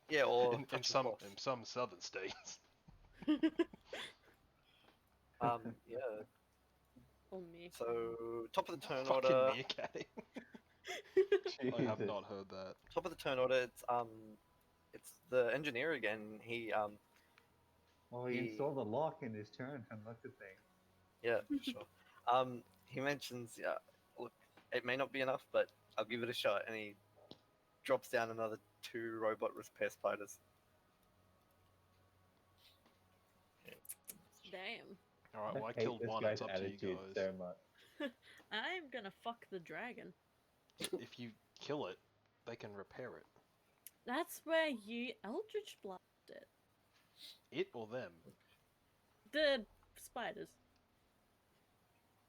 Speaker 1: Yeah, or
Speaker 4: In
Speaker 1: touching
Speaker 4: some
Speaker 1: cloth.
Speaker 4: in some southern states.
Speaker 1: Yeah.
Speaker 3: Or me.
Speaker 1: So top of the turn
Speaker 4: Fucking
Speaker 1: order.
Speaker 4: meerkatting. I have
Speaker 2: Jesus.
Speaker 4: not heard that.
Speaker 1: Top of the turn order. It's the engineer again. He
Speaker 2: Well, he installed a lock in his turn and looked at things.
Speaker 1: Yeah, for sure. He mentions, yeah, look, it may not be enough, but I'll give it a shot, and he drops down another 2 robot repair spiders.
Speaker 3: Damn.
Speaker 4: Alright, well I
Speaker 2: hate
Speaker 4: killed
Speaker 2: this
Speaker 4: one,
Speaker 2: guy's
Speaker 4: it's up to you
Speaker 2: attitude
Speaker 4: guys.
Speaker 2: so much.
Speaker 3: I'm gonna fuck the dragon.
Speaker 4: If you kill it, they can repair it.
Speaker 3: That's where you Eldritch Blast it.
Speaker 4: It or them?
Speaker 3: The spiders.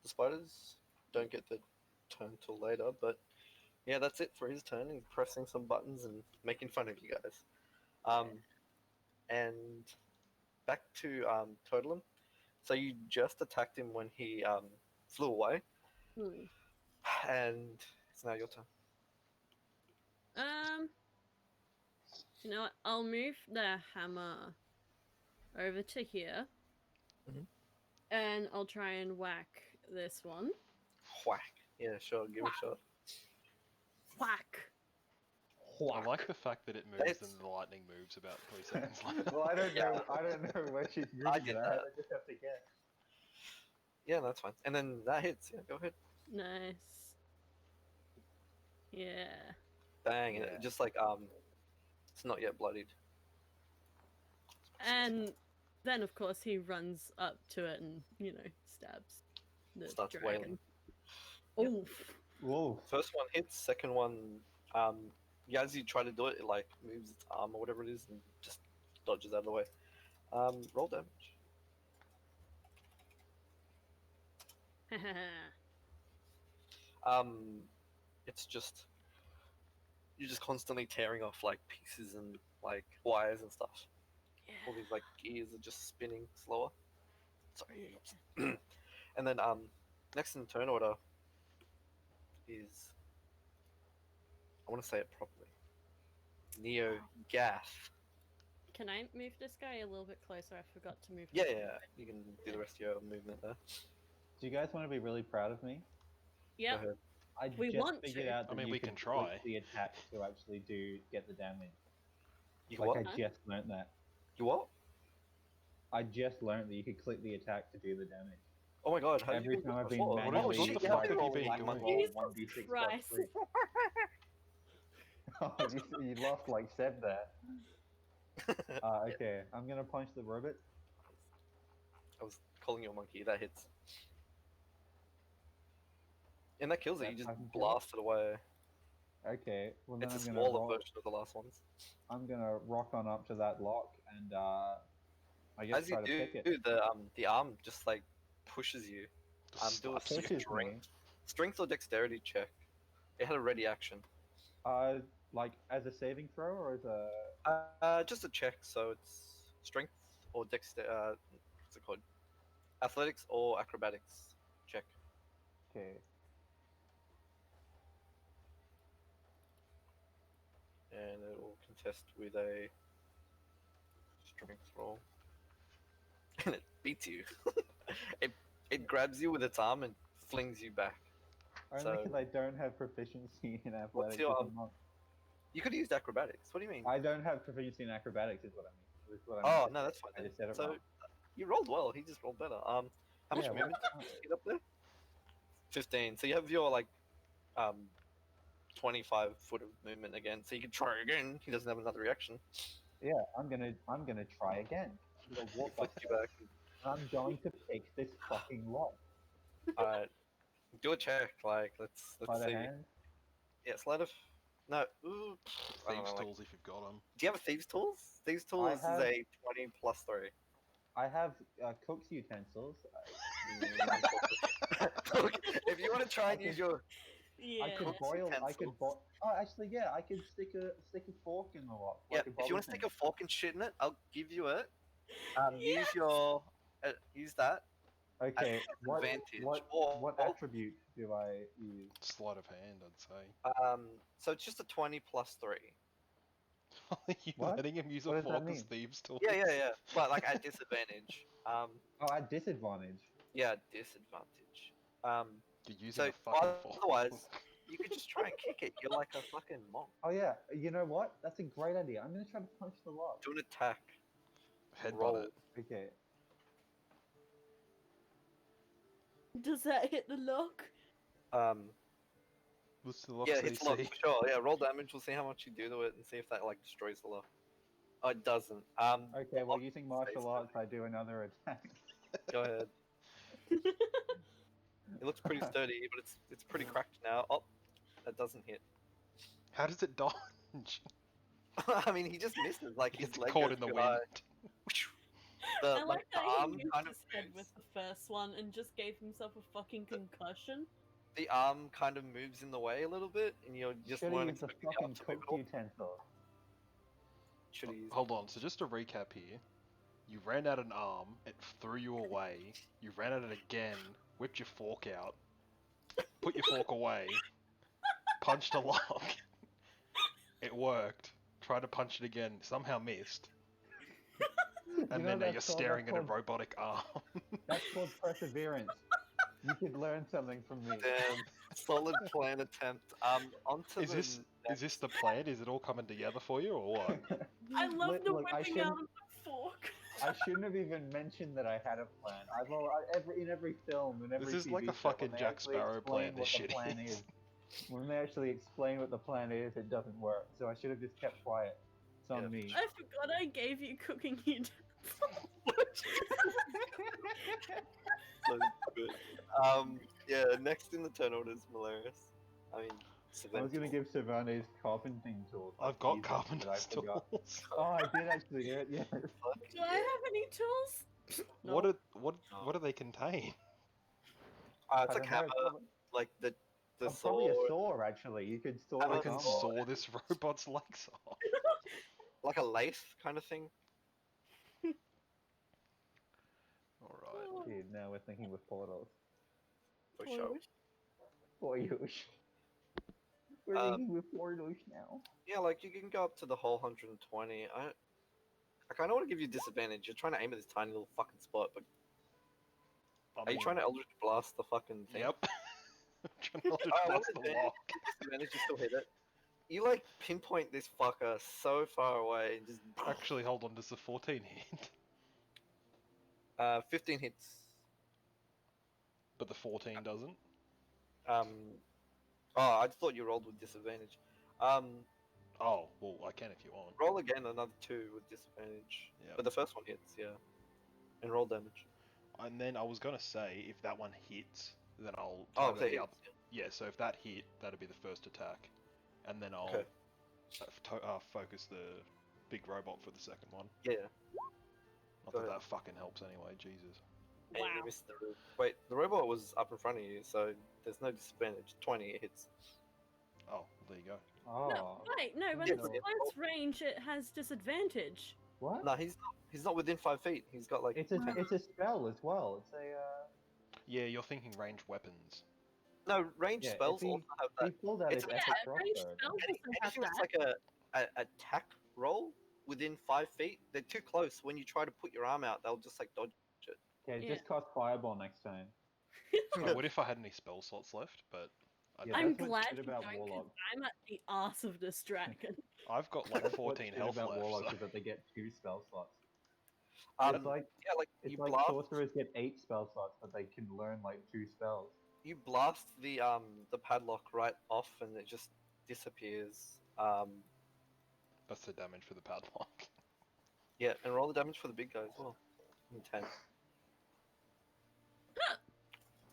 Speaker 1: The spiders don't get the turn till later, but yeah, that's it for his turn. He's pressing some buttons and making fun of you guys. And back to Totelim. So you just attacked him when he flew away,
Speaker 3: Hmm.
Speaker 1: and it's now your turn.
Speaker 3: You know what? I'll move the hammer over to here.
Speaker 1: Mhm.
Speaker 3: And I'll try and whack this one.
Speaker 1: Whack. Yeah, sure. Give it a shot.
Speaker 3: Whack!
Speaker 4: I like the fact that it moves
Speaker 1: That's-
Speaker 4: and the lightning moves about 3 seconds later.
Speaker 2: Well, I don't
Speaker 1: Yeah.
Speaker 2: know. I don't know where she's
Speaker 1: I
Speaker 2: moving
Speaker 1: get
Speaker 2: that.
Speaker 1: that.
Speaker 2: I just have to guess.
Speaker 1: Yeah, that's fine. And then that hits. Yeah, go ahead.
Speaker 3: Nice. Yeah.
Speaker 1: Bang, and
Speaker 2: Yeah.
Speaker 1: it just like it's not yet bloodied.
Speaker 3: And then, of course, he runs up to it and, stabs the
Speaker 1: Starts
Speaker 3: dragon.
Speaker 1: wailing.
Speaker 3: Oof.
Speaker 2: Whoa.
Speaker 1: First one hits. Second one, yeah, as you try to do it, it like moves its arm or whatever it is and just dodges out of the way. Roll damage. It's just you're just constantly tearing off like pieces and like wires and stuff. All these like gears are just spinning slower. Sorry.
Speaker 3: Yeah.
Speaker 1: And then next in turn order is, I want to say it properly, Neo Gath.
Speaker 3: Can I move this guy a little bit closer? I forgot to move.
Speaker 1: Yeah, yeah. You can do the rest of your movement there.
Speaker 2: Do you guys want to be really proud of me?
Speaker 1: Go
Speaker 3: Yep.
Speaker 1: ahead.
Speaker 2: I
Speaker 3: We
Speaker 2: just
Speaker 3: want
Speaker 2: figured
Speaker 3: to.
Speaker 2: out
Speaker 4: I
Speaker 2: that
Speaker 4: mean,
Speaker 2: you
Speaker 4: we
Speaker 2: could
Speaker 4: can try.
Speaker 2: click the attack to actually get the damage.
Speaker 1: You
Speaker 2: Like
Speaker 1: what?
Speaker 2: I just learned that.
Speaker 1: You what?
Speaker 2: I just learned that you could click the attack to do the damage.
Speaker 1: Oh my god, how
Speaker 2: Every
Speaker 1: did you
Speaker 2: time
Speaker 1: do
Speaker 2: I've
Speaker 1: this
Speaker 2: been
Speaker 1: before?
Speaker 2: manually
Speaker 4: What the
Speaker 1: you
Speaker 4: fuck
Speaker 1: been
Speaker 4: have you
Speaker 1: rolling
Speaker 4: been
Speaker 1: like
Speaker 4: doing?
Speaker 1: roll.
Speaker 3: Jesus
Speaker 2: 1d6
Speaker 3: Christ.
Speaker 2: plus 3. Oh, you lost like Seb there.
Speaker 1: Yeah,
Speaker 2: Okay, I'm gonna punch the robot.
Speaker 1: I was calling you a monkey. That hits. And that kills it. You
Speaker 2: That
Speaker 1: just
Speaker 2: fucking kills
Speaker 1: blast it away.
Speaker 2: Okay, well then
Speaker 1: It's a
Speaker 2: I'm gonna
Speaker 1: smaller version of the last ones.
Speaker 2: I'm gonna rock on up to that lock and I guess
Speaker 1: As you
Speaker 2: try to pick it.
Speaker 1: do, the arm just like pushes you.
Speaker 4: Just
Speaker 1: Do a
Speaker 4: slaps you.
Speaker 2: Pushes me.
Speaker 1: strength or dexterity check. It had a ready action.
Speaker 2: Like as a saving throw or as a
Speaker 1: Just a check. So it's strength or dexterity. What's it called? Athletics or acrobatics check.
Speaker 2: okay.
Speaker 1: And it will contest with a strength roll. And it beats you. it grabs you with its arm and flings you back.
Speaker 2: Only
Speaker 1: So-
Speaker 2: because I don't have proficiency in athletics.
Speaker 1: your,
Speaker 2: as a monk.
Speaker 1: You could have used acrobatics. What do you mean?
Speaker 2: I don't have proficiency in acrobatics, is what I mean. Is what I
Speaker 1: Oh
Speaker 2: meant to
Speaker 1: no,
Speaker 2: say.
Speaker 1: that's fine.
Speaker 2: I
Speaker 1: Then.
Speaker 2: just said it
Speaker 1: So
Speaker 2: wrong.
Speaker 1: you rolled well. He just rolled better. How much
Speaker 2: Yeah,
Speaker 1: movement
Speaker 2: well,
Speaker 1: did you get up there? 15. So you have your like 25 foot of movement again. So you can try again. He doesn't have another reaction.
Speaker 2: yeah, I'm gonna try again. I'm gonna
Speaker 1: He
Speaker 2: walk
Speaker 1: flicks
Speaker 2: up
Speaker 1: you
Speaker 2: there,
Speaker 1: back.
Speaker 2: and I'm going to pick this fucking lock.
Speaker 1: Alright. Do a check. Like let's
Speaker 2: By the
Speaker 1: see.
Speaker 2: hand.
Speaker 1: Yeah, sleight of. No. Ooh. I don't
Speaker 4: Thieves'
Speaker 1: know, like-
Speaker 4: tools if you've got them.
Speaker 1: Do you have a thieves tools? Thieves tools
Speaker 2: have-
Speaker 1: is a 20 plus 3.
Speaker 2: I have cook's utensils.
Speaker 1: Look, if you want to try and use your
Speaker 3: Yeah.
Speaker 2: I could boil. I could boil. Oh, actually, yeah, I could stick a fork in the lock.
Speaker 1: yeah,
Speaker 2: Like a
Speaker 1: if you
Speaker 2: bobby
Speaker 1: want to stick
Speaker 2: pin.
Speaker 1: a fork and shit in it, I'll give you it.
Speaker 3: Yes!
Speaker 1: Use that.
Speaker 2: Okay, what
Speaker 1: advantage,
Speaker 2: what
Speaker 1: or-
Speaker 2: what attribute do I use?
Speaker 4: Sleight of hand, I'd say.
Speaker 1: So it's just a 20 plus 3.
Speaker 4: Are you
Speaker 2: What?
Speaker 4: letting him use
Speaker 2: What
Speaker 4: a
Speaker 2: does that
Speaker 4: fork as
Speaker 2: mean?
Speaker 4: thieves' tools?
Speaker 1: Yeah. But like at disadvantage.
Speaker 2: Oh, at disadvantage.
Speaker 1: Yeah, disadvantage.
Speaker 4: You're using
Speaker 1: So
Speaker 4: a fucking fork.
Speaker 1: otherwise, you could just try and kick it. You're like a fucking monk.
Speaker 2: Oh yeah, you know what? That's a great idea. I'm gonna try to punch the lock.
Speaker 1: Do an attack.
Speaker 4: Headbutt
Speaker 1: Roll.
Speaker 4: it.
Speaker 2: Okay.
Speaker 3: Does that hit the lock?
Speaker 4: What's the lock
Speaker 1: Yeah, it's locked
Speaker 4: CC?
Speaker 1: for sure. Yeah, roll damage. We'll see how much you do to it and see if that like destroys the lock. Oh, it doesn't.
Speaker 2: Okay, well,
Speaker 1: lock
Speaker 2: using
Speaker 1: stays
Speaker 2: martial
Speaker 1: there.
Speaker 2: arts, I do another attack.
Speaker 1: Go ahead. It looks pretty sturdy, but it's pretty cracked now. Oh, that doesn't hit.
Speaker 4: How does it dodge?
Speaker 1: I mean, he just misses. Like his
Speaker 4: It's
Speaker 1: leg
Speaker 4: caught
Speaker 1: goes
Speaker 4: in the
Speaker 1: too
Speaker 4: wind.
Speaker 1: high. The
Speaker 3: I like
Speaker 1: like the
Speaker 3: that
Speaker 1: arm
Speaker 3: he used
Speaker 1: kind of
Speaker 3: his head with
Speaker 1: moves.
Speaker 3: the first one and just gave himself a fucking concussion.
Speaker 1: The arm kind of moves in the way a little bit, and you just
Speaker 2: Should
Speaker 1: weren't
Speaker 2: use the
Speaker 1: expecting the arm
Speaker 2: fucking
Speaker 1: to move
Speaker 2: cooked
Speaker 1: at all.
Speaker 2: utensil.
Speaker 1: Should have used.
Speaker 4: Hold on, so just to recap here. You ran out an arm, it threw you away. You ran at it again, whipped your fork out, put your fork away, punched a lock. It worked. Tried to punch it again, somehow missed. And then now you're staring at a robotic arm.
Speaker 2: That's called perseverance. You could learn something from me.
Speaker 1: Damn, solid plan attempt. Onto
Speaker 4: Is this the plan? Is it all coming together for you, or what?
Speaker 3: I love the
Speaker 2: Look,
Speaker 3: whipping out of the fork.
Speaker 2: I shouldn't have even mentioned that I had a plan. In every film and every
Speaker 4: This is
Speaker 2: TV
Speaker 4: like a
Speaker 2: show,
Speaker 4: fucking
Speaker 2: when they
Speaker 4: Jack
Speaker 2: actually
Speaker 4: Sparrow
Speaker 2: explain
Speaker 4: plan,
Speaker 2: what
Speaker 4: this
Speaker 2: the
Speaker 4: shit
Speaker 2: plan
Speaker 4: is.
Speaker 2: when they actually explain what the plan is, it doesn't work. So I should have just kept quiet. It's on
Speaker 1: Yeah.
Speaker 2: me.
Speaker 3: I forgot I gave you cooking utensils.
Speaker 1: So good. Yeah. Next in the turn order is Malarius. I mean,
Speaker 2: I was gonna
Speaker 1: Savential.
Speaker 2: give Cervantes carpenting tools.
Speaker 4: I've got
Speaker 2: Jesus, but I
Speaker 4: carpenter's
Speaker 2: forgot.
Speaker 4: tools.
Speaker 2: Oh, I did actually hear it. Yeah.
Speaker 1: Fuck
Speaker 3: Do I have any tools?
Speaker 4: What
Speaker 3: No.
Speaker 4: what do they contain?
Speaker 1: It's
Speaker 2: I
Speaker 1: like
Speaker 2: don't know,
Speaker 1: hammer,
Speaker 2: probably-
Speaker 1: like the
Speaker 2: probably a
Speaker 1: sword,
Speaker 2: saw actually. You could saw
Speaker 1: Hammer
Speaker 4: I
Speaker 2: his
Speaker 4: can
Speaker 1: and
Speaker 2: arm off.
Speaker 4: saw this robot's legs off.
Speaker 1: like a lathe kind of thing.
Speaker 4: Alright.
Speaker 2: Dude, now we're thinking with portals.
Speaker 1: For sure.
Speaker 2: Portals. We're
Speaker 1: Um,
Speaker 2: thinking with portals now.
Speaker 1: Yeah, like you can go up to the whole 120. I kind of want to give you disadvantage. You're trying to aim at this tiny little fucking spot, but
Speaker 4: I
Speaker 1: are you
Speaker 4: mean,
Speaker 1: trying to Eldritch Blast the fucking thing?
Speaker 4: Yep. Trying to Eldritch
Speaker 1: Oh,
Speaker 4: Blast
Speaker 1: what
Speaker 4: the
Speaker 1: is
Speaker 4: lock.
Speaker 1: Disadvantage, you still hit it. You like pinpoint this fucker so far away and just
Speaker 4: Actually, hold on. Does the 14 hit?
Speaker 1: 15 hits.
Speaker 4: But the 14 doesn't?
Speaker 1: Oh, I thought you rolled with disadvantage.
Speaker 4: Oh, well, I can if you want.
Speaker 1: Roll again, another 2 with disadvantage.
Speaker 4: Yep.
Speaker 1: But the first one hits, yeah. And roll damage.
Speaker 4: And then I was gonna say, if that one hits, then I'll
Speaker 1: Oh,
Speaker 4: target
Speaker 1: okay.
Speaker 4: the other. Yeah, so if that hit, that'd be the first attack. And then I'll
Speaker 1: Okay.
Speaker 4: focus the big robot for the second one.
Speaker 1: Yeah.
Speaker 4: Not
Speaker 1: Go
Speaker 4: that
Speaker 1: ahead.
Speaker 4: that fucking helps anyway, Jesus.
Speaker 1: And you
Speaker 3: Wow.
Speaker 1: missed the Wait, the robot was up in front of you, so there's no disadvantage. 20 it hits.
Speaker 4: Oh, there you go.
Speaker 2: Oh,
Speaker 3: No, wait, no. When
Speaker 1: Yeah,
Speaker 3: it's
Speaker 1: but it-
Speaker 3: close range, it has disadvantage.
Speaker 2: what?
Speaker 1: No, he's not within 5 feet. He's got like
Speaker 2: It's a spell as well. It's a
Speaker 4: Yeah, you're thinking ranged weapons.
Speaker 1: no range
Speaker 2: yeah.
Speaker 1: spells
Speaker 2: If he,
Speaker 1: also have
Speaker 2: he
Speaker 1: that.
Speaker 2: pulls out
Speaker 1: It's
Speaker 2: his
Speaker 1: an
Speaker 2: epic
Speaker 1: attack.
Speaker 3: Range
Speaker 2: crossbow.
Speaker 3: spells
Speaker 1: Any,
Speaker 3: also have
Speaker 1: anything that's
Speaker 3: that.
Speaker 1: like a attack roll within 5 feet, they're too close. When you try to put your arm out, they'll just like dodge it.
Speaker 2: Okay,
Speaker 3: Yeah.
Speaker 2: just cast fireball next time.
Speaker 4: I would if I had any spell slots left, but I
Speaker 2: Yeah,
Speaker 4: don't.
Speaker 3: I'm
Speaker 2: that's what's
Speaker 3: glad
Speaker 2: good
Speaker 3: you
Speaker 2: about
Speaker 3: don't, 'cause
Speaker 2: warlocks.
Speaker 3: I'm at the arse of this dragon.
Speaker 4: I've got like
Speaker 2: That's what's
Speaker 4: 14
Speaker 2: good
Speaker 4: health
Speaker 2: about
Speaker 4: left.
Speaker 2: warlocks
Speaker 4: So.
Speaker 2: is that they get 2 spell slots.
Speaker 1: Um,
Speaker 2: It's like
Speaker 1: yeah, like
Speaker 2: it's
Speaker 1: you
Speaker 2: like
Speaker 1: blast,
Speaker 2: sorcerers get 8 spell slots, but they can learn like 2 spells.
Speaker 1: you blast the padlock right off, and it just disappears.
Speaker 4: That's the damage for the padlock.
Speaker 1: Yeah, and roll the damage for the big guy as well. 10.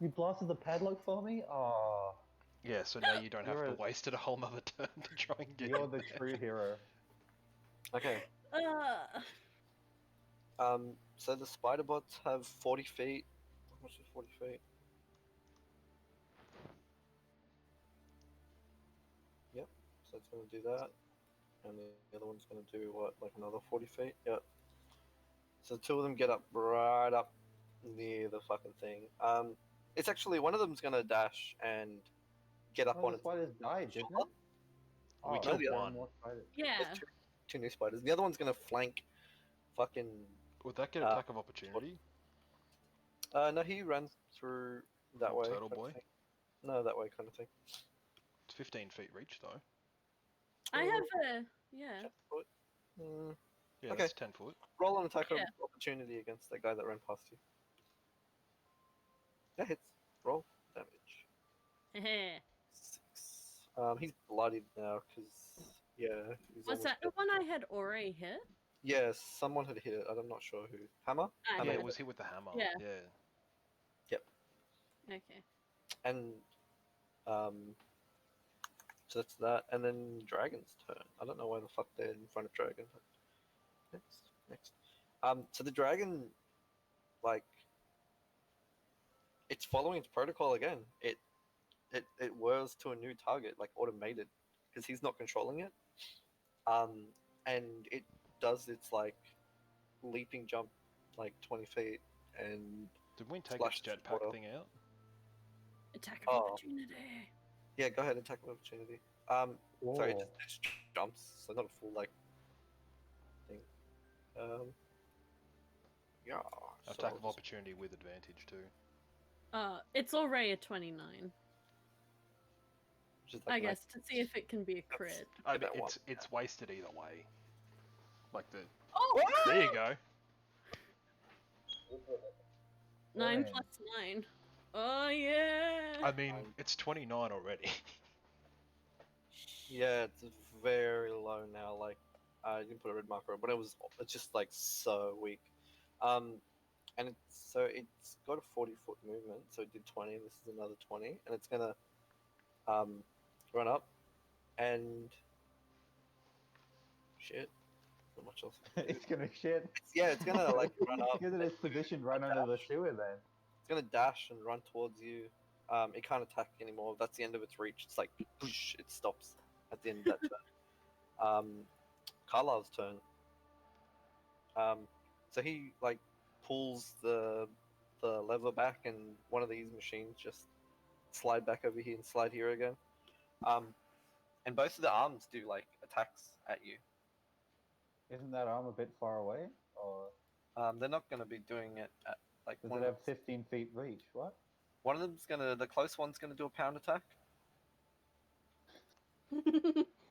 Speaker 2: You blasted the padlock for me? Oh,
Speaker 4: Yeah, so now you don't have
Speaker 2: You're
Speaker 4: to
Speaker 2: a-
Speaker 4: waste it a whole nother turn to try and get
Speaker 2: you're
Speaker 4: in
Speaker 2: the
Speaker 4: there.
Speaker 2: true hero.
Speaker 1: Okay.
Speaker 3: Uh,
Speaker 1: So the spider bots have 40 feet. How much is 40 feet? Yep. So it's going to do that. And the other one's going to do what? Like another 40 feet? Yep. So two of them get up right up near the fucking thing. It's actually one of them's going to dash and get up
Speaker 2: Oh,
Speaker 1: on
Speaker 2: the
Speaker 1: its.
Speaker 2: spiders died, didn't
Speaker 1: shoulder.
Speaker 2: it?
Speaker 4: We
Speaker 2: Oh,
Speaker 4: killed
Speaker 2: there are
Speaker 4: one.
Speaker 2: more spiders.
Speaker 3: yeah.
Speaker 1: There's two new spiders. The other one's going to flank fucking.
Speaker 4: Would that get attack of opportunity?
Speaker 1: No, he ran through that way.
Speaker 4: Turtle
Speaker 1: kind of
Speaker 4: boy?
Speaker 1: thing. No, that way kind of thing.
Speaker 4: It's 15 feet reach though.
Speaker 3: I have a yeah.
Speaker 1: 10 foot.
Speaker 4: Yeah,
Speaker 1: Okay.
Speaker 4: that's 10 foot.
Speaker 1: Roll an attack of
Speaker 3: Yeah.
Speaker 1: opportunity against that guy that ran past you. That hits. Roll damage.
Speaker 3: Heh.
Speaker 1: 6. He's bloodied now because yeah. He's
Speaker 3: Was
Speaker 1: almost
Speaker 3: that the
Speaker 1: dead.
Speaker 3: one I had already hit?
Speaker 1: Yes, someone had hit it. I'm not sure who. Hammer.
Speaker 3: I
Speaker 1: Hammer
Speaker 4: Yeah,
Speaker 3: hit
Speaker 4: it was hit with the hammer.
Speaker 3: Yeah.
Speaker 4: Yeah.
Speaker 3: Okay.
Speaker 1: And so that's that. And then Dragon's turn. I don't know why the fuck they're in front of Dragon. Next. So the dragon, like, it's following its protocol again. It whirs to a new target, like automated, because he's not controlling it. And it does its like leaping jump, like 20 feet, and
Speaker 4: Did we take
Speaker 1: Splashed
Speaker 4: its jetpack
Speaker 1: water.
Speaker 4: thing out?
Speaker 3: Attack of
Speaker 1: Oh.
Speaker 3: opportunity.
Speaker 1: yeah, go ahead and attack of opportunity. Sorry, it just jumps, so not a full like thing. Yeah.
Speaker 4: Attack of opportunity with advantage too.
Speaker 3: It's already a 29.
Speaker 1: Just
Speaker 3: I
Speaker 1: like
Speaker 3: guess to see if it can be a crit.
Speaker 4: I
Speaker 1: Get
Speaker 4: mean,
Speaker 1: that one.
Speaker 4: it's wasted either way. Like the.
Speaker 3: Oh,
Speaker 4: There you go.
Speaker 3: 9
Speaker 2: Damn.
Speaker 3: plus 9. Oh yeah.
Speaker 4: I mean, it's 29 already.
Speaker 1: Yeah, it's very low now. Like, I didn't put a red marker, but it's just like so weak. And it's got a 40-foot movement, so it did 20. This is another 20, and it's gonna run up and shit. Not much else.
Speaker 2: It's gonna shit.
Speaker 1: It's gonna like run up.
Speaker 2: Because of its position, run under the sewer then.
Speaker 1: It's gonna dash and run towards you. It can't attack anymore. That's the end of its reach. It's like whoosh, it stops at the end of that turn. Carlisle's turn. So he like pulls the lever back, and one of these machines just slide back over here and slide here again. And both of the arms do like attacks at you.
Speaker 2: Isn't that arm a bit far away? Or
Speaker 1: They're not going to be doing it at like
Speaker 2: does it have 15 feet reach? What?
Speaker 1: one of them's gonna. The close one's gonna do a pound attack.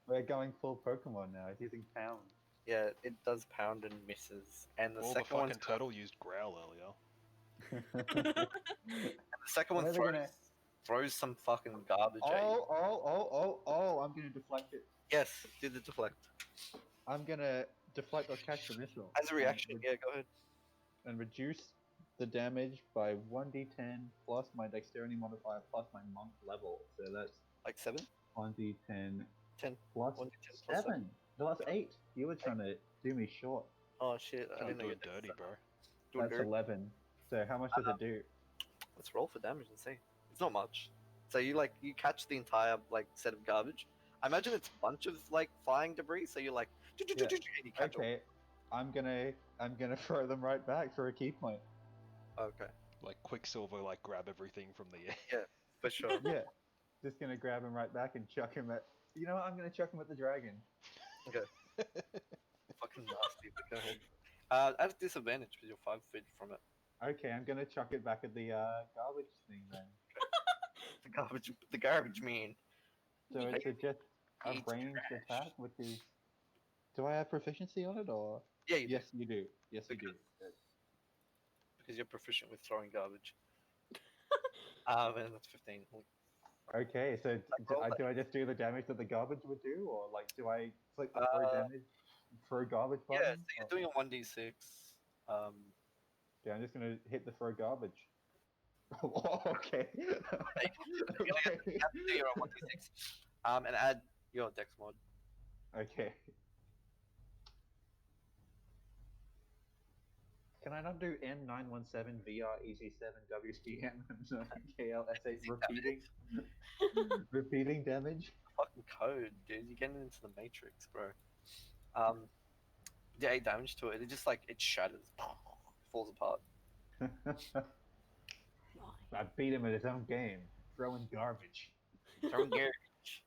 Speaker 2: We're going full Pokemon now. It's using pound.
Speaker 1: Yeah, it does pound and misses. And the
Speaker 4: Well, the
Speaker 1: second one's
Speaker 4: fucking turtle used growl earlier.
Speaker 1: the second one
Speaker 2: When are they gonna-
Speaker 1: throws some fucking garbage at you.
Speaker 2: Oh! I'm gonna deflect it.
Speaker 1: Yes, do the deflect.
Speaker 2: I'm gonna deflect or catch the missile.
Speaker 1: As a reaction, yeah, go ahead.
Speaker 2: And reduce the damage by 1d10 plus my dexterity modifier plus my monk level. So that's
Speaker 1: Like 7?
Speaker 2: 1d10
Speaker 1: 10.
Speaker 2: plus
Speaker 1: 1d10 plus
Speaker 2: 7. No, that's 8. You were trying to do me short.
Speaker 1: Oh shit, I
Speaker 4: Don't
Speaker 1: didn't know
Speaker 4: do
Speaker 1: you
Speaker 4: it dirty, bro.
Speaker 1: do it
Speaker 2: That's
Speaker 1: dirty.
Speaker 2: 11. So how much does it do?
Speaker 1: Let's roll for damage and see. It's not much. So you catch the entire set of garbage. I imagine it's a bunch of flying debris. So you're like, and you catch all.
Speaker 2: Okay, I'm gonna throw them right back for a key point.
Speaker 1: Okay,
Speaker 4: Like Quicksilver, grab everything from the air.
Speaker 1: for sure.
Speaker 2: Yeah, just gonna grab him right back and chuck him at. You know what? I'm gonna chuck him at the dragon.
Speaker 1: Fucking nasty. But go ahead. At a disadvantage because you're 5 feet from it.
Speaker 2: Okay, I'm gonna chuck it back at the garbage thing then.
Speaker 1: The garbage man.
Speaker 2: So it's just a
Speaker 1: Eat
Speaker 2: ranged
Speaker 1: trash.
Speaker 2: attack, which is. Do I have proficiency on it or?
Speaker 1: Yeah, you do.
Speaker 2: Yes, you do. Yes, you do.
Speaker 1: Because you're proficient with throwing garbage. And that's 15.
Speaker 2: Okay, so
Speaker 1: roll that.
Speaker 2: do I just do the damage that the garbage would do, or do I click the throw damage, throw garbage button?
Speaker 1: Yeah, so you're doing a 1d6.
Speaker 2: Yeah, I'm just gonna hit the throw garbage. Oh, okay.
Speaker 1: You're gonna do your own 1d6. And add your dex mod.
Speaker 2: Okay. Can I not do N917 VR EC7 WCM KLS8 repeating damage?
Speaker 1: Fucking code, dude. You're getting into the matrix, bro. The 8 damage to it. It just it shatters, falls apart.
Speaker 2: I beat him at his own game, throwing garbage.
Speaker 1: Throwing garbage.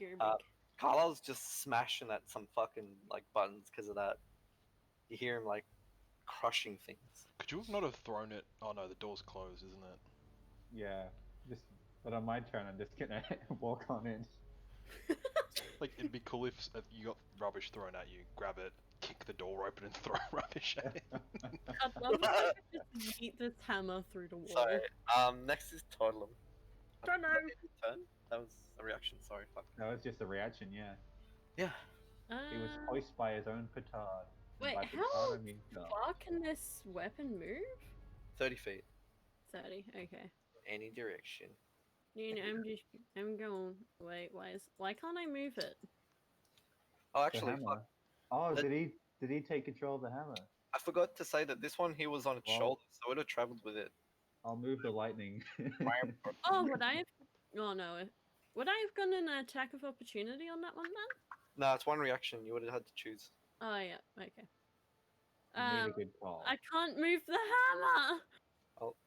Speaker 3: Garbage.
Speaker 1: Carlisle's just smashing at some fucking buttons because of that. You hear him crushing things.
Speaker 4: Could you have not have thrown it? Oh no, the door's closed, isn't it?
Speaker 2: Yeah, but on my turn, I'm just gonna walk on in.
Speaker 4: It'd be cool if you got rubbish thrown at you, grab it, kick the door open, and throw rubbish at it.
Speaker 3: I'd love if I could just beat this hammer through the wall.
Speaker 1: Sorry. Next is Toddlem.
Speaker 3: Don't know.
Speaker 1: Turn. That was a reaction. Sorry. Fuck.
Speaker 2: That was just a reaction, yeah.
Speaker 1: Yeah.
Speaker 2: He was hoisted by his own petard. And
Speaker 3: Wait,
Speaker 2: by
Speaker 3: how
Speaker 2: petard, I mean God.
Speaker 3: far can this weapon move?
Speaker 1: 30 feet.
Speaker 3: 30, okay.
Speaker 1: Any direction.
Speaker 3: I'm going. Wait, why can't I move it?
Speaker 1: Oh,
Speaker 2: The
Speaker 1: actually,
Speaker 2: hammer.
Speaker 1: fuck.
Speaker 2: Oh,
Speaker 1: That-
Speaker 2: did he take control of the hammer?
Speaker 1: I forgot to say that this one he was on its
Speaker 2: Well-
Speaker 1: shoulder, so it would have traveled with it.
Speaker 2: I'll move the lightning.
Speaker 3: Oh, would I have? Oh no. Would I have gotten an attack of opportunity on that one then?
Speaker 1: No, it's one reaction. You would have had to choose.
Speaker 3: Oh yeah, okay.
Speaker 2: You made a
Speaker 3: Um,
Speaker 2: good call.
Speaker 3: I can't move the hammer.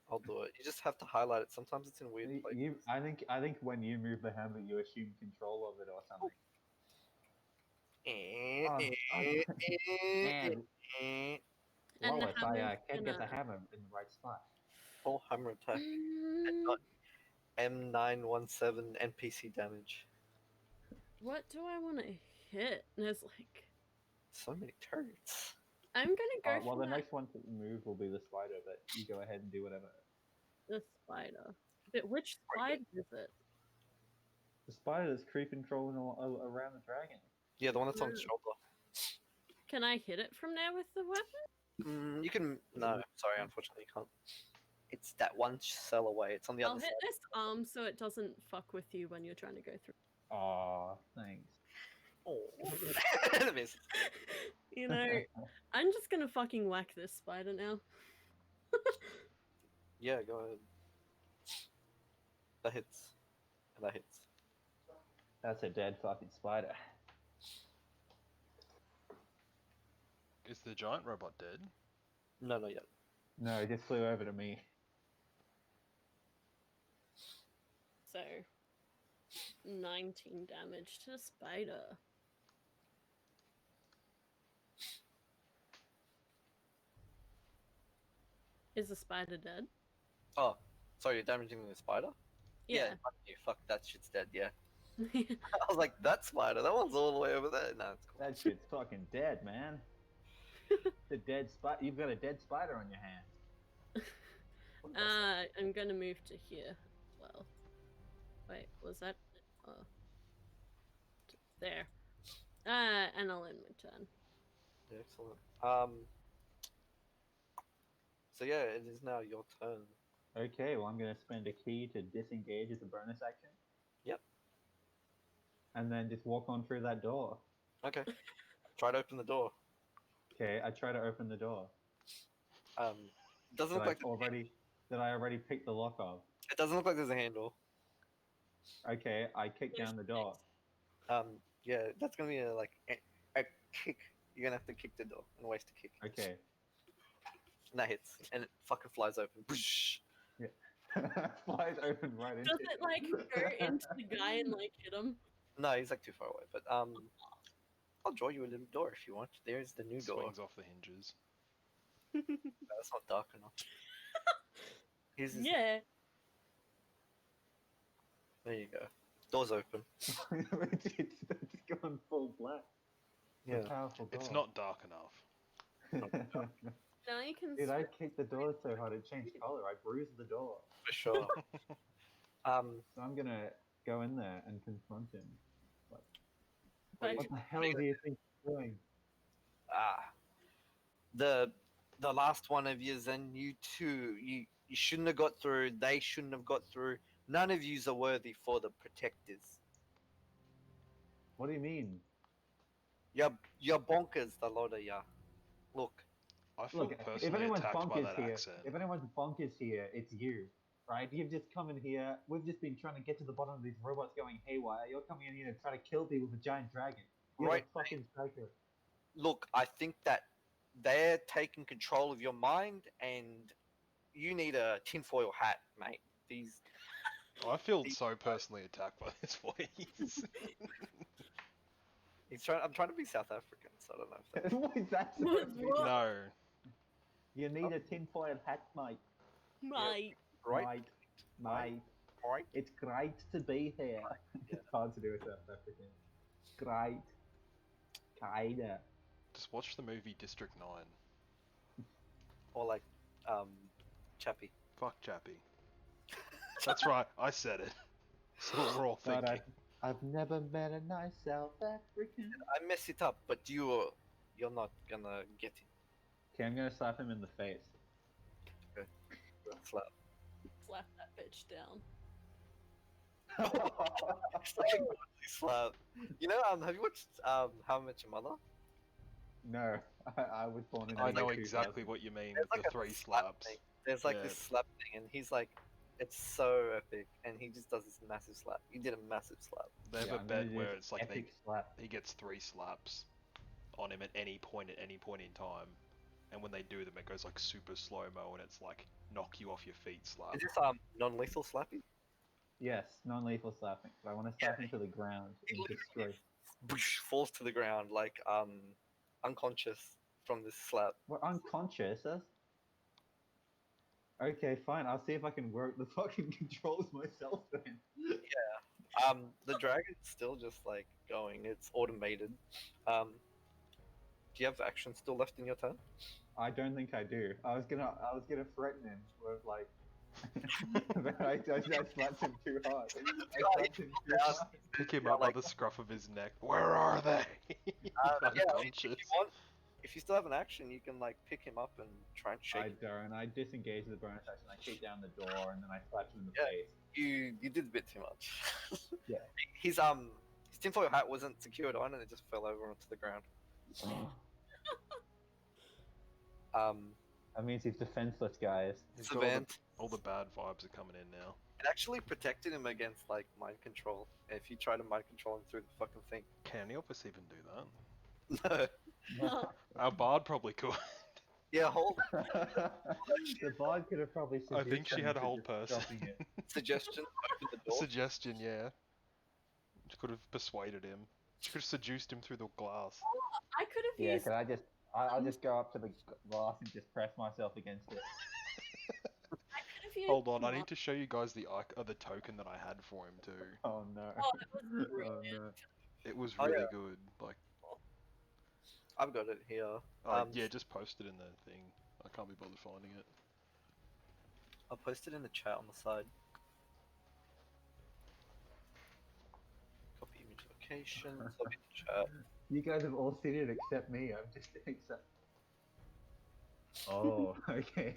Speaker 1: I'll do it. You just have to highlight it. Sometimes it's in weird places.
Speaker 2: I think when you move the hammer, you assume control of it or something.
Speaker 3: And the
Speaker 2: Wallace, I
Speaker 3: hammer's
Speaker 2: can't get the
Speaker 3: gonna-
Speaker 2: hammer in the right spot.
Speaker 1: Full hammer attack.
Speaker 3: Mm,
Speaker 1: M917 NPC damage.
Speaker 3: what do I want to hit? There's
Speaker 1: So many turrets.
Speaker 3: I'm gonna go
Speaker 2: Well,
Speaker 3: for
Speaker 2: the
Speaker 3: that-
Speaker 2: next one to move will be the spider, but you go ahead and do whatever.
Speaker 3: the spider. But which spider is it?
Speaker 2: The spider that's creeping, crawling all around the dragon.
Speaker 1: Yeah, the one that's on the
Speaker 3: Yeah.
Speaker 1: shoulder.
Speaker 3: Can I hit it from there with the weapon?
Speaker 1: You can. No, sorry, unfortunately, you can't. It's that one cell away. It's on the
Speaker 3: I'll
Speaker 1: other
Speaker 3: hit
Speaker 1: side.
Speaker 3: this arm so it doesn't fuck with you when you're trying to go through.
Speaker 2: Aw, thanks.
Speaker 1: Oh, miss.
Speaker 3: You know, I'm just gonna fucking whack this spider now.
Speaker 1: Yeah, go ahead. That hits. And that hits.
Speaker 2: That's a dead fucking spider.
Speaker 4: Is the giant robot dead?
Speaker 1: No, not yet.
Speaker 2: No, it just flew over to me.
Speaker 3: So, 19 damage to the spider. Is the spider dead?
Speaker 1: Oh, sorry, you're damaging the spider?
Speaker 3: Yeah.
Speaker 1: Fuck, that shit's dead, yeah. I was like, that spider, that one's all the way over there. No, it's cool.
Speaker 2: That shit's fucking dead, man. The dead spider. You've got a dead spider on your hands.
Speaker 3: I'm gonna move to here. Well, wait, was that? There. And I'll end my turn.
Speaker 1: Yeah, excellent. So yeah, it is now your turn.
Speaker 2: Okay, well, I'm going to spend a key to disengage as a bonus action.
Speaker 1: Yep.
Speaker 2: And then just walk on through that door.
Speaker 1: Okay. Try to open the door.
Speaker 2: Okay, I try to open the door.
Speaker 1: Doesn't look like
Speaker 2: that I already picked the lock of.
Speaker 1: it doesn't look like there's a handle.
Speaker 2: Okay, I kick down the door.
Speaker 1: Yeah, that's gonna be a kick. You're gonna have to kick the door and waste a kick.
Speaker 2: Okay.
Speaker 1: And that hits, and it fucking flies open. Boosh.
Speaker 2: Yeah. Flies open right into
Speaker 3: Does it like go into the guy and like hit him?
Speaker 1: No, he's like too far away. But I'll draw you a little door if you want. There's the new door.
Speaker 4: Swings off the hinges.
Speaker 1: That's not dark enough.
Speaker 3: Yeah.
Speaker 1: There you go. Door's open.
Speaker 2: it's gone full black.
Speaker 1: Yeah.
Speaker 2: Powerful door.
Speaker 4: It's not dark enough.
Speaker 3: Now you can.
Speaker 2: Dude, I kicked the door so hard it changed color. I bruised the door.
Speaker 1: For sure.
Speaker 2: So I'm gonna go in there and confront him.
Speaker 3: But
Speaker 2: What the hell do you think you're doing?
Speaker 1: The last one of yous and you two, you shouldn't have got through. They shouldn't have got through. None of yous are worthy for the protectors.
Speaker 2: What do you mean?
Speaker 1: You're bonkers, the lot of ya. Look,
Speaker 4: I feel
Speaker 2: Look,
Speaker 4: personally attacked by that
Speaker 2: here,
Speaker 4: accent.
Speaker 2: if anyone's bonkers here, it's you, right? You've just come in here. We've just been trying to get to the bottom of these robots going haywire. You're coming in here to try to kill people with a giant dragon. You're
Speaker 1: Right.
Speaker 2: a fucking psycho.
Speaker 1: look, I think that they're taking control of your mind, and you need a tinfoil hat, mate. These.
Speaker 4: I feel so personally attacked by this voice.
Speaker 1: I'm trying to be South African, so I don't know if that.
Speaker 2: What is that supposed to be?
Speaker 3: What?
Speaker 4: No.
Speaker 2: You need a tinfoil hat, mate.
Speaker 3: Mate.
Speaker 1: Right?
Speaker 2: Mate.
Speaker 1: Right?
Speaker 2: It's great to be here.
Speaker 1: Yeah.
Speaker 2: It's hard to do with South African. Great. Kinda.
Speaker 4: Just watch the movie District 9.
Speaker 1: Or like, Chappie.
Speaker 4: Fuck Chappie. That's right, I said it. So we're all
Speaker 2: But
Speaker 4: thinking.
Speaker 2: I've never met a nice South African.
Speaker 1: I mess it up, but you're not gonna get it.
Speaker 2: Okay, I'm gonna slap him in the face.
Speaker 1: Slap.
Speaker 3: Slap that bitch down.
Speaker 1: It's like a godly slap. You know, have you watched How I Met Your Mother?
Speaker 2: No, I was born in.
Speaker 4: I know
Speaker 2: like
Speaker 4: exactly what you mean
Speaker 1: There's
Speaker 4: with the
Speaker 1: like a
Speaker 4: three
Speaker 1: slap
Speaker 4: slaps.
Speaker 1: thing. There's like
Speaker 4: Yeah.
Speaker 1: this slap thing, and he's like, it's so epic, and he just does this massive slap. You did a massive slap.
Speaker 4: They have
Speaker 2: Yeah,
Speaker 4: a
Speaker 2: I'm
Speaker 4: bet
Speaker 2: gonna do
Speaker 4: where
Speaker 2: this
Speaker 4: it's like
Speaker 2: epic slap.
Speaker 4: he gets 3 slaps on him at any point in time. And when they do them, it goes like super slow-mo, and it's like knock you off your feet slap.
Speaker 1: Is this non-lethal slappy?
Speaker 2: Yes, non-lethal slapping. But I want to slap him to the ground and destroy.
Speaker 1: Boosh, falls to the ground like unconscious from this slap.
Speaker 2: We're unconscious. Okay, fine. I'll see if I can work the fucking controls myself then.
Speaker 1: The dragon's still just like going. It's automated. Do you have action still left in your turn?
Speaker 2: I don't think I do. I was gonna threaten him with like. But I slapped him too hard. I slapped him too hard.
Speaker 4: Pick him
Speaker 1: Yeah,
Speaker 4: up by
Speaker 1: like-
Speaker 4: the scruff of his neck. Where are they?
Speaker 1: Yeah,
Speaker 4: Unconscious.
Speaker 1: if you still have an action, you can like pick him up and try and shake
Speaker 2: I
Speaker 1: him.
Speaker 2: don't. I disengage the bonus action. I kick down the door and then I slap him in the
Speaker 1: Yeah.
Speaker 2: face.
Speaker 1: You did a bit too much.
Speaker 2: Yeah.
Speaker 1: His tinfoil hat wasn't secured on, and it just fell over onto the ground.
Speaker 2: That means he's defenseless, guys.
Speaker 4: He's
Speaker 1: It's
Speaker 4: got
Speaker 1: event.
Speaker 4: all the bad vibes are coming in now.
Speaker 1: It actually protected him against like mind control. If you try to mind control him through the fucking thing.
Speaker 4: Can Elvis even do that?
Speaker 1: No.
Speaker 4: Our bard probably could.
Speaker 1: Yeah, hold
Speaker 2: The bard could have probably.
Speaker 4: I think
Speaker 2: seduced
Speaker 4: she
Speaker 2: him
Speaker 4: had a
Speaker 2: into
Speaker 4: whole
Speaker 2: just
Speaker 4: person.
Speaker 2: dropping it.
Speaker 1: suggestion. Open the door.
Speaker 4: Suggestion, yeah. She could have persuaded him. She could have seduced him through the glass.
Speaker 3: I could have
Speaker 2: Yeah,
Speaker 3: used.
Speaker 2: can I just? I'll just go up to the glass and just press myself against it.
Speaker 3: if you?
Speaker 4: Hold on, I need to show you guys the token that I had for him too.
Speaker 2: Oh no.
Speaker 3: Oh, it was
Speaker 2: Oh
Speaker 3: brilliant.
Speaker 2: no.
Speaker 4: It was
Speaker 1: Oh,
Speaker 4: really
Speaker 1: yeah.
Speaker 4: good. Like,
Speaker 1: I've got it here.
Speaker 4: yeah, just post it in the thing. I can't be bothered finding it.
Speaker 1: I'll post it in the chat on the side. Copy image location. Copy the chat.
Speaker 2: You guys have all seen it except me. I'm just except. Oh, okay.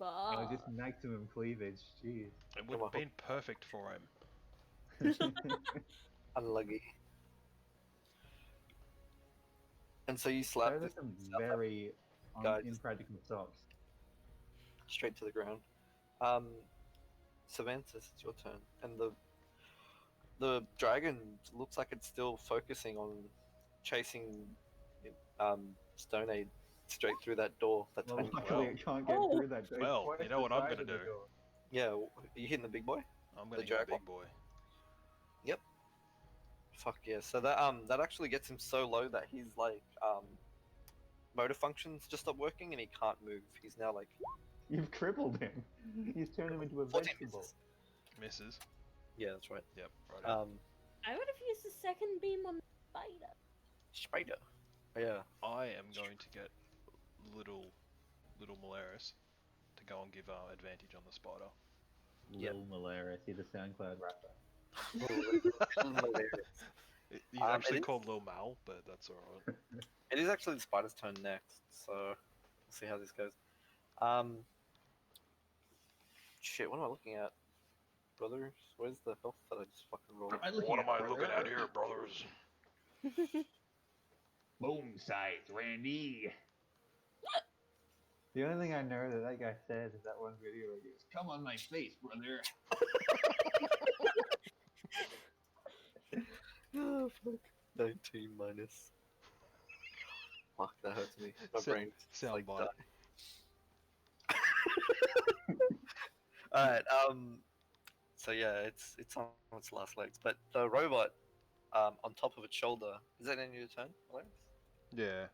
Speaker 2: Oh, just
Speaker 3: But
Speaker 2: maximum cleavage. Jeez.
Speaker 4: It would have been perfect for him.
Speaker 1: Unlucky. And so you slap
Speaker 2: Those are
Speaker 1: this
Speaker 2: some
Speaker 1: stuff
Speaker 2: very
Speaker 1: guys.
Speaker 2: impractical socks.
Speaker 1: straight to the ground. Savantis, it's your turn, and the dragon looks like it's still focusing on chasing Stone Aid straight through that door. That
Speaker 2: Well,
Speaker 1: tiny
Speaker 2: luckily
Speaker 1: door.
Speaker 2: it can't get
Speaker 3: Oh.
Speaker 2: through that door. It's
Speaker 4: Well,
Speaker 2: twice
Speaker 4: you know
Speaker 2: the
Speaker 4: what I'm
Speaker 2: size
Speaker 4: gonna
Speaker 2: of the
Speaker 4: do?
Speaker 2: door.
Speaker 1: Yeah, are you hitting the big boy?
Speaker 4: I'm
Speaker 1: The
Speaker 4: gonna get a
Speaker 1: Jaguar?
Speaker 4: big boy.
Speaker 1: Fuck yeah! So that actually gets him so low that he's like motor functions just stop working and he can't move. He's now like
Speaker 2: You've crippled him. You've turned him into a
Speaker 1: 14
Speaker 2: vegetable.
Speaker 1: misses.
Speaker 4: Misses.
Speaker 1: Yeah, that's right.
Speaker 4: Yep, right.
Speaker 3: I would have used the second beam on the spider.
Speaker 1: Spider. Yeah.
Speaker 4: I am going to get little Malaris to go and give our advantage on the spider.
Speaker 1: Yep.
Speaker 2: Lil Malaris, he's a SoundCloud rapper.
Speaker 4: He's
Speaker 1: It
Speaker 4: actually
Speaker 1: is-
Speaker 4: called Lil Mal, but that's alright.
Speaker 1: It is actually the spider's turn next, so we'll see how this goes. Shit, what am I looking at? Brothers? Where's the health that I just fucking rolled?
Speaker 4: What am I looking at here, brothers?
Speaker 2: Boom sight, Randy. The only thing I know that guy says is that one video where he goes, "Come on my face, brother."
Speaker 1: Oh, fuck. 19 minus. Fuck, that hurts me. My
Speaker 4: Sa-
Speaker 1: brain
Speaker 4: sound
Speaker 1: like
Speaker 4: bite.
Speaker 1: Alright, so yeah, it's on its last legs, but the robot on top of its shoulder, is that in your turn, Alex?
Speaker 4: Yeah.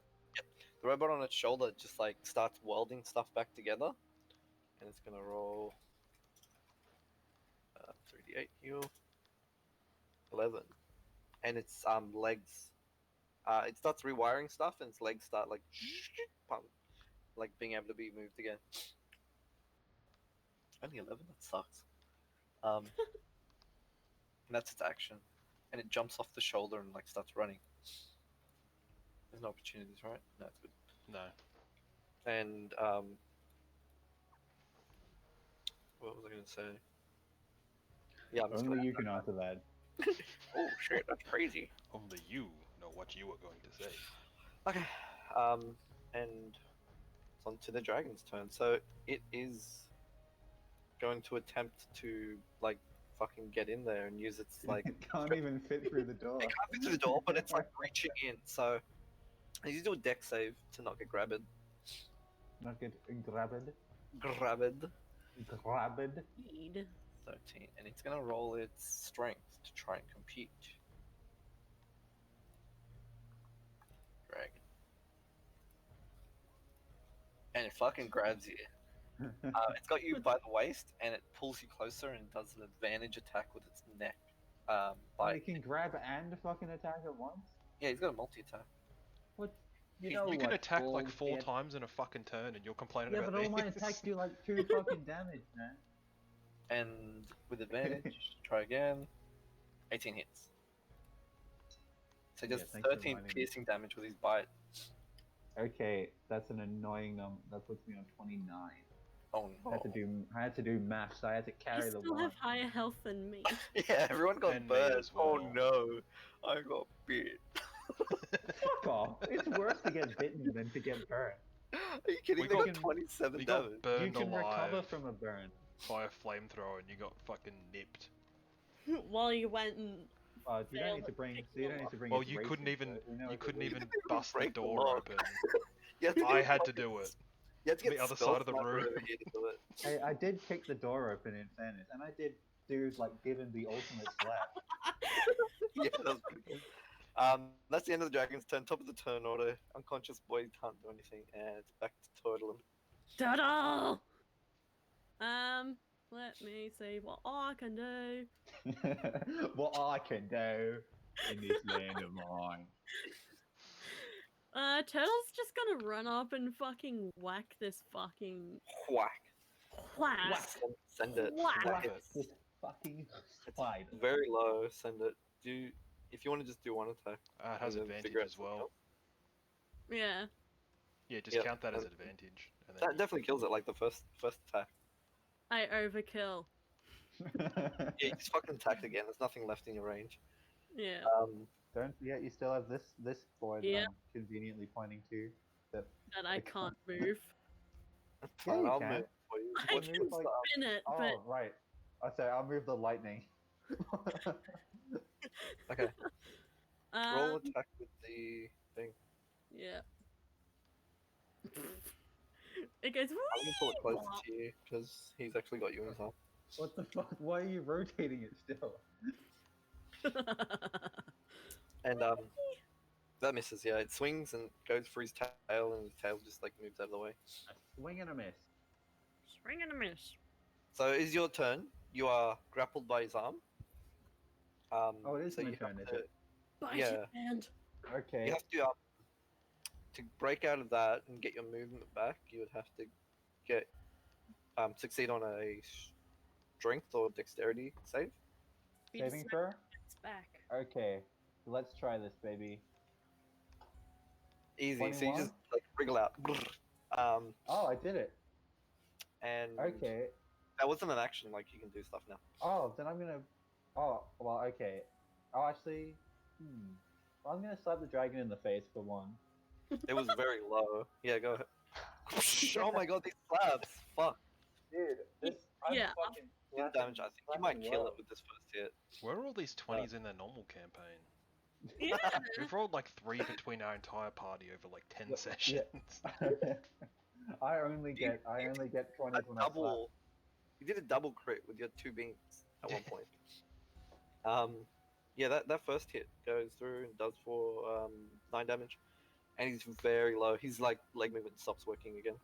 Speaker 1: The robot on its shoulder just like starts welding stuff back together, and it's gonna roll 3d8 heal 11, and its legs. It starts rewiring stuff, and its legs start like like being able to be moved again. Only 11. That sucks. And that's its action, and it jumps off the shoulder and like starts running. There's no opportunities, right? No, it's good.
Speaker 4: No.
Speaker 1: And what was I gonna say? Yeah, I'm just
Speaker 2: Only
Speaker 1: gonna.
Speaker 2: you can answer that.
Speaker 1: Oh shit, that's crazy.
Speaker 4: Only you know what you are going to say.
Speaker 1: Okay. And it's on to the dragon's turn. So it is going to attempt to like fucking get in there and use its like.
Speaker 2: It can't even fit through the door.
Speaker 1: It can't fit through the door, but it's like reaching in. So I need to do a deck save to not get grabbed.
Speaker 2: Not get grabbed.
Speaker 1: Grabbed.
Speaker 2: Grabbed.
Speaker 3: Need.
Speaker 1: 13, and it's gonna roll its strength to try and compete. Dragon. And it fucking grabs you. It's got you by the waist, and it pulls you closer and does an advantage attack with its neck.
Speaker 2: It can grab and fucking attack at once?
Speaker 1: Yeah, he's got a multi-attack.
Speaker 2: What?
Speaker 4: You can attack like 4
Speaker 2: bullshit.
Speaker 4: times in a fucking turn, and you're complaining
Speaker 2: Yeah,
Speaker 4: about
Speaker 2: but all my
Speaker 4: this.
Speaker 2: attacks do like 2 fucking damage, man.
Speaker 1: And with advantage, try again. 18 hits. So he does
Speaker 2: Yeah, thanks for
Speaker 1: 13
Speaker 2: reminding me.
Speaker 1: piercing damage with his bite.
Speaker 2: Okay, that's an annoying number. That puts me on 29.
Speaker 1: Oh no.
Speaker 2: I had to do maths. I had to
Speaker 3: You
Speaker 2: carry the
Speaker 3: still
Speaker 2: one.
Speaker 3: have higher health than me.
Speaker 1: Yeah, everyone got
Speaker 4: And me
Speaker 1: burned.
Speaker 4: as well.
Speaker 1: Oh no. I got bit.
Speaker 2: Fuck off! It's worse to get bitten than to get burned.
Speaker 1: Are you kidding?
Speaker 4: We
Speaker 1: They
Speaker 4: got-
Speaker 1: got 27
Speaker 4: We got
Speaker 1: damage.
Speaker 2: You
Speaker 4: burned
Speaker 2: can recover
Speaker 4: alive
Speaker 2: from a burn.
Speaker 4: by a flamethrower, and you got fucking nipped.
Speaker 3: While you went and
Speaker 2: You don't need to bring. So you don't need to bring.
Speaker 4: Well,
Speaker 2: it to
Speaker 4: you couldn't
Speaker 2: racing,
Speaker 4: even
Speaker 2: but we know
Speaker 4: you
Speaker 2: it's
Speaker 4: couldn't
Speaker 2: illegal.
Speaker 4: even
Speaker 1: even
Speaker 4: bust the
Speaker 1: break the
Speaker 4: door
Speaker 1: lock.
Speaker 4: open.
Speaker 1: You have to
Speaker 4: I
Speaker 1: get
Speaker 4: had to
Speaker 1: fucking-
Speaker 4: do it.
Speaker 1: You have to get
Speaker 4: The other
Speaker 1: stealth
Speaker 4: side of the
Speaker 1: sniper
Speaker 4: room.
Speaker 1: over here to do it.
Speaker 2: I did kick the door open in fairness, and I did do like give him the ultimate slap.
Speaker 1: Yeah, that was pretty good. That's the end of the dragon's turn. Top of the turn order. Unconscious boy can't do anything, and it's back to Turtle.
Speaker 3: Turtle! Let me see what I can do.
Speaker 2: What I can do in this land of mine.
Speaker 3: Turtle's just gonna run up and fucking whack this fucking
Speaker 1: Whack.
Speaker 3: whack.
Speaker 1: Send it.
Speaker 3: Whack.
Speaker 1: That
Speaker 2: Whack
Speaker 1: hits.
Speaker 2: this fucking
Speaker 1: It's
Speaker 2: spider.
Speaker 1: very low. Send it. If you want to just do one attack.
Speaker 4: It has
Speaker 1: and then
Speaker 4: advantage
Speaker 1: figure out
Speaker 4: as well.
Speaker 1: something
Speaker 3: Yeah.
Speaker 4: Yeah, just
Speaker 1: Yep,
Speaker 4: count that as
Speaker 1: and-
Speaker 4: advantage. And
Speaker 1: else.
Speaker 4: then
Speaker 1: That definitely kills it. Like the first attack.
Speaker 3: I overkill.
Speaker 1: Yeah, you just fucking attacked again. There's nothing left in your range.
Speaker 3: Yeah.
Speaker 2: Don't forget, you still have this boy that
Speaker 3: Yeah.
Speaker 2: I'm conveniently pointing to. That
Speaker 3: That I
Speaker 2: I
Speaker 3: can't move.
Speaker 2: Yeah, you
Speaker 1: I'll
Speaker 2: can.
Speaker 1: move for you.
Speaker 3: I
Speaker 2: What
Speaker 3: can
Speaker 2: move, like-
Speaker 3: spin it,
Speaker 2: Oh
Speaker 3: but
Speaker 2: right. I say I'll move the lightning.
Speaker 1: Okay. Roll
Speaker 3: um,
Speaker 1: attack with the thing.
Speaker 3: yeah. It goes.
Speaker 1: I'm gonna pull it closer to you because he's actually got you in his arm.
Speaker 2: What the fuck? Why are you rotating it still?
Speaker 1: And that misses. Yeah, it swings and goes for his tail, and his tail just like moves out of the way.
Speaker 2: A swing and a miss.
Speaker 3: Swing and a miss.
Speaker 1: So it's your turn. You are grappled by his arm.
Speaker 2: Oh, it is
Speaker 1: so
Speaker 2: my
Speaker 1: you
Speaker 2: turn,
Speaker 1: have
Speaker 2: is
Speaker 1: to,
Speaker 2: it?
Speaker 3: Bite
Speaker 1: Yeah.
Speaker 3: your hand.
Speaker 2: Okay.
Speaker 1: You have to break out of that and get your movement back. You would have to get succeed on a strength or dexterity save.
Speaker 3: You just
Speaker 2: Saving
Speaker 3: smack
Speaker 2: throw?
Speaker 3: its back.
Speaker 2: Okay. Let's try this, baby.
Speaker 1: Easy. So you
Speaker 2: 21?
Speaker 1: just like wriggle out.
Speaker 2: Oh, I did it.
Speaker 1: And
Speaker 2: Okay.
Speaker 1: that wasn't an action. Like you can do stuff now.
Speaker 2: Oh, then I'm gonna. Oh, well, okay. Oh, actually. Well, I'm gonna slap the dragon in the face for one.
Speaker 1: It was very low. Yeah, go ahead. Oh my god, these slabs. Fuck.
Speaker 2: Dude, this.
Speaker 3: Yeah.
Speaker 2: fucking
Speaker 1: Did damage. I think you might kill it with this first hit.
Speaker 4: where are all these 20s in their normal campaign?
Speaker 3: Yeah.
Speaker 4: We've rolled like 3 between our entire party over like 10
Speaker 2: Yeah,
Speaker 4: sessions.
Speaker 2: I only
Speaker 1: You-
Speaker 2: get 20
Speaker 1: A
Speaker 2: when I slap.
Speaker 1: double. You did a double crit with your 2 beams at one point. Yeah, that first hit goes through and does for 9 damage, and he's very low. His like leg movement stops working again.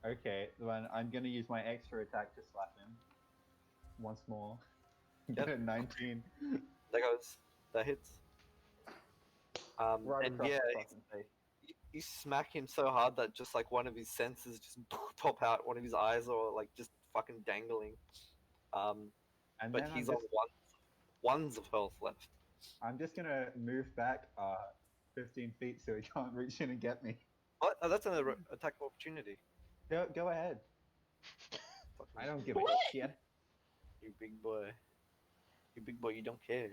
Speaker 2: Okay, then I'm gonna use my extra attack to slap him. Once more.
Speaker 1: Yep.
Speaker 2: Get a 19.
Speaker 1: That goes. That hits.
Speaker 2: Right
Speaker 1: And
Speaker 2: across
Speaker 1: yeah,
Speaker 2: the fucking face.
Speaker 1: you smack him so hard that just like one of his senses just pop out, one of his eyes are like just fucking dangling.
Speaker 2: And
Speaker 1: But
Speaker 2: then
Speaker 1: he's on ones of health left.
Speaker 2: I'm just gonna move back 15 feet so he can't reach in and get me.
Speaker 1: What? Oh, that's an attack of opportunity.
Speaker 2: Go ahead.
Speaker 1: Fucking
Speaker 2: I don't give a
Speaker 3: What?
Speaker 2: shit.
Speaker 1: You big boy. You big boy, you don't care.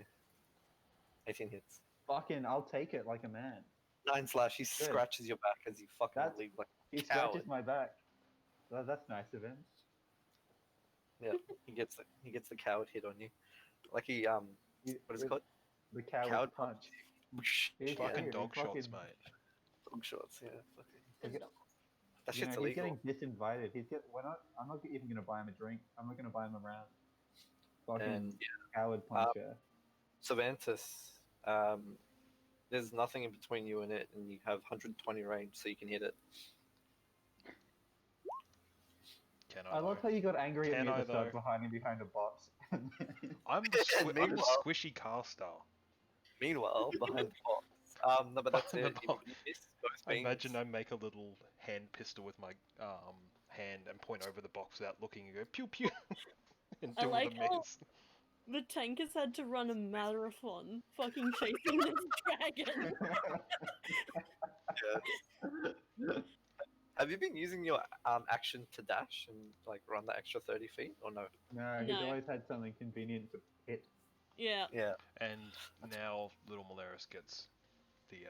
Speaker 1: 18 hits.
Speaker 2: Fucking, I'll take it like a man.
Speaker 1: 9 slash, he scratches your back as you fucking
Speaker 2: That's-
Speaker 1: leave like
Speaker 2: He
Speaker 1: Coward.
Speaker 2: scratches my back. Well, that's nice of him.
Speaker 1: yeah. He gets the coward hit on you. Like he what is it called?
Speaker 2: The coward
Speaker 1: Coward
Speaker 2: punch. He's
Speaker 4: Fucking
Speaker 2: dude,
Speaker 4: dog
Speaker 2: he's
Speaker 4: shots,
Speaker 2: fucking-
Speaker 4: mate.
Speaker 1: Dog shots, yeah. Fucking.
Speaker 2: He's-
Speaker 1: That
Speaker 2: You
Speaker 1: shit's
Speaker 2: know, he's
Speaker 1: illegal.
Speaker 2: getting disinvited. I'm not even gonna buy him a drink. I'm not gonna buy him a round. Fucking
Speaker 1: And
Speaker 2: coward puncher.
Speaker 1: Savantis, there's nothing in between you and it, and you have 120 range, so you can hit it.
Speaker 4: Can
Speaker 2: I love how you got angry at
Speaker 4: Can
Speaker 2: me
Speaker 4: I,
Speaker 2: at the start
Speaker 4: though?
Speaker 2: for hiding behind a box.
Speaker 4: I'm the
Speaker 1: Meanwhile-
Speaker 4: squishy caster.
Speaker 1: Meanwhile, behind the box. No, but that's
Speaker 4: Behind the
Speaker 1: it.
Speaker 4: box.
Speaker 1: You missed both
Speaker 4: I
Speaker 1: beams.
Speaker 4: imagine I make a little hand pistol with my hand and point over the box without looking and go pew pew and
Speaker 3: I
Speaker 4: do
Speaker 3: like
Speaker 4: the
Speaker 3: how-
Speaker 4: miss.
Speaker 3: The tank has had to run a marathon fucking chasing this dragon.
Speaker 1: Yeah. Have you been using your action to dash and like run the extra 30 feet, or no?
Speaker 2: No, he's
Speaker 3: No.
Speaker 2: always had something convenient to hit.
Speaker 3: Yeah.
Speaker 1: Yeah.
Speaker 4: And now little Malaris gets the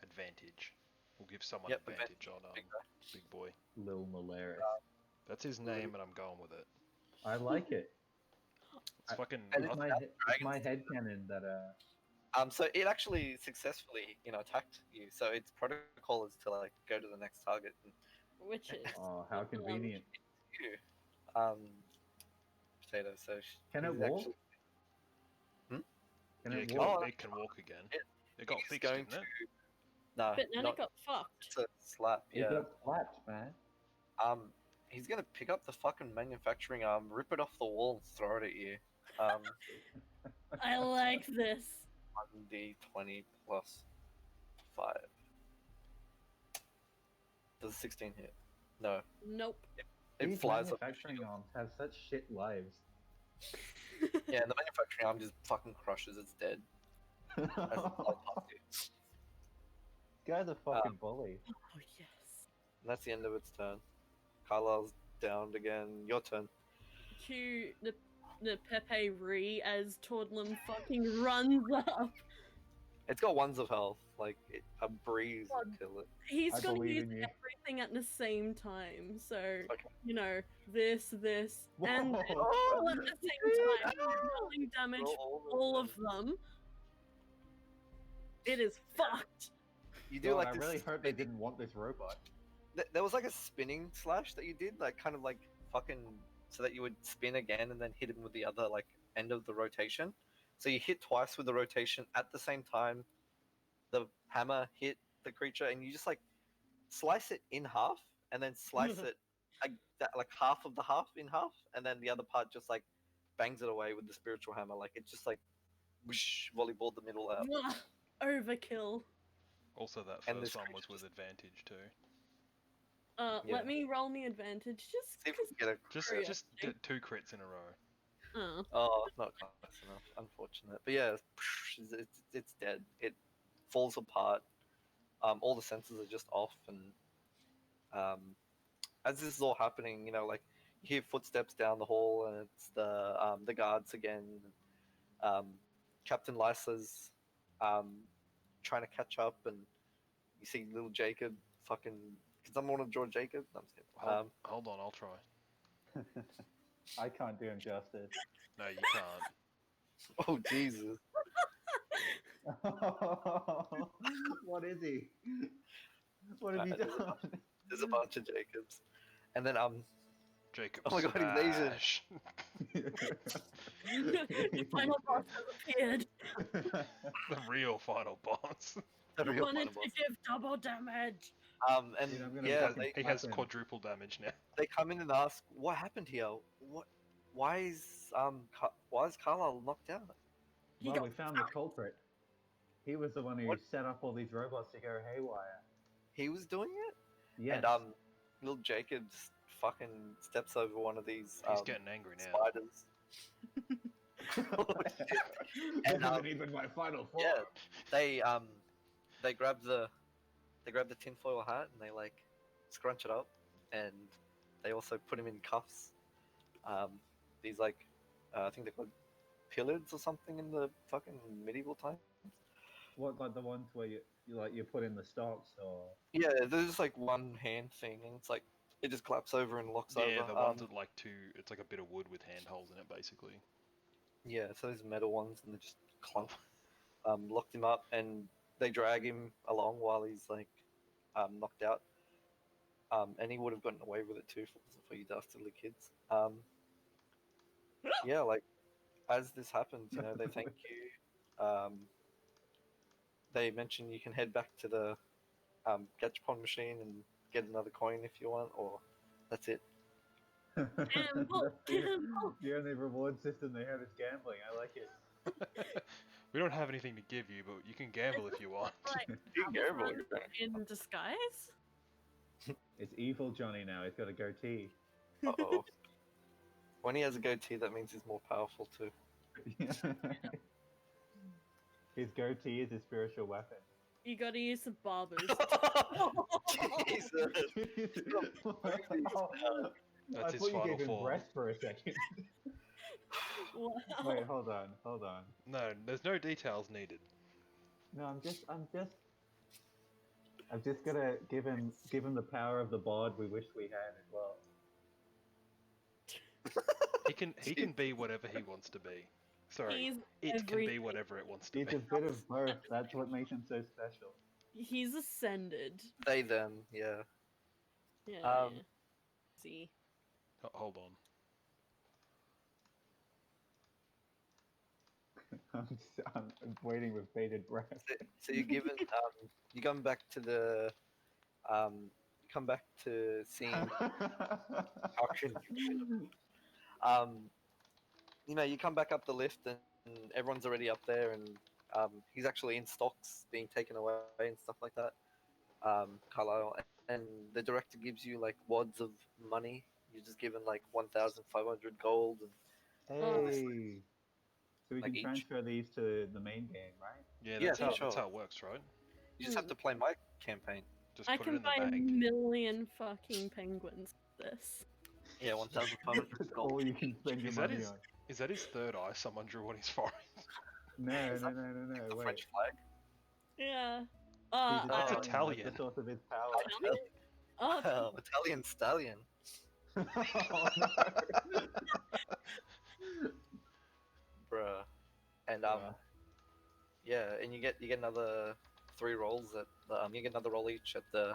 Speaker 4: advantage. We'll give someone
Speaker 1: Yep,
Speaker 4: advantage on
Speaker 1: Big
Speaker 4: big boy.
Speaker 2: Lil Malaris.
Speaker 4: That's his name, and I'm going with it.
Speaker 2: I like it.
Speaker 4: It's fucking.
Speaker 1: and
Speaker 2: It's
Speaker 1: it's
Speaker 2: my
Speaker 1: dragons.
Speaker 2: headcanon that
Speaker 1: So it actually successfully, attacked you. So its protocol is to like go to the next target and
Speaker 3: Which is.
Speaker 2: oh how convenient.
Speaker 1: you. Potato. So
Speaker 2: Can it
Speaker 1: he's
Speaker 2: walk?
Speaker 1: actually-
Speaker 2: Can
Speaker 4: Yeah,
Speaker 2: it
Speaker 4: it
Speaker 2: walk?
Speaker 1: Oh,
Speaker 4: it can walk again.
Speaker 1: it-
Speaker 4: It got
Speaker 1: he's
Speaker 4: fixed,
Speaker 1: going
Speaker 4: didn't it?
Speaker 1: No,
Speaker 3: But then
Speaker 1: not
Speaker 3: it got fucked.
Speaker 1: to slap.
Speaker 2: It
Speaker 1: Yeah.
Speaker 2: got slapped, man.
Speaker 1: he's gonna pick up the fucking manufacturing arm, rip it off the wall, and throw it at you. Um,
Speaker 3: I like this.
Speaker 1: 1d20 plus 5. Does 16 hit? No.
Speaker 3: Nope.
Speaker 1: It
Speaker 2: These
Speaker 1: flies up.
Speaker 2: manufacturing arms have such shit lives.
Speaker 1: Yeah, and the manufacturing arm just fucking crushes. It's dead. As it flies past you.
Speaker 2: Guy's a fucking bully.
Speaker 3: Oh yes.
Speaker 1: And that's the end of its turn. Carlisle's downed again. Your turn.
Speaker 3: Cue the Pepe Re as Toddlum fucking runs up.
Speaker 1: It's got ones of health. Like, a breeze will
Speaker 3: God.
Speaker 1: kill it.
Speaker 3: He's
Speaker 2: I
Speaker 3: gonna
Speaker 2: believe
Speaker 3: use
Speaker 2: in you.
Speaker 3: everything at the same time. So
Speaker 1: Okay.
Speaker 3: you know, this, and this,
Speaker 2: Whoa.
Speaker 3: all at the same time, dealing damage
Speaker 1: Roll
Speaker 3: all of them. It is fucked.
Speaker 1: You do
Speaker 2: God,
Speaker 1: like
Speaker 2: I
Speaker 1: this.
Speaker 2: really hope they didn't want this robot.
Speaker 1: There was like a spinning slash that you did, like kind of like fucking, so that you would spin again and then hit him with the other like end of the rotation. So you hit twice with the rotation at the same time. The hammer hit the creature, and you just like slice it in half, and then slice it like half of the half in half, and then the other part just like bangs it away with the spiritual hammer. Like it just like whoosh, volleyballed the middle out.
Speaker 3: Mwah. Overkill.
Speaker 4: Also, that
Speaker 1: And
Speaker 4: first
Speaker 1: this
Speaker 4: one
Speaker 1: creature
Speaker 4: was with
Speaker 1: just-
Speaker 4: advantage too.
Speaker 1: Yeah.
Speaker 3: Let me roll me advantage just
Speaker 1: See if we
Speaker 3: because.
Speaker 1: can get a
Speaker 4: Just
Speaker 1: crit.
Speaker 4: just get 2 crits in a row.
Speaker 1: Oh, not close enough. Unfortunate. But yeah, it's dead. It falls apart. All the sensors are just off, and as this is all happening, you know, like you hear footsteps down the hall, and it's the guards again. Captain Lysa's trying to catch up, and you see little Jacob fucking. Can someone want to draw Jacob? No, I'm just kidding.
Speaker 4: Hold on, I'll try.
Speaker 2: I can't do him justice.
Speaker 4: No, you can't.
Speaker 1: Oh Jesus!
Speaker 2: What is he? What have you
Speaker 1: There's a
Speaker 2: done?
Speaker 1: There's a bunch of Jacobs, and then
Speaker 4: Jacob.
Speaker 1: Oh my God, he's Asian.
Speaker 4: smash.
Speaker 3: The final boss has appeared.
Speaker 4: The real final boss.
Speaker 1: the
Speaker 3: You
Speaker 1: real
Speaker 3: wanted
Speaker 1: final
Speaker 3: to
Speaker 1: boss.
Speaker 3: give double damage.
Speaker 1: And
Speaker 2: Dude, I'm gonna
Speaker 1: yeah,
Speaker 2: fucking-
Speaker 4: He has
Speaker 2: Happen.
Speaker 4: quadruple damage now.
Speaker 1: they come in and ask, "What happened here? Why is Carlisle knocked out?"
Speaker 3: He
Speaker 2: Well,
Speaker 3: got
Speaker 2: we found the culprit. He was the one who
Speaker 1: What?
Speaker 2: set up all these robots to go haywire.
Speaker 1: He was doing it,
Speaker 2: Yes.
Speaker 1: and little Jacob just fucking steps over one of these
Speaker 4: He's getting angry now.
Speaker 1: spiders.
Speaker 2: This
Speaker 1: and,
Speaker 2: isn't even my final form.
Speaker 1: Yeah, they grab the tinfoil hat and they like scrunch it up, and they also put him in cuffs. These like I think they're called pillars or something in the fucking medieval time.
Speaker 2: What, like the ones where you put in the stocks or?
Speaker 1: Yeah, there's just like one hand thing, and it's like it just claps over and locks over.
Speaker 4: Yeah, the ones that like it's like a bit of wood with handholds in it, basically.
Speaker 1: Yeah, so there's metal ones, and they just clunk. Locked him up, and they drag him along while he's like knocked out. And he would have gotten away with it too if it wasn't for you dastardly kids. Yeah, like as this happens, you know, they thank you. They mention you can head back to the Gachapon machine and get another coin if you want, or that's it.
Speaker 3: Gamble, gamble.
Speaker 2: The only reward system they have is gambling. I like it.
Speaker 4: We don't have anything to give you, but you can gamble if you want.
Speaker 3: Like
Speaker 1: You can gamble.
Speaker 3: in disguise.
Speaker 2: It's evil Johnny now. He's got a goatee.
Speaker 1: Uh-oh. When he has a goatee, that means he's more powerful too.
Speaker 2: His goatee is his spiritual weapon.
Speaker 3: You gotta use the barbers.
Speaker 1: Jesus.
Speaker 2: I
Speaker 4: That's his
Speaker 2: thought you
Speaker 4: final
Speaker 2: gave him
Speaker 4: form.
Speaker 2: breast for a second.
Speaker 3: Wow.
Speaker 2: Wait, hold on.
Speaker 4: No, there's no details needed.
Speaker 2: No, I'm just gonna give him the power of the bod we wish we had as well.
Speaker 4: He can be whatever he wants to be. Sorry,
Speaker 3: He's
Speaker 4: it can be
Speaker 3: everything.
Speaker 4: whatever it wants to
Speaker 2: It's
Speaker 4: be.
Speaker 2: a bit of both. That's what makes him so special.
Speaker 3: He's ascended.
Speaker 1: They them, yeah.
Speaker 3: Yeah.
Speaker 1: Um,
Speaker 3: yeah. See.
Speaker 4: Hold on.
Speaker 2: I'm waiting with bated breath.
Speaker 1: So you're given you come back to the you come back to seeing how can you you come back up the lift and everyone's already up there, and he's actually in stocks being taken away and stuff like that. Carlisle, and the director gives you like wads of money. You're just given like 1,500 gold and
Speaker 2: Hey. So we
Speaker 1: Like
Speaker 2: can
Speaker 1: each?
Speaker 2: transfer these to the main game, right?
Speaker 4: Yeah,
Speaker 1: Yeah,
Speaker 4: that's how
Speaker 1: sure.
Speaker 4: it works, right?
Speaker 1: you just have to play my campaign.
Speaker 4: Just
Speaker 3: I
Speaker 4: put it
Speaker 3: can
Speaker 4: in the
Speaker 3: buy a
Speaker 4: bag.
Speaker 3: million fucking penguins with this.
Speaker 1: Yeah, 1,500
Speaker 2: That's
Speaker 1: gold.
Speaker 2: all you can spend your
Speaker 4: Is that
Speaker 2: money
Speaker 4: his?
Speaker 2: on.
Speaker 4: Is that his third eye someone drew on his forehead?
Speaker 2: No,
Speaker 1: Is
Speaker 2: no,
Speaker 1: that
Speaker 2: no, no, no.
Speaker 1: The
Speaker 2: Wait.
Speaker 1: French flag.
Speaker 3: Yeah.
Speaker 2: He's
Speaker 3: Uh,
Speaker 4: That's
Speaker 3: uh,
Speaker 2: Italian. That's
Speaker 4: Italian.
Speaker 2: the source of his power.
Speaker 3: Italian? Oh,
Speaker 1: Italian stallion.
Speaker 2: Oh, no.
Speaker 1: Bruh. And
Speaker 2: Bruh.
Speaker 1: yeah, and you get another 3 rolls at you get another roll each at the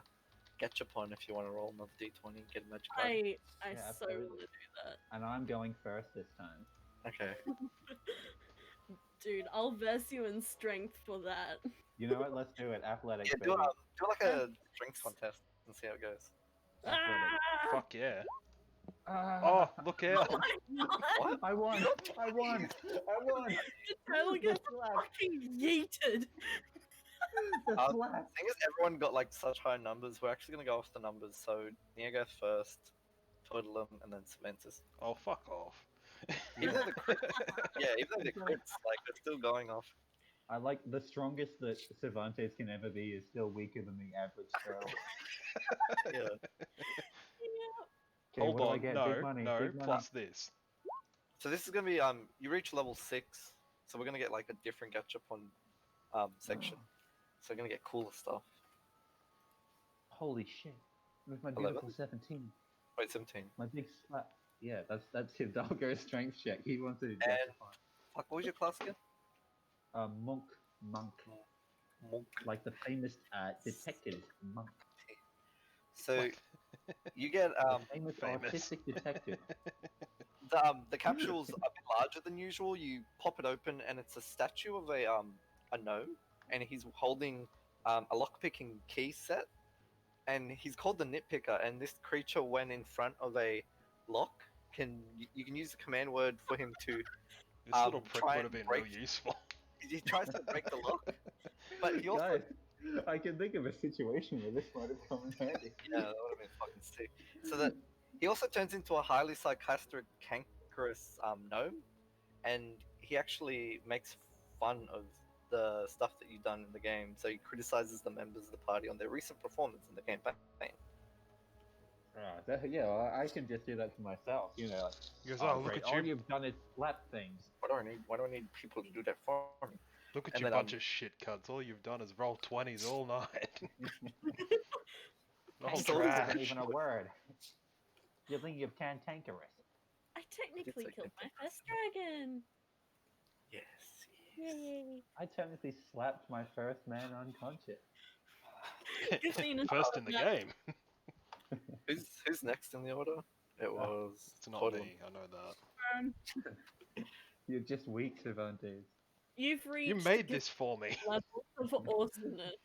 Speaker 1: Gachapon if you want to roll another d20 and get a magic card.
Speaker 3: I
Speaker 2: Yeah,
Speaker 3: so
Speaker 2: absolutely.
Speaker 3: want to do that.
Speaker 2: And I'm going first this time.
Speaker 1: Okay.
Speaker 3: Dude, I'll verse you in strength for that.
Speaker 2: You know what? Let's do it. Athletics,
Speaker 1: Yeah,
Speaker 2: baby.
Speaker 1: do like a strength contest and see how it goes.
Speaker 2: Athletics.
Speaker 3: Ah!
Speaker 4: Fuck yeah!
Speaker 2: Ah,
Speaker 4: Oh, look out!
Speaker 3: Oh my god!
Speaker 1: What?
Speaker 2: I won! I won! I won!
Speaker 3: Tyler
Speaker 2: The
Speaker 3: gets
Speaker 2: slap!
Speaker 3: fucking yeeted.
Speaker 2: The
Speaker 1: Uh,
Speaker 2: slap!
Speaker 1: The thing is, everyone got like such high numbers. We're actually gonna go off the numbers. So Nia goes first, Toddlum, and then Cementus.
Speaker 4: Oh, fuck off!
Speaker 1: Even though the even though the crits, like they're still going off.
Speaker 2: I like the strongest that Cervantes can ever be is still weaker than the average spell.
Speaker 1: Yeah.
Speaker 2: Okay,
Speaker 4: Hold
Speaker 2: what do I
Speaker 4: on,
Speaker 2: get?
Speaker 4: no,
Speaker 2: Big money,
Speaker 4: no,
Speaker 2: big money.
Speaker 4: plus this.
Speaker 1: So this is gonna be you reach level 6, so we're gonna get like a different Gachapon section. So we're gonna get cooler stuff.
Speaker 2: Holy shit. With my
Speaker 1: 11?
Speaker 2: beautiful 17.
Speaker 1: Wait, 17.
Speaker 2: My big slap. Yeah, that's Hidalgo's strength check. He wants to do
Speaker 1: And-
Speaker 2: Gachapon.
Speaker 1: Fuck, what was your class again?
Speaker 2: Monk.
Speaker 1: Monk.
Speaker 2: Like the famous detective, Monk.
Speaker 1: So you get
Speaker 2: The famous
Speaker 4: famous.
Speaker 2: artistic detective.
Speaker 1: the capsule's a bit larger than usual. You pop it open and it's a statue of a gnome, and he's holding a lockpicking key set, and he's called the Nitpicker. And this creature, when in front of a lock, you can use the command word for him to.
Speaker 4: This little prick
Speaker 1: try
Speaker 4: would
Speaker 1: and
Speaker 4: have been
Speaker 1: break-
Speaker 4: real useful.
Speaker 1: He tries to break the lock, but he also
Speaker 2: Guys, I can think of a situation where this might have come in handy.
Speaker 1: yeah, that would have been fucking sick. So that he also turns into a highly sarcastic, cankerous gnome, and he actually makes fun of the stuff that you've done in the game. So he criticizes the members of the party on their recent performance in the campaign.
Speaker 2: Yeah, well, I can just do that to myself, you know. Like,
Speaker 4: He goes, oh, look
Speaker 2: great,
Speaker 4: at
Speaker 2: all
Speaker 4: you,
Speaker 2: you've done is slap things.
Speaker 1: Why do I need people to do that for me?
Speaker 4: look at
Speaker 1: and
Speaker 4: you
Speaker 1: then,
Speaker 4: bunch of shit cunts. All you've done is roll 20s all night. Oh,
Speaker 1: So
Speaker 2: Cantankerous
Speaker 1: trash.
Speaker 2: isn't even a word. You're thinking of cantankerous.
Speaker 3: I technically
Speaker 1: like
Speaker 3: killed my
Speaker 1: that.
Speaker 3: first dragon.
Speaker 1: Yes.
Speaker 3: Yay.
Speaker 2: I technically slapped my first man unconscious.
Speaker 3: Christina
Speaker 4: First in the
Speaker 3: that.
Speaker 4: game.
Speaker 1: Who's next in the order? It was.
Speaker 4: It's not
Speaker 1: Toddlum.
Speaker 4: me, I know that.
Speaker 2: You're just weak, Cervantes.
Speaker 3: You've reached
Speaker 4: You made
Speaker 3: the
Speaker 4: this for me.
Speaker 3: level of awesomeness.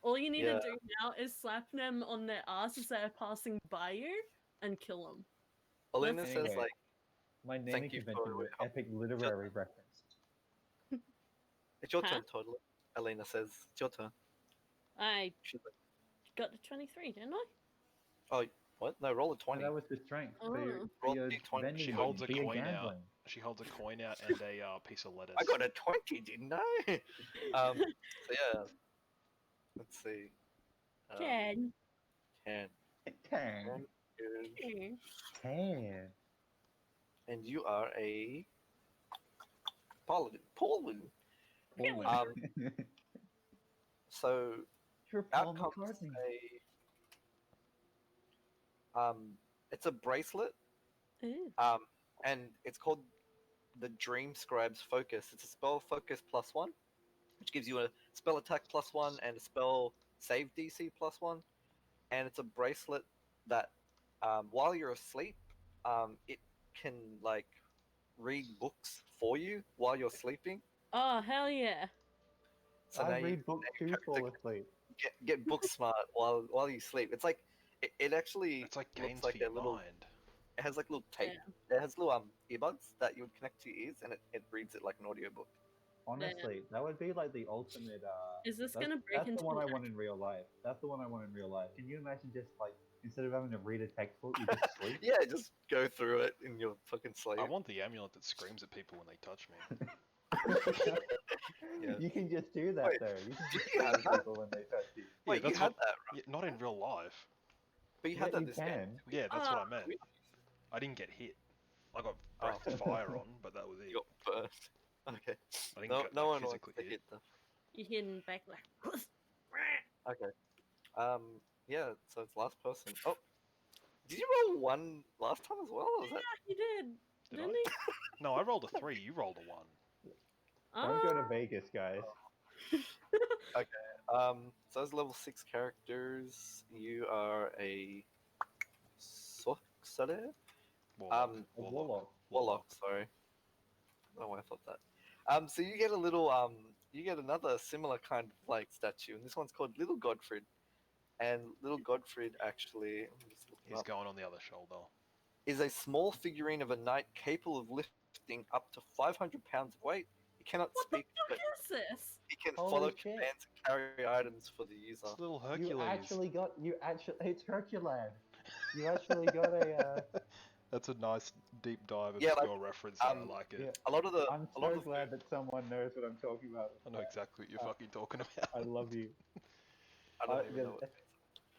Speaker 3: All you need
Speaker 1: Yeah.
Speaker 3: to do now is slap them on their ass as they're passing by you and kill them.
Speaker 1: Elena
Speaker 3: That's-
Speaker 1: says
Speaker 2: Anyway.
Speaker 1: like,
Speaker 2: My naming
Speaker 1: Thank you
Speaker 2: convention
Speaker 1: for
Speaker 2: with
Speaker 1: help.
Speaker 2: epic literary reference.
Speaker 1: "It's your
Speaker 3: Huh?
Speaker 1: turn, Toddler." Elena says, "It's your turn."
Speaker 3: I
Speaker 1: She's like,
Speaker 3: got the 23, didn't I?
Speaker 1: "Oh, what? No, roll a
Speaker 2: Oh,
Speaker 1: 20."
Speaker 2: that was the strength.
Speaker 3: Oh.
Speaker 1: Roll
Speaker 2: For your
Speaker 1: D20.
Speaker 2: vending
Speaker 4: She
Speaker 2: machine,
Speaker 4: holds a
Speaker 2: for your
Speaker 4: coin out.
Speaker 2: gambling.
Speaker 4: She holds a coin out and a piece of lettuce.
Speaker 1: I got a 20, didn't I? So yeah, let's see.
Speaker 3: 10.
Speaker 1: 10.
Speaker 2: 10.
Speaker 1: Good.
Speaker 2: 10.
Speaker 1: And you are a paladin.
Speaker 3: Paladin.
Speaker 1: So
Speaker 2: You're
Speaker 1: out
Speaker 2: Paul
Speaker 1: comes
Speaker 2: McCartney.
Speaker 1: it's a bracelet.
Speaker 3: Ooh.
Speaker 1: And it's called the Dream Scribe's Focus. It's a spell focus +1, which gives you a spell attack +1 and a spell save DC +1. And it's a bracelet that, while you're asleep, it can like read books for you while you're sleeping.
Speaker 3: Oh, hell yeah.
Speaker 1: So now
Speaker 2: I
Speaker 1: you
Speaker 2: read books too, fall asleep.
Speaker 1: get book smart while you sleep. It's like It actually
Speaker 4: It's like
Speaker 1: looks
Speaker 4: gains
Speaker 1: like
Speaker 4: for your
Speaker 1: a little.
Speaker 4: mind.
Speaker 1: It has like little tape.
Speaker 3: Yeah.
Speaker 1: It has little earbuds that you would connect to your ears, and it reads it like an audiobook.
Speaker 2: Honestly, that would be like the ultimate.
Speaker 3: Is this
Speaker 2: That's,
Speaker 3: gonna break
Speaker 2: that's the
Speaker 3: into
Speaker 2: one
Speaker 3: an
Speaker 2: I want in real life. That's the one I want in real life. Can you imagine just like instead of having to read a textbook, you just sleep?
Speaker 1: Yeah, just go through it in your fucking sleep.
Speaker 4: I want the amulet that screams at people when they touch me.
Speaker 1: Yeah.
Speaker 2: You can just do that
Speaker 1: Wait,
Speaker 2: though. You can just
Speaker 1: you
Speaker 2: scream
Speaker 1: have
Speaker 2: at
Speaker 1: that?
Speaker 2: people when they touch you.
Speaker 1: Wait,
Speaker 4: yeah, that's
Speaker 1: you had
Speaker 4: what.
Speaker 1: that, right?
Speaker 4: Yeah, not in real life.
Speaker 1: But you
Speaker 2: Yeah,
Speaker 1: had that
Speaker 2: you
Speaker 1: this
Speaker 2: can.
Speaker 1: game.
Speaker 4: Yeah, that's what I
Speaker 3: Oh,
Speaker 4: meant.
Speaker 1: We-
Speaker 4: I didn't get hit. I got
Speaker 1: Oh.
Speaker 4: breath of fire on, but that was it.
Speaker 1: You got burned. Okay.
Speaker 4: I didn't
Speaker 1: No,
Speaker 4: get
Speaker 1: no
Speaker 4: like,
Speaker 1: one wants
Speaker 4: physically
Speaker 1: to
Speaker 4: hit.
Speaker 1: hit them.
Speaker 3: you're hitting back like.
Speaker 1: Okay. Yeah. So it's last person. Oh, did you roll one last time as well? Or was that?
Speaker 3: He did,
Speaker 4: Did
Speaker 3: didn't
Speaker 4: I?
Speaker 3: he?
Speaker 4: No, I rolled a 3. You rolled a 1.
Speaker 2: Don't go to
Speaker 3: Ah.
Speaker 2: Vegas, guys.
Speaker 1: So as level 6 characters, you are a sorcerer.
Speaker 4: Warlock.
Speaker 2: A warlock.
Speaker 1: Warlock. Sorry. Oh, I thought that. So you get a little you get another similar kind of like statue, and this one's called Little Godfred. And Little Godfred actually, let me just look him
Speaker 4: He's
Speaker 1: up,
Speaker 4: going on the other shoulder.
Speaker 1: is a small figurine of a knight capable of lifting up to 500 pounds of weight. He cannot
Speaker 3: What the
Speaker 1: speak,
Speaker 3: fuck
Speaker 1: but
Speaker 3: is this?
Speaker 1: he can
Speaker 2: Holy
Speaker 1: follow
Speaker 2: shit.
Speaker 1: commands and carry items for the user.
Speaker 4: It's little
Speaker 2: You
Speaker 4: Hercules.
Speaker 2: actually it's Hercules. You actually got a
Speaker 4: That's a nice deep dive
Speaker 1: Yeah,
Speaker 4: obscure
Speaker 1: like,
Speaker 4: reference. I
Speaker 1: um,
Speaker 4: like it.
Speaker 2: yeah.
Speaker 1: A lot of the
Speaker 2: I'm
Speaker 1: a lot
Speaker 2: so
Speaker 1: of the
Speaker 2: glad that someone knows what I'm talking about.
Speaker 4: I know exactly what you're
Speaker 2: Uh,
Speaker 4: fucking talking about.
Speaker 2: I love you.
Speaker 1: I don't even know what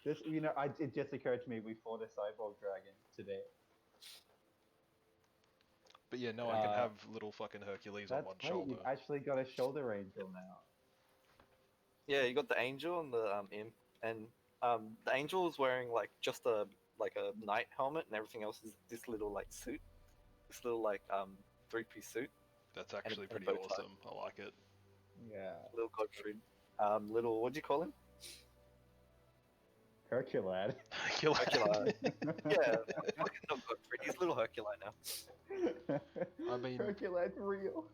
Speaker 2: This, it just occurred to me we fought a cyborg dragon today.
Speaker 4: But yeah, no, I can
Speaker 2: Uh,
Speaker 4: have little fucking Hercules on
Speaker 2: That's
Speaker 4: one
Speaker 2: great.
Speaker 4: shoulder.
Speaker 2: You've actually got a shoulder angel now.
Speaker 1: Yeah, you got the angel and the imp, and the angel is wearing like just a knight helmet, and everything else is this little like suit, this little like 3-piece suit.
Speaker 4: That's
Speaker 1: and
Speaker 4: actually
Speaker 1: a
Speaker 4: pretty
Speaker 1: bow tie.
Speaker 4: awesome. I like it.
Speaker 2: Yeah,
Speaker 1: Little Godfrey, little what do you call him?
Speaker 2: Hercules.
Speaker 4: Kill
Speaker 1: Hercules. Yeah, fucking not Godfrey. He's little Hercules now.
Speaker 4: I mean-
Speaker 2: Hercules real.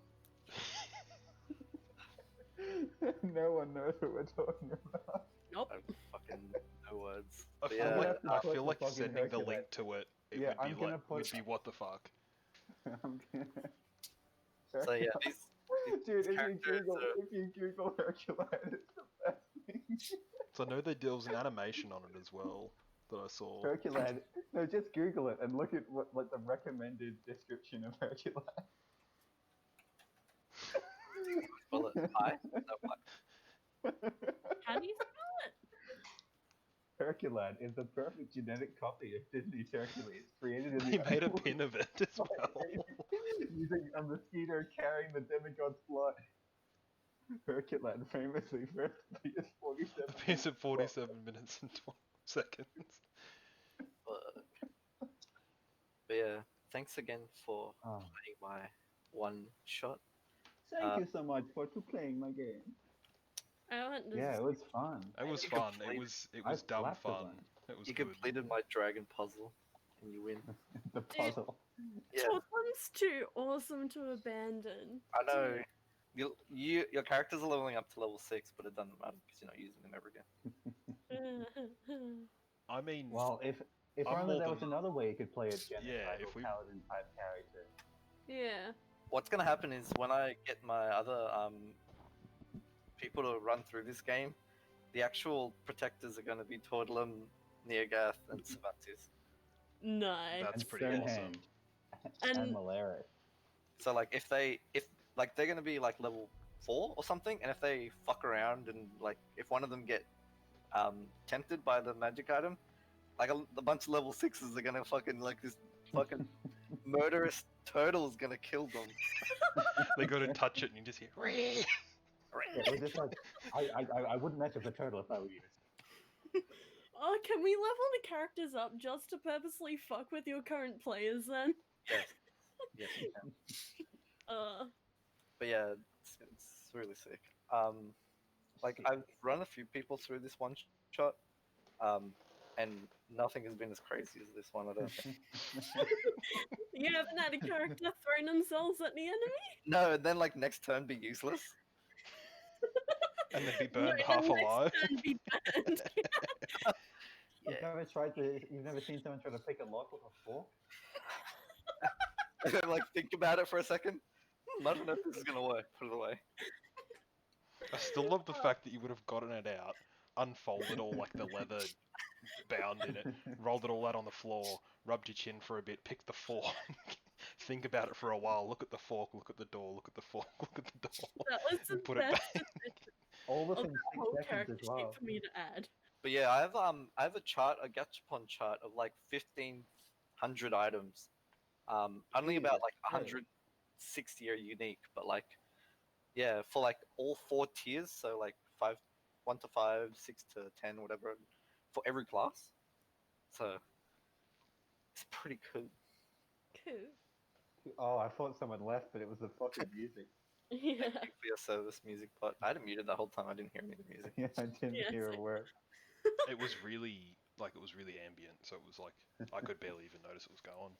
Speaker 2: No one knows what we're talking about.
Speaker 3: Nope.
Speaker 1: I fucking no words.
Speaker 4: I
Speaker 1: But
Speaker 4: feel
Speaker 1: yeah,
Speaker 4: like
Speaker 2: have to
Speaker 4: I
Speaker 2: put
Speaker 4: feel
Speaker 2: the
Speaker 4: like
Speaker 2: fucking
Speaker 4: sending the
Speaker 2: Hercules.
Speaker 4: link to it. It
Speaker 2: Yeah,
Speaker 4: would be
Speaker 2: I'm gonna
Speaker 4: like
Speaker 2: put-
Speaker 4: would be what the fuck.
Speaker 2: I'm gonna...
Speaker 1: so yeah, these
Speaker 2: Dude,
Speaker 1: characters
Speaker 2: if you Google Hercules, it's the best thing.
Speaker 4: So I know there was an animation on it as well that I saw.
Speaker 2: Hercules. No, just Google it and look at what like the recommended description of Hercules.
Speaker 1: spell it I. No, what?
Speaker 3: How do you spell it?
Speaker 2: Hercules is the perfect genetic copy of Disney's Hercules, created in
Speaker 4: He
Speaker 2: the
Speaker 4: made a
Speaker 2: Underworld
Speaker 4: pin of it as well.
Speaker 2: using a mosquito carrying the demigod's blood. Hercules famously first appears 47.
Speaker 4: Appears at 47 minutes and 12 seconds.
Speaker 1: But yeah, thanks again for
Speaker 2: Oh.
Speaker 1: playing my one shot.
Speaker 2: Thank you so much for playing my game.
Speaker 3: I want this.
Speaker 2: Yeah, it was fun.
Speaker 4: It was
Speaker 1: You
Speaker 4: fun.
Speaker 1: complete-
Speaker 4: It was dumb
Speaker 2: slapped a
Speaker 4: fun.
Speaker 2: bunch.
Speaker 4: It was
Speaker 1: You
Speaker 4: good.
Speaker 1: completed my dragon puzzle, and you win.
Speaker 2: The puzzle.
Speaker 1: Yeah,
Speaker 3: Totem's too awesome to abandon.
Speaker 1: I know. Your characters are leveling up to level 6, but it doesn't matter because you're not using them ever again.
Speaker 4: I mean,
Speaker 2: Well, if
Speaker 4: I'm
Speaker 2: only
Speaker 4: more
Speaker 2: there was
Speaker 4: than-
Speaker 2: another way you could play a genocide
Speaker 4: Yeah,
Speaker 2: or
Speaker 4: if we-
Speaker 2: paladin type character.
Speaker 3: Yeah.
Speaker 1: What's gonna happen is when I get my other people to run through this game, the actual protectors are gonna be Tordelum, Neogath, and Savantis.
Speaker 3: No.
Speaker 4: that's
Speaker 2: And
Speaker 4: pretty awesome.
Speaker 2: Stonehenge.
Speaker 3: And-
Speaker 2: And Malaris.
Speaker 1: So like if they're gonna be like level 4 or something, and if they fuck around and like if one of them get tempted by the magic item, like a bunch of level 6s are gonna fucking like this fucking murderous turtle is gonna kill them.
Speaker 4: They go to touch it and you just hear. "Wee!"
Speaker 2: Yeah, we're just like, I wouldn't mess with the turtle if I were you.
Speaker 3: Oh, can we level the characters up just to purposely fuck with your current players then?
Speaker 1: Yes. Yes, you can. But yeah, it's really sick. Like I've run a few people through this one shot, and nothing has been as crazy as this one. I don't think.
Speaker 3: You haven't had a character throw themselves at the enemy?
Speaker 1: No, and then like next turn be useless.
Speaker 4: And then be
Speaker 3: No,
Speaker 4: burned
Speaker 3: the
Speaker 4: half
Speaker 3: next
Speaker 4: alive.
Speaker 3: turn be burned.
Speaker 2: You've never seen someone try to pick a lock with a fork?
Speaker 1: And then, like, think about it for a second. I don't know if this is gonna work. Put it away.
Speaker 4: I still love the fact that you would have gotten it out, unfolded all like the leather bound in it, rolled it all out on the floor, rubbed your chin for a bit, picked the fork, think about it for a while, look at the fork, look at the door, look at the fork, look at the door,
Speaker 3: That was the
Speaker 4: and put it
Speaker 3: best
Speaker 4: back.
Speaker 2: All
Speaker 3: of
Speaker 2: within
Speaker 3: that
Speaker 2: 6
Speaker 3: whole
Speaker 2: seconds
Speaker 3: character
Speaker 2: as
Speaker 3: sheet
Speaker 2: well.
Speaker 3: for me to add.
Speaker 1: But yeah, I have a chart, a Gachapon chart of like 1,500 items. Only about
Speaker 2: Jesus
Speaker 1: like
Speaker 2: Christ.
Speaker 1: 160 are unique, but like, yeah, for like all 4 tiers, so like 1 to 5, 6 to 10, whatever, for every class. So it's pretty cool.
Speaker 3: Cool.
Speaker 2: Oh, I thought someone left, but it was the fucking music.
Speaker 3: Yeah.
Speaker 1: Thank you for your service, music, but I had it muted the whole time. I didn't hear any of the music.
Speaker 2: Yeah, I didn't
Speaker 3: Yeah,
Speaker 2: hear a
Speaker 3: same.
Speaker 2: word.
Speaker 4: It was really ambient, so it was like I could barely even notice it was going.